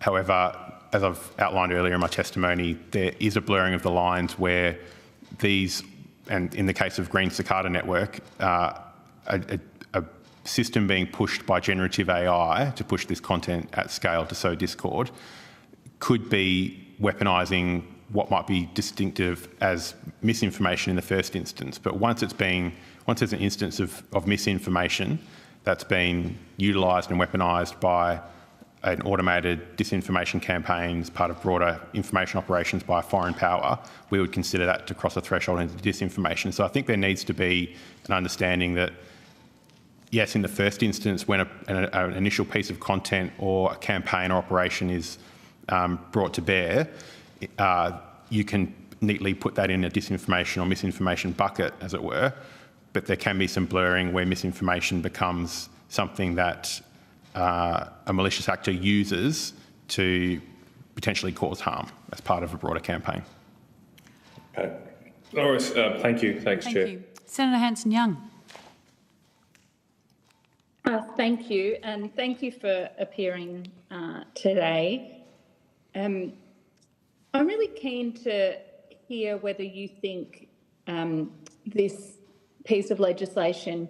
However, as I've outlined earlier in my testimony, there is a blurring of the lines where these, and in the case of Green Cicada Network, a system being pushed by generative AI to push this content at scale to sow discord could be weaponising what might be distinctive as misinformation in the first instance. But once there's an instance of misinformation that's been utilised and weaponised by an automated disinformation campaign as part of broader information operations by a foreign power, we would consider that to cross a threshold into disinformation. So I think there needs to be an understanding that, yes, in the first instance, when an initial piece of content or a campaign or operation is brought to bear, you can neatly put that in a disinformation or misinformation bucket, as it were, but there can be some blurring where misinformation becomes something that a malicious actor uses to potentially cause harm as part of a broader campaign. Okay. Loris, thank you. Thanks, Chair. Thank you. Senator Hanson-Young. Thank you, and thank you for appearing today. I'm really keen to hear whether you think this piece of legislation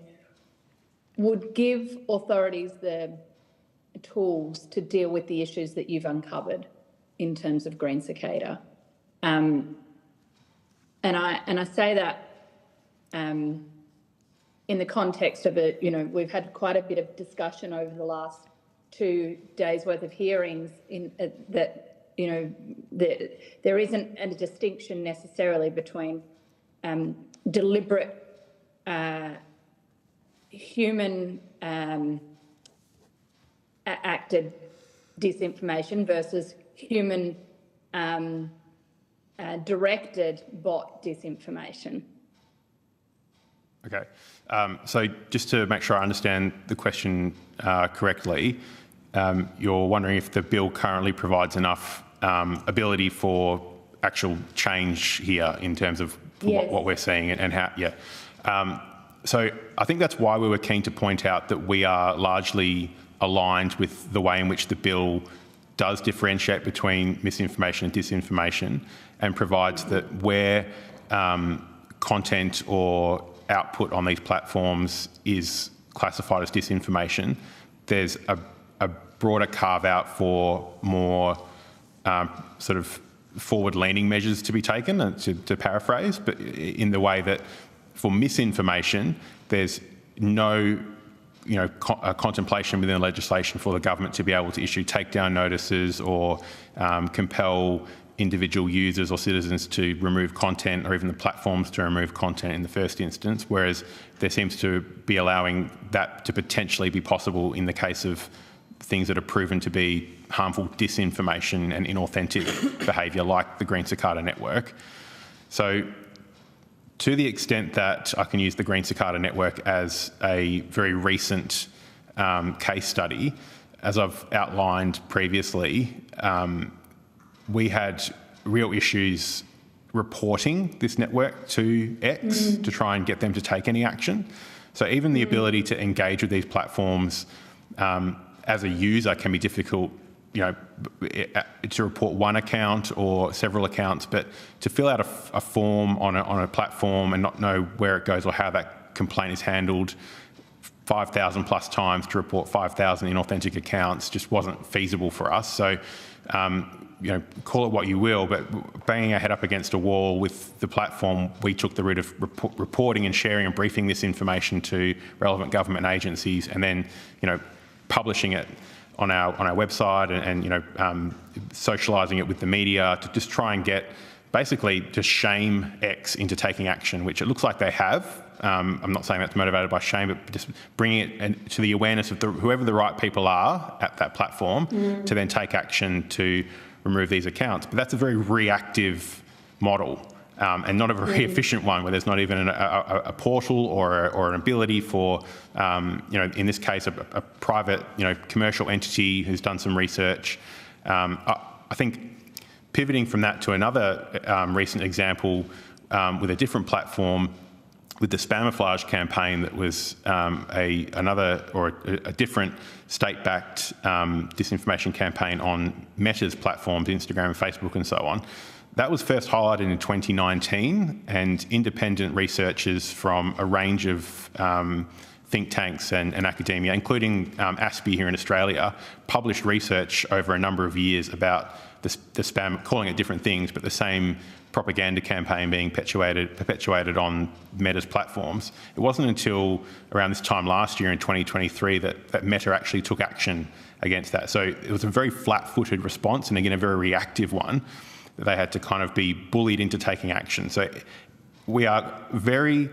would give authorities the tools to deal with the issues that you've uncovered in terms of green cicada. And I say that in the context of it, we've had quite a bit of discussion over the last 2 days' worth of hearings that there isn't a distinction necessarily between deliberate human acted disinformation versus human directed bot disinformation. Okay. So just to make sure I understand the question correctly, you're wondering if the bill currently provides enough ability for actual change here in terms of Yes. what we're seeing and how, yeah. So I think that's why we were keen to point out that we are largely aligned with the way in which the bill does differentiate between misinformation and disinformation, and provides that where content or output on these platforms is classified as disinformation, there's a broader carve-out for more sort of forward-leaning measures to be taken, to paraphrase, but in the way that for misinformation, there's no contemplation within the legislation for the government to be able to issue takedown notices or compel individual users or citizens to remove content, or even the platforms to remove content in the first instance, whereas there seems to be allowing that to potentially be possible in the case of things that are proven to be harmful disinformation and inauthentic behaviour, like the Green Cicada Network. So to the extent that I can use the Green Cicada Network as a very recent case study, as I've outlined previously, we had real issues reporting this network to X to try and get them to take any action. So even the ability to engage with these platforms as a user can be difficult, to report one account or several accounts, but to fill out a form on a platform and not know where it goes or how that complaint is handled 5,000 plus times to report 5,000 inauthentic accounts just wasn't feasible for us. So, call it what you will, but banging our head up against a wall with the platform, we took the route of reporting and sharing and briefing this information to relevant government agencies, and then, publishing it on our website and socialising it with the media to just try and get, basically, to shame X into taking action, which it looks like they have. I'm not saying that's motivated by shame, but just bringing it to the awareness of whoever the right people are at that platform to then take action to remove these accounts. But that's a very reactive model. And not a very efficient one, where there's not even a portal or an ability for, in this case, a private, commercial entity who's done some research. I think pivoting from that to another recent example with a different platform, with the Spamouflage campaign, that was a different state-backed disinformation campaign on Meta's platforms, Instagram and Facebook and so on. That was first highlighted in 2019, and independent researchers from a range of think tanks and academia, including ASPI here in Australia, published research over a number of years about the spam, calling it different things, but the same propaganda campaign being perpetuated on Meta's platforms. It wasn't until around this time last year in 2023 that Meta actually took action against that. So it was a very flat-footed response, and again, a very reactive one. They had to kind of be bullied into taking action. So we are very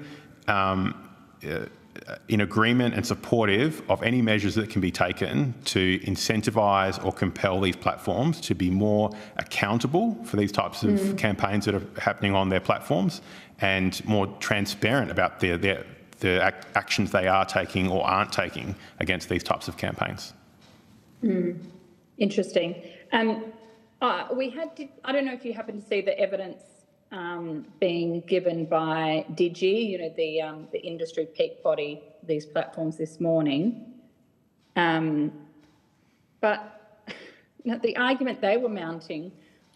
in agreement and supportive of any measures that can be taken to incentivise or compel these platforms to be more accountable for these types of campaigns that are happening on their platforms, and more transparent about the actions they are taking or aren't taking against these types of campaigns. Interesting. We had, I don't know if you happen to see the evidence being given by Digi, the industry peak body, these platforms this morning. But the argument they were mounting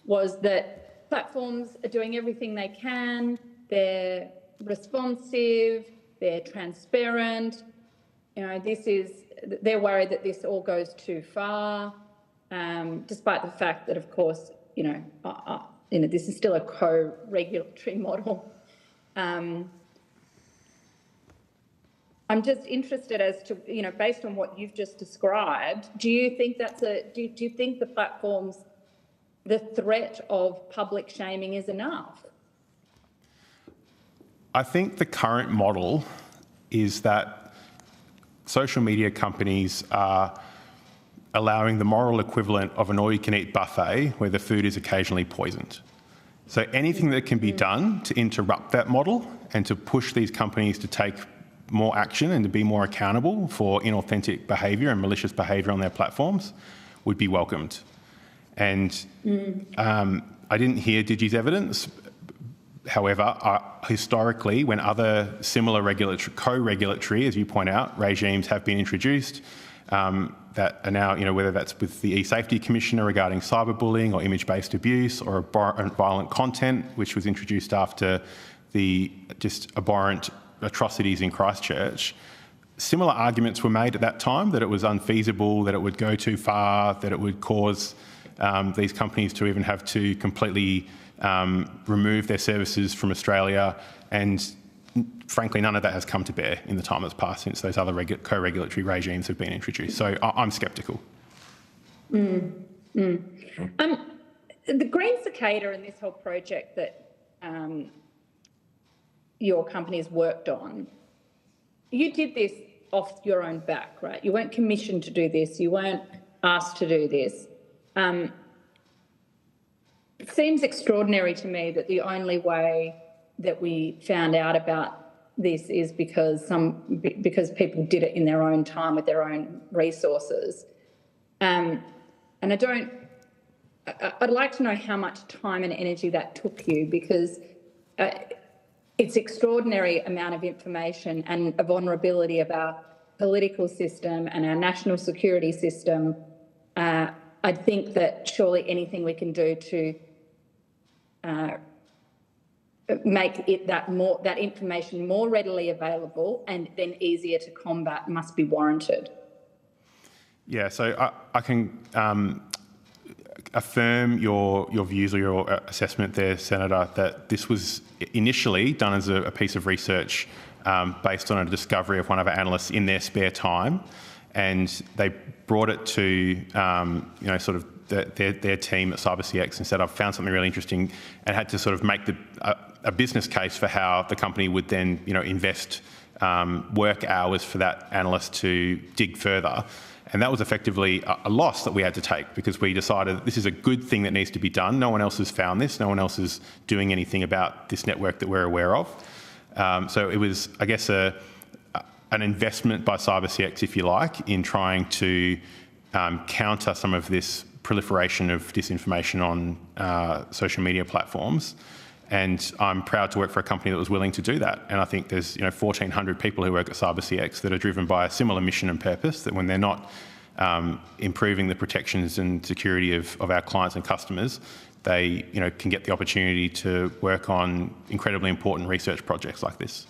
was that platforms are doing everything they can. They're responsive. They're transparent. They're worried that this all goes too far, despite the fact that, of course, this is still a co-regulatory model. I'm just interested as to, based on what you've just described, do you think do you think the platforms, the threat of public shaming is enough? I think the current model is that social media companies are allowing the moral equivalent of an all-you-can-eat buffet where the food is occasionally poisoned. So anything that can be done to interrupt that model and to push these companies to take more action and to be more accountable for inauthentic behaviour and malicious behaviour on their platforms would be welcomed. And I didn't hear Digi's evidence. However, historically, when other similar co-regulatory, as you point out, regimes have been introduced that are now, whether that's with the E-Safety Commissioner regarding cyberbullying or image-based abuse or violent content, which was introduced after the just abhorrent atrocities in Christchurch, similar arguments were made at that time that it was unfeasible, that it would go too far, that it would cause these companies to even have to completely remove their services from Australia, and frankly none of that has come to bear in the time that's passed since those other co-regulatory regimes have been introduced. So I'm sceptical. The green cicada and this whole project that your company's worked on, you did this off your own back, right? You weren't commissioned to do this. You weren't asked to do this. It seems extraordinary to me that the only way that we found out about this is because people did it in their own time with their own resources. And I'd like to know how much time and energy that took you, because it's extraordinary amount of information and a vulnerability of our political system and our national security system. I think that surely anything we can do to make it that information more readily available and then easier to combat must be warranted. Yeah, so I can affirm your views or your assessment there, Senator, that this was initially done as a piece of research based on a discovery of one of our analysts in their spare time, and they brought it to sort of their team at CyberCX and said, I've found something really interesting, and had to sort of make a business case for how the company would then invest work hours for that analyst to dig further. And that was effectively a loss that we had to take, because we decided that this is a good thing that needs to be done. No one else has found this. No one else is doing anything about this network that we're aware of. So it was, I guess, an investment by CyberCX, if you like, in trying to counter some of this proliferation of disinformation on social media platforms. And I'm proud to work for a company that was willing to do that. And I think there's 1,400 people who work at CyberCX that are driven by a similar mission and purpose, that when they're not improving the protections and security of our clients and customers, they can get the opportunity to work on incredibly important research projects like this.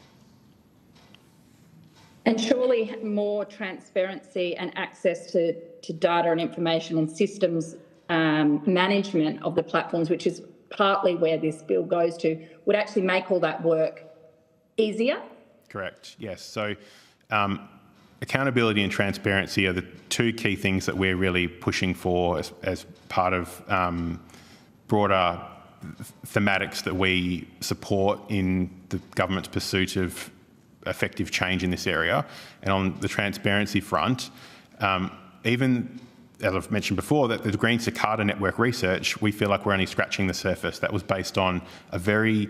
And surely more transparency and access to data and information and systems management of the platforms, which is partly where this bill goes to, would actually make all that work easier? Correct, yes. So accountability and transparency are the two key things that we're really pushing for as part of broader thematics that we support in the government's pursuit of effective change in this area. And on the transparency front, even as I've mentioned before, that the Green Cicada Network research, we feel like we're only scratching the surface. That was based on a very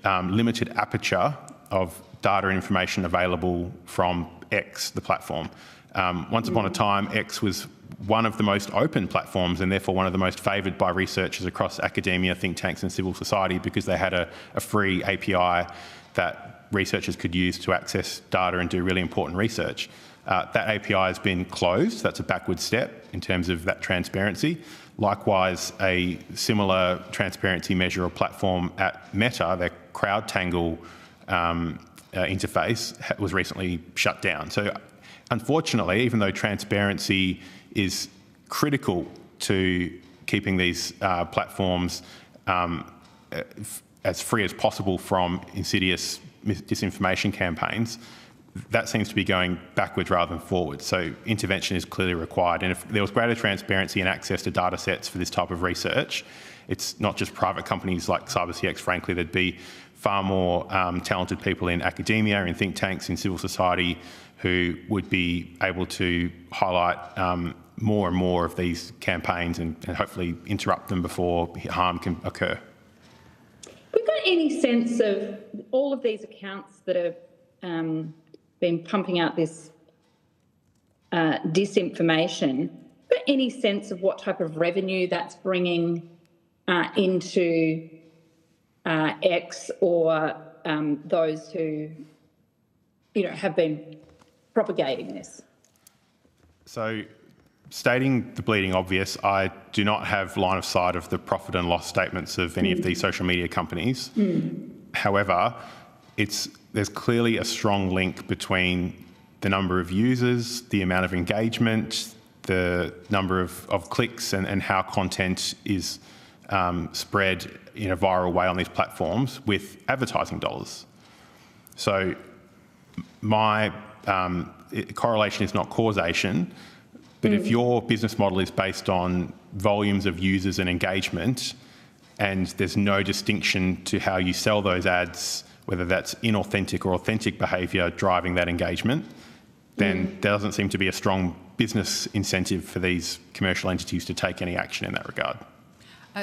limited aperture of data and information available from X, the platform. Once upon a time, X was one of the most open platforms and therefore one of the most favoured by researchers across academia, think tanks and civil society, because they had a free API that researchers could use to access data and do really important research. That API has been closed. That's a backward step in terms of that transparency. Likewise, a similar transparency measure or platform at Meta, their CrowdTangle interface, was recently shut down. So unfortunately, even though transparency is critical to keeping these platforms as free as possible from insidious disinformation campaigns, that seems to be going backwards rather than forward. So intervention is clearly required. And if there was greater transparency and access to data sets for this type of research, it's not just private companies like CyberCX, frankly, there'd be far more talented people in academia, in think tanks, in civil society who would be able to highlight more and more of these campaigns and hopefully interrupt them before harm can occur. We've got any sense of all of these accounts that have been pumping out this disinformation, got any sense of what type of revenue that's bringing into X or those who, have been propagating this? So, stating the bleeding obvious, I do not have line of sight of the profit and loss statements of any of these social media companies. However, there's clearly a strong link between the number of users, the amount of engagement, the number of clicks and how content is spread in a viral way on these platforms with advertising dollars. So my correlation is not causation, but if your business model is based on volumes of users and engagement and there's no distinction to how you sell those ads, whether that's inauthentic or authentic behaviour driving that engagement, then there doesn't seem to be a strong business incentive for these commercial entities to take any action in that regard.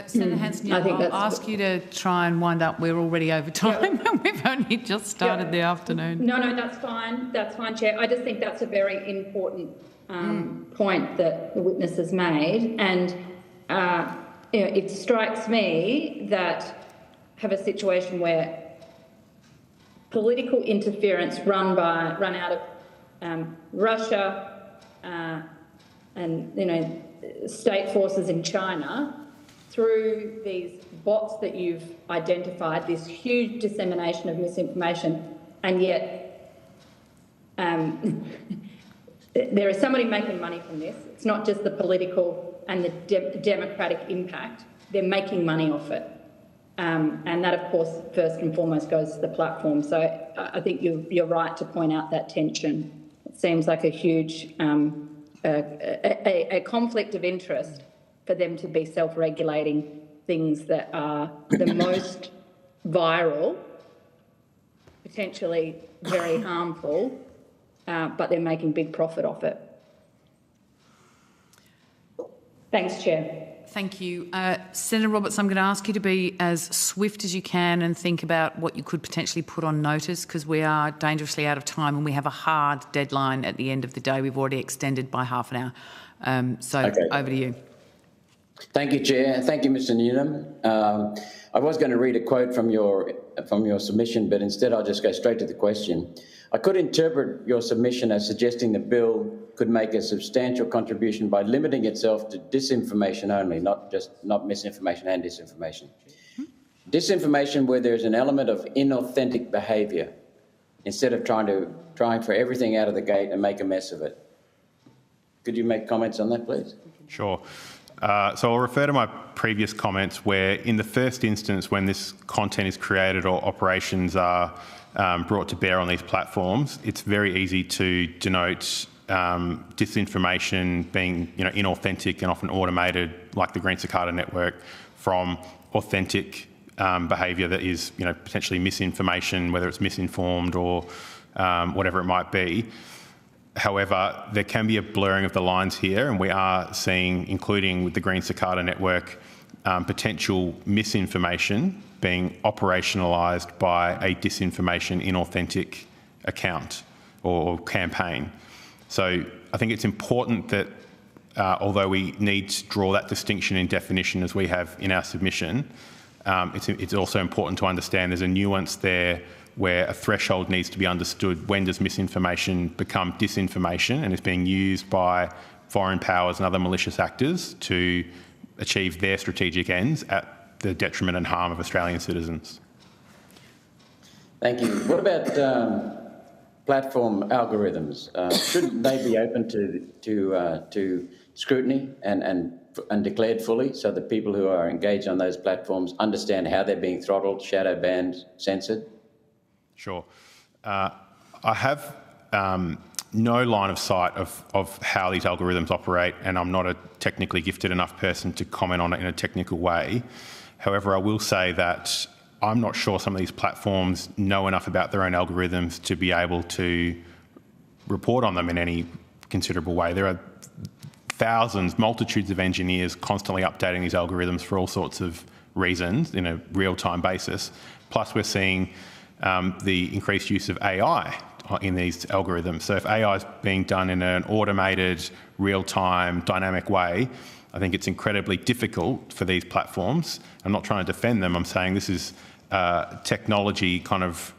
Senator Hanson, I'll ask you to try and wind up. We're already over time and we've only just started the afternoon. No, that's fine. That's fine, Chair. I just think that's a very important point that the witness has made. And it strikes me that have a situation where political interference run out of Russia and state forces in China through these bots that you've identified, this huge dissemination of misinformation, and yet there is somebody making money from this. It's not just the political and the democratic impact. They're making money off it. And that, of course, first and foremost goes to the platform. So I think you're right to point out that tension. It seems like a huge a conflict of interest for them to be self-regulating things that are the most viral, potentially very harmful, but they're making big profit off it. Thanks, Chair. Thank you. Senator Roberts, I'm going to ask you to be as swift as you can and think about what you could potentially put on notice, because we are dangerously out of time and we have a hard deadline at the end of the day. We've already extended by half an hour. Over to you. Thank you, Chair. Thank you, Mr. Newnham. I was going to read a quote from your submission, but instead I'll just go straight to the question. I could interpret your submission as suggesting the bill could make a substantial contribution by limiting itself to disinformation only, not misinformation and disinformation. Disinformation where there's an element of inauthentic behaviour, instead of trying for everything out of the gate and make a mess of it. Could you make comments on that, please? Sure. So I'll refer to my previous comments where in the first instance when this content is created or operations are brought to bear on these platforms, it's very easy to denote disinformation being inauthentic and often automated, like the Green Cicada network, from authentic behaviour that is potentially misinformation, whether it's misinformed or whatever it might be. However, there can be a blurring of the lines here, and we are seeing, including with the Green Cicada network, potential misinformation being operationalised by a disinformation inauthentic account or campaign. So I think it's important that although we need to draw that distinction in definition as we have in our submission, it's also important to understand there's a nuance there where a threshold needs to be understood. When does misinformation become disinformation and is being used by foreign powers and other malicious actors to achieve their strategic ends at the detriment and harm of Australian citizens? Thank you. What about platform algorithms? Shouldn't they be open to scrutiny and declared fully, so that people who are engaged on those platforms understand how they're being throttled, shadow banned, censored? Sure. I have no line of sight of how these algorithms operate, and I'm not a technically gifted enough person to comment on it in a technical way. However, I will say that I'm not sure some of these platforms know enough about their own algorithms to be able to report on them in any considerable way. There are thousands, multitudes of engineers constantly updating these algorithms for all sorts of reasons in a real-time basis. Plus, we're seeing the increased use of AI in these algorithms. So if AI is being done in an automated, real-time, dynamic way, I think it's incredibly difficult for these platforms. I'm not trying to defend them. I'm saying this is technology kind of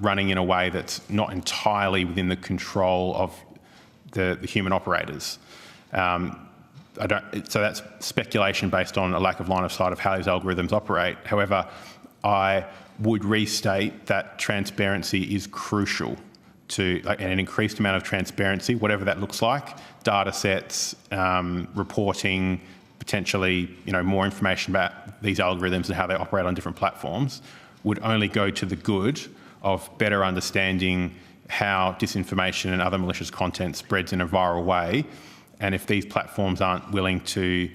running in a way that's not entirely within the control of the human operators. So that's speculation based on a lack of line of sight of how these algorithms operate. However, I would restate that transparency is crucial to an increased amount of transparency, whatever that looks like, data sets, reporting, potentially more information about these algorithms and how they operate on different platforms would only go to the good of better understanding how disinformation and other malicious content spreads in a viral way. And if these platforms aren't willing to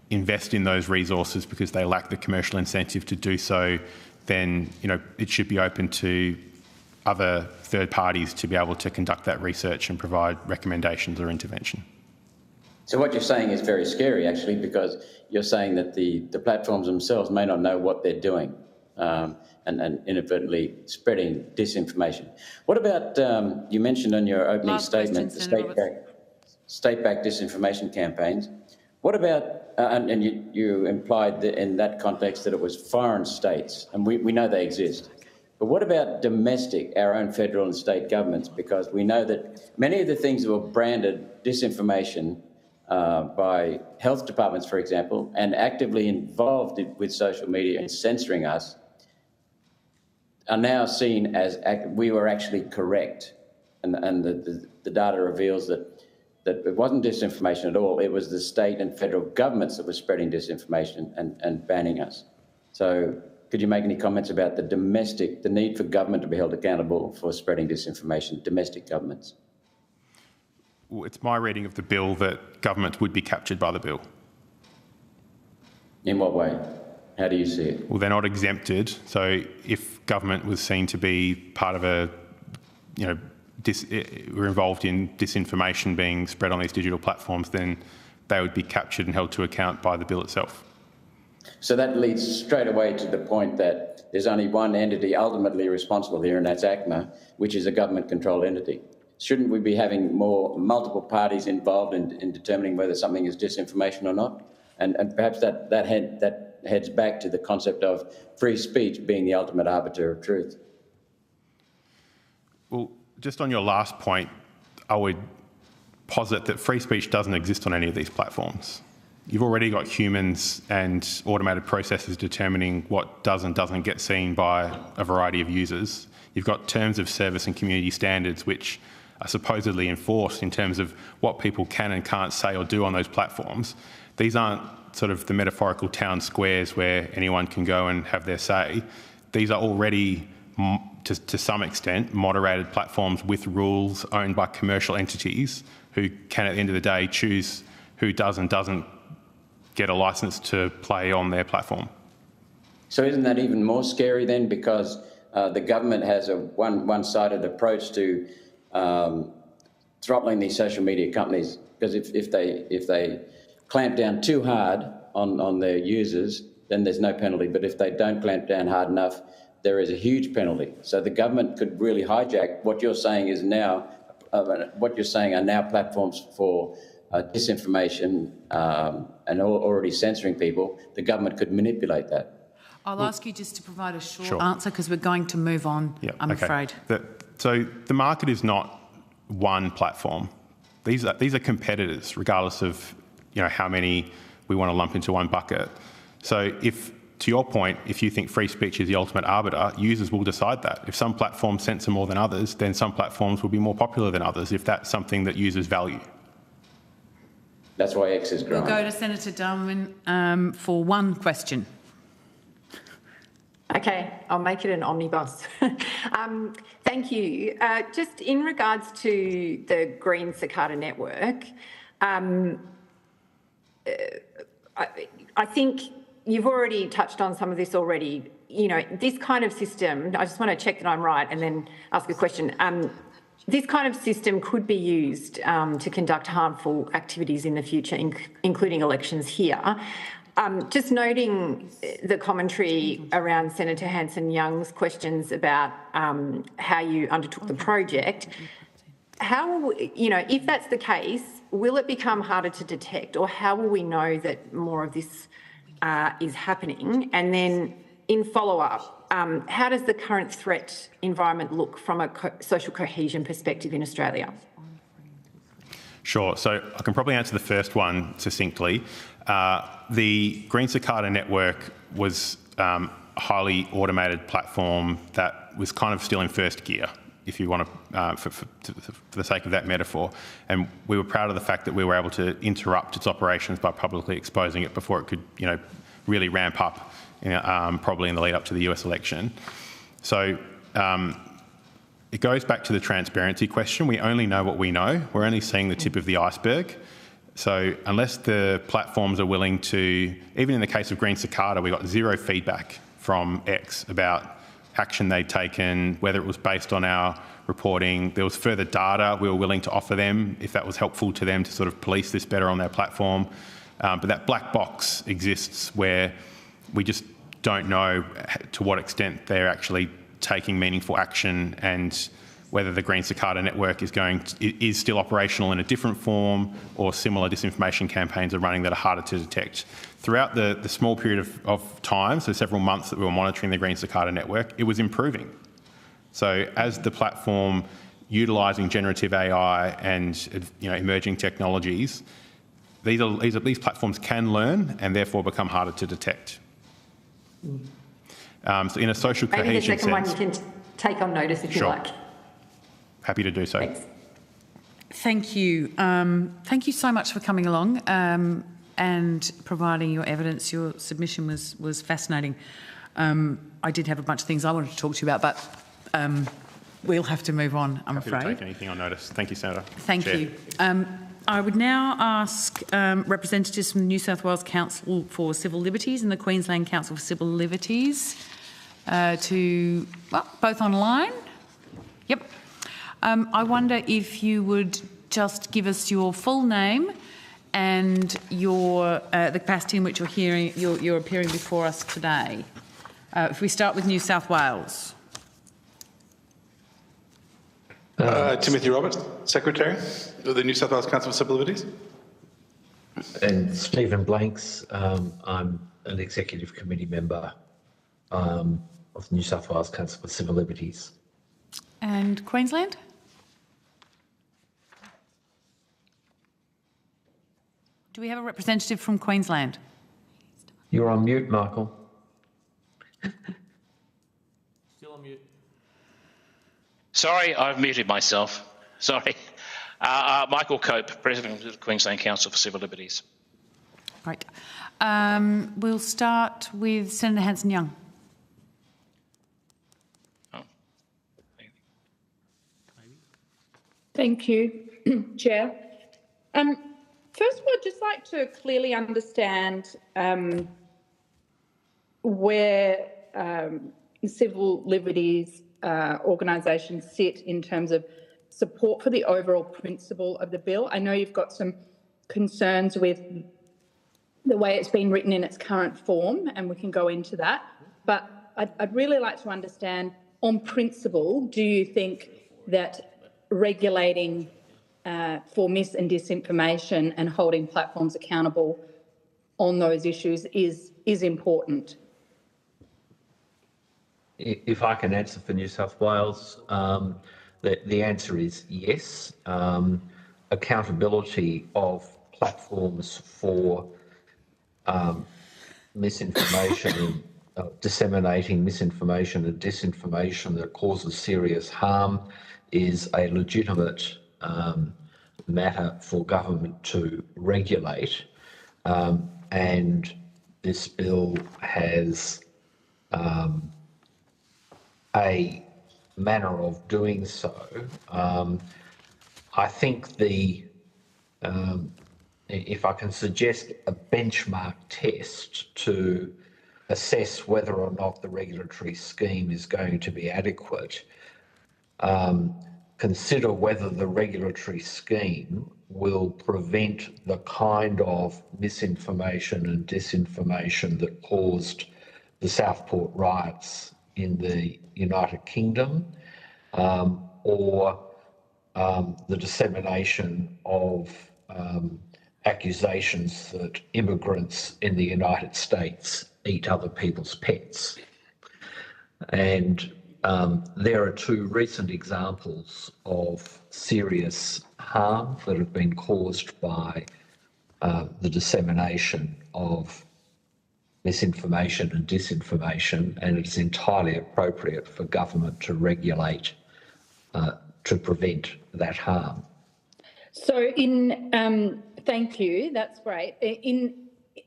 invest in those resources because they lack the commercial incentive to do so, then it should be open to other third parties to be able to conduct that research and provide recommendations or intervention. So what you're saying is very scary, actually, because you're saying that the platforms themselves may not know what they're doing and inadvertently spreading disinformation. What about, you mentioned on your opening statement, the state-backed disinformation campaigns. What about, and you implied that in that context that it was foreign states, and we know they exist. But what about domestic, our own federal and state governments? Because we know that many of the things that were branded disinformation by health departments, for example, and actively involved with social media and censoring us, are now seen as we were actually correct. And the data reveals that it wasn't disinformation at all. It was the state and federal governments that were spreading disinformation and banning us. So could you make any comments about the need for government to be held accountable for spreading disinformation, domestic governments? Well, it's my reading of the bill that governments would be captured by the bill. In what way? How do you see it? Well, they're not exempted. So if government was seen to be part of a, were involved in disinformation being spread on these digital platforms, then they would be captured and held to account by the bill itself. So that leads straight away to the point that there's only one entity ultimately responsible here, and that's ACMA, which is a government-controlled entity. Shouldn't we be having multiple parties involved in determining whether something is disinformation or not? And perhaps that heads back to the concept of free speech being the ultimate arbiter of truth. Well, just on your last point, I would posit that free speech doesn't exist on any of these platforms. You've already got humans and automated processes determining what does and doesn't get seen by a variety of users. You've got terms of service and community standards which are supposedly enforced in terms of what people can and can't say or do on those platforms. These aren't sort of the metaphorical town squares where anyone can go and have their say. These are already, to some extent, moderated platforms with rules owned by commercial entities who can, at the end of the day, choose who does and doesn't get a licence to play on their platform. So isn't that even more scary then, because the government has a one-sided approach to throttling these social media companies? Because if they clamp down too hard on their users, then there's no penalty. But if they don't clamp down hard enough, there is a huge penalty. So the government could really hijack what you're saying is now, are now platforms for disinformation and already censoring people. The government could manipulate that. I'll ask you just to provide a short answer because we're going to move on, I'm afraid. So the market is not one platform. These are competitors, regardless of how many we want to lump into one bucket. So to your point, if you think free speech is the ultimate arbiter, users will decide that. If some platforms censor more than others, then some platforms will be more popular than others if that's something that users value. That's why X is growing. We'll go to Senator Darwin for one question. Okay, I'll make it an omnibus. Thank you. Just in regards to the Green Cicada Network, I think you've already touched on some of this already. This kind of system, I just want to check that I'm right and then ask a question. This kind of system could be used to conduct harmful activities in the future, including elections here. Just noting the commentary around Senator Hanson-Young's questions about how you undertook the project, if that's the case, will it become harder to detect, or how will we know that more of this is happening? And then in follow-up, how does the current threat environment look from a social cohesion perspective in Australia? Sure. So I can probably answer the first one succinctly. The Green Cicada Network was a highly automated platform that was kind of still in first gear, if you want to, for the sake of that metaphor. And we were proud of the fact that we were able to interrupt its operations by publicly exposing it before it could, really ramp up, probably in the lead up to the US election. So it goes back to the transparency question. We only know what we know. We're only seeing the tip of the iceberg. So unless the platforms are willing to, even in the case of Green Cicada, we got zero feedback from X about action they'd taken, whether it was based on our reporting. There was further data we were willing to offer them if that was helpful to them to sort of police this better on their platform. But that black box exists where we just don't know to what extent they're actually taking meaningful action and whether the Green Cicada Network is still operational in a different form, or similar disinformation campaigns are running that are harder to detect. Throughout the small period of time, so several months that we were monitoring the Green Cicada Network, it was improving. So as the platform utilising generative AI and emerging technologies, these platforms can learn and therefore become harder to detect. So in a social cohesion sense... Maybe the second one you can take on notice if you like. Happy to do so. Thanks. Thank you. Thank you so much for coming along and providing your evidence. Your submission was fascinating. I did have a bunch of things I wanted to talk to you about, but we'll have to move on, I'm afraid. Happy to take anything on notice. Thank you, Senator. Thank you. I would now ask representatives from the New South Wales Council for Civil Liberties and the Queensland Council for Civil Liberties both online. Yep. I wonder if you would just give us your full name and the capacity in which you're appearing before us today. If we start with New South Wales. Timothy Roberts, Secretary of the New South Wales Council for Civil Liberties. And Stephen Blanks, I'm an Executive Committee member of the New South Wales Council for Civil Liberties. And Queensland? Do we have a representative from Queensland? You're on mute, Michael. Still on mute. Sorry, I've muted myself. Sorry. Michael Cope, President of the Queensland Council for Civil Liberties. Great. We'll start with Senator Hanson-Young. Thank you, Chair. First of all, I'd just like to clearly understand where civil liberties organisations sit in terms of support for the overall principle of the bill. I know you've got some concerns with the way it's been written in its current form, and we can go into that. But I'd really like to understand, on principle, do you think that regulating for mis and disinformation and holding platforms accountable on those issues is important? If I can answer for New South Wales, the answer is yes. Accountability of platforms for misinformation and disseminating misinformation and disinformation that causes serious harm is a legitimate matter for government to regulate, and this bill has a manner of doing so. I think if I can suggest a benchmark test to assess whether or not the regulatory scheme is going to be adequate, consider whether the regulatory scheme will prevent the kind of misinformation and disinformation that caused the Southport riots in the United Kingdom, or the dissemination of accusations that immigrants in the United States eat other people's pets. And there are two recent examples of serious harm that have been caused by the dissemination of misinformation and disinformation, and it's entirely appropriate for government to regulate to prevent that harm. So thank you, that's great.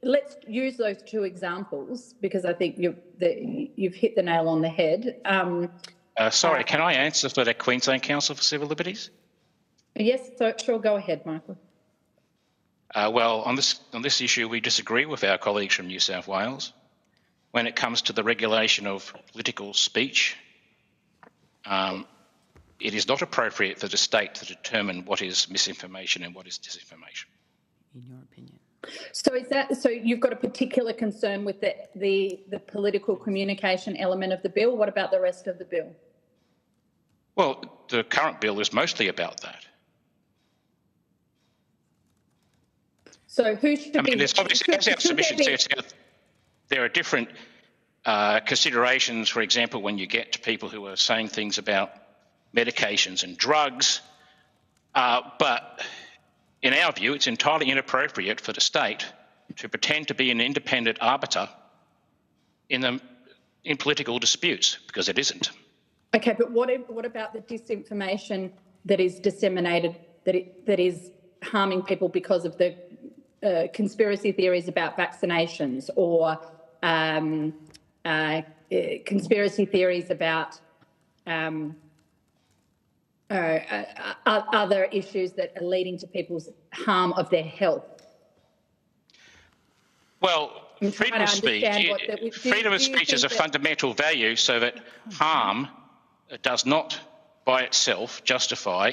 Let's use those two examples because I think you've hit the nail on the head. Sorry, can I answer for the Queensland Council for Civil Liberties? Yes, so sure, go ahead, Michael. Well, on this issue, we disagree with our colleagues from New South Wales. When it comes to the regulation of political speech, it is not appropriate for the state to determine what is misinformation and what is disinformation. In your opinion. So you've got a particular concern with the political communication element of the bill. What about the rest of the bill? Well, the current bill is mostly about that. So who should be... there's obviously, as our submission says, there are different considerations. For example, when you get to people who are saying things about medications and drugs, but in our view, it's entirely inappropriate for the state to pretend to be an independent arbiter in political disputes, because it isn't. Okay, but what about the disinformation that is disseminated, that is harming people because of the conspiracy theories about vaccinations, or conspiracy theories about other issues that are leading to people's harm of their health? Well, freedom of speech is a fundamental value, so that harm does not by itself justify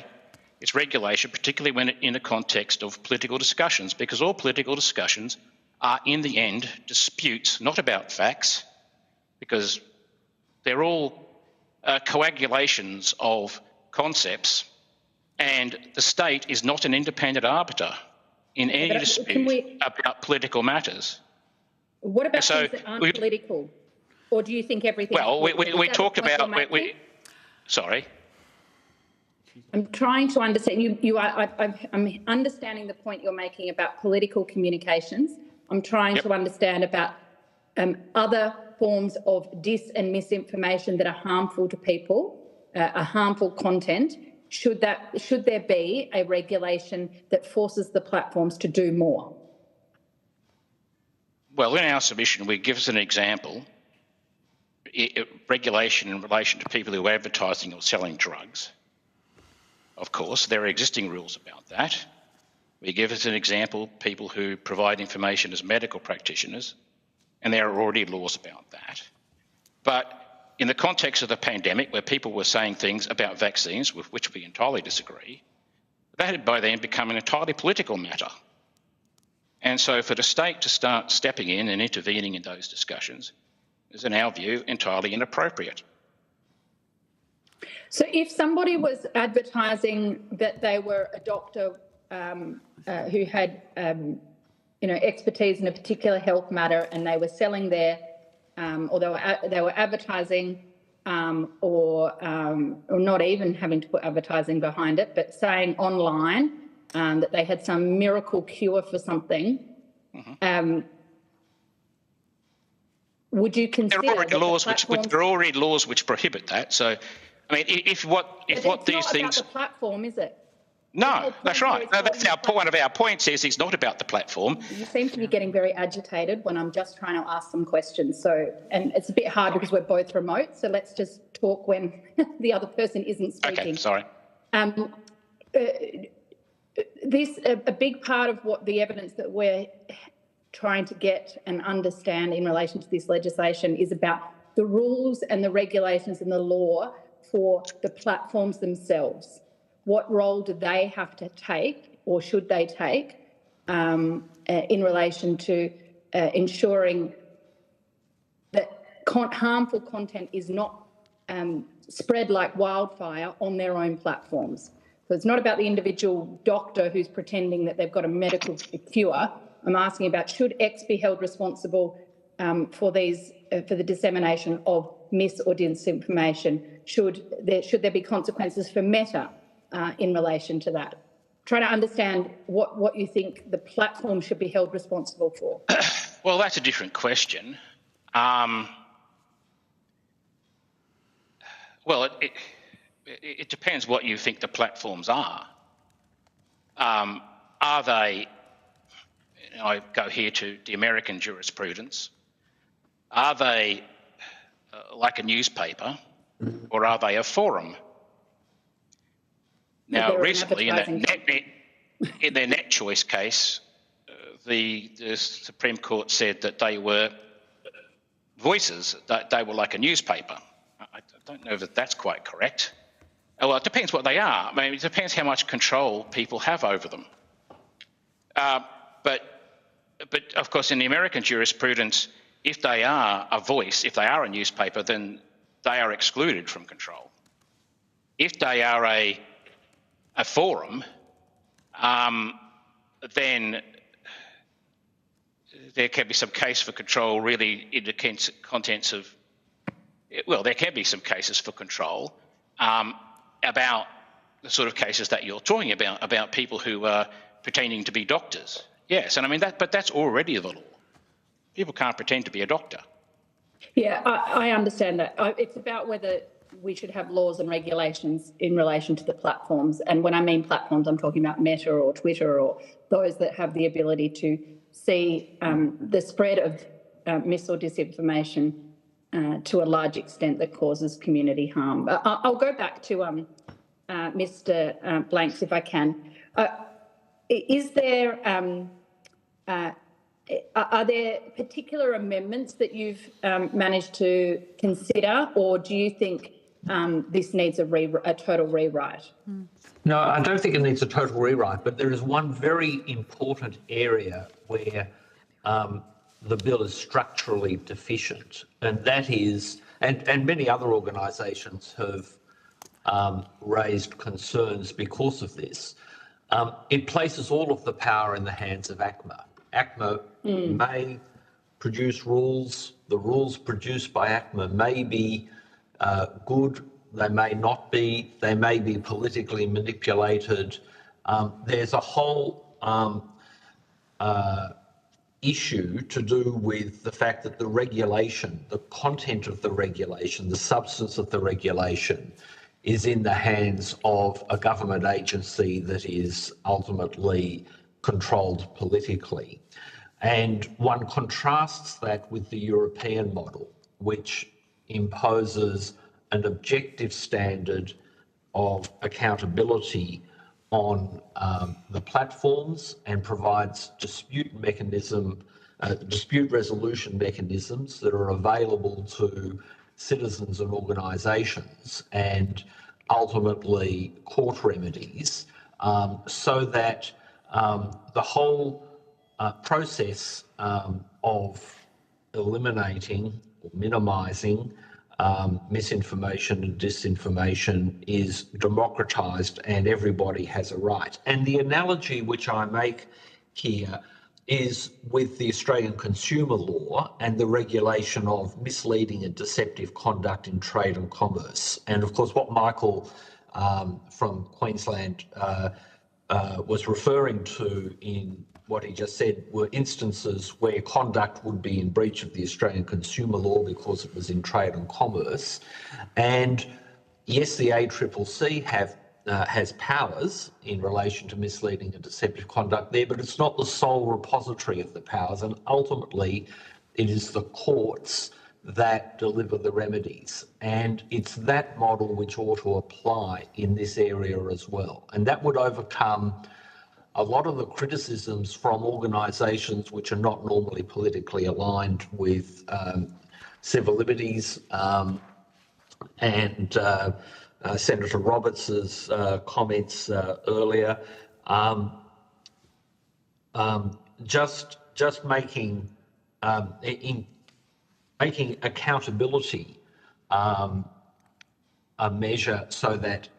its regulation, particularly when in the context of political discussions, because all political discussions are in the end disputes, not about facts, because they're all coagulations of concepts, and the state is not an independent arbiter in any dispute about political matters. What about things that aren't political? Or do you think everything... Well, we talked about... Sorry? I'm trying to understand. I'm understanding the point you're making about political communications. I'm trying to understand about other forms of dis and misinformation that are harmful to people, a harmful content. Should there be a regulation that forces the platforms to do more? Well, in our submission, we give us an example. Regulation in relation to people who are advertising or selling drugs. Of course, there are existing rules about that. We give us an example, people who provide information as medical practitioners, and there are already laws about that. But in the context of the pandemic, where people were saying things about vaccines, with which we entirely disagree, that had by then become an entirely political matter. And so for the state to start stepping in and intervening in those discussions is, in our view, entirely inappropriate. So if somebody was advertising that they were a doctor who had, expertise in a particular health matter, and they were selling their, or they were advertising or not even having to put advertising behind it, but saying online that they had some miracle cure for something, would you consider there are already laws which prohibit that? So, I mean, if what these things. It's not about the platform, is it? No, that's right. No, that's one of our points is it's not about the platform. You seem to be getting very agitated when I'm just trying to ask some questions. So, and it's a bit hard because we're both remote. So let's just talk when the other person isn't speaking. Okay, sorry. A big part of what the evidence that we're trying to get and understand in relation to this legislation is about the rules and the regulations and the law for the platforms themselves. What role do they have to take, or should they take, in relation to ensuring that harmful content is not spread like wildfire on their own platforms? So it's not about the individual doctor who's pretending that they've got a medical cure. I'm asking about, should X be held responsible for the dissemination of mis or disinformation? Should there be consequences for Meta in relation to that? Try to understand what you think the platform should be held responsible for. Well, that's a different question. Well, it depends what you think the platforms are. Are they, I go here to the American jurisprudence, are they like a newspaper, or are they a forum? Now, recently, in their net choice case, the Supreme Court said that they were voices, that they were like a newspaper. I don't know that that's quite correct. Well, it depends what they are. I mean, it depends how much control people have over them. But of course, in the American jurisprudence, if they are a voice, if they are a newspaper, then they are excluded from control. If they are a forum, then there can be some case for control really in the contents of, well, there can be some cases for control about the sort of cases that you're talking about people who are pretending to be doctors. Yes, and I mean, but that's already the law. People can't pretend to be a doctor. Yeah, I understand that. It's about whether we should have laws and regulations in relation to the platforms. And when I mean platforms, I'm talking about Meta or Twitter or those that have the ability to see the spread of mis or disinformation to a large extent that causes community harm. I'll go back to Mr. Blanks, if I can. Is there, are there particular amendments that you've managed to consider, or do you think this needs a total rewrite? No, I don't think it needs a total rewrite, but there is one very important area where the bill is structurally deficient, and that is, and many other organisations have raised concerns because of this. It places all of the power in the hands of ACMA. ACMA may produce rules. The rules produced by ACMA may be good, they may not be, they may be politically manipulated. There's a whole issue to do with the fact that the regulation, the content of the regulation, the substance of the regulation is in the hands of a government agency that is ultimately controlled politically. And one contrasts that with the European model, which imposes an objective standard of accountability on the platforms and provides dispute resolution mechanisms that are available to citizens and organisations and ultimately court remedies, so that the whole process of eliminating or minimising misinformation and disinformation is democratised and everybody has a right. And the analogy which I make here is with the Australian consumer law and the regulation of misleading and deceptive conduct in trade and commerce. And of course, what Michael from Queensland was referring to in what he just said were instances where conduct would be in breach of the Australian consumer law because it was in trade and commerce. And yes, the ACCC has powers in relation to misleading and deceptive conduct there, but it's not the sole repository of the powers, and ultimately it is the courts that deliver the remedies. And it's that model which ought to apply in this area as well. And that would overcome a lot of the criticisms from organisations which are not normally politically aligned with civil liberties and Senator Roberts' comments earlier. Just making making accountability a measure so that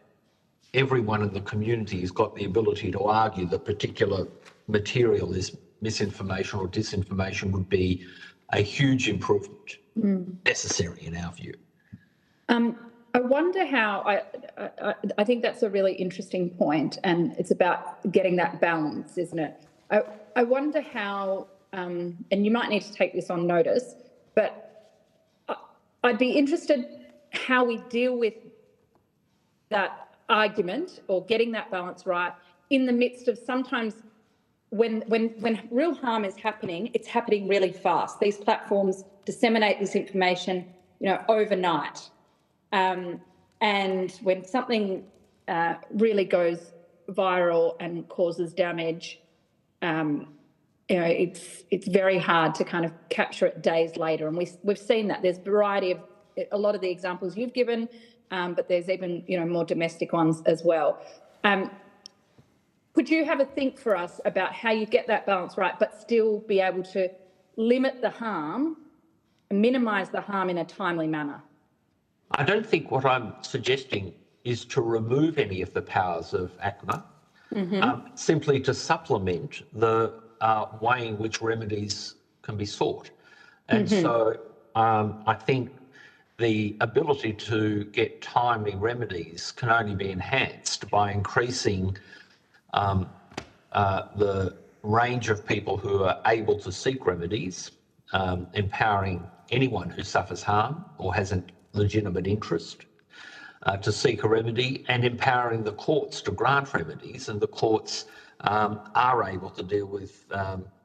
everyone in the community has got the ability to argue that particular material is misinformation or disinformation would be a huge improvement necessary in our view. I wonder how, I think that's a really interesting point, and it's about getting that balance, isn't it? I wonder how, and you might need to take this on notice, but I'd be interested how we deal with that argument or getting that balance right in the midst of sometimes when real harm is happening, it's happening really fast. These platforms disseminate this information, overnight. And when something really goes viral and causes damage, it's very hard to kind of capture it days later. And we've seen that. There's a variety of, a lot of the examples you've given, but there's even, more domestic ones as well. Could you have a think for us about how you get that balance right, but still be able to limit the harm and minimise the harm in a timely manner? I don't think what I'm suggesting is to remove any of the powers of ACMA, simply to supplement the way in which remedies can be sought. And so I think the ability to get timely remedies can only be enhanced by increasing the range of people who are able to seek remedies, empowering anyone who suffers harm or has a legitimate interest to seek a remedy, and empowering the courts to grant remedies, and the courts are able to deal with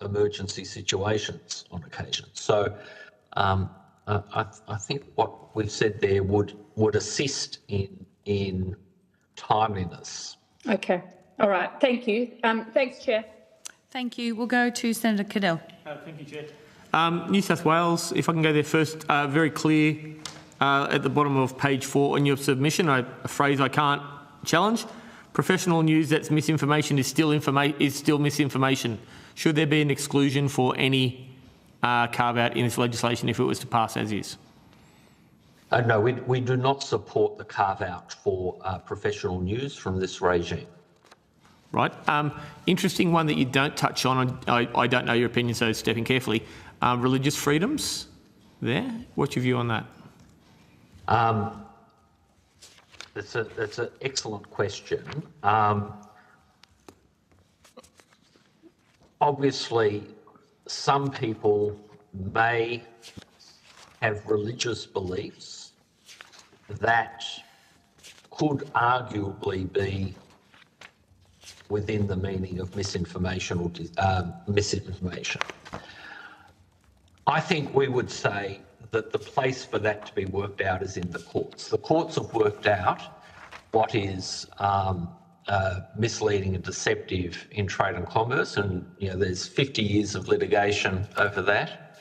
emergency situations on occasion. So I think what we've said there would assist in timeliness. Okay. All right. Thank you. Thanks, Chair. Thank you. We'll go to Senator Cadell. Thank you, Chair. New South Wales, if I can go there first, very clear at the bottom of page 4 on your submission, a phrase I can't challenge. Professional news that's misinformation is still misinformation. Should there be an exclusion for any carve-out in this legislation if it was to pass as is? No, we do not support the carve-out for professional news from this regime. Right. Interesting one that you don't touch on, I don't know your opinion, so stepping carefully. Religious freedoms there? What's your view on that? That's an excellent question. Obviously, some people may have religious beliefs that could arguably be within the meaning of misinformation or misinformation. I think we would say that the place for that to be worked out is in the courts. The courts have worked out what is misleading and deceptive in trade and commerce, and there's 50 years of litigation over that.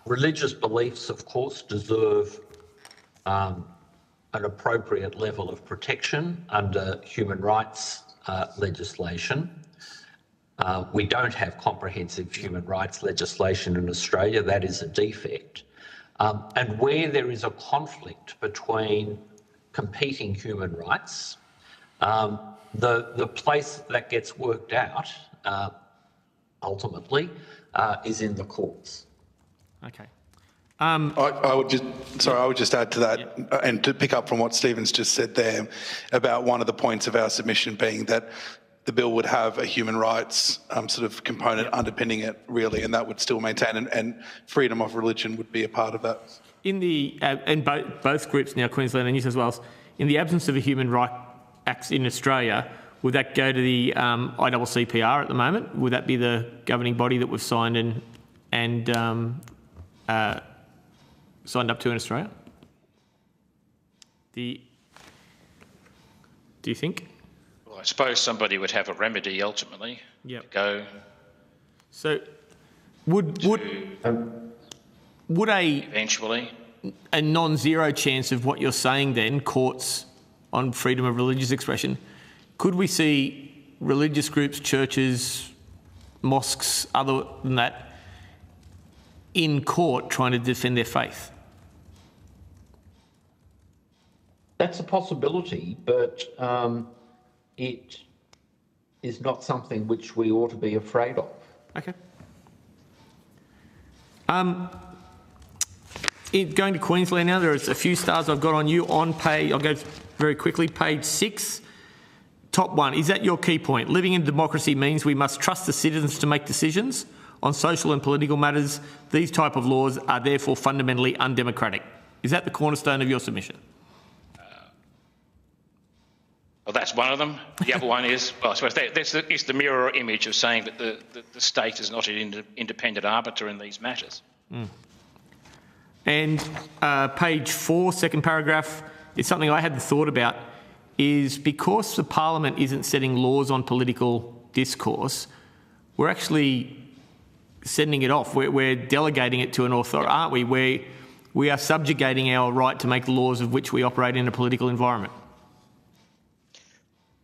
Religious beliefs, of course, deserve an appropriate level of protection under human rights legislation. We don't have comprehensive human rights legislation in Australia. That is a defect. And where there is a conflict between competing human rights, the place that gets worked out ultimately is in the courts. Okay. I would just add to that, and to pick up from what Stephen's just said there about one of the points of our submission being that the bill would have a human rights sort of component underpinning it, really, and that would still maintain, and freedom of religion would be a part of that. In the and both groups now, Queensland and New South Wales, in the absence of a human rights act in Australia, would that go to the ICCPR at the moment? Would that be the governing body that we've signed and signed up to in Australia? Do you think? Well, I suppose somebody would have a remedy ultimately. Yep. To go. So, would eventually a non-zero chance of what you're saying then, courts on freedom of religious expression, could we see religious groups, churches, mosques, other than that, in court trying to defend their faith? That's a possibility, but it is not something which we ought to be afraid of. Okay. Going to Queensland now, there's a few stars I've got on you on page, I'll go very quickly, page 6. Top one, is that your key point? Living in democracy means we must trust the citizens to make decisions on social and political matters. These type of laws are therefore fundamentally undemocratic. Is that the cornerstone of your submission? Well, that's one of them. The other one is, well, I suppose it's the mirror image of saying that the state is not an independent arbiter in these matters. Mm. And page 4, second paragraph, is something I hadn't thought about, is because the Parliament isn't setting laws on political discourse, we're actually sending it off. We're delegating it to an authority, aren't we? We are subjugating our right to make the laws of which we operate in a political environment.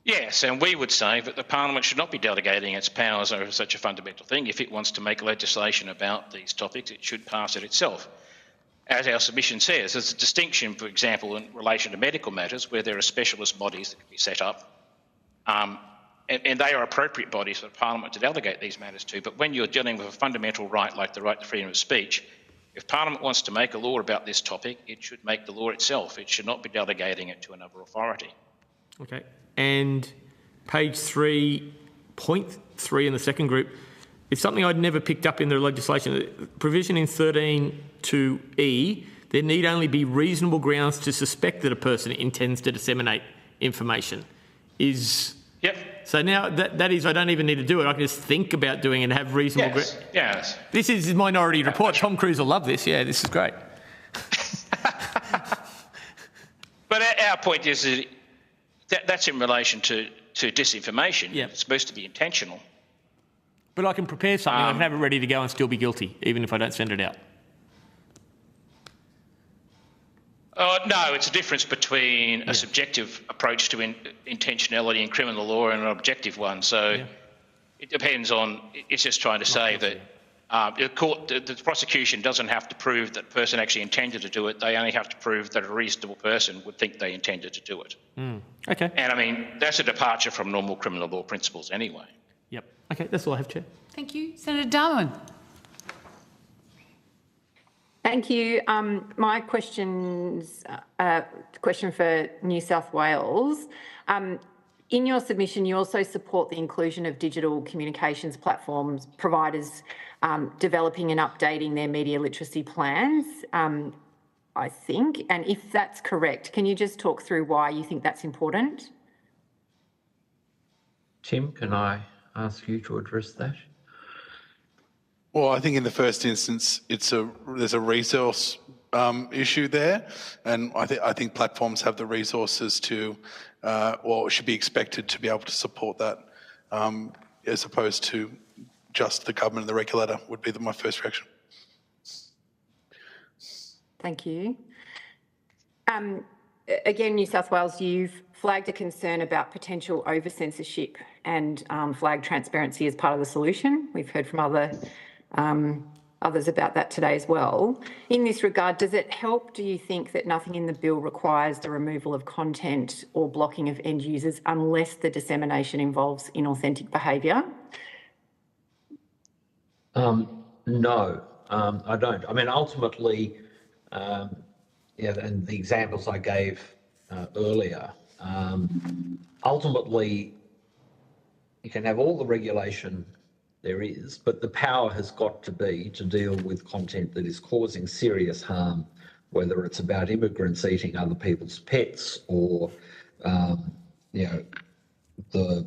Yes, and we would say that the Parliament should not be delegating its powers over such a fundamental thing. If it wants to make legislation about these topics, it should pass it itself. As our submission says, there's a distinction, for example, in relation to medical matters where there are specialist bodies that can be set up, and they are appropriate bodies for the Parliament to delegate these matters to. But when you're dealing with a fundamental right like the right to freedom of speech, if Parliament wants to make a law about this topic, it should make the law itself. It should not be delegating it to another authority. Okay. And page 3, point 3 in the second group, it's something I'd never picked up in the legislation. Provision in 13(2)(e), there need only be reasonable grounds to suspect that a person intends to disseminate information. Yep. So now that is, I don't even need to do it. I can just think about doing it and have reasonable grounds. Yes. This is Minority Report. Tom Cruise will love this. Yeah, this is great. But our point is that that's in relation to disinformation. Yep. It's supposed to be intentional. But I can prepare something, I can have it ready to go and still be guilty, even if I don't send it out. No, it's a difference between a subjective approach to intentionality in criminal law and an objective one. So it depends on, it's just trying to say that the prosecution doesn't have to prove that the person actually intended to do it. They only have to prove that a reasonable person would think they intended to do it. Okay. And I mean, that's a departure from normal criminal law principles anyway. Yep. Okay, that's all I have, Chair. Thank you. Senator Darwin. Thank you. My question for New South Wales. In your submission, you also support the inclusion of digital communications platforms providers developing and updating their media literacy plans, I think. And if that's correct, can you just talk through why you think that's important? Tim, can I ask you to address that? Well, I think in the first instance, there's a resource issue there, and I think platforms have the resources to, or should be expected to be able to support that, as opposed to just the government and the regulator would be my first reaction. Thank you. Again, New South Wales, you've flagged a concern about potential over-censorship and flagged transparency as part of the solution. We've heard from others about that today as well. In this regard, does it help, do you think, that nothing in the bill requires the removal of content or blocking of end users unless the dissemination involves inauthentic behaviour? No, I don't. I mean, ultimately, yeah, and the examples I gave earlier, ultimately, you can have all the regulation there is, but the power has got to be to deal with content that is causing serious harm, whether it's about immigrants eating other people's pets or, you know, the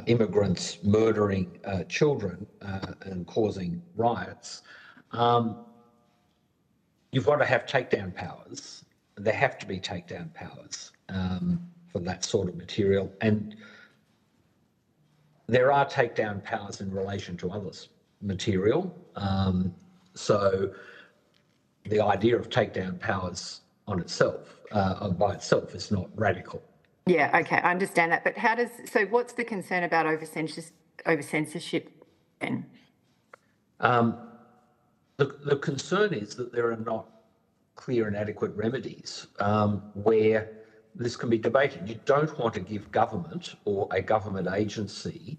immigrants murdering children and causing riots. You've got to have takedown powers. There have to be takedown powers for that sort of material. And there are takedown powers in relation to other material. So the idea of takedown powers on itself, by itself, is not radical. Yeah, okay, I understand that. But what's the concern about over censorship then? The concern is that there are not clear and adequate remedies where this can be debated. You don't want to give government or a government agency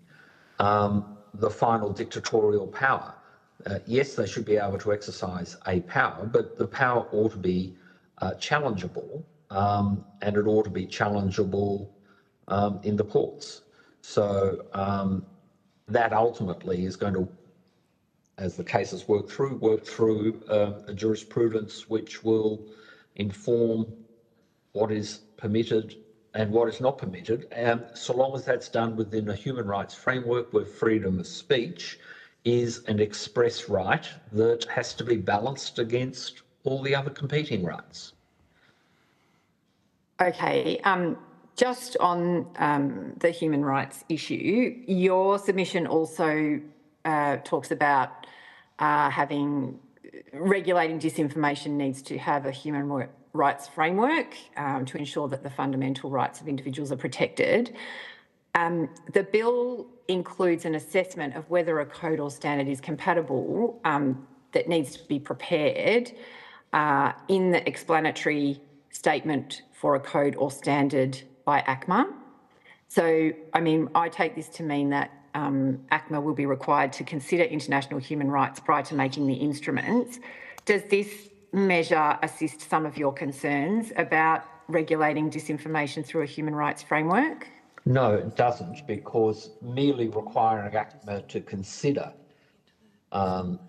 the final dictatorial power. Yes, they should be able to exercise a power, but the power ought to be challengeable, and it ought to be challengeable in the courts. So that ultimately is going to, as the cases work through a jurisprudence which will inform what is permitted and what is not permitted, so long as that's done within a human rights framework where freedom of speech is an express right that has to be balanced against all the other competing rights. Okay, just on the human rights issue, your submission also talks about regulating disinformation needs to have a human rights framework to ensure that the fundamental rights of individuals are protected. The bill includes an assessment of whether a code or standard is compatible that needs to be prepared in the explanatory statement for a code or standard by ACMA. So, I mean, I take this to mean that ACMA will be required to consider international human rights prior to making the instruments. Does this measure assist some of your concerns about regulating disinformation through a human rights framework? No, it doesn't, because merely requiring ACMA to consider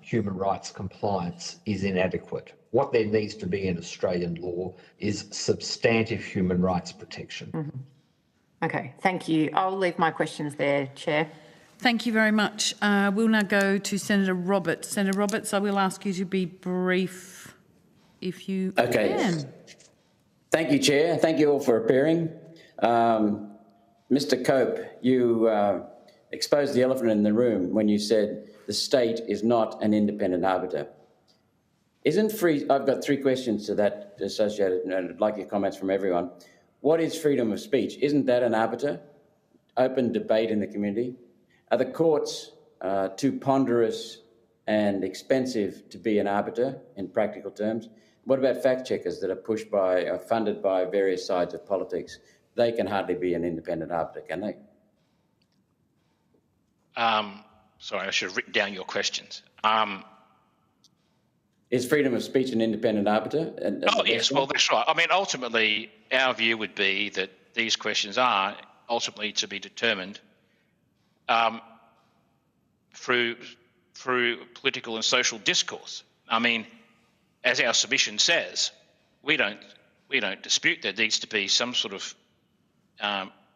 human rights compliance is inadequate. What there needs to be in Australian law is substantive human rights protection. Mm-hmm. Okay, thank you. I'll leave my questions there, Chair. Thank you very much. We'll now go to Senator Roberts. Senator Roberts, I will ask you to be brief if you can. Thank you, Chair. Thank you all for appearing. Mr. Cope, you exposed the elephant in the room when you said the state is not an independent arbiter. I've got three questions to that associated, and I'd like your comments from everyone. What is freedom of speech? Isn't that an arbiter? Open debate in the community? Are the courts too ponderous and expensive to be an arbiter in practical terms? What about fact checkers that are funded by various sides of politics? They can hardly be an independent arbiter, can they? Sorry, I should have written down your questions. Is freedom of speech an independent arbiter? Yes, well, that's right. I mean, ultimately, our view would be that these questions are ultimately to be determined through political and social discourse. I mean, as our submission says, we don't dispute there needs to be some sort of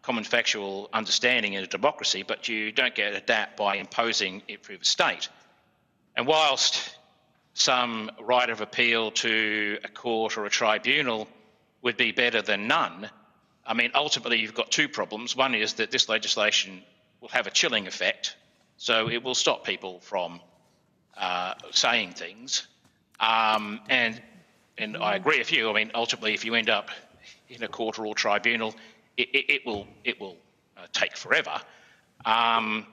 common factual understanding in a democracy, but you don't get at that by imposing it through the state. And whilst some right of appeal to a court or a tribunal would be better than none, I mean, ultimately you've got two problems. One is that this legislation will have a chilling effect, so it will stop people from saying things. And I agree with you. I mean, ultimately, if you end up in a court or a tribunal, it will take forever. And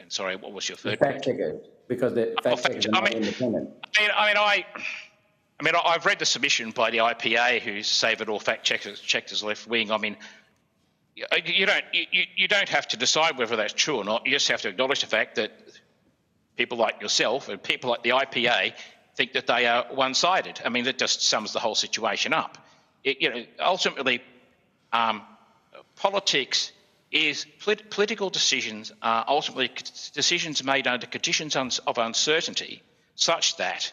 sorry, what was your third fact checkers, because the fact checkers are not independent. I've read the submission by the IPA, who say that all fact checkers left wing. I mean, you don't have to decide whether that's true or not. You just have to acknowledge the fact that people like yourself and people like the IPA think that they are one-sided. I mean, that just sums the whole situation up. Ultimately, politics is political decisions are ultimately decisions made under conditions of uncertainty, such that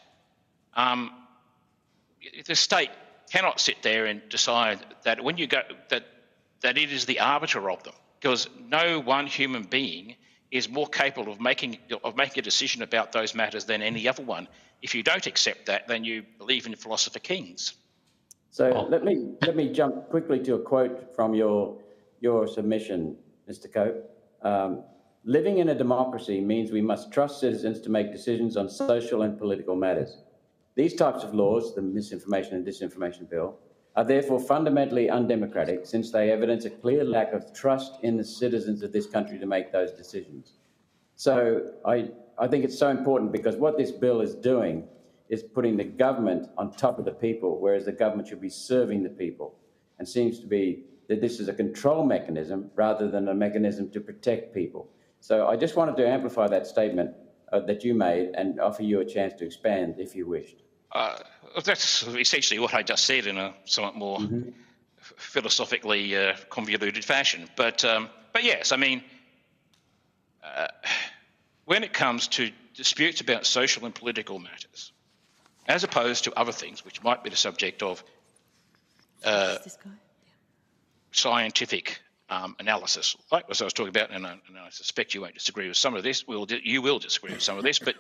the state cannot sit there and decide that when you go that it is the arbiter of them, because no one human being is more capable of making a decision about those matters than any other one. If you don't accept that, then you believe in philosopher kings. So let me jump quickly to a quote from your submission, Mr. Cope. Living in a democracy means we must trust citizens to make decisions on social and political matters. These types of laws, the Misinformation and Disinformation Bill, are therefore fundamentally undemocratic, since they evidence a clear lack of trust in the citizens of this country to make those decisions. So I think it's so important, because what this bill is doing is putting the government on top of the people, whereas the government should be serving the people, and seems to be that this is a control mechanism rather than a mechanism to protect people. So I just wanted to amplify that statement that you made and offer you a chance to expand if you wished. That's essentially what I just said in a somewhat more philosophically convoluted fashion. But yes, I mean, when it comes to disputes about social and political matters, as opposed to other things which might be the subject of scientific analysis, like as I was talking about, and I suspect you won't disagree with some of this, you will disagree with some of this, but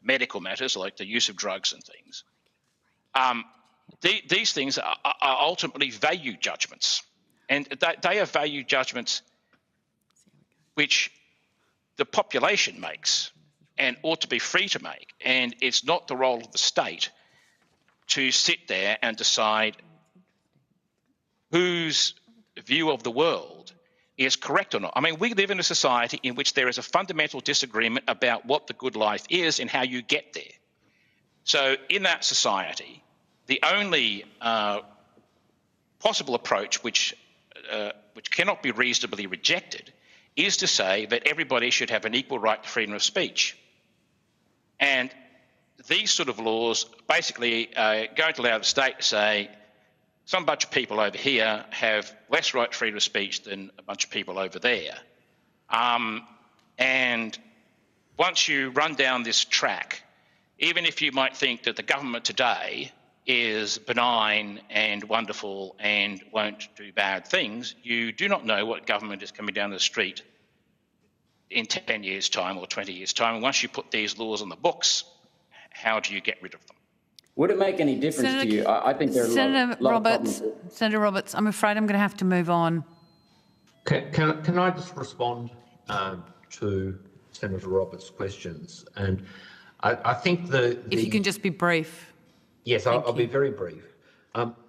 medical matters like the use of drugs and things, these things are ultimately value judgments, and they are value judgments which the population makes and ought to be free to make, and it's not the role of the state to sit there and decide whose view of the world is correct or not. I mean, we live in a society in which there is a fundamental disagreement about what the good life is and how you get there. So in that society, the only possible approach which cannot be reasonably rejected is to say that everybody should have an equal right to freedom of speech. And these sort of laws basically are going to allow the state to say some bunch of people over here have less right to freedom of speech than a bunch of people over there. And once you run down this track, even if you might think that the government today is benign and wonderful and won't do bad things, you do not know what government is coming down the street in 10 years' time or 20 years' time. And once you put these laws on the books, how do you get rid of them? Would it make any difference to you? I think there are a lot of problems. Senator Roberts, I'm afraid I'm going to have to move on. Can I just respond to Senator Roberts' questions? And I think if you can just be brief. Yes, I'll be very brief.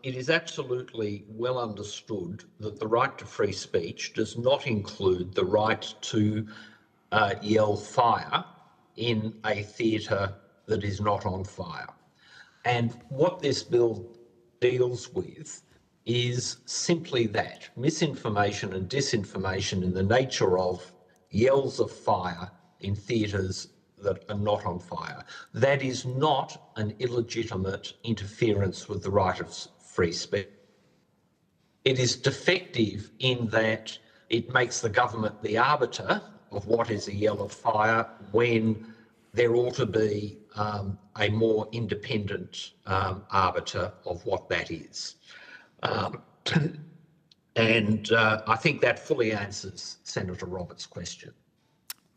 It is absolutely well understood that the right to free speech does not include the right to yell fire in a theatre that is not on fire. And what this bill deals with is simply that, misinformation and disinformation in the nature of yells of fire in theatres that are not on fire. That is not an illegitimate interference with the right of free speech. It is defective in that it makes the government the arbiter of what is a yell of fire when there ought to be a more independent arbiter of what that is. And I think that fully answers Senator Roberts' question.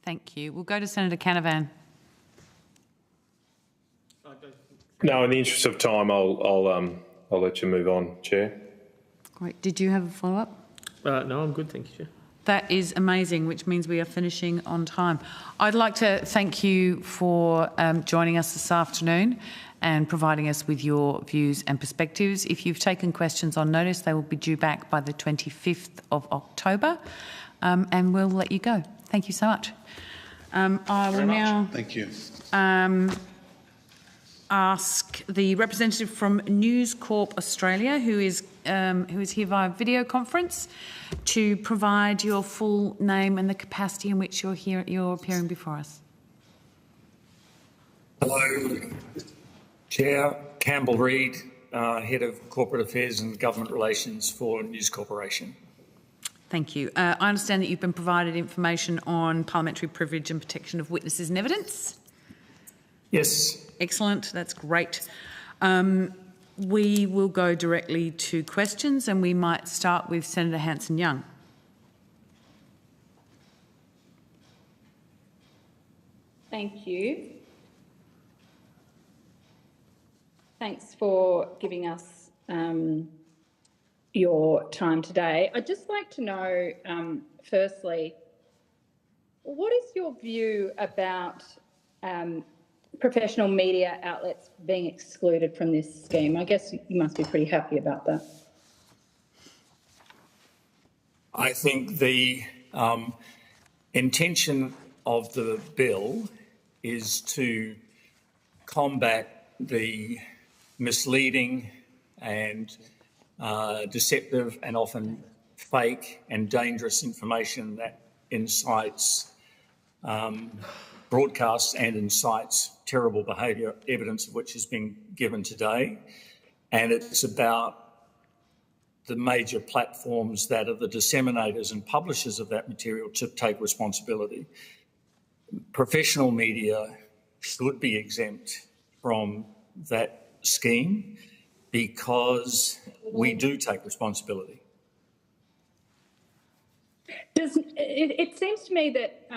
Thank you. We'll go to Senator Canavan. No, in the interest of time, I'll let you move on, Chair. Great. Did you have a follow-up? No, I'm good, thank you, Chair. That is amazing, which means we are finishing on time. I'd like to thank you for joining us this afternoon and providing us with your views and perspectives. If you've taken questions on notice, they will be due back by the 25th of October, and we'll let you go. Thank you so much. I will now ask the representative from News Corp Australia, who is here via video conference, to provide your full name and the capacity in which you're appearing before us. Hello, Chair. Campbell Reid, Head of Corporate Affairs and Government Relations for News Corporation. Thank you. I understand that you've been provided information on parliamentary privilege and protection of witnesses and evidence. Yes. Excellent. That's great. We will go directly to questions, and we might start with Senator Hanson-Young. Thank you. Thanks for giving us your time today. I'd just like to know, firstly, what is your view about professional media outlets being excluded from this scheme? I guess you must be pretty happy about that. I think the intention of the bill is to combat the misleading and deceptive and often fake and dangerous information that incites broadcasts and incites terrible behaviour, evidence of which has been given today. And it's about the major platforms that are the disseminators and publishers of that material to take responsibility. Professional media should be exempt from that scheme because we do take responsibility. It seems to me that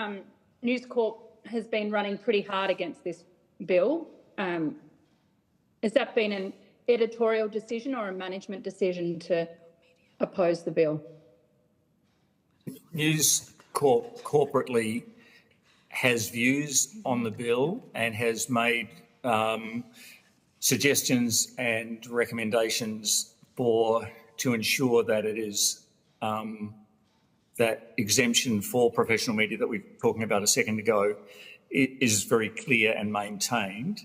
News Corp has been running pretty hard against this bill. Has that been an editorial decision or a management decision to oppose the bill? News Corp corporately has views on the bill and has made suggestions and recommendations to ensure that it is that exemption for professional media that we were talking about a second ago is very clear and maintained.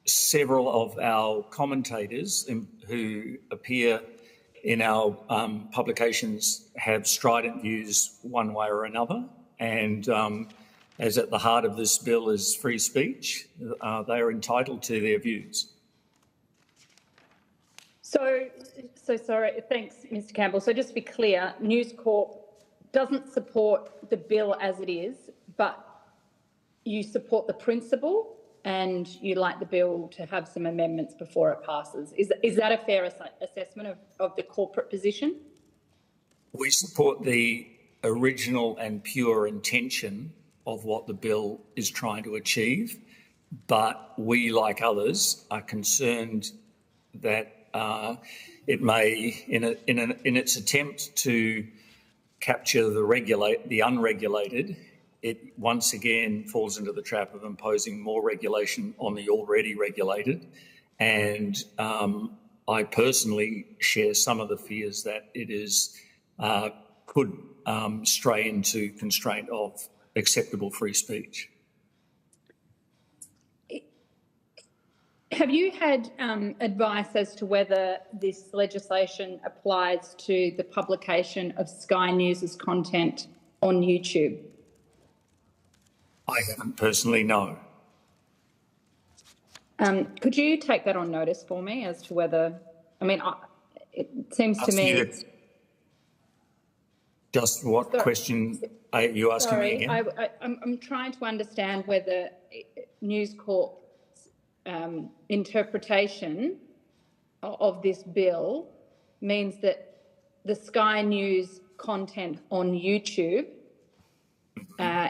Several of our commentators who appear in our publications have strident views one way or another, and as at the heart of this bill is free speech, they are entitled to their views. So sorry, thanks, Mr. Campbell. So just to be clear, News Corp doesn't support the bill as it is, but you support the principle and you'd like the bill to have some amendments before it passes. Is that a fair assessment of the corporate position? We support the original and pure intention of what the bill is trying to achieve, but we, like others, are concerned that it may, in its attempt to capture the unregulated, it once again falls into the trap of imposing more regulation on the already regulated. And I personally share some of the fears that it is could stray into constraint of acceptable free speech. Have you had advice as to whether this legislation applies to the publication of Sky News' content on YouTube? I haven't personally, no. Could you take that on notice for me as to whether, it seems to me... Just what question are you asking me again? I'm trying to understand whether News Corp's interpretation of this bill means that the Sky News content on YouTube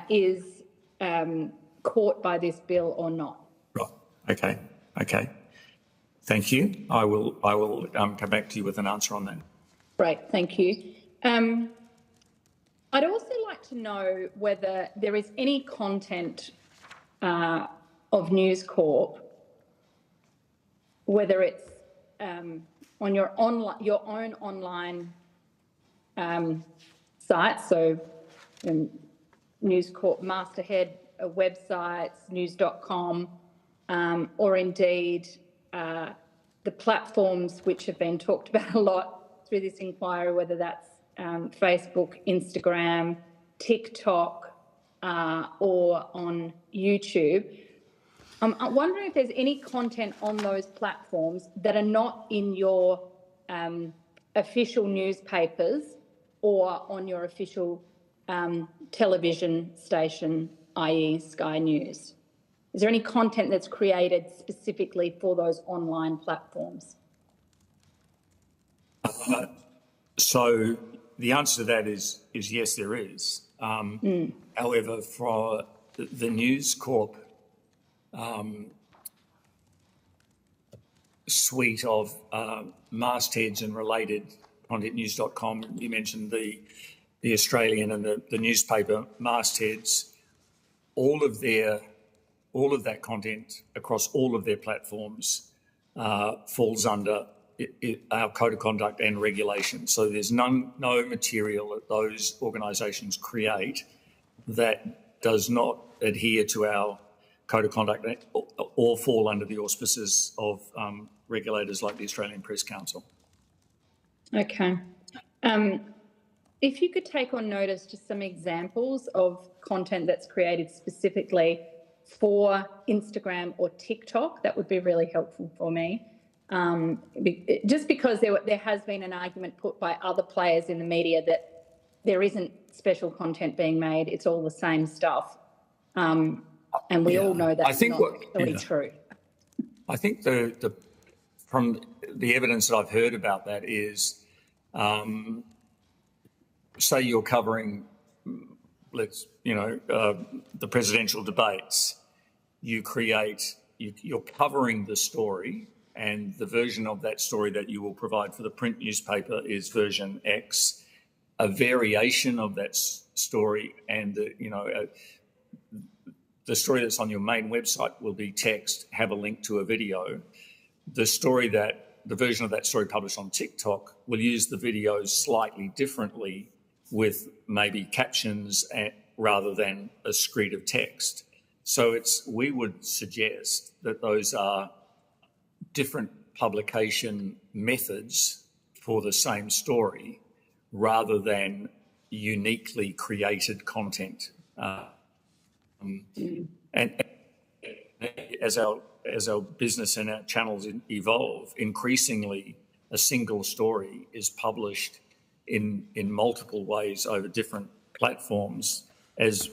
is caught by this bill or not. Right. Okay. Thank you. I will come back to you with an answer on that. Great. Thank you. I'd also like to know whether there is any content of News Corp, whether it's on your own online site, so News Corp Masterhead websites, news.com, or indeed the platforms which have been talked about a lot through this inquiry, whether that's Facebook, Instagram, TikTok, or on YouTube. I'm wondering if there's any content on those platforms that are not in your official newspapers or on your official television station, i.e. Sky News. Is there any content that's created specifically for those online platforms? So the answer to that is yes, there is. However, for the News Corp suite of mastheads and related content, news.com, you mentioned the Australian and the newspaper mastheads, all of that content across all of their platforms falls under our code of conduct and regulation. So there's no material that those organisations create that does not adhere to our code of conduct or fall under the auspices of regulators like the Australian Press Council. Okay. If you could take on notice just some examples of content that's created specifically for Instagram or TikTok, that would be really helpful for me. Just because there has been an argument put by other players in the media that there isn't special content being made, it's all the same stuff. And we all know that's not really true. I think from the evidence that I've heard about that is, say you're covering, the presidential debates, you're covering the story, and the version of that story that you will provide for the print newspaper is version X. A variation of that story and the story that's on your main website will be text, have a link to a video. The version of that story published on TikTok will use the videos slightly differently with maybe captions rather than a screed of text. So we would suggest that those are different publication methods for the same story rather than uniquely created content. And as our business and our channels evolve, increasingly a single story is published in multiple ways over different platforms as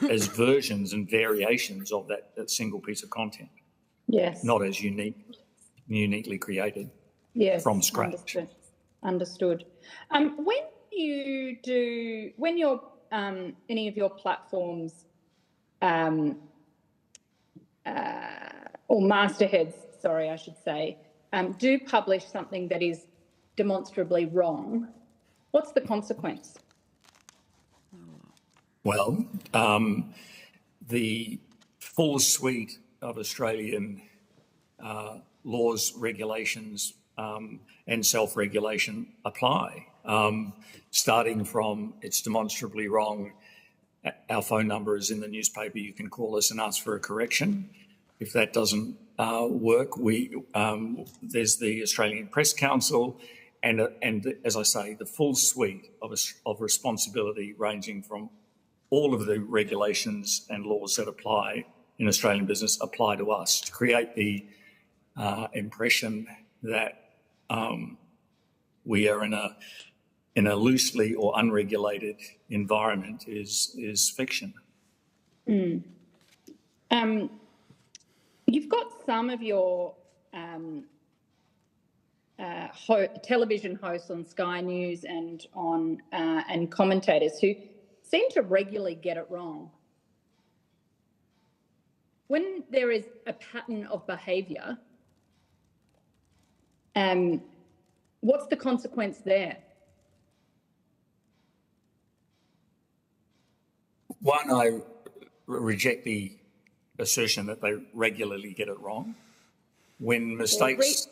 versions and variations of that single piece of content. Yes. Not as uniquely created from scratch. Understood. When you're any of your platforms or mastheads, sorry, I should say, do publish something that is demonstrably wrong, what's the consequence? Well, the full suite of Australian laws, regulations and self-regulation apply, starting from it's demonstrably wrong. Our phone number is in the newspaper. You can call us and ask for a correction. If that doesn't work, there's the Australian Press Council and as I say, the full suite of responsibility ranging from all of the regulations and laws that apply in Australian business apply to us to create the impression that we are in a loosely or unregulated environment is fiction. You've got some of your television hosts on Sky News and on and commentators who seem to regularly get it wrong. When there is a pattern of behaviour, what's the consequence there? One, I reject the assertion that they regularly get it wrong. When mistakes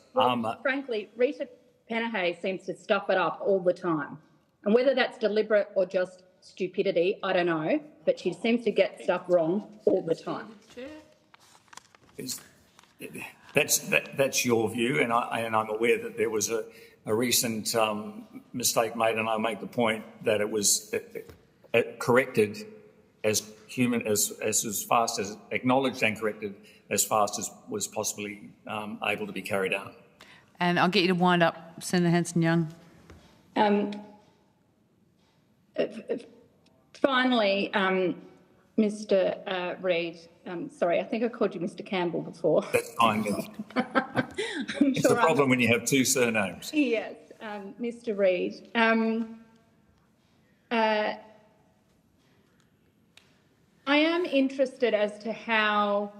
frankly, Rita Panahay seems to stuff it up all the time. And whether that's deliberate or just stupidity, I don't know, but she seems to get stuff wrong all the time. That's your view, and I'm aware that there was a recent mistake made, and I make the point that it was corrected as fast as acknowledged and corrected as fast as was possibly able to be carried out. And I'll get you to wind up, Senator Hanson-Young. Finally, Mr. Reid, sorry, I think I called you Mr. Campbell before. That's fine. It's a problem when you have two surnames. Yes, Mr. Reid. I am interested as to how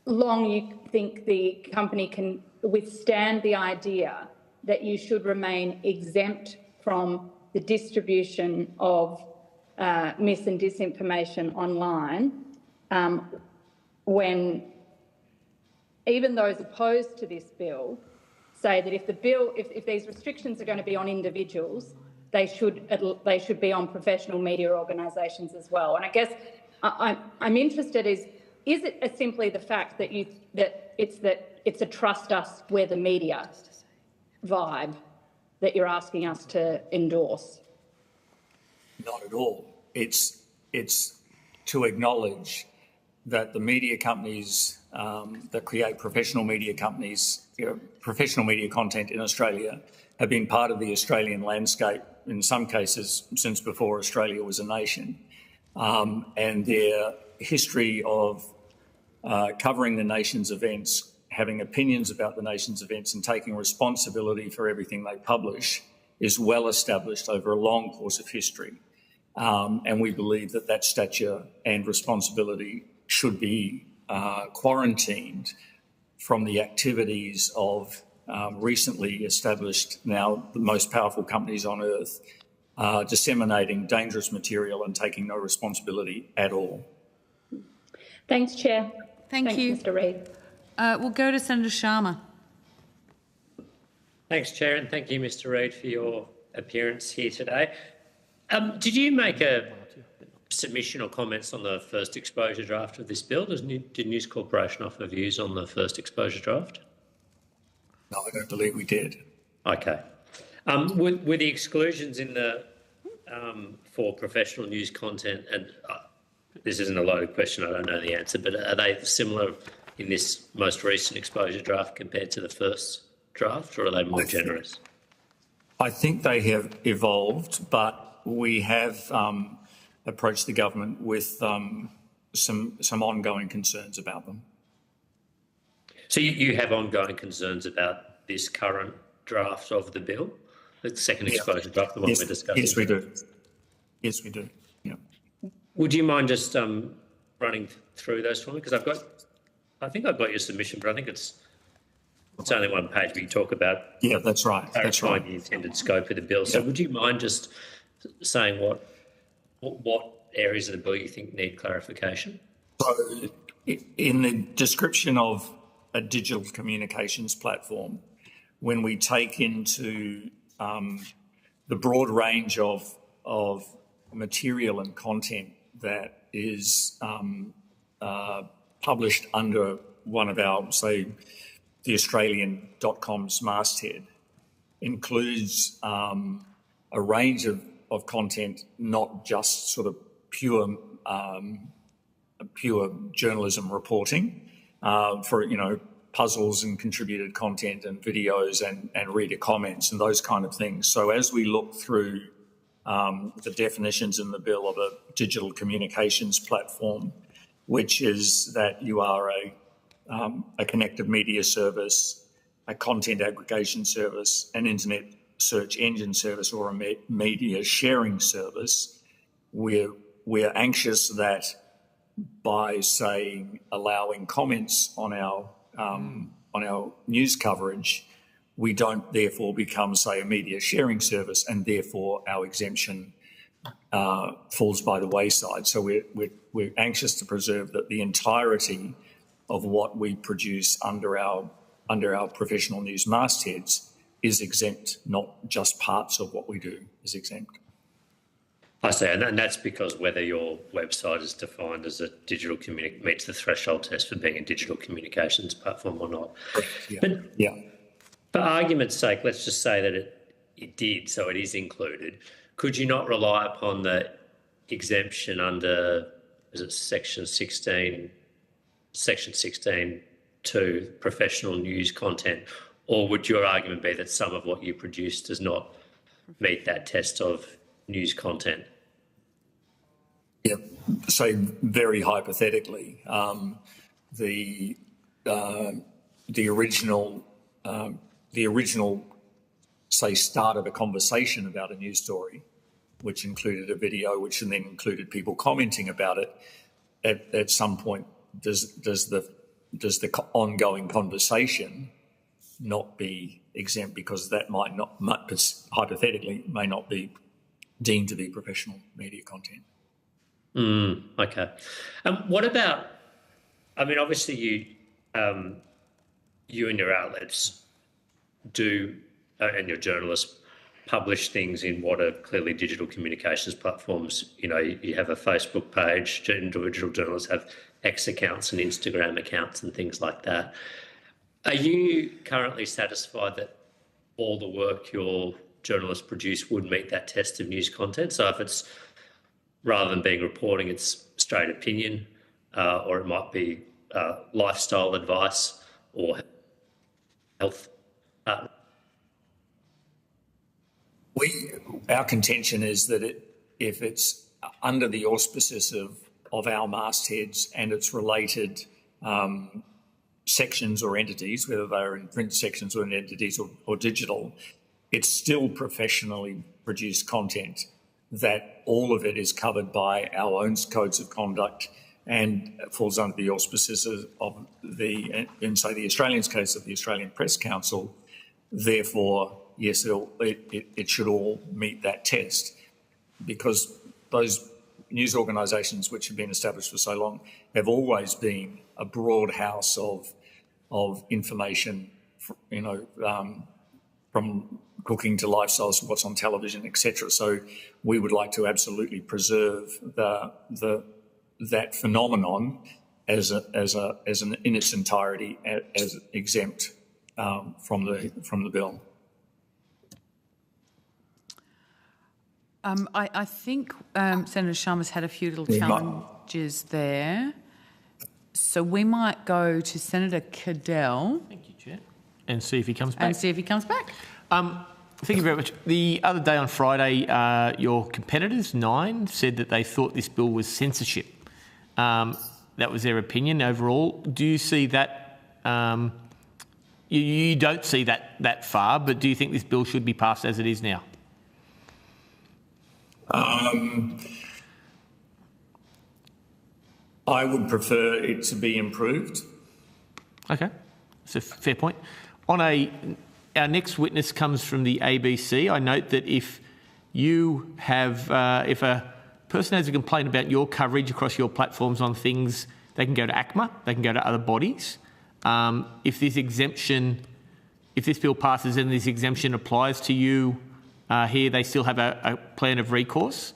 long you think the company can withstand the idea that you should remain exempt from the distribution of mis and disinformation online when even those opposed to this bill say that if these restrictions are going to be on individuals, they should be on professional media organisations as well. And I guess I'm interested is it simply the fact that it's a trust us, we're the media vibe that you're asking us to endorse? Not at all. It's to acknowledge that the media companies that create professional media companies, professional media content in Australia have been part of the Australian landscape in some cases since before Australia was a nation. And their history of covering the nation's events, having opinions about the nation's events and taking responsibility for everything they publish is well established over a long course of history. And we believe that stature and responsibility should be quarantined from the activities of recently established, now the most powerful companies on earth, disseminating dangerous material and taking no responsibility at all. Thanks, Chair. Thanks, you. Mr. Reid. We'll go to Senator Sharma. Thanks, Chair, and thank you, Mr. Reid, for your appearance here today. Did you make a submission or comments on the first exposure draft of this bill? Did News Corporation offer views on the first exposure draft? No, I don't believe we did. Okay. Were the exclusions in the for professional news content, and this isn't a loaded question, I don't know the answer, but are they similar in this most recent exposure draft compared to the first draft, or are they more generous? I think they have evolved, but we have approached the government with some ongoing concerns about them. So you have ongoing concerns about this current draft of the bill, the second exposure draft, the one we're discussing? Yes, we do. Yes, we do. Yeah. Would you mind just running through those for me? Because I think I've got your submission, but I think it's only one page where you talk about that's right. That's right. The intended scope of the bill. So would you mind just saying what areas of the bill you think need clarification? So in the description of a digital communications platform, when we take into the broad range of material and content that is published under one of our, say, the Australian.com's masthead, includes a range of content, not just sort of pure journalism reporting, for puzzles and contributed content and videos and reader comments and those kind of things. So as we look through the definitions in the bill of a digital communications platform, which is that you are a connected media service, a content aggregation service, an internet search engine service, or a media sharing service, we're anxious that by, say, allowing comments on our news coverage, we don't therefore become, say, a media sharing service, and therefore our exemption falls by the wayside. So we're anxious to preserve that the entirety of what we produce under our professional news mastheads is exempt, not just parts of what we do is exempt. I see, and that's because whether your website is defined as a digital meets the threshold test for being a digital communications platform or not. Yeah. For argument's sake, let's just say that it did, so it is included. Could you not rely upon the exemption under, is it section 16 to professional news content, or would your argument be that some of what you produce does not meet that test of news content? Yeah, so very hypothetically, the original, say, start of a conversation about a news story, which included a video, which then included people commenting about it, at some point, does the ongoing conversation not be exempt, because that might not, hypothetically, may not be deemed to be professional media content. Okay. What about, I mean, obviously you and your outlets do, and your journalists publish things in what are clearly digital communications platforms. You know, you have a Facebook page, individual journalists have X accounts and Instagram accounts and things like that. Are you currently satisfied that all the work your journalists produce would meet that test of news content? So if it's, rather than being reporting, it's straight opinion, or it might be lifestyle advice or health. Our contention is that if it's under the auspices of our mastheads and its related sections or entities, whether they're in print sections or in entities or digital, it's still professionally produced content, that all of it is covered by our own codes of conduct and falls under the auspices of in say the Australians' case of the Australian Press Council. Therefore, yes, it should all meet that test, because those news organisations which have been established for so long have always been a broad house of information, you know, from cooking to lifestyles, what's on television, etc. So we would like to absolutely preserve that phenomenon as in its entirety as exempt from the bill. I think Senator Sharma's had a few little challenges there. So we might go to Senator Cadell. Thank you, Chair. And see if he comes back. Thank you very much. The other day on Friday, your competitors, Nine, said that they thought this bill was censorship. That was their opinion overall. Do you see that? You don't see that far, but do you think this bill should be passed as it is now? I would prefer it to be improved. Okay, that's a fair point. Our next witness comes from the ABC. I note that if you have, if a person has a complaint about your coverage across your platforms on things, they can go to ACMA, they can go to other bodies. If this bill passes and this exemption applies to you here, they still have a plan of recourse.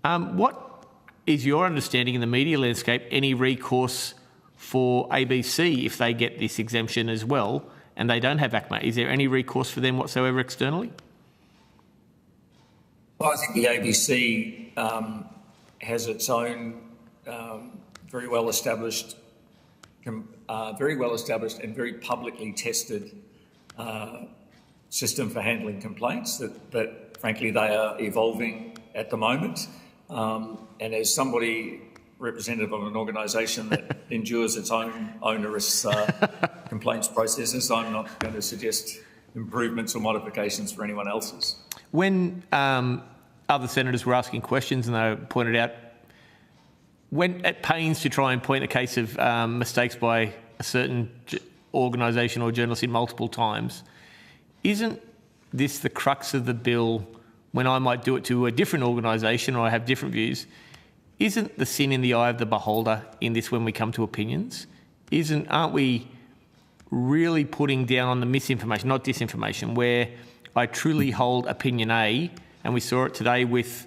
What is your understanding in the media landscape, any recourse for ABC if they get this exemption as well and they don't have ACMA? Is there any recourse for them whatsoever externally? Well, I think the ABC has its own very well established and very publicly tested system for handling complaints that frankly they are evolving at the moment. And as somebody representative of an organisation that endures its own onerous complaints processes, I'm not going to suggest improvements or modifications for anyone else's. When other senators were asking questions and they pointed out, went at pains to try and point a case of mistakes by a certain organisation or journalist in multiple times, isn't this the crux of the bill when I might do it to a different organisation or I have different views? Isn't the sin in the eye of the beholder in this when we come to opinions? Aren't we really putting down on the misinformation, not disinformation, where I truly hold opinion A, and we saw it today with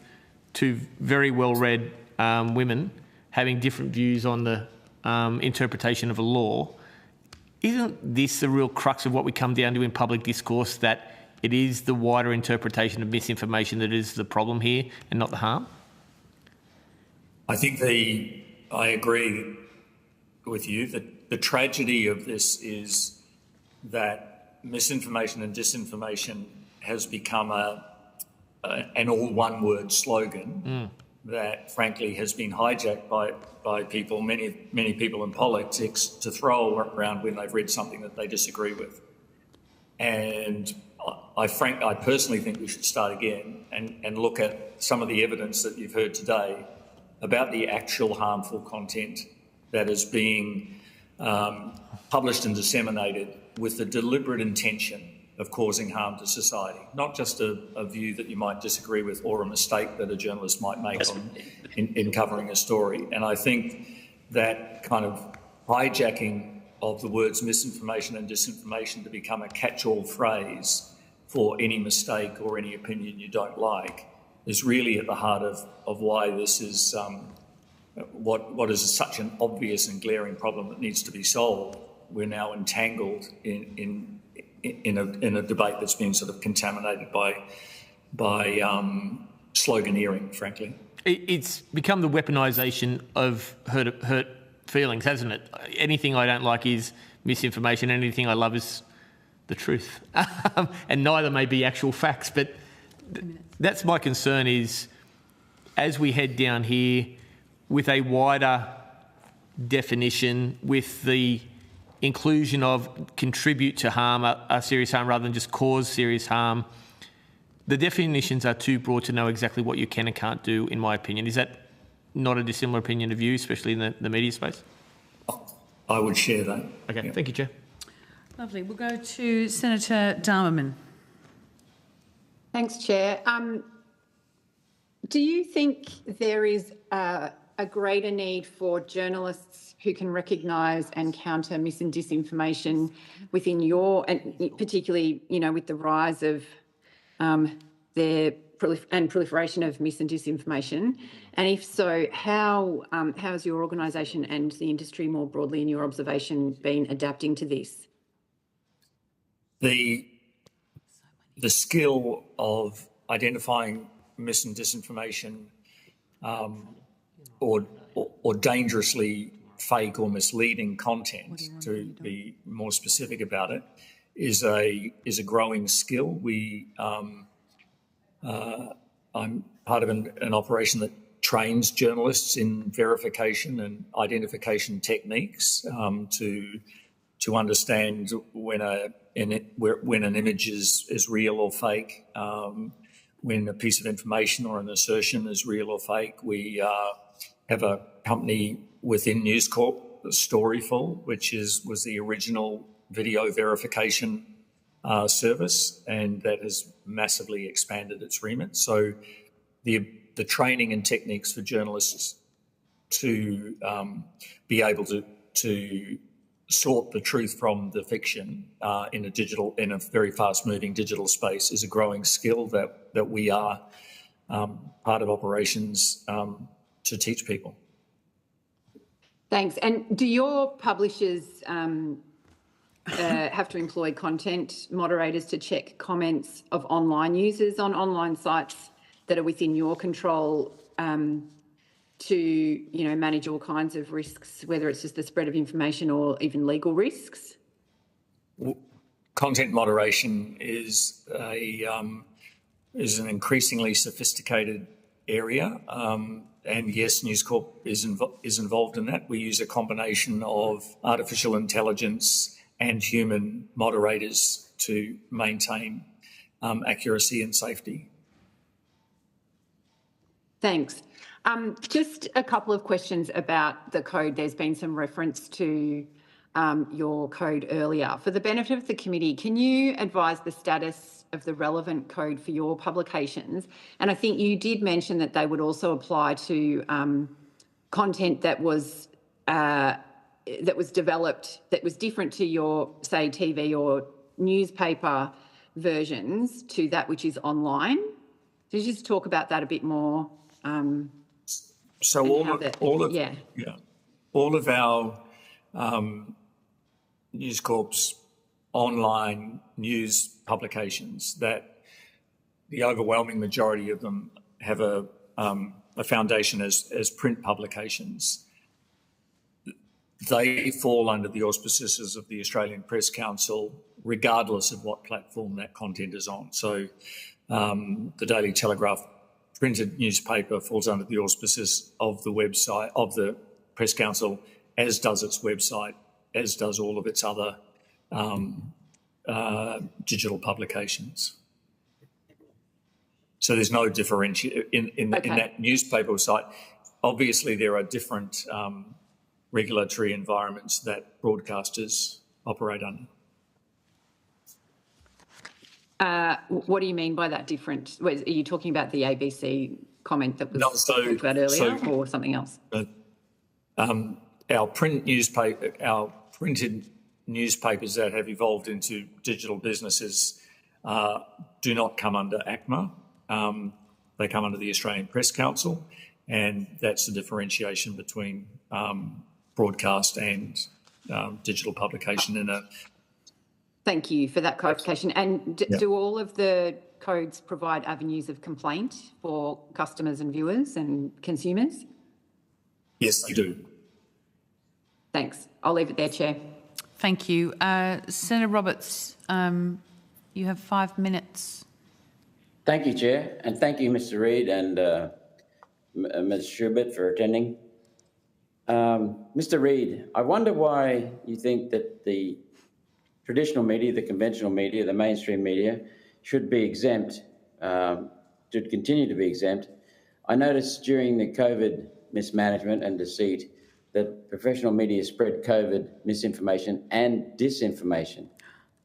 two very well-read women having different views on the interpretation of a law? Isn't this the real crux of what we come down to in public discourse, that it is the wider interpretation of misinformation that is the problem here and not the harm? I think I agree with you that the tragedy of this is that misinformation and disinformation has become an all one-word slogan that, frankly, has been hijacked by people, many people in politics, to throw around when they've read something that they disagree with. And I personally think we should start again and look at some of the evidence that you've heard today about the actual harmful content that is being published and disseminated with the deliberate intention of causing harm to society, not just a view that you might disagree with or a mistake that a journalist might make in covering a story. And I think that kind of hijacking of the words misinformation and disinformation to become a catch-all phrase for any mistake or any opinion you don't like is really at the heart of why this is what is such an obvious and glaring problem that needs to be solved. We're now entangled in a debate that's been sort of contaminated by sloganeering, frankly. It's become the weaponisation of hurt feelings, hasn't it? Anything I don't like is misinformation. Anything I love is the truth. And neither may be actual facts. But that's my concern is, as we head down here with a wider definition, with the inclusion of contribute to harm, a serious harm, rather than just cause serious harm, the definitions are too broad to know exactly what you can and can't do, in my opinion. Is that not a dissimilar opinion of you, especially in the media space? I would share that. Okay, yeah. Thank you, Chair. Lovely. We'll go to Senator Darmerman. Thanks, Chair. Do you think there is a greater need for journalists who can recognise and counter mis and disinformation within and particularly, with the rise of proliferation of mis and disinformation? And if so, how has your organisation and the industry more broadly, in your observation, been adapting to this? The skill of identifying mis and disinformation or dangerously fake or misleading content, to be more specific about it, is a growing skill. I'm part of an operation that trains journalists in verification and identification techniques to understand when an image is real or fake, when a piece of information or an assertion is real or fake. We have a company within News Corp, Storyful, which was the original video verification service, and that has massively expanded its remit. So the training and techniques for journalists to be able to sort the truth from the fiction in a very fast-moving digital space is a growing skill that we are part of operations to teach people. Thanks. And do your publishers have to employ content moderators to check comments of online users on online sites that are within your control to, manage all kinds of risks, whether it's just the spread of information or even legal risks? Content moderation is an increasingly sophisticated area, and yes, News Corp is involved in that. We use a combination of artificial intelligence and human moderators to maintain accuracy and safety. Thanks. Just a couple of questions about the code. There's been some reference to your code earlier. For the benefit of the committee, can you advise the status of the relevant code for your publications? And I think you did mention that they would also apply to content that was developed that was different to your, say, TV or newspaper versions to that which is online. Could you just talk about that a bit more? So all of our News Corp's online news publications, that the overwhelming majority of them have a a foundation as print publications, they fall under the auspices of the Australian Press Council, regardless of what platform that content is on. So the Daily Telegraph printed newspaper falls under the auspices of the website of the Press Council, as does its website, as does all of its other digital publications. So there's no differentiation in that newspaper site. Obviously, there are different regulatory environments that broadcasters operate under. What do you mean by that different? Are you talking about the ABC comment that was talked about earlier, or something else? Our printed newspapers that have evolved into digital businesses do not come under ACMA. They come under the Australian Press Council, and that's the differentiation between broadcast and digital publication in a... Thank you for that clarification. And do all of the codes provide avenues of complaint for customers and viewers and consumers? Yes, they do. Thanks. I'll leave it there, Chair. Thank you. Senator Roberts, you have 5 minutes. Thank you, Chair, and thank you, Mr. Reid and Ms. Schubert for attending. Mr. Reid, I wonder why you think that the traditional media, the conventional media, the mainstream media should be exempt, should continue to be exempt. I noticed during the COVID mismanagement and deceit that professional media spread COVID misinformation and disinformation,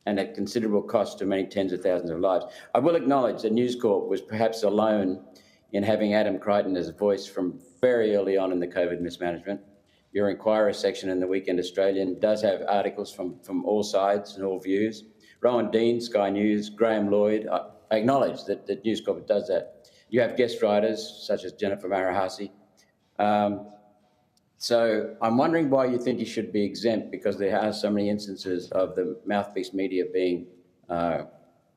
and at considerable cost to many tens of thousands of lives. I will acknowledge that News Corp was perhaps alone in having Adam Crichton as a voice from very early on in the COVID mismanagement. Your Inquirer section in the Weekend Australian does have articles from all sides and all views. Rowan Dean, Sky News, Graham Lloyd, I acknowledge that News Corp does that. You have guest writers such as Jennifer Marahasi. So I'm wondering why you think you should be exempt, because there are so many instances of the mouthpiece media being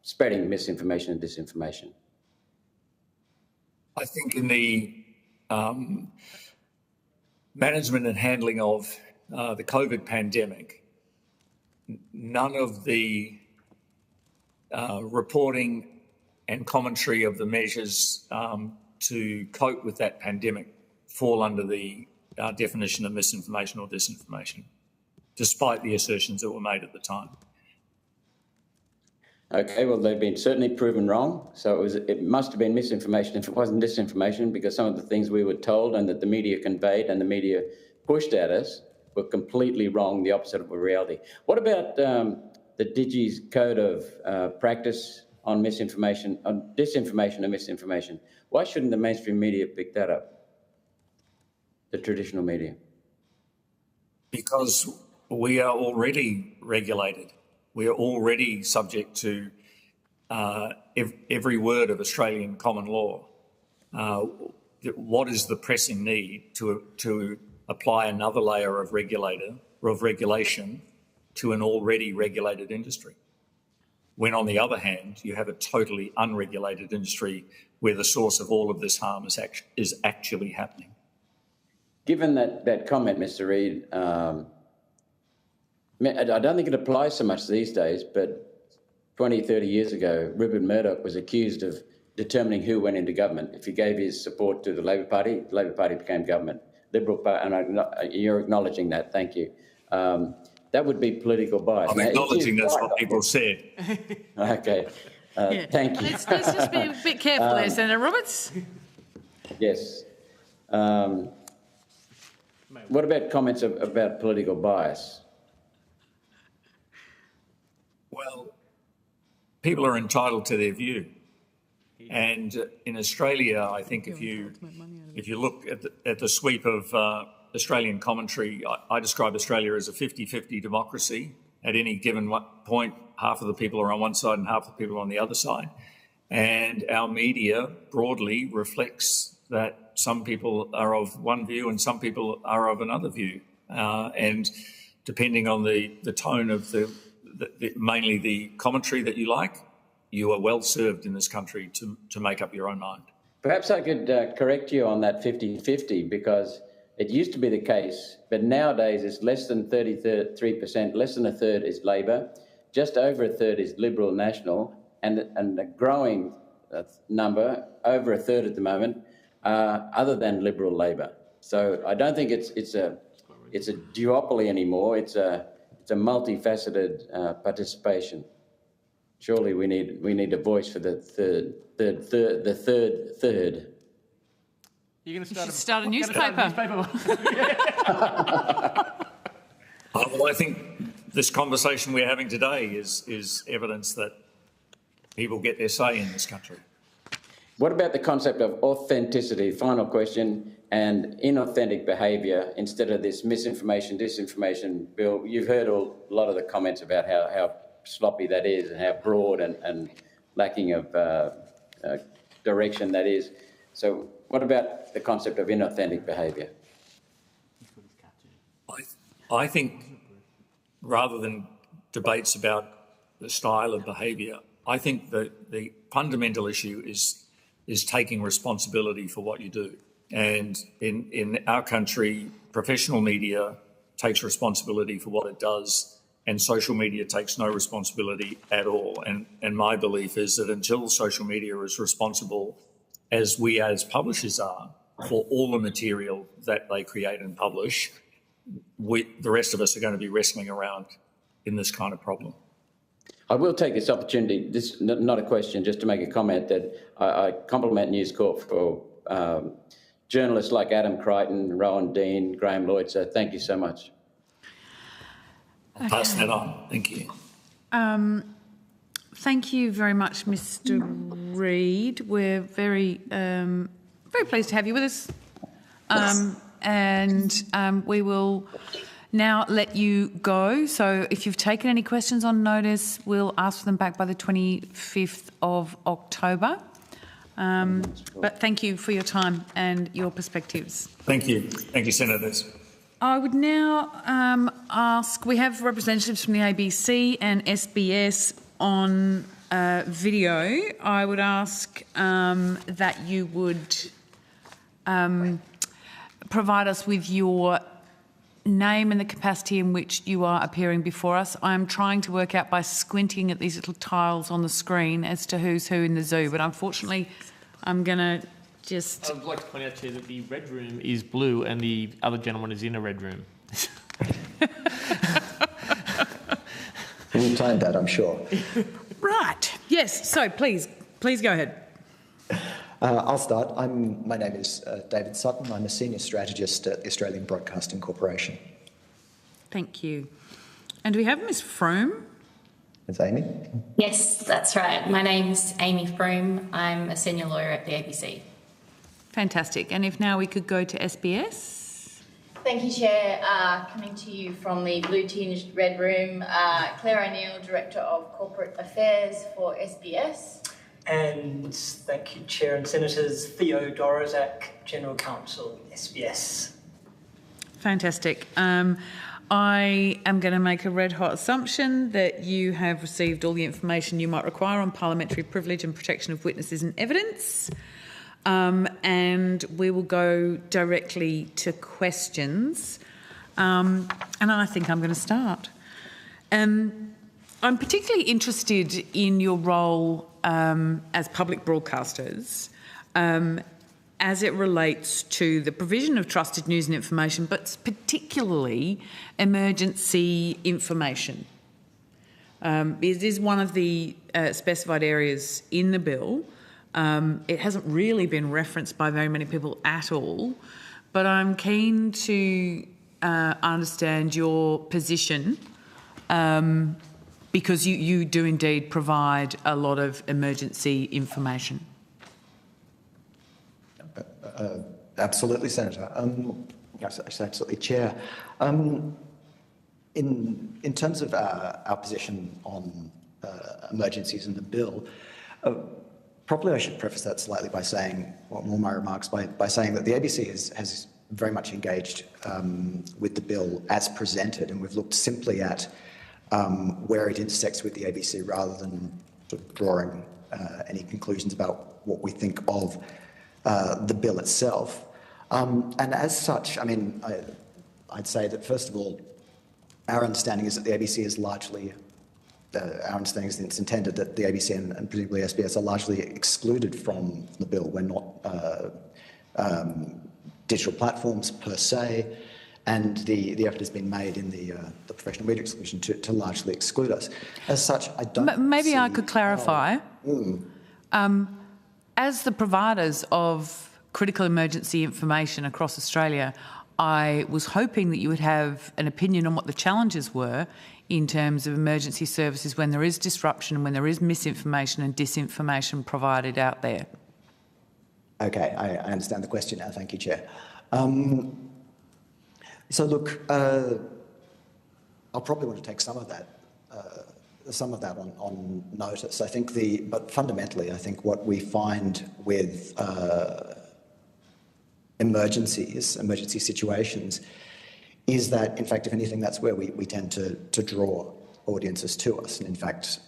spreading misinformation and disinformation. I think in the management and handling of the COVID pandemic, none of the reporting and commentary of the measures to cope with that pandemic fall under the definition of misinformation or disinformation, despite the assertions that were made at the time. Okay, well, they've been certainly proven wrong. So it must have been misinformation if it wasn't disinformation, because some of the things we were told and that the media conveyed and the media pushed at us were completely wrong, the opposite of reality. What about the Digi's code of practice on misinformation, on disinformation and misinformation? Why shouldn't the mainstream media pick that up? The traditional media? Because we are already regulated. We are already subject to every word of Australian common law. What is the pressing need to apply another layer of regulation to an already regulated industry? When, on the other hand, you have a totally unregulated industry where the source of all of this harm is actually happening. Given that comment, Mr. Reid, I don't think it applies so much these days, but 20, 30 years ago, Rupert Murdoch was accused of determining who went into government. If he gave his support to the Labor Party became government. Liberal Party, and you're acknowledging that, thank you. That would be political bias. I'm acknowledging that's what people said. Okay, thank you. Let's just be a bit careful there, Senator Roberts. Yes. What about comments about political bias? Well, people are entitled to their view. And in Australia, I think if you look at the sweep of Australian commentary, I describe Australia as a 50-50 democracy. At any given point, half of the people are on one side and half the people are on the other side. And our media broadly reflects that some people are of one view and some people are of another view. And depending on the tone of mainly the commentary that you like, you are well served in this country to make up your own mind. Perhaps I could correct you on that 50-50, because it used to be the case, but nowadays it's less than 33%, less than a third is Labor, just over a third is Liberal National, and a growing number, over a third at the moment, other than Liberal Labor. So I don't think it's a duopoly anymore. It's a multifaceted participation. Surely we need a voice for the third. You're going to start a newspaper. Well, I think this conversation we're having today is evidence that people get their say in this country. What about the concept of authenticity? Final question. And inauthentic behaviour instead of this misinformation, disinformation bill? You've heard a lot of the comments about how sloppy that is and how broad and lacking of direction that is. So what about the concept of inauthentic behaviour? I think rather than debates about the style of behaviour, I think that the fundamental issue is taking responsibility for what you do. And in our country, professional media takes responsibility for what it does, and social media takes no responsibility at all. And my belief is that until social media is responsible, as we as publishers are, for all the material that they create and publish, the rest of us are going to be wrestling around in this kind of problem. I will take this opportunity, this not a question, just to make a comment that I compliment News Corp for journalists like Adam Crichton, Rowan Dean, Graham Lloyd, so thank you so much. I'll pass that on. Thank you. Thank you very much, Mr. Reid. We're very pleased to have you with us. We will now let you go. So if you've taken any questions on notice, we'll ask for them back by the 25th of October. But thank you for your time and your perspectives. Thank you. Thank you, Senators. I would now ask, we have representatives from the ABC and SBS on video. I would ask that you would provide us with your name and the capacity in which you are appearing before us. I'm trying to work out by squinting at these little tiles on the screen as to who's who in the zoo, but unfortunately I'm going to just... I'd like to point out, Chair, that the red room is blue and the other gentleman is in a red room. We'll find that, I'm sure. Right. Yes. So please go ahead. I'll start. My name is David Sutton. I'm a senior strategist at the Australian Broadcasting Corporation. Thank you. And do we have Ms. Froome? It's Amy? Yes, that's right. My name's Amy Froome. I'm a senior lawyer at the ABC. Fantastic. And if now we could go to SBS. Thank you, Chair. Coming to you from the blue-tinged red room, Claire O'Neill, Director of Corporate Affairs for SBS. And thank you, Chair and Senators. Theo Dorozak, General Counsel, SBS. Fantastic. I am going to make a red-hot assumption that you have received all the information you might require on parliamentary privilege and protection of witnesses and evidence. And we will go directly to questions. And I think I'm going to start. I'm particularly interested in your role as public broadcasters as it relates to the provision of trusted news and information, but particularly emergency information. It is one of the specified areas in the bill. It hasn't really been referenced by very many people at all, but I'm keen to understand your position because you do indeed provide a lot of emergency information. Absolutely, Senator. Absolutely, Chair. In terms of our position on emergencies in the bill, probably I should preface that slightly by saying, all my remarks by saying that the ABC has very much engaged with the bill as presented, and we've looked simply at where it intersects with the ABC rather than sort of drawing any conclusions about what we think of the bill itself. And as such, I mean, I'd say that first of all, our understanding is that the ABC is largely, our understanding is that it's intended that the ABC and presumably SBS are largely excluded from the bill. We're not digital platforms per se, and the effort has been made in the professional media exclusion to largely exclude us. As such, I don't Maybe I could clarify. As the providers of critical emergency information across Australia, I was hoping that you would have an opinion on what the challenges were in terms of emergency services when there is disruption, when there is misinformation and disinformation provided out there. Okay, I understand the question now. Thank you, Chair. So look, I'll probably want to take some of that on notice. I think but fundamentally, I think what we find with emergency situations is that, in fact, if anything, that's where we tend to draw audiences to us. And in fact,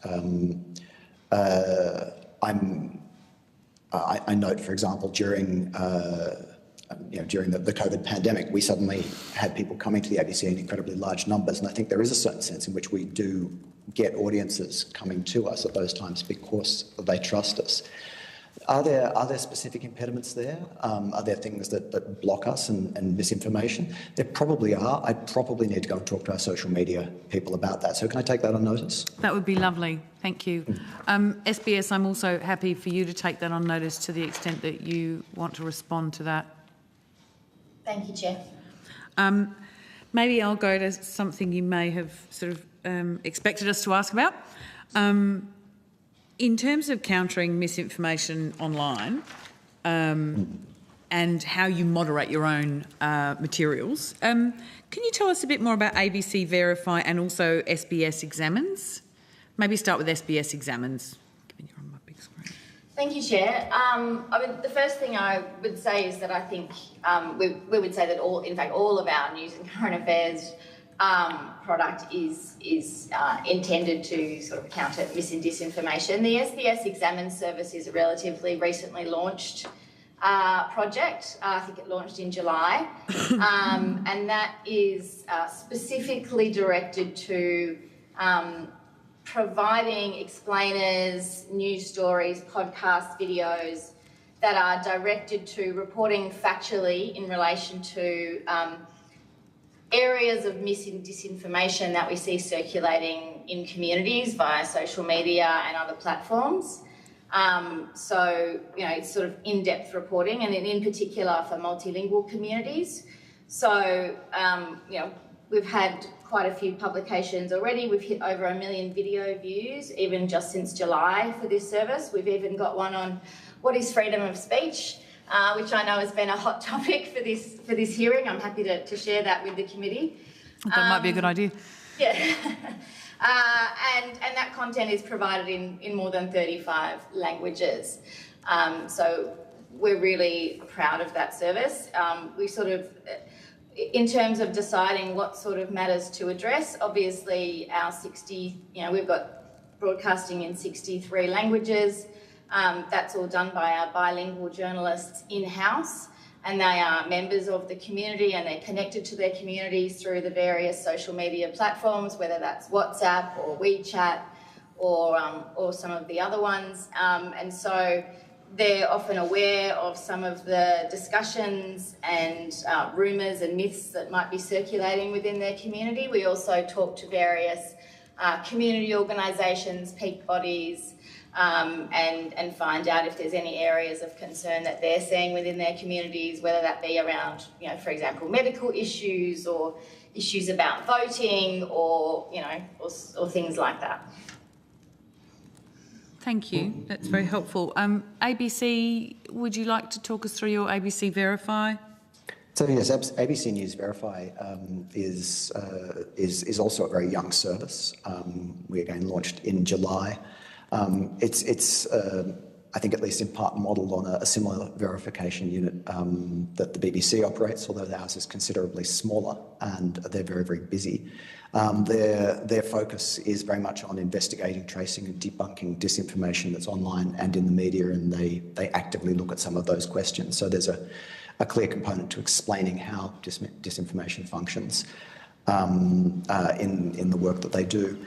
I note, for example, during the COVID pandemic, we suddenly had people coming to the ABC in incredibly large numbers, and I think there is a certain sense in which we do get audiences coming to us at those times because they trust us. Are there specific impediments there? Are there things that block us and misinformation? There probably are. I probably need to go and talk to our social media people about that. So can I take that on notice? That would be lovely. Thank you. SBS, I'm also happy for you to take that on notice to the extent that you want to respond to that. Thank you, Chair. Maybe I'll go to something you may have sort of expected us to ask about. In terms of countering misinformation online and how you moderate your own materials, can you tell us a bit more about ABC Verify and also SBS Examines? Maybe start with SBS Examines, given you're on my big screen. Thank you, Chair. I mean, the first thing I would say is that I think we would say that all of our news and current affairs product is intended to sort of counter mis and disinformation. The SBS Examine service is a relatively recently launched project. I think it launched in July, and that is specifically directed to providing explainers, news stories, podcasts, videos that are directed to reporting factually in relation to areas of mis and disinformation that we see circulating in communities via social media and other platforms. So, it's sort of in-depth reporting, and in particular for multilingual communities. So, we've had quite a few publications already. We've hit over 1 million video views, even just since July for this service. We've even got one on what is freedom of speech, which I know has been a hot topic for this hearing. I'm happy to share that with the committee. That might be a good idea. Yeah. And that content is provided in more than 35 languages. So we're really proud of that service. We sort of, in terms of deciding what sort of matters to address, obviously we've got broadcasting in 63 languages. That's all done by our bilingual journalists in-house, and they are members of the community and they're connected to their communities through the various social media platforms, whether that's WhatsApp or WeChat or some of the other ones. And so they're often aware of some of the discussions and rumours and myths that might be circulating within their community. We also talk to various community organisations, peak bodies, and find out if there's any areas of concern that they're seeing within their communities, whether that be around, for example, medical issues or issues about voting or things like that. Thank you. That's very helpful. ABC, would you like to talk us through your ABC Verify? So yes, ABC News Verify is also a very young service. We again launched in July. It's I think at least in part modelled on a similar verification unit that the BBC operates, although ours is considerably smaller and they're very, very busy. Their focus is very much on investigating, tracing and debunking disinformation that's online and in the media, and they actively look at some of those questions. So there's a clear component to explaining how disinformation functions in the work that they do.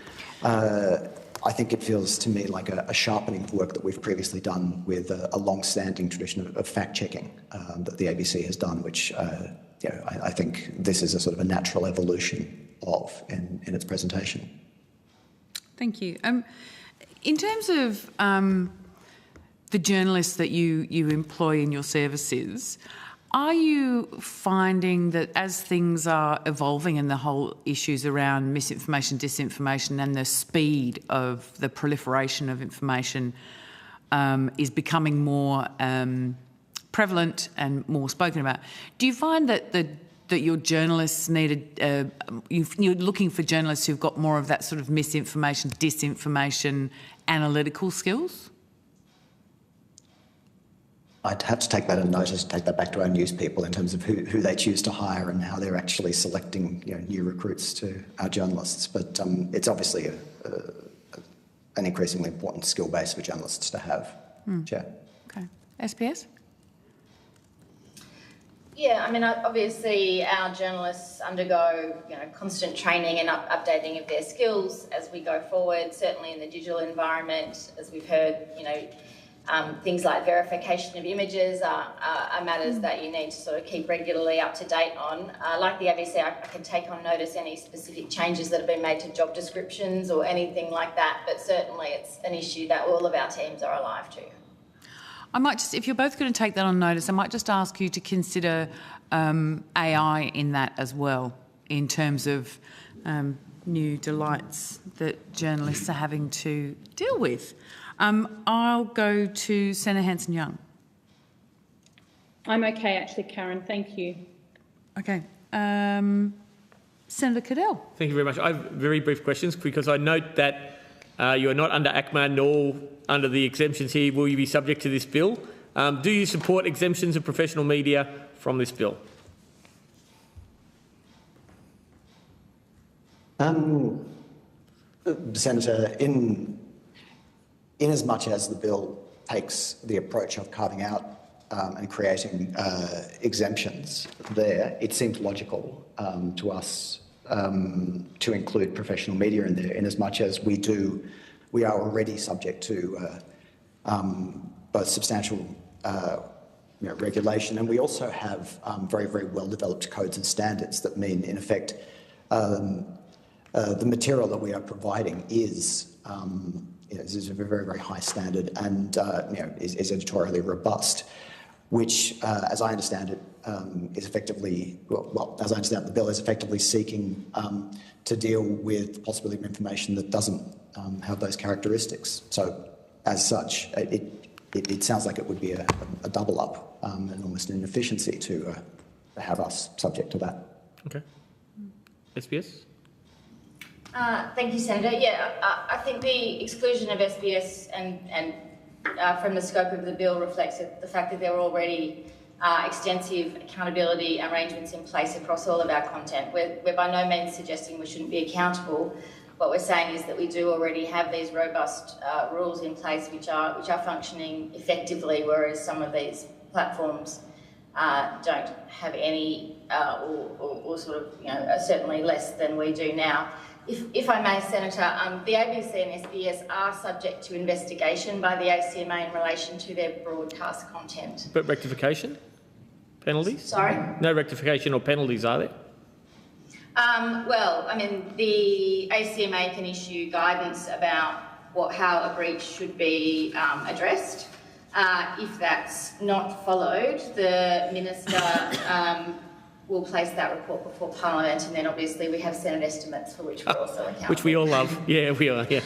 I think it feels to me like a sharpening of work that we've previously done with a long-standing tradition of fact-checking that the ABC has done, which I think this is a sort of a natural evolution of in its presentation. Thank you. In terms of the journalists that you employ in your services, are you finding that as things are evolving and the whole issues around misinformation, disinformation and the speed of the proliferation of information is becoming more prevalent and more spoken about, do you find that that your journalists needed, you're looking for journalists who've got more of that sort of misinformation, disinformation, analytical skills? I'd have to take that on notice, take that back to our news people in terms of who they choose to hire and how they're actually selecting new recruits to our journalists. But it's obviously an increasingly important skill base for journalists to have. Chair. Okay. SPS? Yeah, I mean, obviously our journalists undergo, constant training and updating of their skills as we go forward. Certainly in the digital environment, as we've heard, things like verification of images are matters that you need to sort of keep regularly up to date on. Like the ABC, I can take on notice any specific changes that have been made to job descriptions or anything like that, but certainly it's an issue that all of our teams are alive to. I might just, if you're both going to take that on notice, I might just ask you to consider AI in that as well, in terms of new delights that journalists are having to deal with. I'll go to Senator Hanson-Young. I'm okay, actually, Karen. Thank you. Okay. Senator Cadell. Thank you very much. I have very brief questions because I note that you are not under ACMA nor under the exemptions here. Will you be subject to this bill? Do you support exemptions of professional media from this bill? Senator, in as much as the bill takes the approach of carving out and creating exemptions there, it seems logical to us to include professional media in there, in as much as we are already subject to both substantial regulation, and we also have very, very well-developed codes and standards that mean, in effect, the material that we are providing is a very, very high standard and is editorially robust, which, as I understand it, is effectively, as I understand it, the bill is effectively seeking to deal with the possibility of information that doesn't have those characteristics. So, as such, it sounds like it would be a double up and almost an inefficiency to have us subject to that. Okay. SBS? Thank you, Senator. Yeah, I think the exclusion of SBS and from the scope of the bill reflects the fact that there are already extensive accountability arrangements in place across all of our content. We're by no means suggesting we shouldn't be accountable. What we're saying is that we do already have these robust rules in place which are functioning effectively, whereas some of these platforms don't have any or sort of, certainly less than we do now. If I may, Senator, the ABC and SBS are subject to investigation by the ACMA in relation to their broadcast content. But rectification? Penalties? Sorry? No rectification or penalties, are there? Well, I mean, the ACMA can issue guidance about how a breach should be addressed. If that's not followed, the Minister will place that report before Parliament, and then obviously we have Senate estimates for which we're also accountable. Which we all love. Yeah, we are, yeah.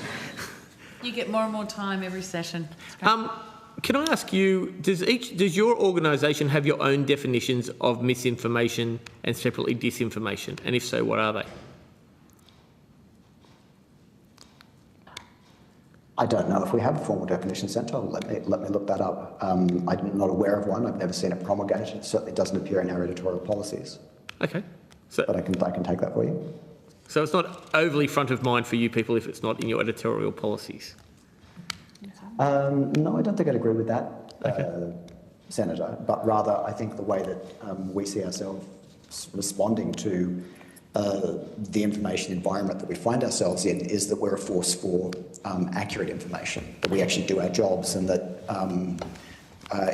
You get more and more time every session. Can I ask you, does your organisation have your own definitions of misinformation and separately disinformation? And if so, what are they? I don't know if we have a formal definition, Senator. Let me look that up. I'm not aware of one. I've never seen it promulgated. It certainly doesn't appear in our editorial policies. Okay. But I can take that for you. So it's not overly front of mind for you people if it's not in your editorial policies? No, I don't think I'd agree with that, Senator, but rather I think the way that we see ourselves responding to the information environment that we find ourselves in is that we're a force for accurate information, that we actually do our jobs, and that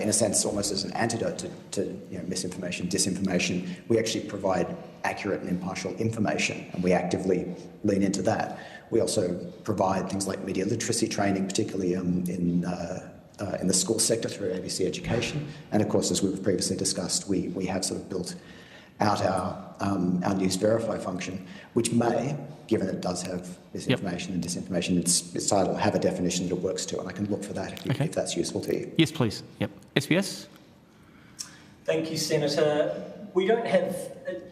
in a sense, almost as an antidote to misinformation, disinformation, we actually provide accurate and impartial information, and we actively lean into that. We also provide things like media literacy training, particularly in the school sector through ABC Education, and of course, as we've previously discussed, we have sort of built out our News Verify function, which may, given it does have misinformation and disinformation, its title, have a definition that it works to, and I can look for that if that's useful to you. Yes, please. Yep. SBS? Thank you, Senator. We don't have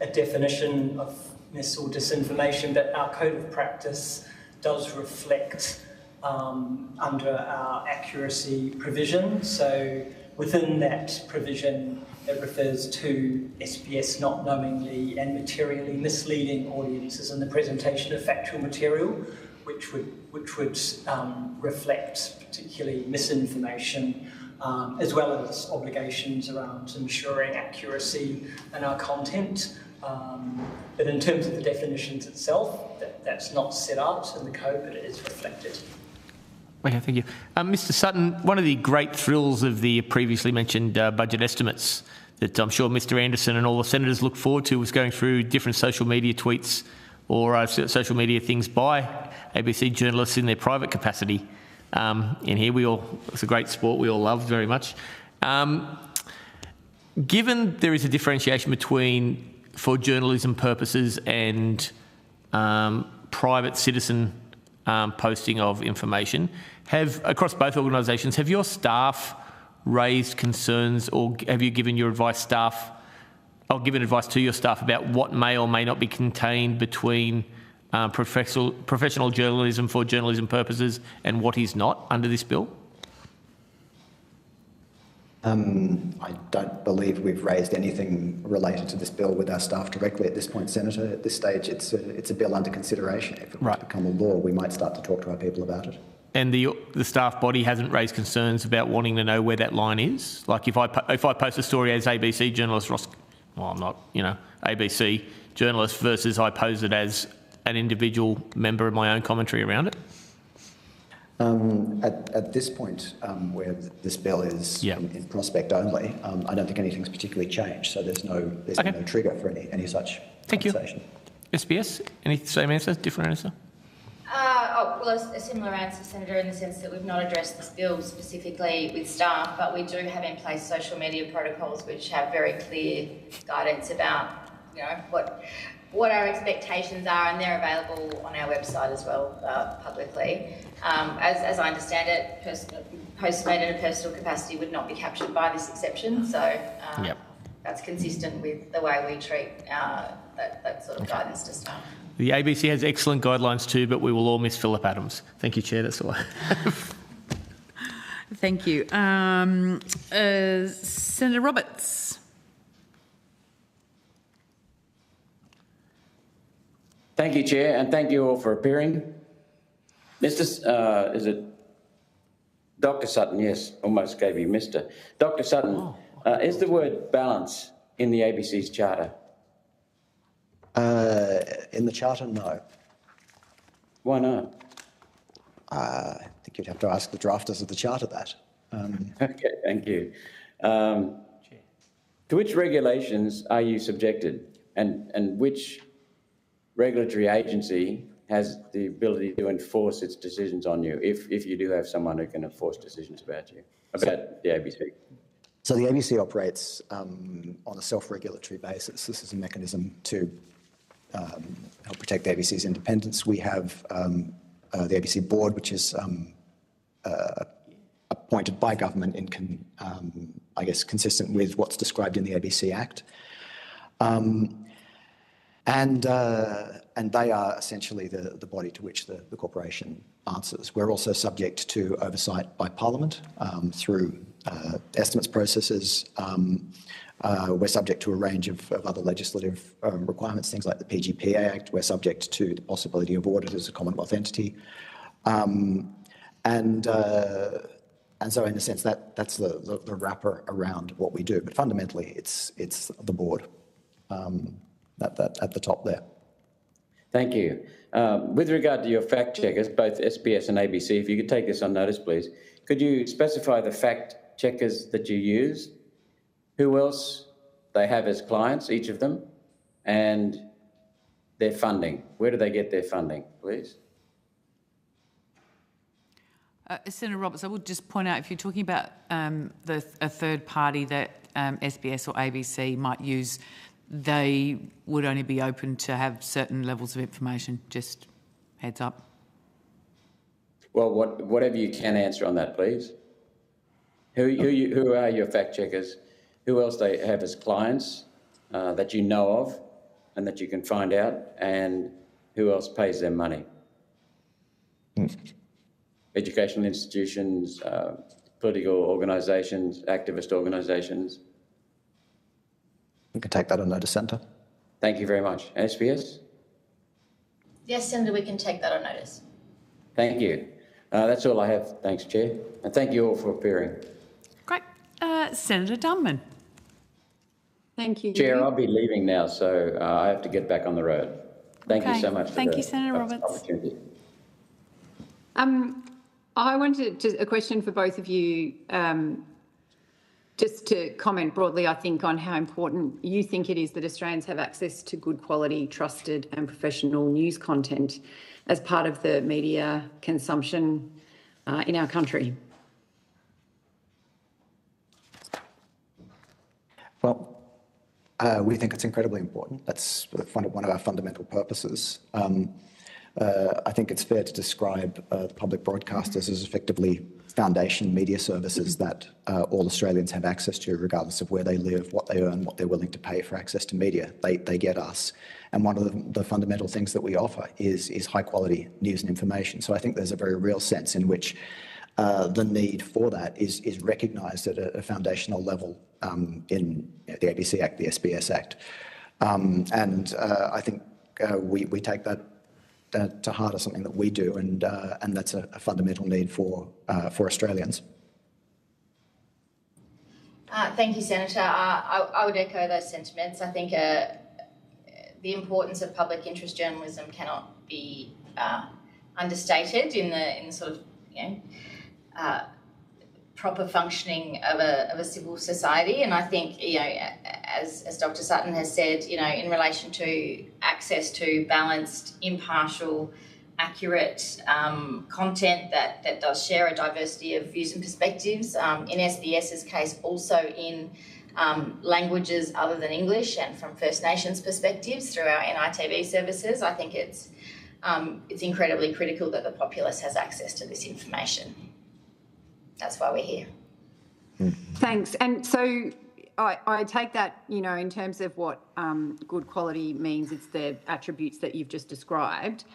a definition of mis or disinformation, but our code of practice does reflect under our accuracy provision. So within that provision, it refers to SBS not knowingly and materially misleading audiences in the presentation of factual material, which would reflect particularly misinformation, as well as obligations around ensuring accuracy in our content. But in terms of the definitions itself, that's not set out in the code, but it is reflected. Okay, thank you. Mr Sutton, one of the great thrills of the previously mentioned budget estimates that I'm sure Mr Anderson and all the senators look forward to was going through different social media tweets or social media things by ABC journalists in their private capacity. And here it's a great sport we all love very much. Given there is a differentiation between for journalism purposes and private citizen posting of information, across both organisations, have your staff raised concerns, or have you given your advice given advice to your staff about what may or may not be contained between professional journalism for journalism purposes and what is not under this bill? I don't believe we've raised anything related to this bill with our staff directly at this point, Senator. At this stage, it's a bill under consideration. If it were to become a law, we might start to talk to our people about it. And the staff body hasn't raised concerns about wanting to know where that line is? Like if I post a story as ABC journalist, I'm not, ABC journalist versus I pose it as an individual member of my own commentary around it? At this point, where this bill is in prospect only, I don't think anything's particularly changed, so there's no trigger for any such conversation. SBS, any same answer, different answer? A similar answer, Senator, in the sense that we've not addressed this bill specifically with staff, but we do have in place social media protocols which have very clear guidance about, what our expectations are, and they're available on our website as well, publicly. As I understand it, posts made in a personal capacity would not be captured by this exception, so that's consistent with the way we treat that sort of guidance to staff. The ABC has excellent guidelines too, but we will all miss Philip Adams. Thank you, Chair, that's all I have. Thank you. Senator Roberts. Thank you, Chair, and thank you all for appearing. Is it Dr. Sutton? Yes, almost gave you Mr. Dr. Sutton, is the word balance in the ABC's charter? In the charter, no. Why not? I think you'd have to ask the drafters of the charter that. Okay, thank you. To which regulations are you subjected, and which regulatory agency has the ability to enforce its decisions on you, if you do have someone who can enforce decisions about you, about the ABC? So the ABC operates on a self-regulatory basis. This is a mechanism to help protect the ABC's independence. We have the ABC board, which is appointed by government in, consistent with what's described in the ABC Act. And they are essentially the body to which the corporation answers. We're also subject to oversight by Parliament through estimates processes, We're subject to a range of other legislative requirements, things like the PGPA Act. We're subject to the possibility of audit as a Commonwealth entity. And so in a sense, that's the wrapper around what we do. But fundamentally, it's the board at the top there. Thank you. With regard to your fact checkers, both SBS and ABC, if you could take this on notice, please. Could you specify the fact checkers that you use, who else they have as clients, each of them, and their funding? Where do they get their funding, please? Senator Roberts, I would just point out, if you're talking about a third party that SBS or ABC might use, they would only be open to have certain levels of information, just heads up. Well, whatever you can answer on that, please. Who are your fact checkers? Who else they have as clients that you know of and that you can find out, and who else pays them money? Educational institutions, political organisations, activist organisations. We can take that on notice, Senator. Thank you very much. SBS? Yes, Senator, we can take that on notice. Thank you. That's all I have. Thanks, Chair. And thank you all for appearing. Great. Senator Dunman. Thank you. Chair, I'll be leaving now, so I have to get back on the road. Thank you so much. Thank you, Senator Roberts. Opportunity. I wanted a question for both of you, just to comment broadly, I think, on how important you think it is that Australians have access to good quality, trusted and professional news content as part of the media consumption in our country. Well, we think it's incredibly important. That's one of our fundamental purposes. I think it's fair to describe public broadcasters as effectively foundation media services that all Australians have access to, regardless of where they live, what they earn, what they're willing to pay for access to media. They get us. And one of the fundamental things that we offer is high quality news and information. So I think there's a very real sense in which the need for that is recognised at a foundational level in the ABC Act, the SBS Act. And I think we take that to heart as something that we do, and that's a fundamental need for Australians. Thank you, Senator. I would echo those sentiments. I think the importance of public interest journalism cannot be understated in the sort of proper functioning of a civil society. And I think, as Dr. Sutton has said, in relation to access to balanced, impartial, accurate content that does share a diversity of views and perspectives, in SBS's case also in languages other than English and from First Nations perspectives through our NITV services, I think it's incredibly critical that the populace has access to this information. That's why we're here. Thanks. And so I take that, in terms of what good quality means, it's the attributes that you've just described.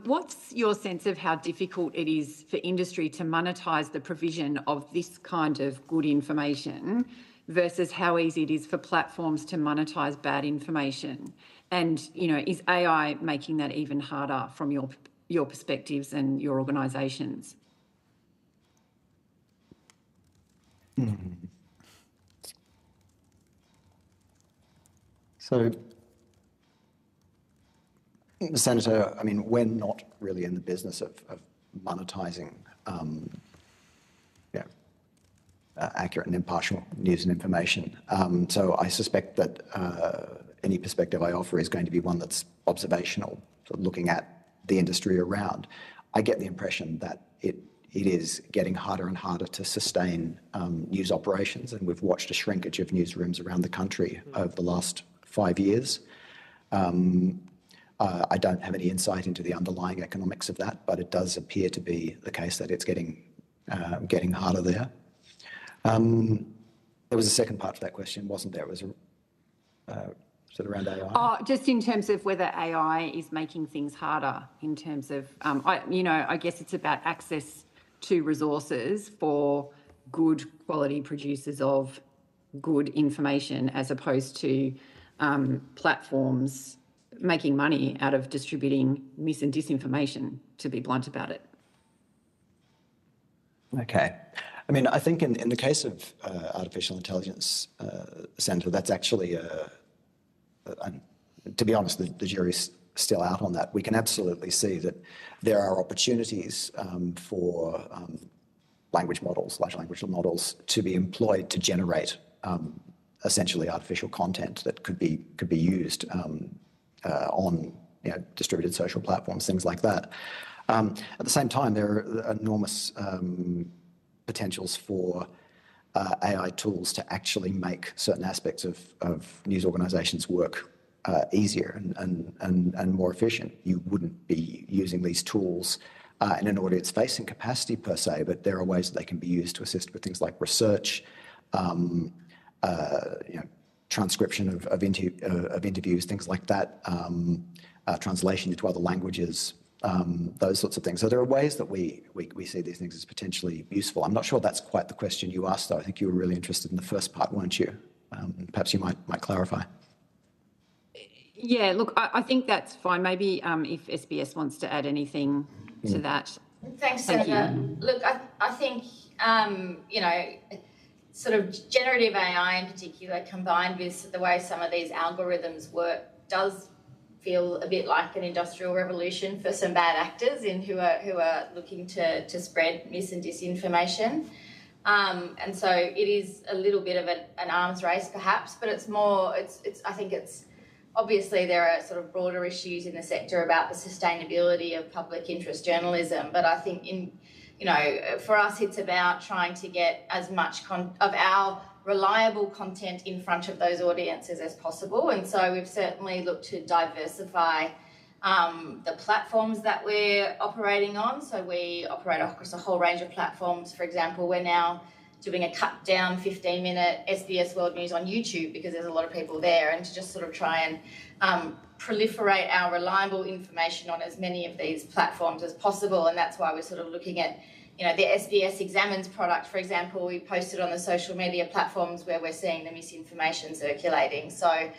What's your sense of how difficult it is for industry to monetise the provision of this kind of good information versus how easy it is for platforms to monetise bad information? And, is AI making that even harder from your perspectives and your organisations? So, Senator, we're not really in the business of monetising accurate and impartial news and information. So I suspect that any perspective I offer is going to be one that's observational, sort of looking at the industry around. I get the impression that it is getting harder and harder to sustain news operations, and we've watched a shrinkage of newsrooms around the country over the last 5 years. I don't have any insight into the underlying economics of that, but it does appear to be the case that it's getting harder there. There was a second part to that question, wasn't there? It was sort of around AI. Just in terms of whether AI is making things harder in terms of, I guess it's about access to resources for good quality producers of good information as opposed to platforms making money out of distributing mis and disinformation, to be blunt about it. Okay. I mean, I think in the case of artificial intelligence, Senator, that's actually, to be honest, the jury's still out on that. We can absolutely see that there are opportunities for language models, large language models, to be employed to generate essentially artificial content that could be used on distributed social platforms, things like that. At the same time, there are enormous potentials for AI tools to actually make certain aspects of news organisations work easier and more efficient. You wouldn't be using these tools in an audience-facing capacity per se, but there are ways that they can be used to assist with things like research, transcription of interviews, things like that, translation into other languages, those sorts of things. So there are ways that we see these things as potentially useful. I'm not sure that's quite the question you asked, though. I think you were really interested in the first part, weren't you? Perhaps you might clarify. Yeah, look, I think that's fine. Maybe if SBS wants to add anything to that. Thanks, Senator. Look, I think, sort of generative AI in particular, combined with the way some of these algorithms work, does feel a bit like an industrial revolution for some bad actors who are looking to spread mis and disinformation. And so it is a little bit of an arms race, perhaps, but it's more. I think it's obviously there are sort of broader issues in the sector about the sustainability of public interest journalism, but I think for us it's about trying to get as much of our reliable content in front of those audiences as possible. And so we've certainly looked to diversify the platforms that we're operating on. So we operate across a whole range of platforms. For example, we're now doing a cut down 15-minute SBS World News on YouTube because there's a lot of people there, and to just sort of try and proliferate our reliable information on as many of these platforms as possible. And that's why we're sort of looking at, the SBS Examines product, for example, we posted on the social media platforms where we're seeing the misinformation circulating. So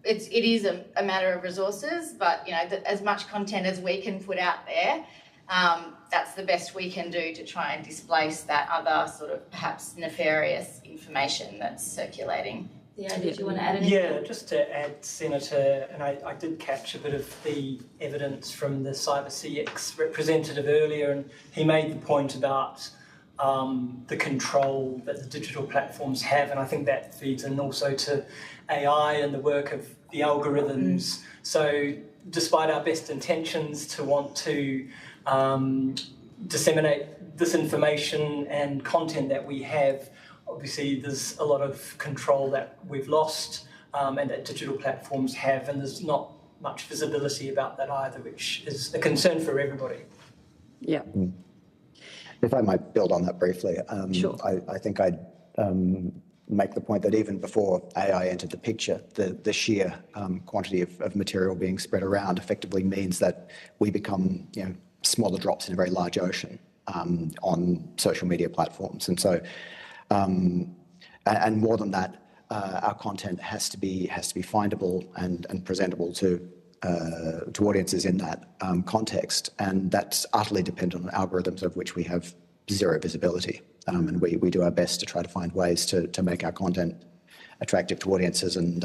it is a matter of resources, but, as much content as we can put out there, that's the best we can do to try and displace that other sort of perhaps nefarious information that's circulating. Yeah, did you want to add anything? Yeah, just to add, Senator, and I did catch a bit of the evidence from the CyberCX representative earlier, and he made the point about the control that the digital platforms have, and I think that feeds in also to AI and the work of the algorithms. So despite our best intentions to want to disseminate disinformation and content that we have, obviously there's a lot of control that we've lost and that digital platforms have, and there's not much visibility about that either, which is a concern for everybody. Yeah. If I might build on that briefly, sure. I think I'd make the point that even before AI entered the picture, the sheer quantity of material being spread around effectively means that we become smaller drops in a very large ocean on social media platforms. And so, and more than that, our content has to be findable and presentable to audiences in that context, and that's utterly dependent on algorithms of which we have zero visibility. And we do our best to try to find ways to make our content attractive to audiences and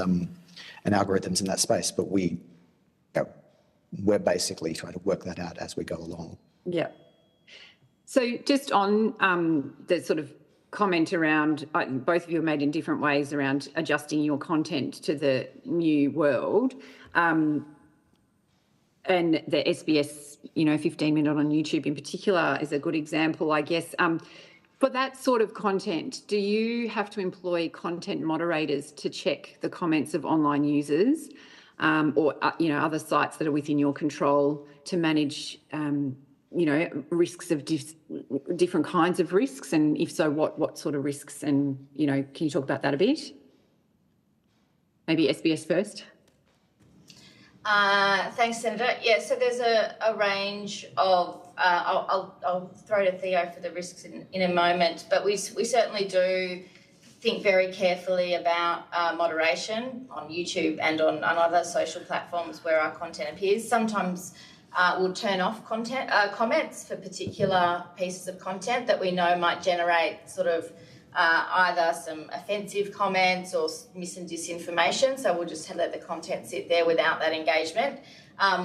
algorithms in that space. But we're basically trying to work that out as we go along. Yeah. So just on the sort of comment around, both of you have made in different ways around adjusting your content to the new world. And the SBS, 15-minute on YouTube in particular is a good example, I guess. For that sort of content, do you have to employ content moderators to check the comments of online users or, other sites that are within your control to manage, risks of different kinds of risks? And if so, what sort of risks? And, can you talk about that a bit? Maybe SBS first. Thanks, Senator. Yeah, so there's a range of, I'll throw to Theo for the risks in a moment, but we certainly do think very carefully about moderation on YouTube and on other social platforms where our content appears. Sometimes we'll turn off comments for particular pieces of content that we know might generate sort of either some offensive comments or mis and disinformation. So we'll just let the content sit there without that engagement.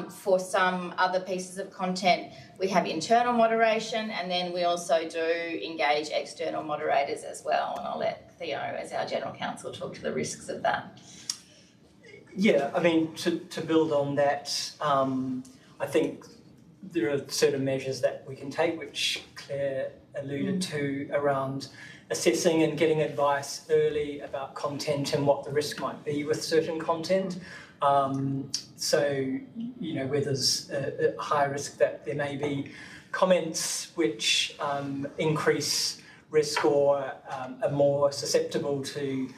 For some other pieces of content, we have internal moderation, and then we also do engage external moderators as well. And I'll let Theo, as our General Counsel, talk to the risks of that. Yeah, I mean, to build on that, I think there are certain measures that we can take, which Claire alluded to, around assessing and getting advice early about content and what the risk might be with certain content. So, you know, where there's a high risk that there may be comments which increase risk or are more susceptible to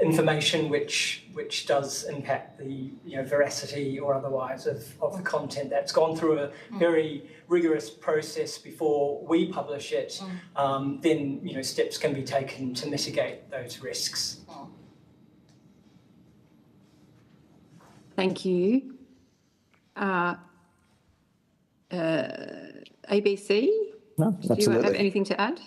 information which does impact the veracity or otherwise of the content that's gone through a very rigorous process before we publish it, then steps can be taken to mitigate those risks. Thank you. ABC? No, absolutely. Do you have anything to add?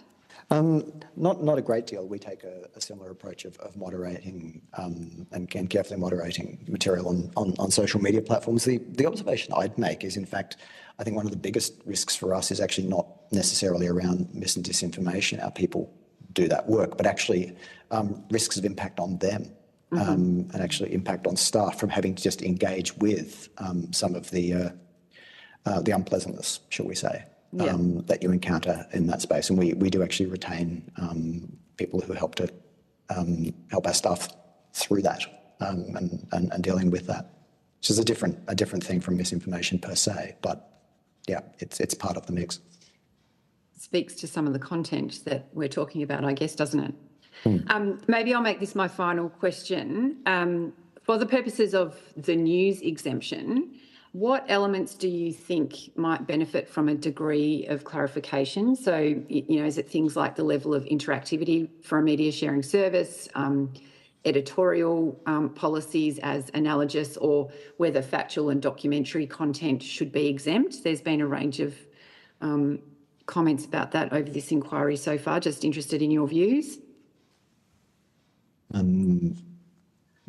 Not a great deal. We take a similar approach of moderating and carefully moderating material on social media platforms. The observation I'd make is, in fact, I think one of the biggest risks for us is actually not necessarily around mis and disinformation. Our people do that work, but actually risks of impact on them and actually impact on staff from having to just engage with some of the unpleasantness, shall we say. That you encounter in that space, and we do actually retain people who help to help our staff through that and dealing with that, which is a different thing from misinformation per se. But yeah, it's part of the mix. Speaks to some of the content that we're talking about, I guess, doesn't it? Maybe I'll make this my final question. For the purposes of the news exemption, what elements do you think might benefit from a degree of clarification? So, is it things like the level of interactivity for a media sharing service, editorial policies as analogous, or whether factual and documentary content should be exempt? There's been a range of comments about that over this inquiry so far. Just interested in your views.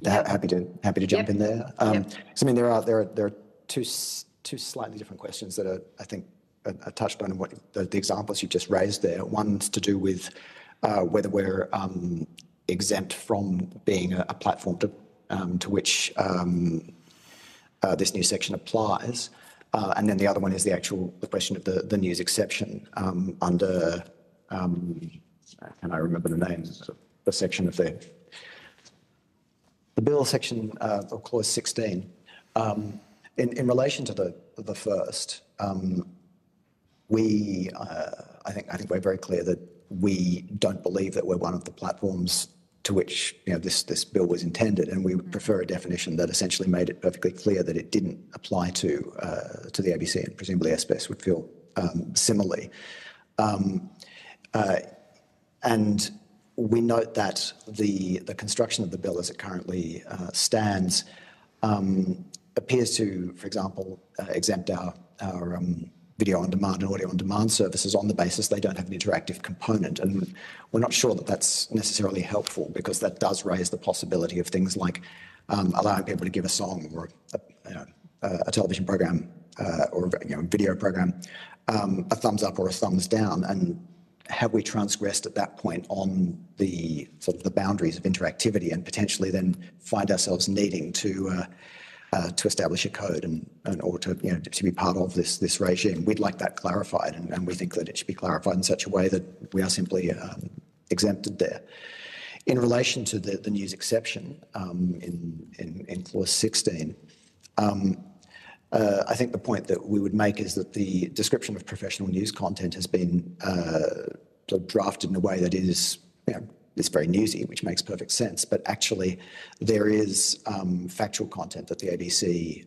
Happy to jump in there. So, I mean, there are two slightly different questions that I think are touched on in what the examples you just raised there. One's to do with whether we're exempt from being a platform to which this new section applies, and then the other one is the question of the news exception under can I remember the name? The section of the bill, section or clause 16. In relation to the first, I think we're very clear that we don't believe that we're one of the platforms to which this bill was intended, and we would prefer a definition that essentially made it perfectly clear that it didn't apply to the ABC, and presumably SBS would feel similarly. And we note that the construction of the bill as it currently stands appears to, for example, exempt our video on demand and audio on demand services on the basis they don't have an interactive component. And we're not sure that that's necessarily helpful, because that does raise the possibility of things like allowing people to give a song or a television program or a video program a thumbs up or a thumbs down. And have we transgressed at that point on the sort of the boundaries of interactivity, and potentially then find ourselves needing to establish a code or to be part of this regime? We'd like that clarified, and we think that it should be clarified in such a way that we are simply exempted there. In relation to the news exception in clause 16, I think the point that we would make is that the description of professional news content has been sort of drafted in a way that is, it's very newsy, which makes perfect sense, but actually there is factual content that the ABC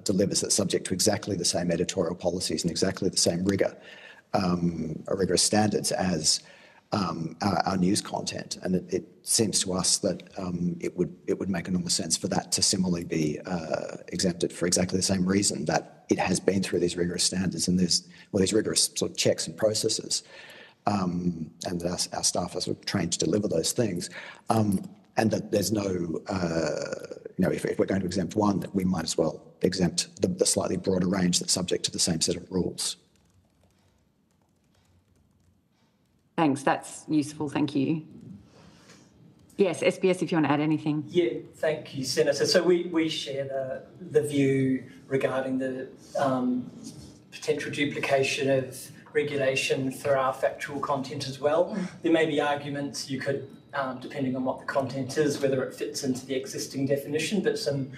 delivers that's subject to exactly the same editorial policies and exactly the same rigorous standards as our news content, and it seems to us that it would make enormous sense for that to similarly be exempted for exactly the same reason that it has been through these rigorous standards and these rigorous sort of checks and processes, and that our staff are sort of trained to deliver those things, and that there's no, if we're going to exempt one, that we might as well exempt the slightly broader range that's subject to the same set of rules. Thanks, that's useful, thank you. Yes, SBS, if you want to add anything. Yeah, thank you, Senator. So we share the view regarding the potential duplication of regulation for our factual content as well. There may be arguments you could, depending on what the content is, whether it fits into the existing definition, but some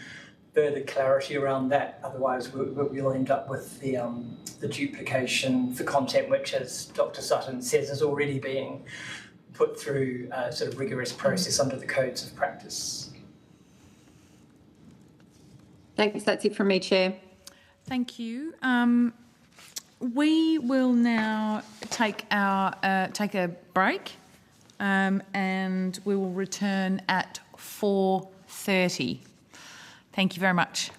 further clarity around that. Otherwise, we'll end up with the duplication for content, which, as Dr. Sutton says, is already being put through a sort of rigorous process under the codes of practice. Thanks. That's it from me, Chair. Thank you. We will now take a break, and we will return at 4:30. Thank you very much.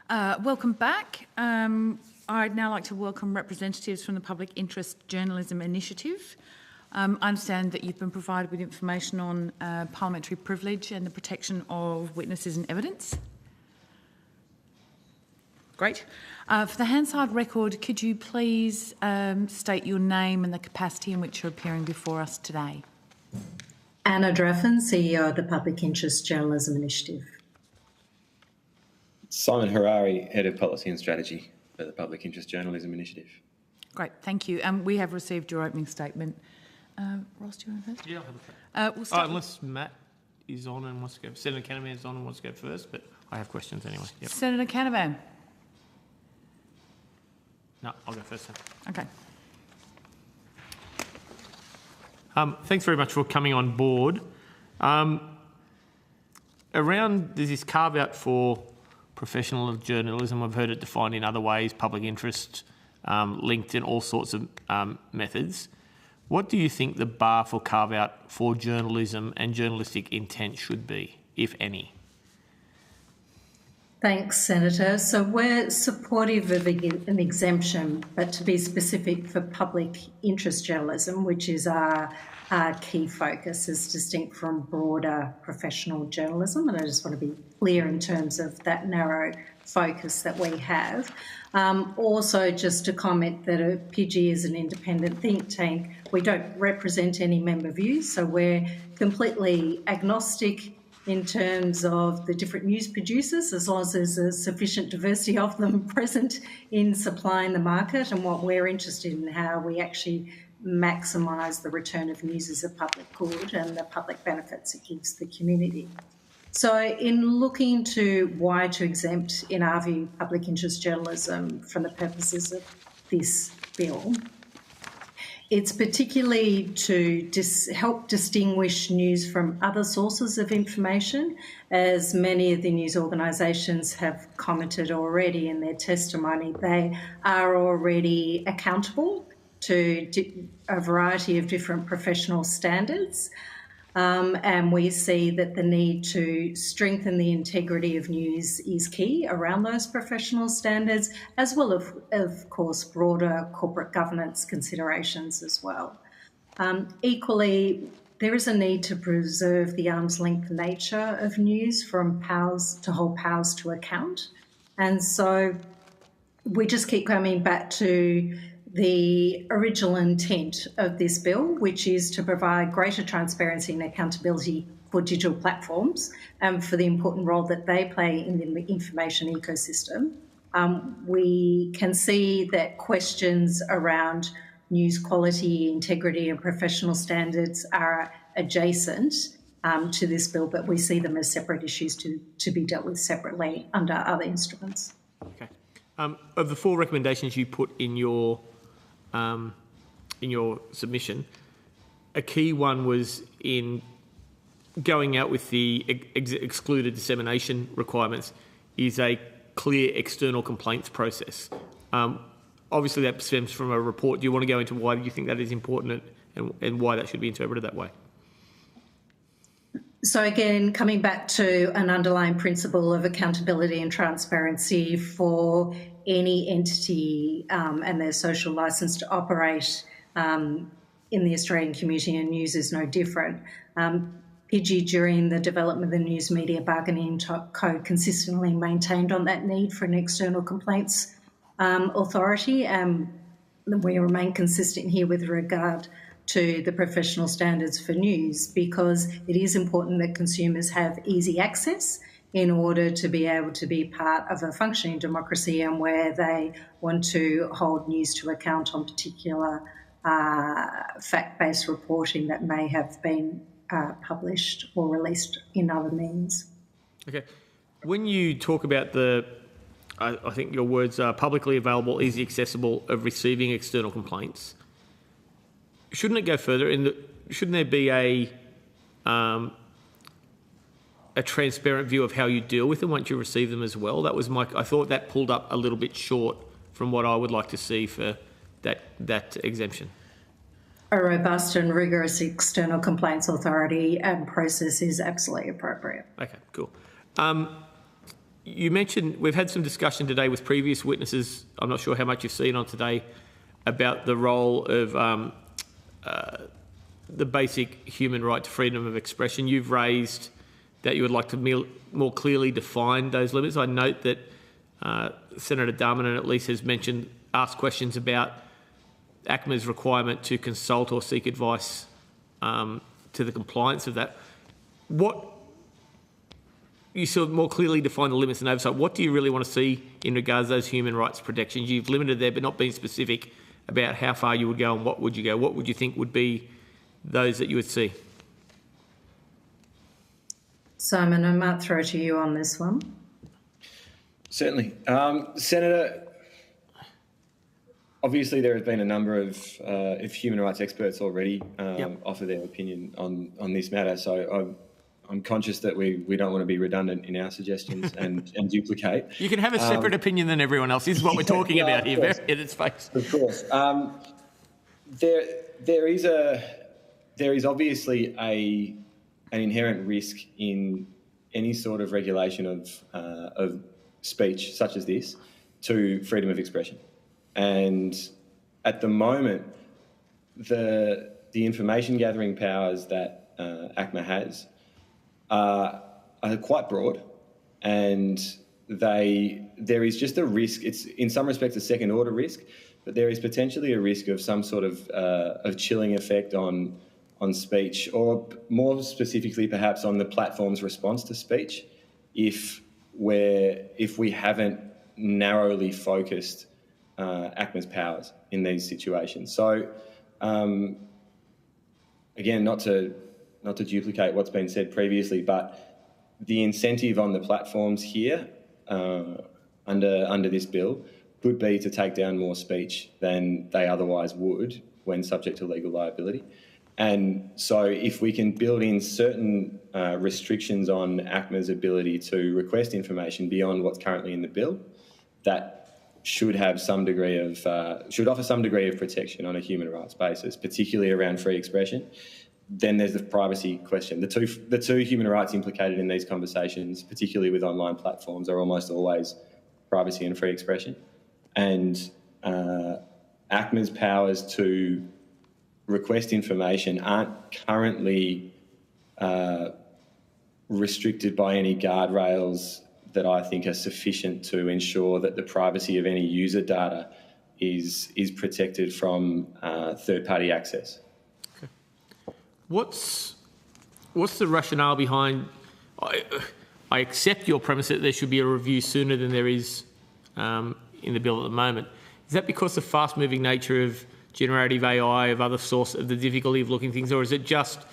Welcome back. I'd now like to welcome representatives from the Public Interest Journalism Initiative. I understand that you've been provided with information on parliamentary privilege and the protection of witnesses and evidence. Great. For the Hansard record, could you please state your name and the capacity in which you're appearing before us today? Anna Draffen, CEO of the Public Interest Journalism Initiative. Simon Harari, Head of Policy and Strategy for the Public Interest Journalism Initiative. Great, thank you. We have received your opening statement. Ross, do you want to go first? Yeah, I'll have a We'll start unless Matt is on and wants to go. Senator Canavan is on and wants to go first, but I have questions anyway. Yep. Senator Canavan. No, I'll go first then. Okay. Thanks very much for coming on board. There's this carve-out for professional journalism. I've heard it defined in other ways, public interest, linked in all sorts of methods. What do you think the bar for carve-out for journalism and journalistic intent should be, if any? Thanks, Senator. So we're supportive of an exemption, but to be specific for public interest journalism, which is our key focus, is distinct from broader professional journalism. And I just want to be clear in terms of that narrow focus that we have. Also, just to comment that PG is an independent think tank. We don't represent any member views, so we're completely agnostic in terms of the different news producers, as long as there's a sufficient diversity of them present in supplying the market. And what we're interested in, how we actually maximise the return of news as a public good and the public benefits it gives the community. So in looking to why to exempt, in our view, public interest journalism from the purposes of this bill, it's particularly to help distinguish news from other sources of information, as many of the news organisations have commented already in their testimony. They are already accountable to a variety of different professional standards, and we see that the need to strengthen the integrity of news is key around those professional standards, as well as, of course, broader corporate governance considerations as well. Equally, there is a need to preserve the arm's length nature of news from powers to hold powers to account. And so we just keep coming back to the original intent of this bill, which is to provide greater transparency and accountability for digital platforms and for the important role that they play in the information ecosystem. We can see that questions around news quality, integrity and professional standards are adjacent to this bill, but we see them as separate issues to be dealt with separately under other instruments. Okay. Of the 4 recommendations you put in your submission, a key one was in going out with the excluded dissemination requirements is a clear external complaints process. Obviously that stems from a report. Do you want to go into why you think that is important and why that should be interpreted that way? So again, coming back to an underlying principle of accountability and transparency for any entity and their social licence to operate in the Australian community, and news is no different. PG, during the development of the News Media Bargaining Code, consistently maintained on that need for an external complaints authority, and we remain consistent here with regard to the professional standards for news, because it is important that consumers have easy access in order to be able to be part of a functioning democracy, and where they want to hold news to account on particular fact-based reporting that may have been published or released in other means. Okay. When you talk about I think your words are publicly available, easy accessible of receiving external complaints, shouldn't it go further? Shouldn't there be a transparent view of how you deal with them once you receive them as well? That was I thought that pulled up a little bit short from what I would like to see for that exemption. A robust and rigorous external complaints authority and process is absolutely appropriate. Okay, cool. you mentioned we've had some discussion today with previous witnesses. I'm not sure how much you've seen on today about the role of the basic human right to freedom of expression. You've raised that you would like to more clearly define those limits. I note that Senator Darmanin at least has asked questions about ACMA's requirement to consult or seek advice to the compliance of that. What you sort of more clearly define the limits and oversight. What do you really want to see in regards to those human rights protections? You've limited there, but not being specific about how far you would go and what would you go. What would you think would be those that you would see? Simon, I might throw to you on this one. Certainly. Senator, obviously there have been a number of human rights experts already offer their opinion on this matter, so I'm conscious that we don't want to be redundant in our suggestions and duplicate. You can have a separate opinion than everyone else. This is what we're talking about here, in its face. Of course. There is obviously an inherent risk in any sort of regulation of speech such as this to freedom of expression. And at the moment, the information gathering powers that ACMA has are quite broad, and there is just a risk. It's in some respects a second order risk, but there is potentially a risk of some sort of chilling effect on speech, or more specifically perhaps on the platform's response to speech, if we haven't narrowly focused ACMA's powers in these situations. So again, not to duplicate what's been said previously, but the incentive on the platforms here under this bill could be to take down more speech than they otherwise would when subject to legal liability. And so if we can build in certain restrictions on ACMA's ability to request information beyond what's currently in the bill, that should have some degree of should offer some degree of protection on a human rights basis, particularly around free expression. Then there's the privacy question. The two human rights implicated in these conversations, particularly with online platforms, are almost always privacy and free expression. And ACMA's powers to request information aren't currently restricted by any guardrails that I think are sufficient to ensure that the privacy of any user data is protected from third-party access. Okay. What's the rationale behind? I accept your premise that there should be a review sooner than there is in the bill at the moment. Is that because the fast-moving nature of generative AI, of other source, of the difficulty of looking things, or is it just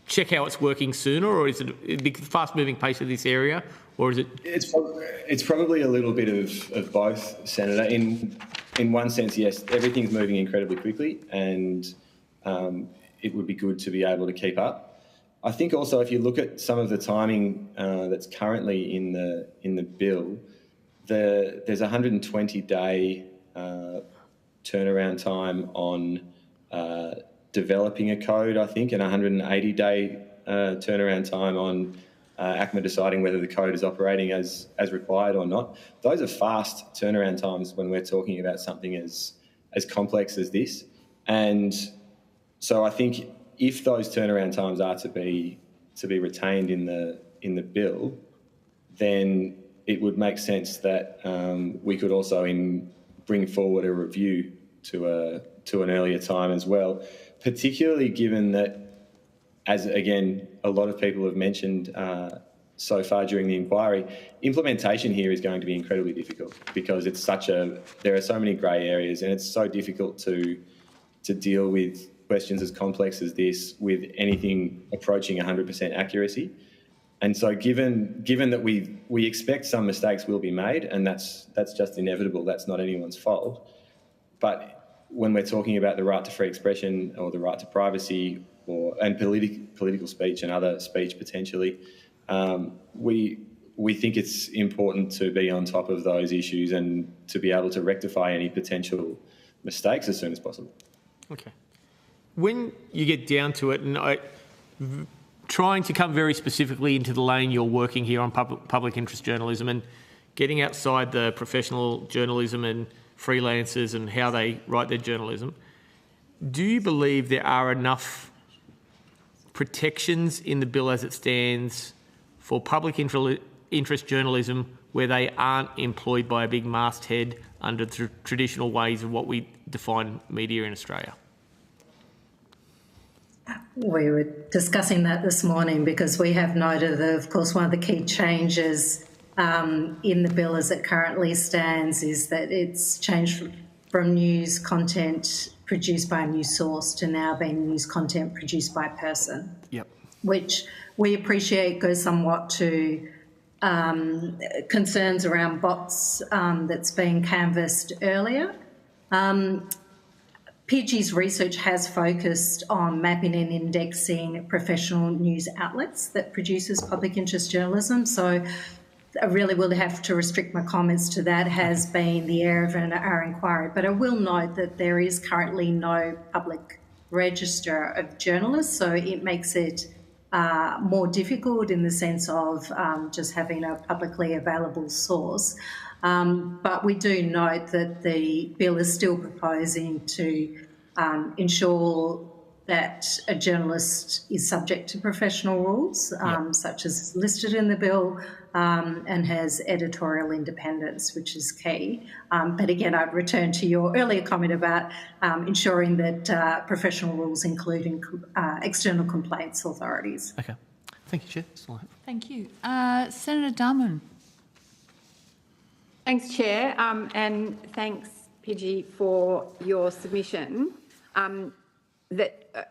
check how it's working sooner, or is it the fast-moving pace of this area, or is it? It's probably a little bit of both, Senator. In one sense, yes, everything's moving incredibly quickly, and it would be good to be able to keep up. I think also if you look at some of the timing that's currently in the bill, there's a 120-day turnaround time on developing a code, I think, and a 180-day turnaround time on ACMA deciding whether the code is operating as required or not. Those are fast turnaround times when we're talking about something as complex as this. And so I think if those turnaround times are to be retained in the bill, then it would make sense that we could also bring forward a review to an earlier time as well, particularly given that, as again a lot of people have mentioned so far during the inquiry, implementation here is going to be incredibly difficult because it's there are so many grey areas, and it's so difficult to deal with questions as complex as this with anything approaching 100% accuracy. And so given that we expect some mistakes will be made, and that's just inevitable, that's not anyone's fault. But when we're talking about the right to free expression or the right to privacy and political speech and other speech potentially, we think it's important to be on top of those issues and to be able to rectify any potential mistakes as soon as possible. Okay. When you get down to it, and trying to come very specifically into the lane you're working here on public interest journalism and getting outside the professional journalism and freelancers and how they write their journalism, do you believe there are enough protections in the bill as it stands for public interest journalism where they aren't employed by a big masthead under the traditional ways of what we define media in Australia? We were discussing that this morning because we have noted that, of course, one of the key changes in the bill as it currently stands is that it's changed from news content produced by a news source to now being news content produced by a person. Yep. Which we appreciate goes somewhat to concerns around bots that's been canvassed earlier. PG's research has focused on mapping and indexing professional news outlets that produces public interest journalism. So I really will have to restrict my comments to that has been the area of our inquiry. But I will note that there is currently no public register of journalists, so it makes it more difficult in the sense of just having a publicly available source. But we do note that the bill is still proposing to ensure that a journalist is subject to professional rules, such as listed in the bill, and has editorial independence, which is key. But again, I'd return to your earlier comment about ensuring that professional rules include external complaints authorities. Okay. Thank you, Chair. Thank you. Senator Darman. Thanks, Chair, and thanks, Pidgey, for your submission.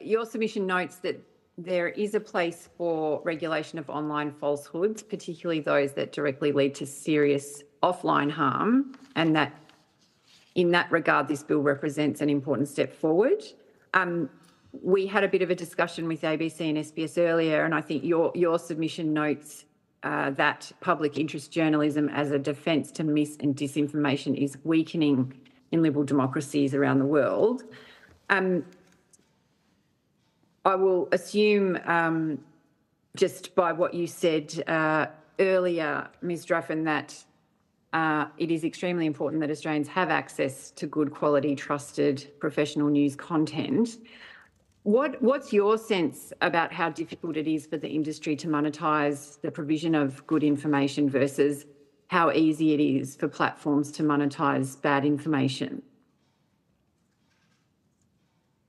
Your submission notes that there is a place for regulation of online falsehoods, particularly those that directly lead to serious offline harm, and that in that regard, this bill represents an important step forward. We had a bit of a discussion with ABC and SBS earlier, and I think your submission notes that public interest journalism as a defence to mis and disinformation is weakening in liberal democracies around the world. I will assume, just by what you said earlier, Ms Druffin, that it is extremely important that Australians have access to good quality, trusted, professional news content. What's your sense about how difficult it is for the industry to monetise the provision of good information versus how easy it is for platforms to monetise bad information?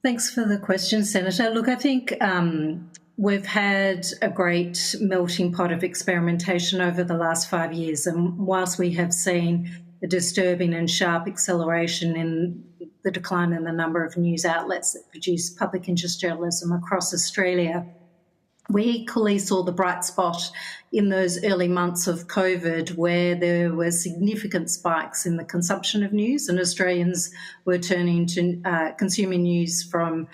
Thanks for the question, Senator. Look, I think we've had a great melting pot of experimentation over the last 5 years, and whilst we have seen a disturbing and sharp acceleration in the decline in the number of news outlets that produce public interest journalism across Australia, we equally saw the bright spot in those early months of COVID where there were significant spikes in the consumption of news, and Australians were turning to consuming news from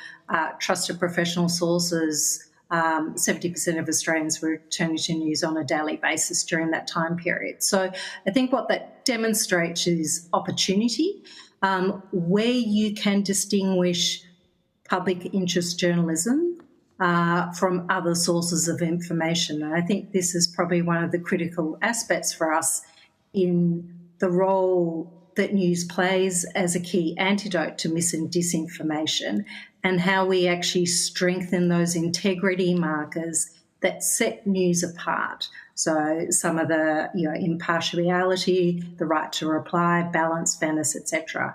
trusted professional sources. 70% of Australians were turning to news on a daily basis during that time period. So I think what that demonstrates is opportunity, where you can distinguish public interest journalism from other sources of information. And I think this is probably one of the critical aspects for us in the role that news plays as a key antidote to mis and disinformation, and how we actually strengthen those integrity markers that set news apart. So some of the impartiality, the right to reply, balance, fairness, etc.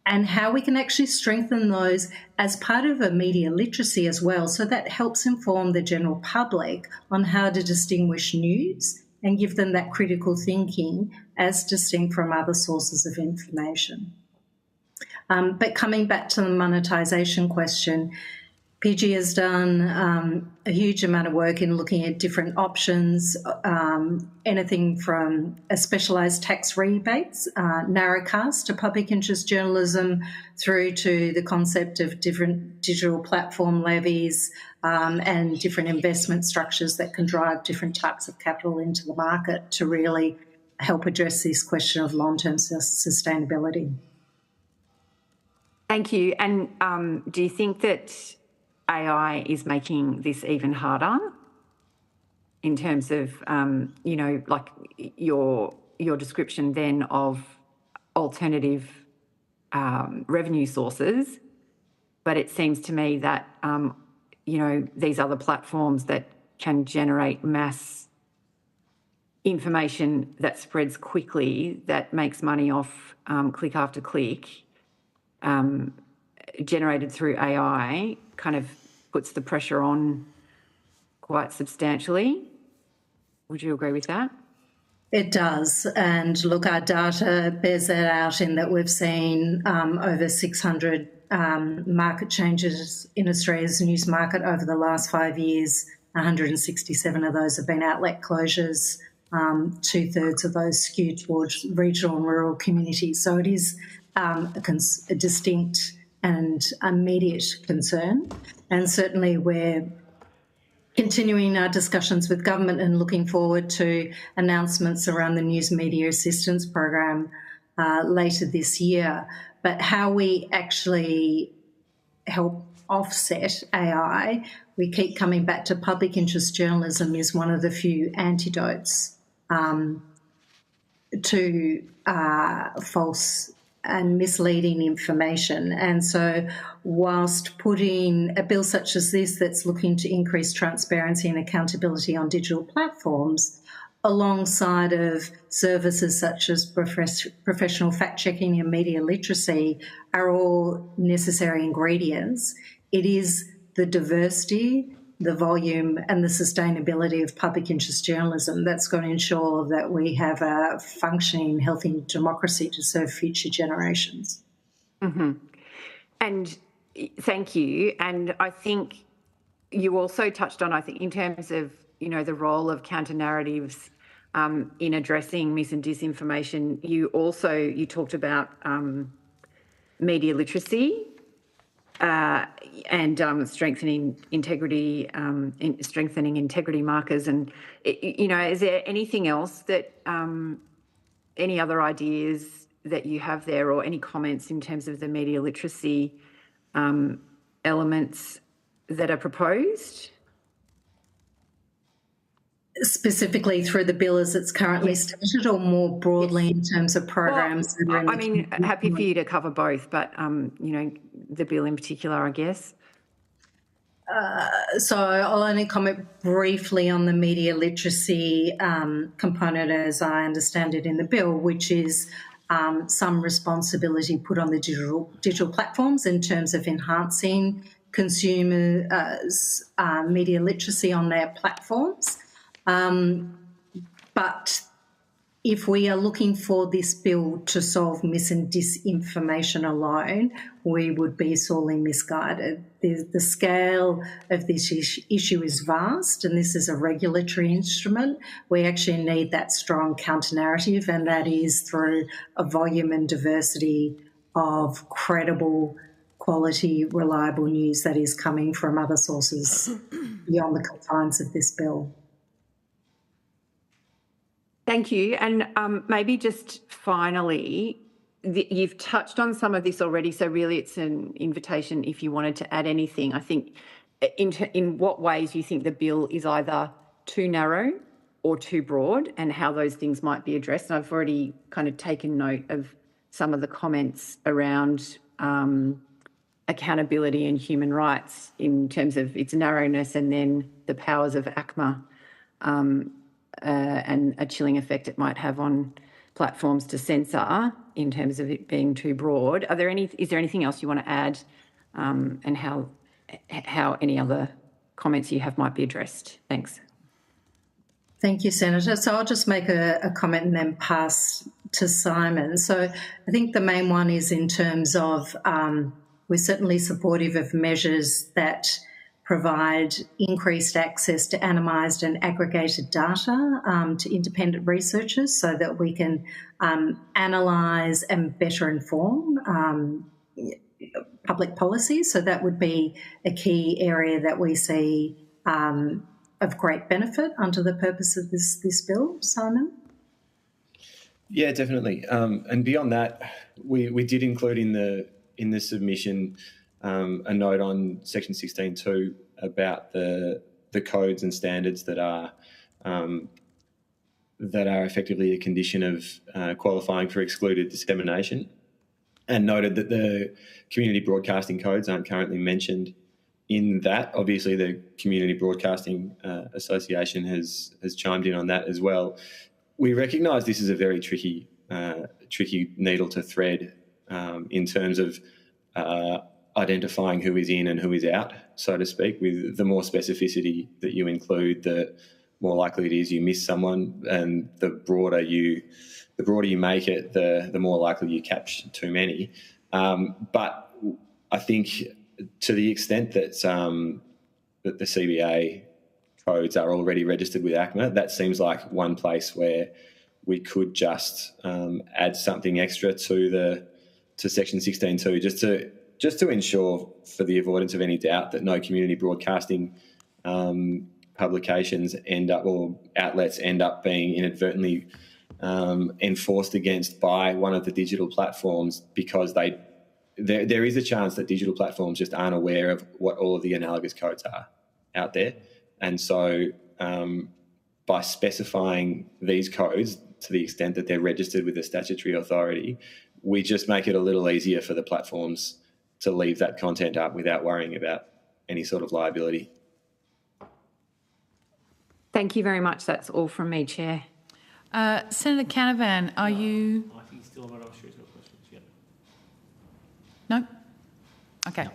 And how we can actually strengthen those as part of a media literacy as well. So that helps inform the general public on how to distinguish news and give them that critical thinking as distinct from other sources of information. But coming back to the monetisation question, PG has done a huge amount of work in looking at different options, anything from a specialised tax rebates, narrowcast to public interest journalism, through to the concept of different digital platform levies and different investment structures that can drive different types of capital into the market to really help address this question of long-term sustainability. Thank you. And do you think that AI is making this even harder in terms of, you know, like your description then of alternative revenue sources. But it seems to me that, you know, these other platforms that can generate mass information that spreads quickly, that makes money off click after click, generated through AI, kind of puts the pressure on quite substantially. Would you agree with that? It does. And look, our data bears that out in that we've seen over 600 market changes in Australia's news market over the last 5 years. 167 of those have been outlet closures. 2/3 of those skew towards regional and rural communities. So it is a distinct and immediate concern. And certainly we're continuing our discussions with government and looking forward to announcements around the News Media Assistance Program later this year. But how we actually help offset AI, we keep coming back to public interest journalism is one of the few antidotes to false and misleading information. And so whilst putting a bill such as this that's looking to increase transparency and accountability on digital platforms alongside of services such as professional fact-checking and media literacy are all necessary ingredients, it is the diversity, the volume and the sustainability of public interest journalism that's going to ensure that we have a functioning, healthy democracy to serve future generations. Mm-hmm. And thank you. And I think you also touched on, I think, in terms of, you know, the role of counter-narratives in addressing mis and disinformation, you talked about media literacy and strengthening integrity markers. And, you know, is there anything else that, any other ideas that you have there or any comments in terms of the media literacy elements that are proposed? Specifically through the bill as it's currently stated, or more broadly in terms of programs? Well, I mean, happy for you to cover both, but, you know, the bill in particular, I guess. So I'll only comment briefly on the media literacy component as I understand it in the bill, which is some responsibility put on the digital platforms in terms of enhancing consumers' media literacy on their platforms. But if we are looking for this bill to solve mis and disinformation alone, we would be sorely misguided. The scale of this issue is vast, and this is a regulatory instrument. We actually need that strong counter-narrative, and that is through a volume and diversity of credible, quality, reliable news that is coming from other sources beyond the confines of this bill. Thank you. And maybe just finally, you've touched on some of this already, so really it's an invitation if you wanted to add anything. I think in what ways you think the bill is either too narrow or too broad and how those things might be addressed. And I've already kind of taken note of some of the comments around accountability and human rights in terms of its narrowness and then the powers of ACMA and a chilling effect it might have on platforms to censor in terms of it being too broad. Is there anything else you want to add and how any other comments you have might be addressed? Thanks. Thank you, Senator. So I'll just make a comment and then pass to Simon. So I think the main one is in terms of we're certainly supportive of measures that provide increased access to anonymised and aggregated data to independent researchers so that we can analyse and better inform public policy. So that would be a key area that we see of great benefit under the purpose of this bill. Simon? Yeah, definitely. And beyond that, we did include in the submission a note on section 16.2 about the codes and standards that are effectively a condition of qualifying for excluded dissemination, and noted that the community broadcasting codes aren't currently mentioned in that. Obviously, the Community Broadcasting Association has chimed in on that as well. We recognise this is a very tricky needle to thread in terms of identifying who is in and who is out, so to speak. With the more specificity that you include, the more likely it is you miss someone, and the broader you make it, the more likely you catch too many. But I think to the extent that that the CBA codes are already registered with ACMA, that seems like one place where we could just add something extra to section 16.2, just to ensure, for the avoidance of any doubt, that no community broadcasting publications or outlets end up being inadvertently enforced against by one of the digital platforms, because there is a chance that digital platforms just aren't aware of what all of the analogous codes are out there. And so by specifying these codes to the extent that they're registered with a statutory authority, we just make it a little easier for the platforms to leave that content up without worrying about any sort of liability. Thank you very much. That's all from me, Chair. Senator Canavan, are you... I think he's still on, but I'm sure he's got questions. Yeah. No? Okay.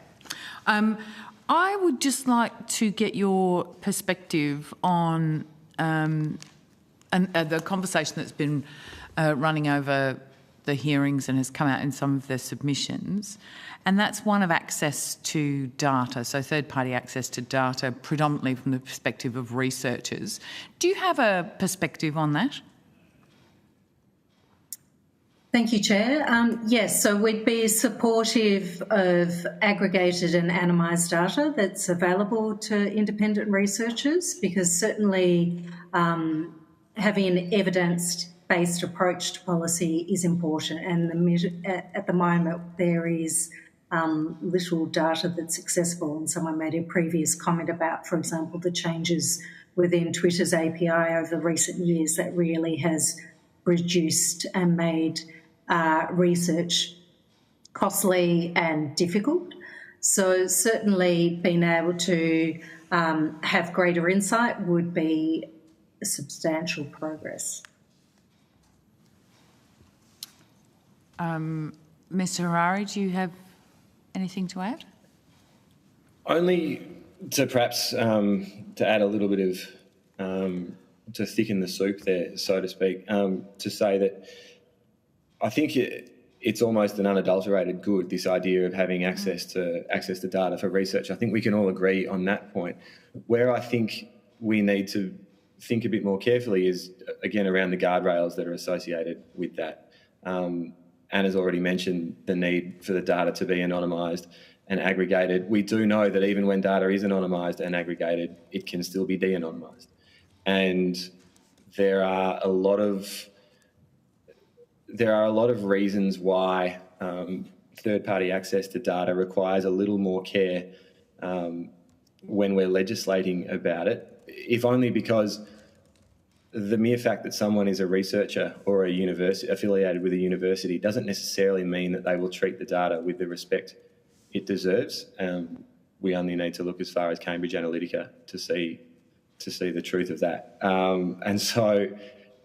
I would just like to get your perspective on the conversation that's been running over the hearings and has come out in some of the submissions, and that's one of access to data, so third-party access to data, predominantly from the perspective of researchers. Do you have a perspective on that? Thank you, Chair. Yes, so we'd be supportive of aggregated and anonymised data that's available to independent researchers, because certainly having an evidence-based approach to policy is important, and at the moment there is little data that's accessible, and someone made a previous comment about, for example, the changes within Twitter's API over recent years that really has reduced and made research costly and difficult. So certainly being able to have greater insight would be a substantial progress. Mr Harari, do you have anything to add? Only to perhaps to add a little bit of to thicken the soup there, so to speak, to say that I think it's almost an unadulterated good, this idea of having access to data for research. I think we can all agree on that point. Where I think we need to think a bit more carefully is, again, around the guardrails that are associated with that. Anna's already mentioned the need for the data to be anonymised and aggregated. We do know that even when data is anonymised and aggregated, it can still be de-anonymised. And there are a lot of reasons why third-party access to data requires a little more care when we're legislating about it, if only because the mere fact that someone is a researcher or a university affiliated with a university doesn't necessarily mean that they will treat the data with the respect it deserves. We only need to look as far as Cambridge Analytica to see the truth of that. And so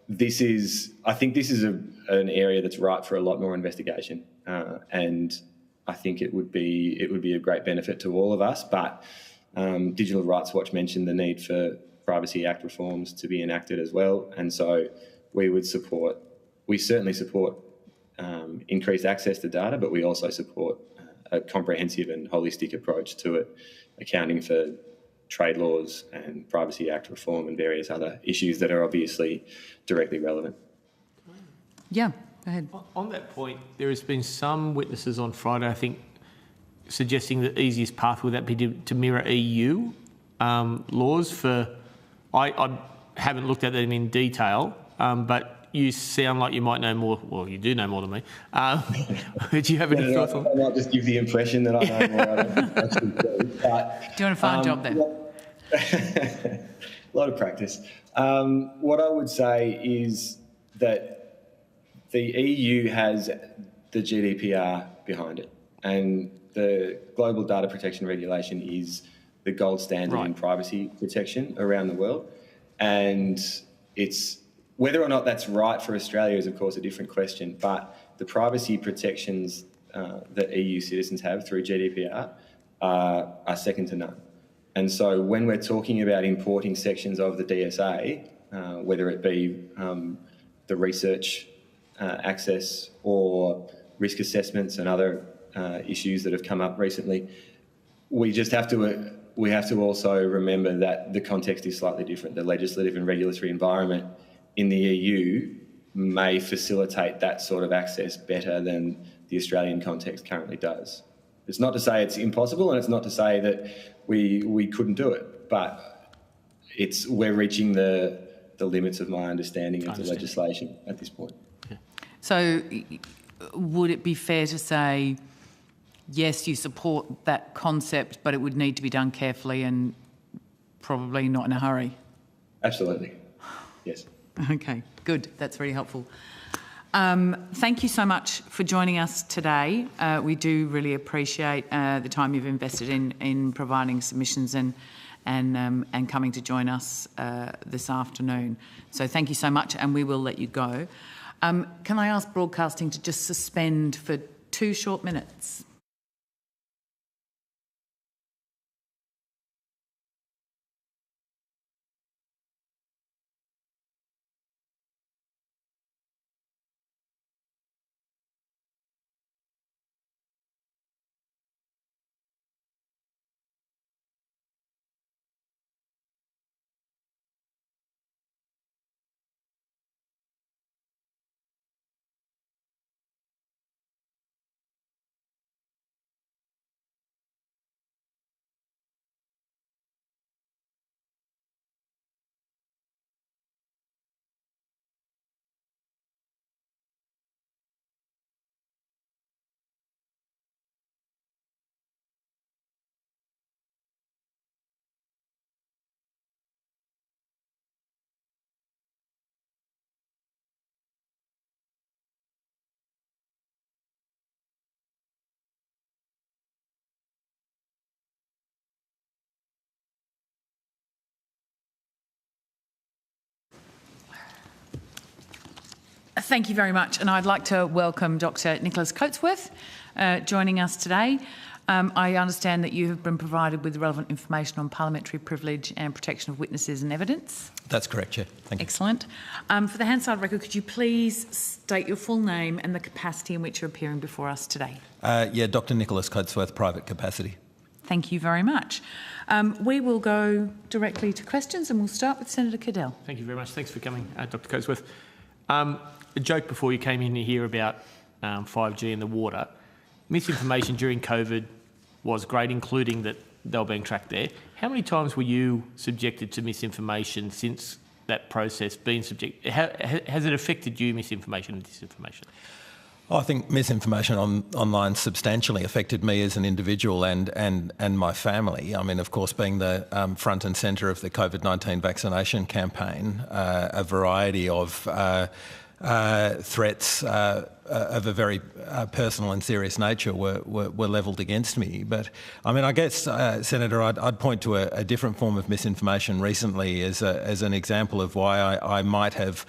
I think this is an area that's ripe for a lot more investigation, and I think it would be a great benefit to all of us. But Digital Rights Watch mentioned the need for Privacy Act reforms to be enacted as well, and so we certainly support increased access to data, but we also support a comprehensive and holistic approach to it, accounting for trade laws and Privacy Act reform and various other issues that are obviously directly relevant. Yeah, go ahead. On that point, there has been some witnesses on Friday, I think, suggesting the easiest path would that be to mirror EU laws for... I haven't looked at them in detail, but you sound like you might know more. Well, you do know more than me. Do you have any thoughts on? I might just give the impression that I know more. I don't actually do. But, do you want a fine job there? A lot of practice. What I would say is that the EU has the GDPR behind it, and the Global Data Protection Regulation is the gold standard in privacy protection around the world. And it's whether or not that's right for Australia is, of course, a different question. But the privacy protections that EU citizens have through GDPR are second to none. And so when we're talking about importing sections of the DSA, whether it be the research access or risk assessments and other issues that have come up recently, we have to also remember that the context is slightly different. The legislative and regulatory environment in the EU may facilitate that sort of access better than the Australian context currently does. It's not to say it's impossible, and it's not to say that we couldn't do it, but we're reaching the limits of my understanding of the legislation at this point. Yeah. So would it be fair to say, yes, you support that concept, but it would need to be done carefully and probably not in a hurry? Absolutely, yes. Okay, good. That's very helpful. Thank you so much for joining us today. We do really appreciate the time you've invested in providing submissions and coming to join us this afternoon. So thank you so much, and we will let you go. Can I ask broadcasting to just suspend for 2 short minutes? Thank you very much, and I'd like to welcome Dr. Nicholas Coatsworth joining us today. I understand that you have been provided with relevant information on parliamentary privilege and protection of witnesses and evidence. That's correct, Chair. Thank you. Excellent. For the Hansard record, could you please state your full name and the capacity in which you're appearing before us today? Dr. Nicholas Coatsworth, private capacity. Thank you very much. We will go directly to questions, and we'll start with Senator Cadell. Thank you very much. Thanks for coming, Dr. Coatsworth. A joke before you came in here about 5G in the water. Misinformation during COVID was great, including that they were being tracked there. How many times were you subjected to misinformation since that process been subject? Has it affected you, misinformation and disinformation? I think misinformation online substantially affected me as an individual and my family. I mean, of course, being the front and centre of the COVID-19 vaccination campaign, a variety of threats of a very personal and serious nature were levelled against me. But I mean, I guess, Senator, I'd point to a different form of misinformation recently as an example of why I might have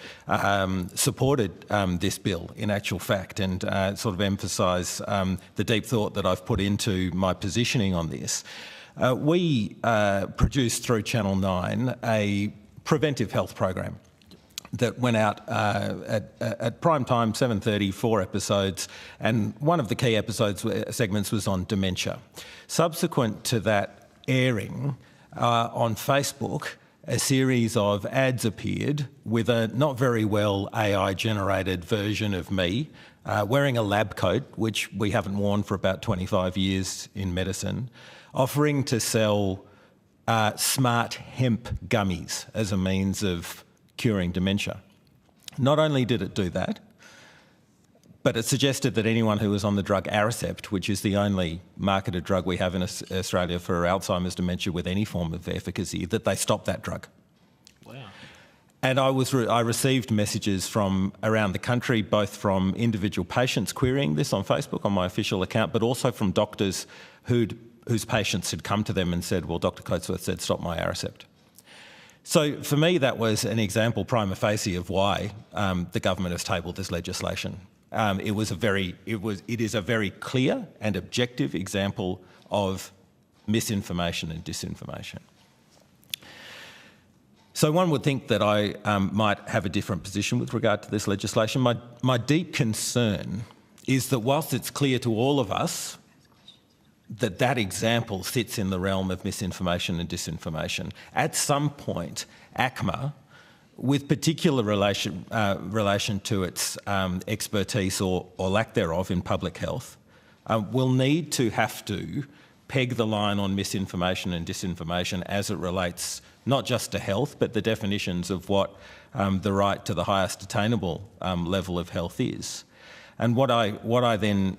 supported this bill in actual fact, and sort of emphasise the deep thought that I've put into my positioning on this. We produced through Channel 9 a preventive health program that went out at prime time, 7:30, 4 episodes, and one of the key segments was on dementia. Subsequent to that airing on Facebook, a series of ads appeared with a not very well AI-generated version of me wearing a lab coat, which we haven't worn for about 25 years in medicine, offering to sell smart hemp gummies as a means of curing dementia. Not only did it do that, but it suggested that anyone who was on the drug Aricept, which is the only marketed drug we have in Australia for Alzheimer's dementia with any form of efficacy, that they stop that drug. Wow. And I received messages from around the country, both from individual patients querying this on Facebook on my official account, but also from doctors whose patients had come to them and said, well, Dr. Coatsworth said, stop my Aricept. So for me, that was an example prima facie of why the government has tabled this legislation. It is a very clear and objective example of misinformation and disinformation. So one would think that I might have a different position with regard to this legislation. My deep concern is that whilst it's clear to all of us that example sits in the realm of misinformation and disinformation, at some point, ACMA, with particular relation to its expertise or lack thereof in public health, will need to have to peg the line on misinformation and disinformation as it relates not just to health, but the definitions of what the right to the highest attainable level of health is. And what I then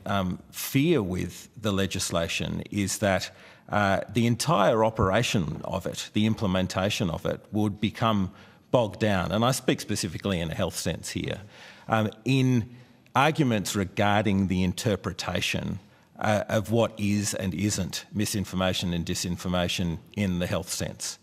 fear with the legislation is that the entire operation of it, the implementation of it, would become bogged down, and I speak specifically in a health sense here, in arguments regarding the interpretation of what is and isn't misinformation and disinformation in the health sense.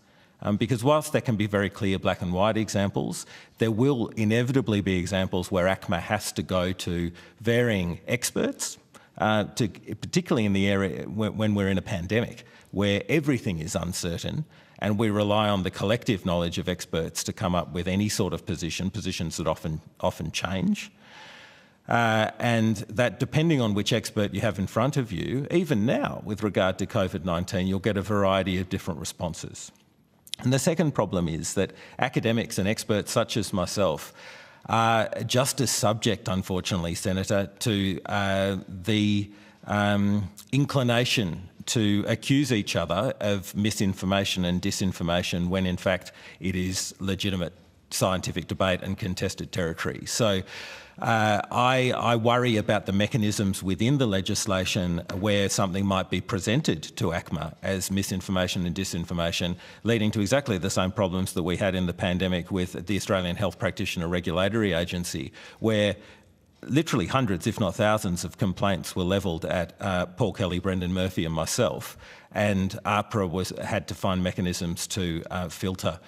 Because whilst there can be very clear black and white examples, there will inevitably be examples where ACMA has to go to varying experts, particularly in the area when we're in a pandemic, where everything is uncertain and we rely on the collective knowledge of experts to come up with any sort of positions that often change. And that depending on which expert you have in front of you, even now with regard to COVID-19, you'll get a variety of different responses. And the second problem is that academics and experts such as myself are just as subject, unfortunately, Senator, to the inclination to accuse each other of misinformation and disinformation when in fact it is legitimate scientific debate and contested territory. So I worry about the mechanisms within the legislation where something might be presented to ACMA as misinformation and disinformation, leading to exactly the same problems that we had in the pandemic with the Australian Health Practitioner Regulatory Agency, where literally hundreds, if not thousands, of complaints were levelled at Paul Kelly, Brendan Murphy and myself, and AHPRA had to find mechanisms to filter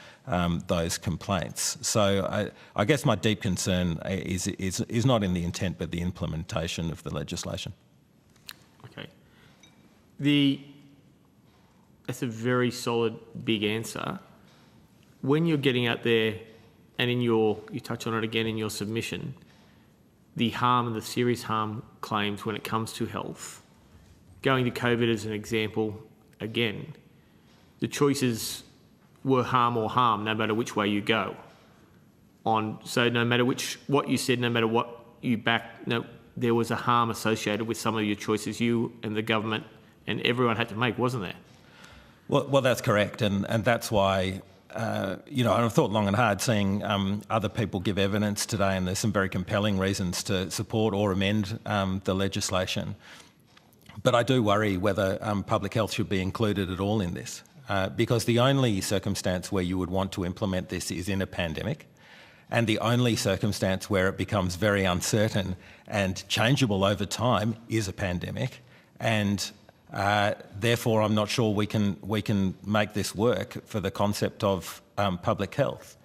those complaints. So I guess my deep concern is not in the intent but the implementation of the legislation. Okay. That's a very solid, big answer. When you're getting out there, and you touch on it again in your submission, the harm and the serious harm claims when it comes to health, going to COVID as an example, again, the choices were harm or harm, no matter which way you go. So no matter what you said, no matter what you backed, there was a harm associated with some of your choices you and the government and everyone had to make, wasn't there? Well, that's correct, and that's why I've thought long and hard seeing other people give evidence today, and there's some very compelling reasons to support or amend the legislation. But I do worry whether public health should be included at all in this, because the only circumstance where you would want to implement this is in a pandemic, and the only circumstance where it becomes very uncertain and changeable over time is a pandemic, and therefore I'm not sure we can make this work for the concept of public health.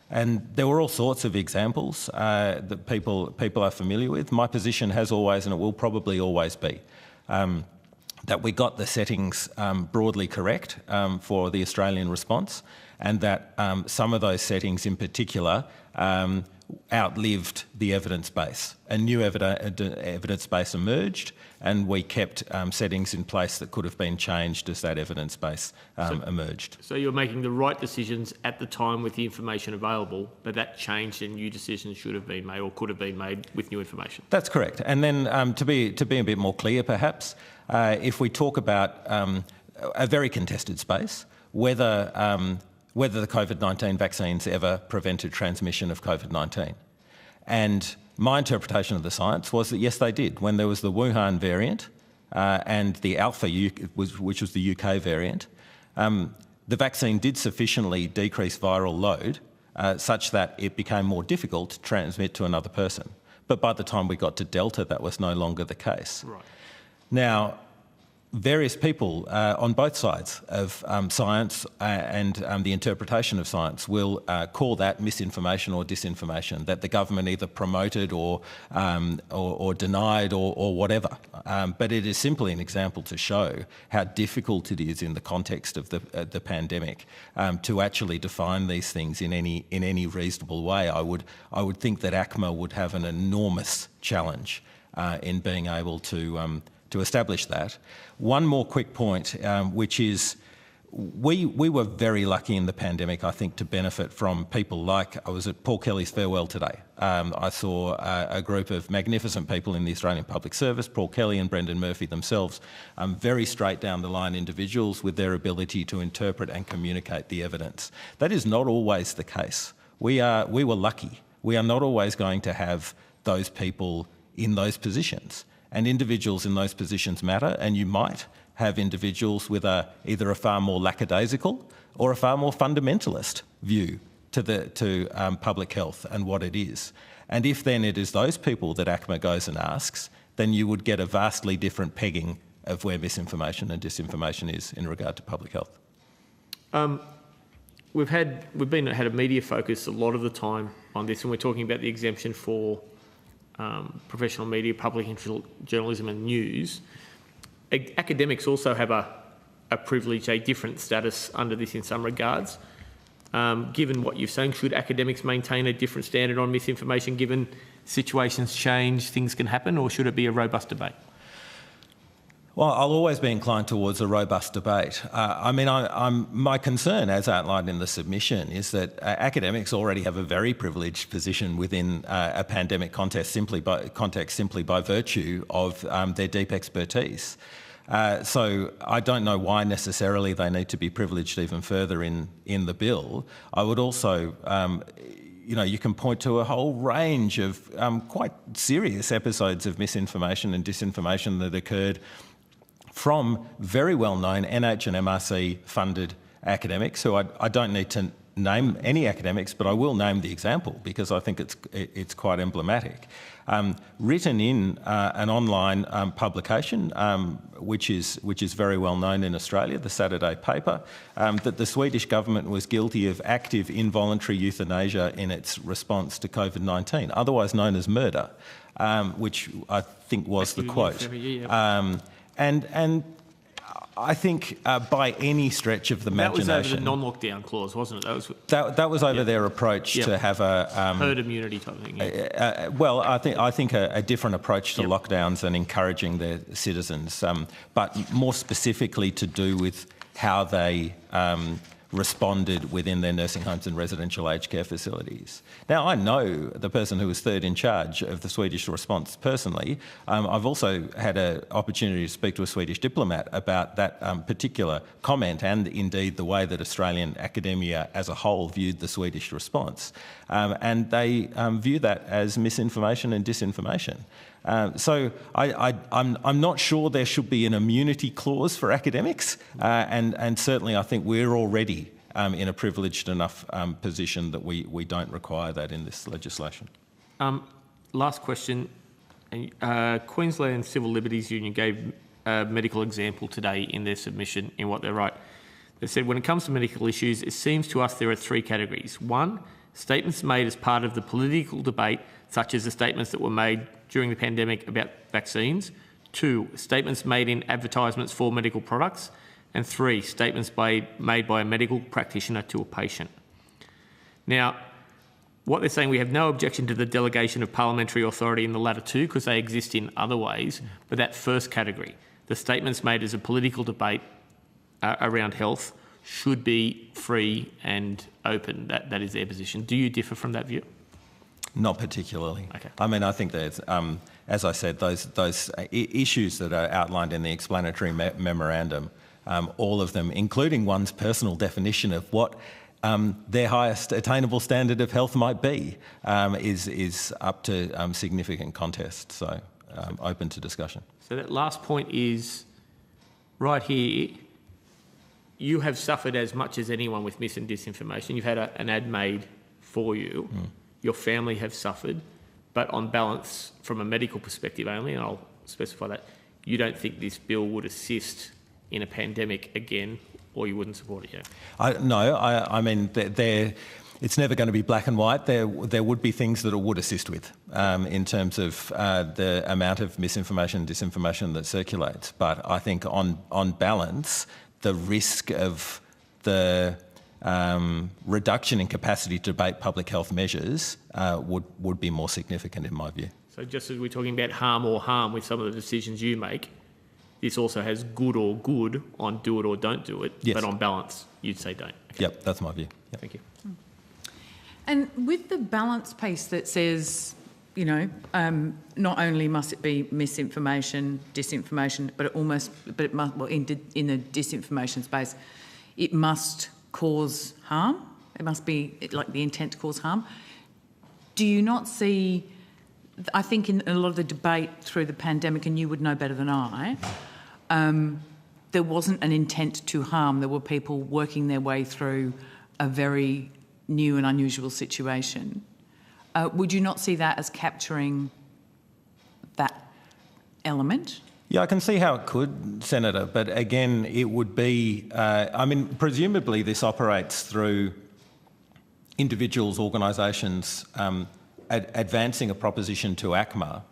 And there were all sorts of examples that people are familiar with. My position has always, and it will probably always be, that we got the settings broadly correct for the Australian response, and that some of those settings in particular outlived the evidence base. A new evidence base emerged, and we kept settings in place that could have been changed as that evidence base emerged. So you're making the right decisions at the time with the information available, but that changed and new decisions should have been made or could have been made with new information. That's correct. And then to be a bit more clear perhaps, if we talk about a very contested space, whether the COVID-19 vaccines ever prevented transmission of COVID-19. And my interpretation of the science was that, yes, they did. When there was the Wuhan variant and the Alpha, which was the UK variant, the vaccine did sufficiently decrease viral load such that it became more difficult to transmit to another person. But by the time we got to Delta, that was no longer the case. Right. Now, various people on both sides of science and the interpretation of science will call that misinformation or disinformation, that the government either promoted or denied or whatever. But it is simply an example to show how difficult it is in the context of the pandemic to actually define these things in any reasonable way. I would think that ACMA would have an enormous challenge in being able to establish that. One more quick point, which is we were very lucky in the pandemic, I think, to benefit from people like, I was at Paul Kelly's farewell today. I saw a group of magnificent people in the Australian Public Service, Paul Kelly and Brendan Murphy themselves, very straight down the line individuals with their ability to interpret and communicate the evidence. That is not always the case. We were lucky. We are not always going to have those people in those positions. And individuals in those positions matter, and you might have individuals with either a far more lackadaisical or a far more fundamentalist view to public health and what it is. And if then it is those people that ACMA goes and asks, then you would get a vastly different pegging of where misinformation and disinformation is in regard to public health. We've had a media focus a lot of the time on this, and we're talking about the exemption for professional media, public interest journalism and news. Academics also have a privilege, a different status under this in some regards. Given what you've saying, should academics maintain a different standard on misinformation given situations change, things can happen, or should it be a robust debate? Well, I'll always be inclined towards a robust debate. My concern, as outlined in the submission, is that academics already have a very privileged position within a pandemic context simply by virtue of their deep expertise. So I don't know why necessarily they need to be privileged even further in the bill. I would also you can point to a whole range of quite serious episodes of misinformation and disinformation that occurred from very well-known NH and MRC funded academics who I don't need to name any academics, but I will name the example because I think it's quite emblematic. Written in an online publication, which is very well known in Australia, the Saturday paper, that the Swedish government was guilty of active involuntary euthanasia in its response to COVID-19, otherwise known as murder, which I think was the quote. And I think by any stretch of the imagination... That was over the non-lockdown clause, wasn't it? That was over their approach to have a... herd immunity type of thing. Well, I think a different approach to lockdowns and encouraging their citizens, but more specifically to do with how they responded within their nursing homes and residential aged care facilities. Now, I know the person who was third in charge of the Swedish response personally. I've also had an opportunity to speak to a Swedish diplomat about that particular comment and indeed the way that Australian academia as a whole viewed the Swedish response. And they view that as misinformation and disinformation. So I'm not sure there should be an immunity clause for academics, and certainly I think we're already in a privileged enough position that we don't require that in this legislation. Last question. Queensland Civil Liberties Union gave a medical example today in their submission in what they write. They said, when it comes to medical issues, it seems to us there are three categories. One, statements made as part of the political debate, such as the statements that were made during the pandemic about vaccines. 2, statements made in advertisements for medical products. And 3, statements made by a medical practitioner to a patient. Now, what they're saying, we have no objection to the delegation of parliamentary authority in the latter two because they exist in other ways, but that first category, the statements made as a political debate around health, should be free and open. That is their position. Do you differ from that view? Not particularly. Okay. I mean, I think there's, as I said, those issues that are outlined in the explanatory memorandum, all of them, including one's personal definition of what their highest attainable standard of health might be is up to significant contest. So open to discussion. So that last point is right here. You have suffered as much as anyone with mis and disinformation. You've had an ad made for you. Your family have suffered, but on balance, from a medical perspective only, and I'll specify that, you don't think this bill would assist in a pandemic again, or you wouldn't support it yet? I mean, it's never going to be black and white. There would be things that it would assist with in terms of the amount of misinformation and disinformation that circulates. But I think on balance, the risk of the reduction in capacity to debate public health measures would be more significant in my view. So just as we're talking about harm or harm with some of the decisions you make, this also has good or good on do it or don't do it, yes. But on balance, you'd say don't. Okay. Yep, that's my view. Yep. Thank you. And with the balance piece that says, not only must it be misinformation, disinformation, but in the disinformation space, it must cause harm. It must be like the intent to cause harm. Do you not see? I think in a lot of the debate through the pandemic, and you would know better than I, there wasn't an intent to harm. There were people working their way through a very new and unusual situation. Would you not see that as capturing that element? Yeah, I can see how it could, Senator, but again, it would be, presumably this operates through individuals, organisations advancing a proposition to ACMA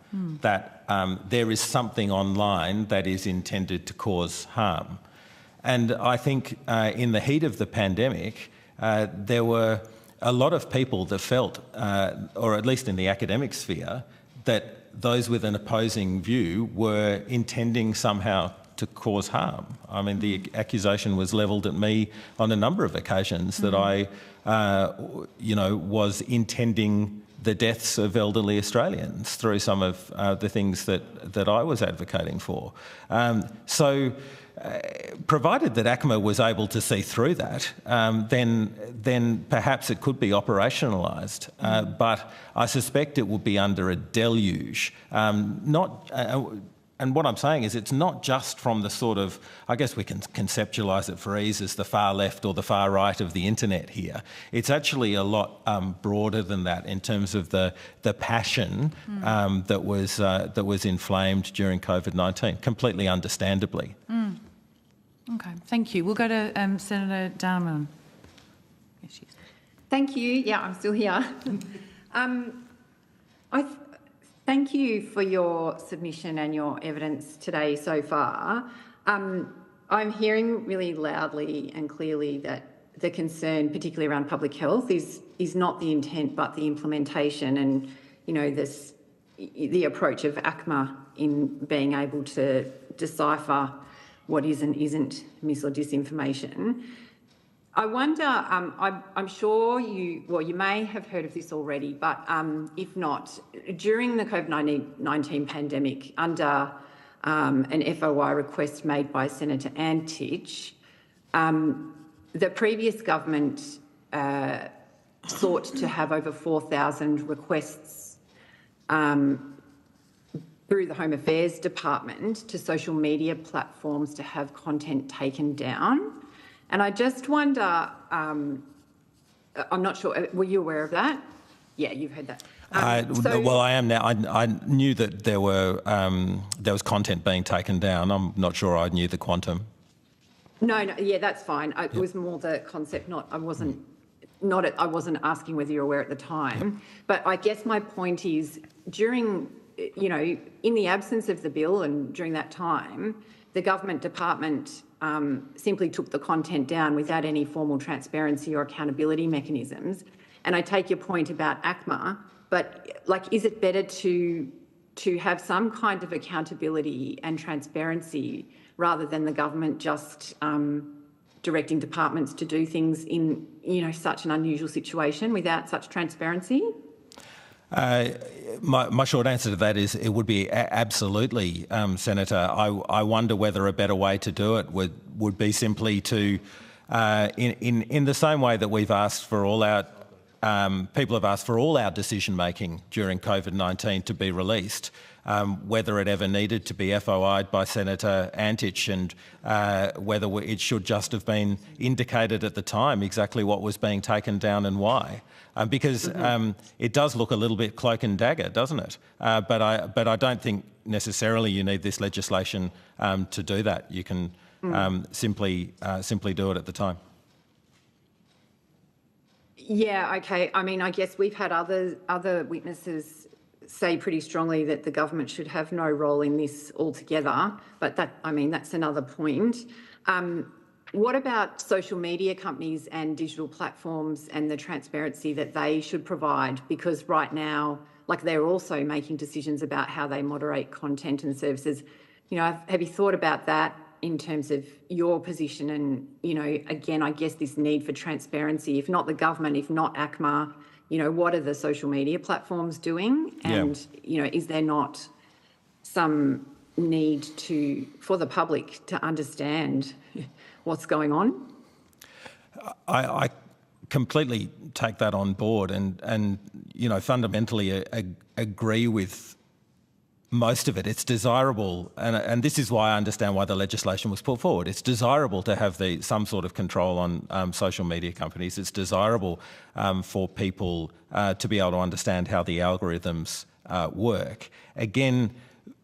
that there is something online that is intended to cause harm. And I think in the heat of the pandemic, there were a lot of people that felt, or at least in the academic sphere, that those with an opposing view were intending somehow to cause harm. I mean, the accusation was levelled at me on a number of occasions that I, was intending the deaths of elderly Australians through some of the things that I was advocating for. Provided that ACMA was able to see through that, then perhaps it could be operationalised. But I suspect it will be under a deluge. And what I'm saying is it's not just from the sort of, I guess we can conceptualise it for ease as the far left or the far right of the internet here. It's actually a lot broader than that in terms of the passion that was inflamed during COVID-19, completely understandably. Okay, thank you. We'll go to Senator Darman. Yes, she is. Thank you. Yeah, I'm still here. Thank you for your submission and your evidence today so far. I'm hearing really loudly and clearly that the concern, particularly around public health, is not the intent but the implementation and, the approach of ACMA in being able to decipher what is and isn't mis or disinformation. I wonder, I'm sure you may have heard of this already, but if not, during the COVID-19 pandemic, under an FOI request made by Senator Antich, the previous government sought to have over 4,000 requests through the Home Affairs Department to social media platforms to have content taken down. And I just wonder, I'm not sure, were you aware of that? Yeah, you've heard that. Well, I am now. I knew that there was content being taken down. I'm not sure I knew the quantum. No, yeah, that's fine. It was more the concept, I wasn't asking whether you're aware at the time. But I guess my point is, during, in the absence of the bill and during that time, the government department simply took the content down without any formal transparency or accountability mechanisms. And I take your point about ACMA, but is it better to have some kind of accountability and transparency rather than the government just directing departments to do things in such an unusual situation without such transparency? My short answer to that is it would be absolutely, Senator. I wonder whether a better way to do it would be simply to in the same way that we've asked for all our people have asked for all our decision making during COVID-19 to be released. Whether it ever needed to be FOI'd by Senator Antich and whether it should just have been indicated at the time exactly what was being taken down and why. Because it does look a little bit cloak and dagger, doesn't it? But I don't think necessarily you need this legislation to do that. You can simply do it at the time. Yeah, okay. I mean, I guess we've had other witnesses say pretty strongly that the government should have no role in this altogether, but that's another point. What about social media companies and digital platforms and the transparency that they should provide? Because right now, like, they're also making decisions about how they moderate content and services. Have you thought about that in terms of your position and, again, I guess this need for transparency, if not the government, if not ACMA, what are the social media platforms doing? And, is there not some need for the public to understand what's going on? I completely take that on board and fundamentally agree with most of it. It's desirable, and this is why I understand why the legislation was put forward. It's desirable to have some sort of control on social media companies. It's desirable for people to be able to understand how the algorithms work. Again,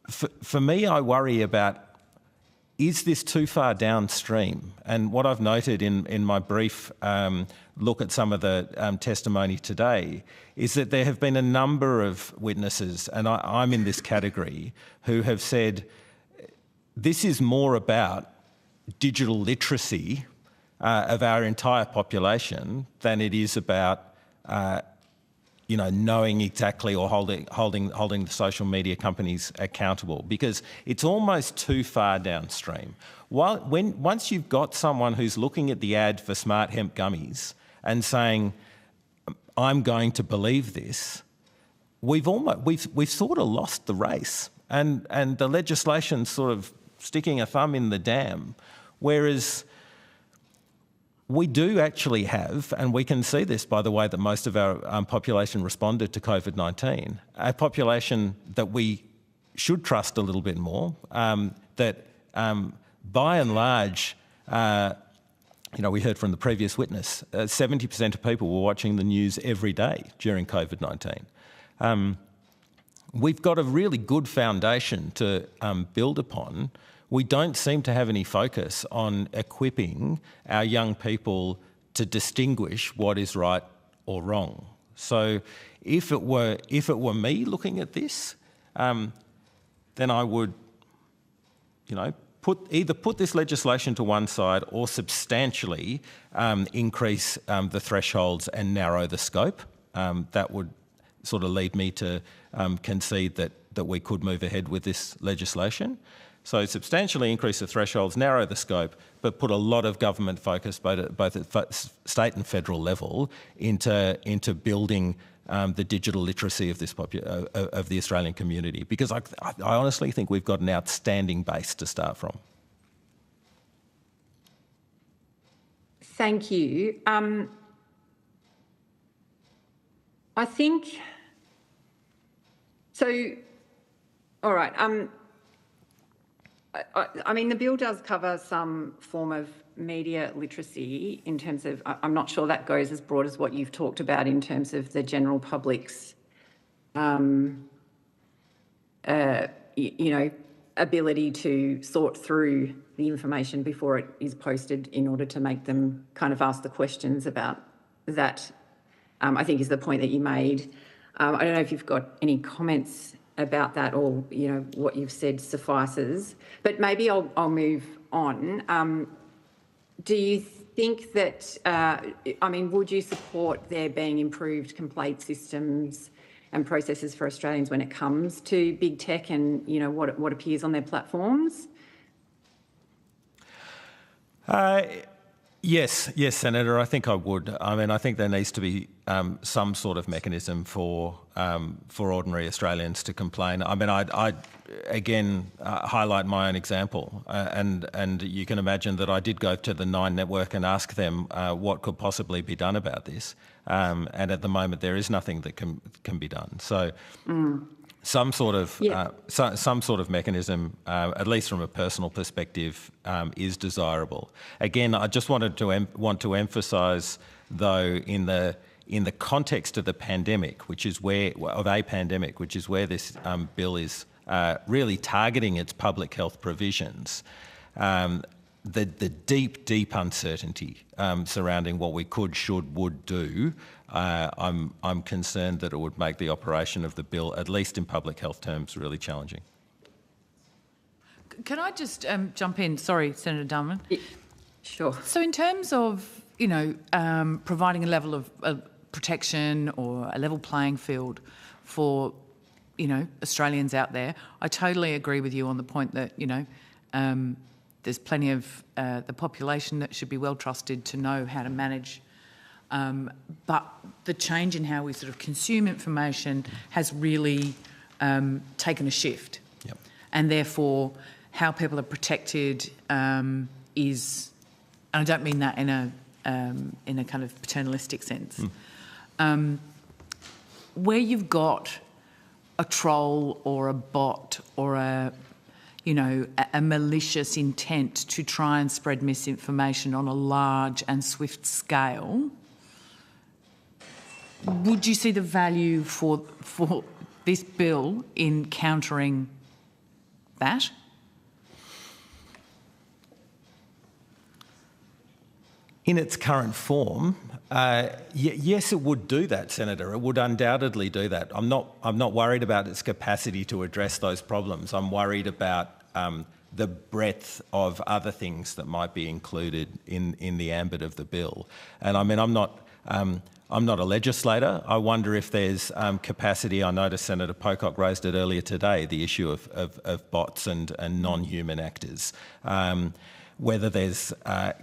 for me, I worry about, is this too far downstream? And what I've noted in my brief look at some of the testimony today is that there have been a number of witnesses, and I'm in this category, who have said this is more about digital literacy of our entire population than it is about knowing exactly or holding the social media companies accountable, because it's almost too far downstream. Once you've got someone who's looking at the ad for Smart Hemp gummies and saying, I'm going to believe this, we've sort of lost the race, and the legislation's sort of sticking a thumb in the dam, whereas we do actually have, and we can see this by the way that most of our population responded to COVID-19, a population that we should trust a little bit more, that by and large, we heard from the previous witness, 70% of people were watching the news every day during COVID-19. We've got a really good foundation to build upon. We don't seem to have any focus on equipping our young people to distinguish what is right or wrong. So if it were me looking at this, then I would, put this legislation to one side or substantially increase the thresholds and narrow the scope. That would sort of lead me to concede that we could move ahead with this legislation. So substantially increase the thresholds, narrow the scope, but put a lot of government focus, both at state and federal level, into building the digital literacy of of the Australian community. Because I honestly think we've got an outstanding base to start from. Thank you. I think so. All right. I mean, the bill does cover some form of media literacy in terms of, I'm not sure that goes as broad as what you've talked about in terms of the general public's, ability to sort through the information before it is posted in order to make them kind of ask the questions about that, I think is the point that you made. I don't know if you've got any comments about that, or what you've said suffices, but maybe I'll move on. Do you think that would you support there being improved complaint systems and processes for Australians when it comes to big tech and what appears on their platforms? Yes, Senator, I think I would. I mean, I think there needs to be some sort of mechanism for ordinary Australians to complain. I mean, I'd again highlight my own example, and you can imagine that I did go to the Nine Network and ask them what could possibly be done about this, and at the moment there is nothing that can be done. So. Some sort of mechanism, at least from a personal perspective, is desirable. Again, I just want to emphasise, though, in the context of the pandemic, which is where this bill is really targeting its public health provisions. The deep uncertainty surrounding what we could, should, would do. I'm concerned that it would make the operation of the bill, at least in public health terms, really challenging. Can I just jump in? Sorry, Senator Dunman. Sure. So in terms of, providing a level of protection or a level playing field for, Australians out there, I totally agree with you on the point that, there's plenty of the population that should be well trusted to know how to manage. But the change in how we sort of consume information has really taken a shift. Yep. And therefore, how people are protected is, and I don't mean that in a kind of paternalistic sense. Where you've got a troll or a bot or a malicious intent to try and spread misinformation on a large and swift scale, would you see the value for this bill in countering that? In its current form, yes, it would do that, Senator. It would undoubtedly do that. I'm not worried about its capacity to address those problems. I'm worried about the breadth of other things that might be included in the ambit of the bill. And I mean, I'm not a legislator. I wonder if there's capacity. I noticed Senator Pocock raised it earlier today, the issue of bots and non-human actors. Whether there's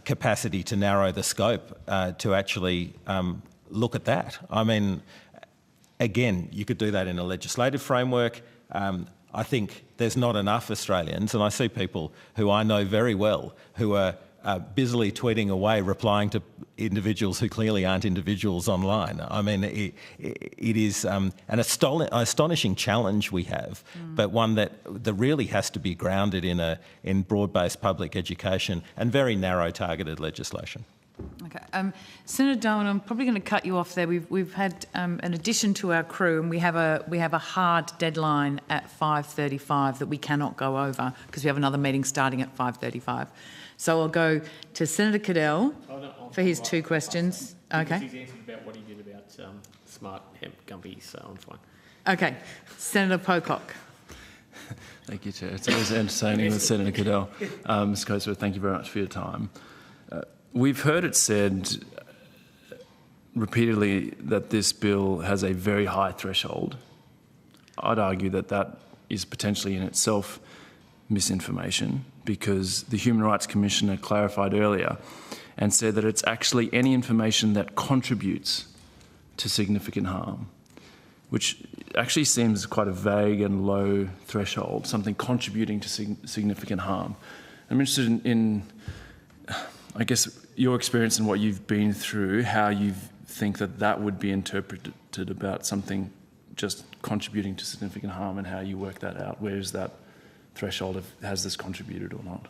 capacity to narrow the scope to actually look at that. I mean, again, you could do that in a legislative framework. I think there's not enough Australians, and I see people who I know very well who are busily tweeting away, replying to individuals who clearly aren't individuals online. I mean, it is an astonishing challenge we have, but one that really has to be grounded in broad-based public education and very narrow targeted legislation. Okay, Senator Darwin, I'm probably going to cut you off there. We've had an addition to our crew, and we have a hard deadline at 5:35 that we cannot go over because we have another meeting starting at 5:35. So I'll go to Senator Cadell for his two questions. Okay. He's answered about what he did about smart hemp gummies, so I'm fine. Okay, Senator Pocock. Thank you, Chair. It's always entertaining with Senator Cadell. Ms. Coatsworth, thank you very much for your time. We've heard it said repeatedly that this bill has a very high threshold. I'd argue that that is potentially in itself misinformation, because the Human Rights Commissioner clarified earlier and said that it's actually any information that contributes to significant harm, which actually seems quite a vague and low threshold, something contributing to significant harm. I'm interested in, I guess, your experience and what you've been through, how you think that would be interpreted about something just contributing to significant harm, and how you work that out. Where is that threshold of has this contributed or not?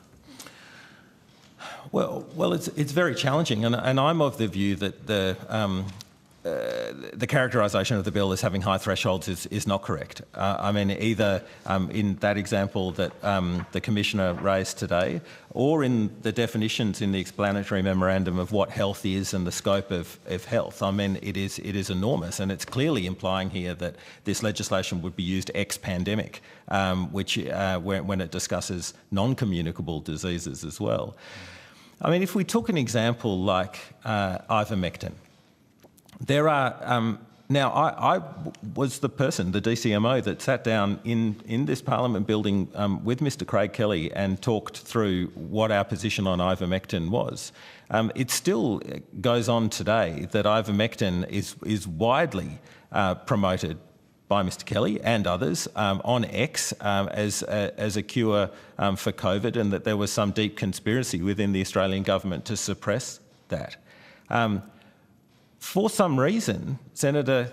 Well, it's very challenging, and I'm of the view that the characterisation of the bill as having high thresholds is not correct. I mean, either in that example that the Commissioner raised today, or in the definitions in the explanatory memorandum of what health is and the scope of health. I mean, it is enormous, and it's clearly implying here that this legislation would be used ex-pandemic, which when it discusses non-communicable diseases as well. I mean, if we took an example like ivermectin, there are Now, I was the person, the DCMO, that sat down in this Parliament building with Mr Craig Kelly and talked through what our position on ivermectin was. It still goes on today that ivermectin is widely promoted by Mr Kelly and others on X as a cure for COVID, and that there was some deep conspiracy within the Australian government to suppress that. For some reason, Senator,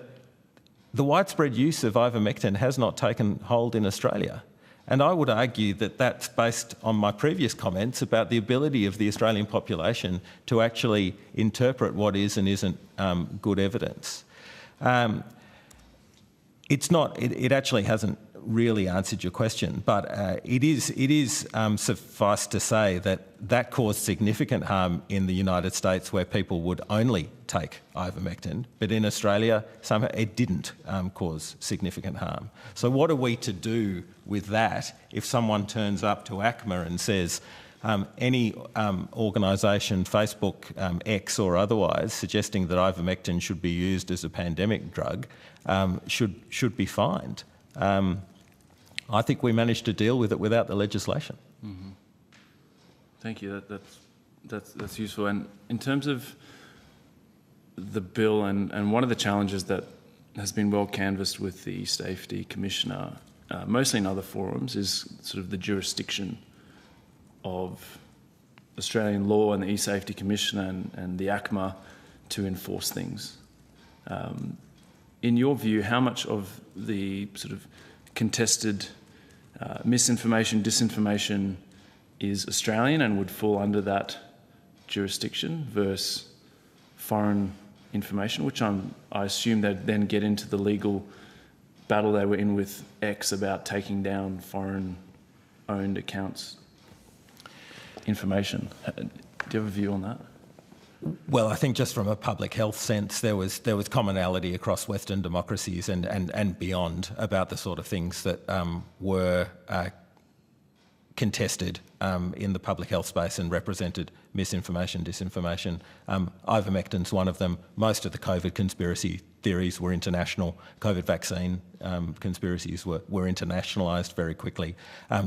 the widespread use of ivermectin has not taken hold in Australia. And I would argue that that's based on my previous comments about the ability of the Australian population to actually interpret what is and isn't good evidence. It actually hasn't really answered your question, but it is suffice to say that caused significant harm in the United States, where people would only take ivermectin, but in Australia somehow it didn't cause significant harm. So what are we to do with that if someone turns up to ACMA and says any organisation, Facebook, X or otherwise, suggesting that ivermectin should be used as a pandemic drug should be fined? I think we managed to deal with it without the legislation. Mm-hmm. Thank you. That's useful. And in terms of the bill, and one of the challenges that has been well canvassed with the Safety Commissioner, mostly in other forums, is sort of the jurisdiction of Australian law and the E-Safety Commissioner and the ACMA to enforce things. In your view, how much of the sort of contested misinformation, disinformation is Australian and would fall under that jurisdiction versus foreign information, which I assume they'd then get into the legal battle they were in with X about taking down foreign-owned accounts information. Do you have a view on that? Well, I think just from a public health sense, there was commonality across Western democracies and beyond about the sort of things that were contested in the public health space and represented misinformation, disinformation. Ivermectin's one of them. Most of the COVID conspiracy theories were international. COVID vaccine conspiracies were internationalised very quickly.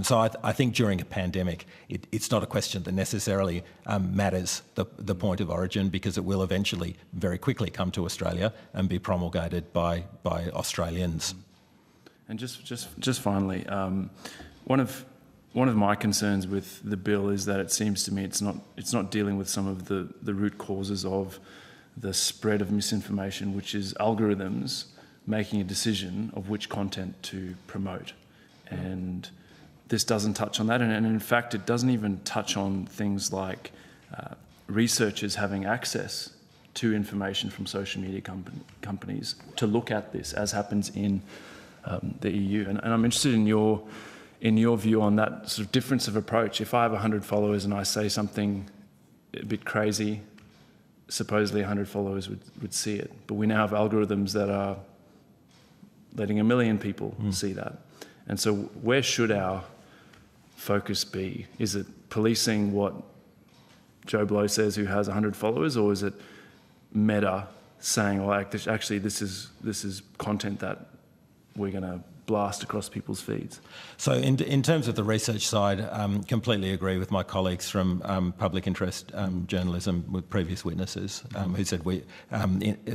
So I think during a pandemic, it's not a question that necessarily matters the point of origin, because it will eventually very quickly come to Australia and be promulgated by Australians. And just finally, one of my concerns with the bill is that it seems to me it's not dealing with some of the root causes of the spread of misinformation, which is algorithms making a decision of which content to promote. And this doesn't touch on that. And in fact, it doesn't even touch on things like researchers having access to information from social media companies to look at this, as happens in the EU. And I'm interested in your view on that sort of difference of approach. If I have 100 followers and I say something a bit crazy, supposedly 100 followers would see it. But we now have algorithms that are letting 1 million people see that. And so where should our focus be? Is it policing what Joe Blow says who has 100 followers, or is it Meta saying, well, actually this is content that we're going to blast across people's feeds? So in terms of the research side, completely agree with my colleagues from public interest journalism with previous witnesses who said we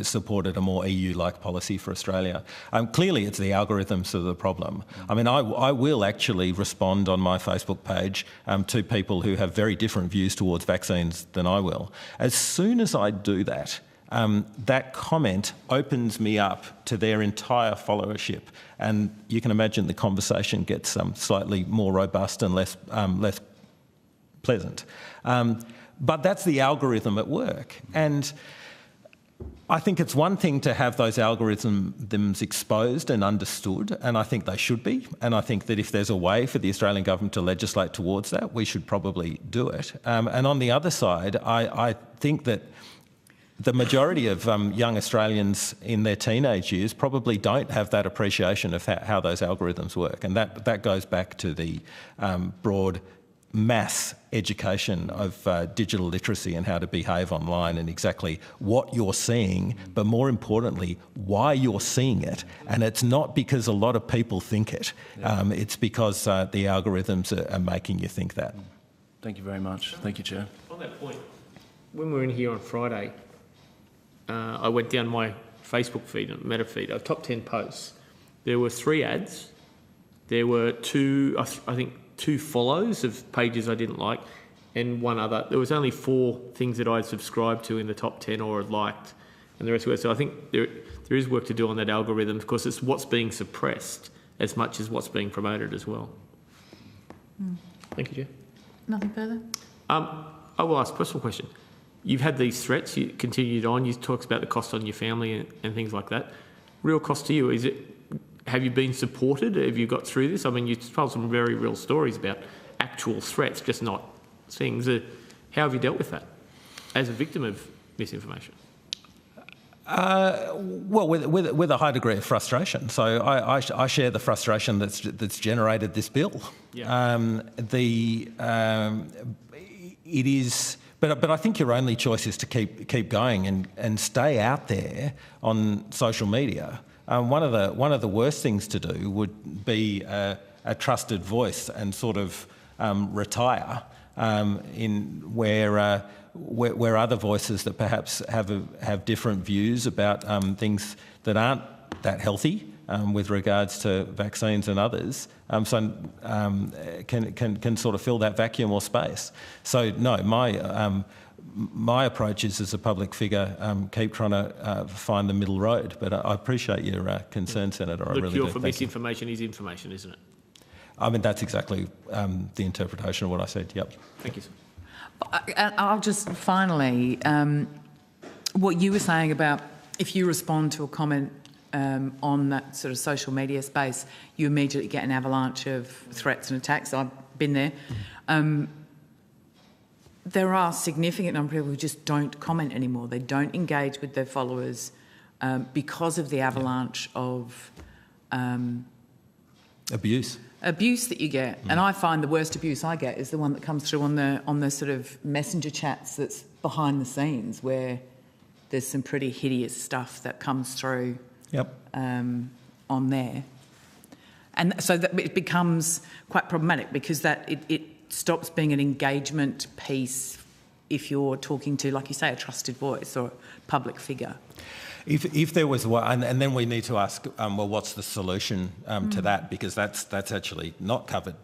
supported a more EU-like policy for Australia. Clearly it's the algorithms that are the problem. I mean, I will actually respond on my Facebook page to people who have very different views towards vaccines than I will. As soon as I do that, that comment opens me up to their entire followership, and you can imagine the conversation gets slightly more robust and less pleasant. But that's the algorithm at work, and I think it's one thing to have those algorithms exposed and understood, and I think they should be, and I think that if there's a way for the Australian government to legislate towards that, we should probably do it. And on the other side, I think that the majority of young Australians in their teenage years probably don't have that appreciation of how those algorithms work, and that goes back to the broad mass education of digital literacy and how to behave online and exactly what you're seeing, but more importantly, why you're seeing it. And it's not because a lot of people think it. It's because the algorithms are making you think that. Thank you very much. Thank you, Chair. On that point, when we were in here on Friday, I went down my Facebook feed and Meta feed, top 10 posts. There were 3 ads. There were 2, I think, 2 follows of pages I didn't like, and 1 other. There was only 4 things that I'd subscribed to in the top 10 or had liked, and the rest were. So I think there is work to do on that algorithm, because it's what's being suppressed as much as what's being promoted as well. Thank you, Chair. Nothing further? I will ask a personal question. You've had these threats, you continued on, you talked about the cost on your family and things like that. Real cost to you, is it? Have you been supported? Have you got through this? I mean, you've told some very real stories about actual threats, just not things. How have you dealt with that as a victim of misinformation? Well, with a high degree of frustration. So I share the frustration that's generated this bill. Yeah. It is, but I think your only choice is to keep going and stay out there on social media. One of the worst things to do would be a trusted voice and sort of retire in where other voices that perhaps have different views about things that aren't that healthy with regards to vaccines and others, can sort of fill that vacuum or space. So no, my approach is, as a public figure, keep trying to find the middle road. But I appreciate your concern, Senator. The cure for misinformation is information, isn't it? I mean, that's exactly the interpretation of what I said. Yep. Thank you, sir. I'll just finally, what you were saying about if you respond to a comment on that sort of social media space, you immediately get an avalanche of threats and attacks. I've been there. There are a significant number of people who just don't comment anymore. They don't engage with their followers because of the avalanche of abuse that you get. And I find the worst abuse I get is the one that comes through on the sort of messenger chats that's behind the scenes, where there's some pretty hideous stuff that comes through on there. And so that it becomes quite problematic, because that it stops being an engagement piece if you're talking to, like you say, a trusted voice or a public figure. If there was one, and then we need to ask, well, what's the solution to that? Because that's actually not covered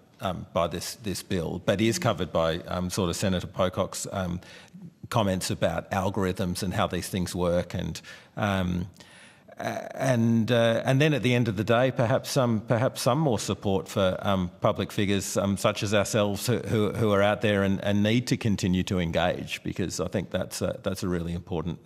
by this bill, but is covered by sort of Senator Pocock's comments about algorithms and how these things work, and then at the end of the day, perhaps some more support for public figures such as ourselves who are out there and need to continue to engage, because I think that's a really important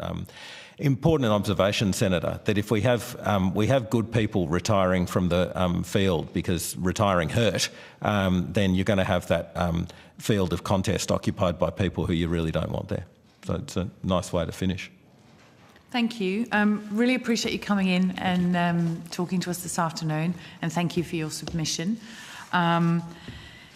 observation, Senator. That if we have good people retiring from the field because retiring hurt, then you're going to have that field of contest occupied by people who you really don't want there. So it's a nice way to finish. Thank you. Really appreciate you coming in and talking to us this afternoon, and thank you for your submission. I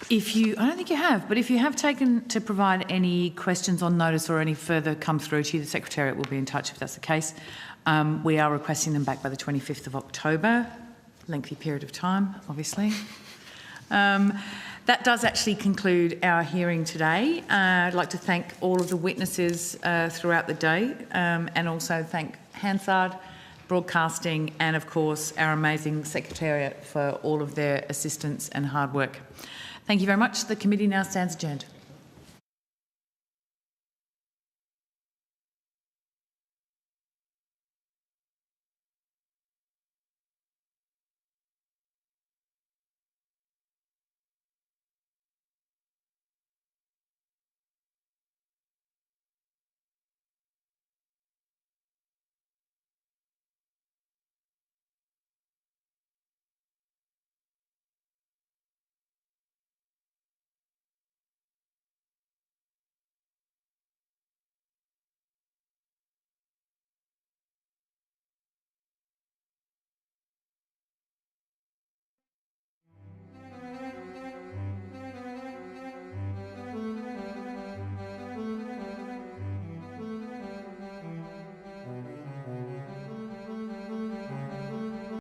don't think you have, but if you have taken to provide any questions on notice or any further come through to you, the Secretariat will be in touch if that's the case. We are requesting them back by the 25th of October, lengthy period of time, obviously. That does actually conclude our hearing today. I'd like to thank all of the witnesses throughout the day, and also thank Hansard Broadcasting and, of course, our amazing Secretariat for all of their assistance and hard work. Thank you very much. The committee now stands adjourned.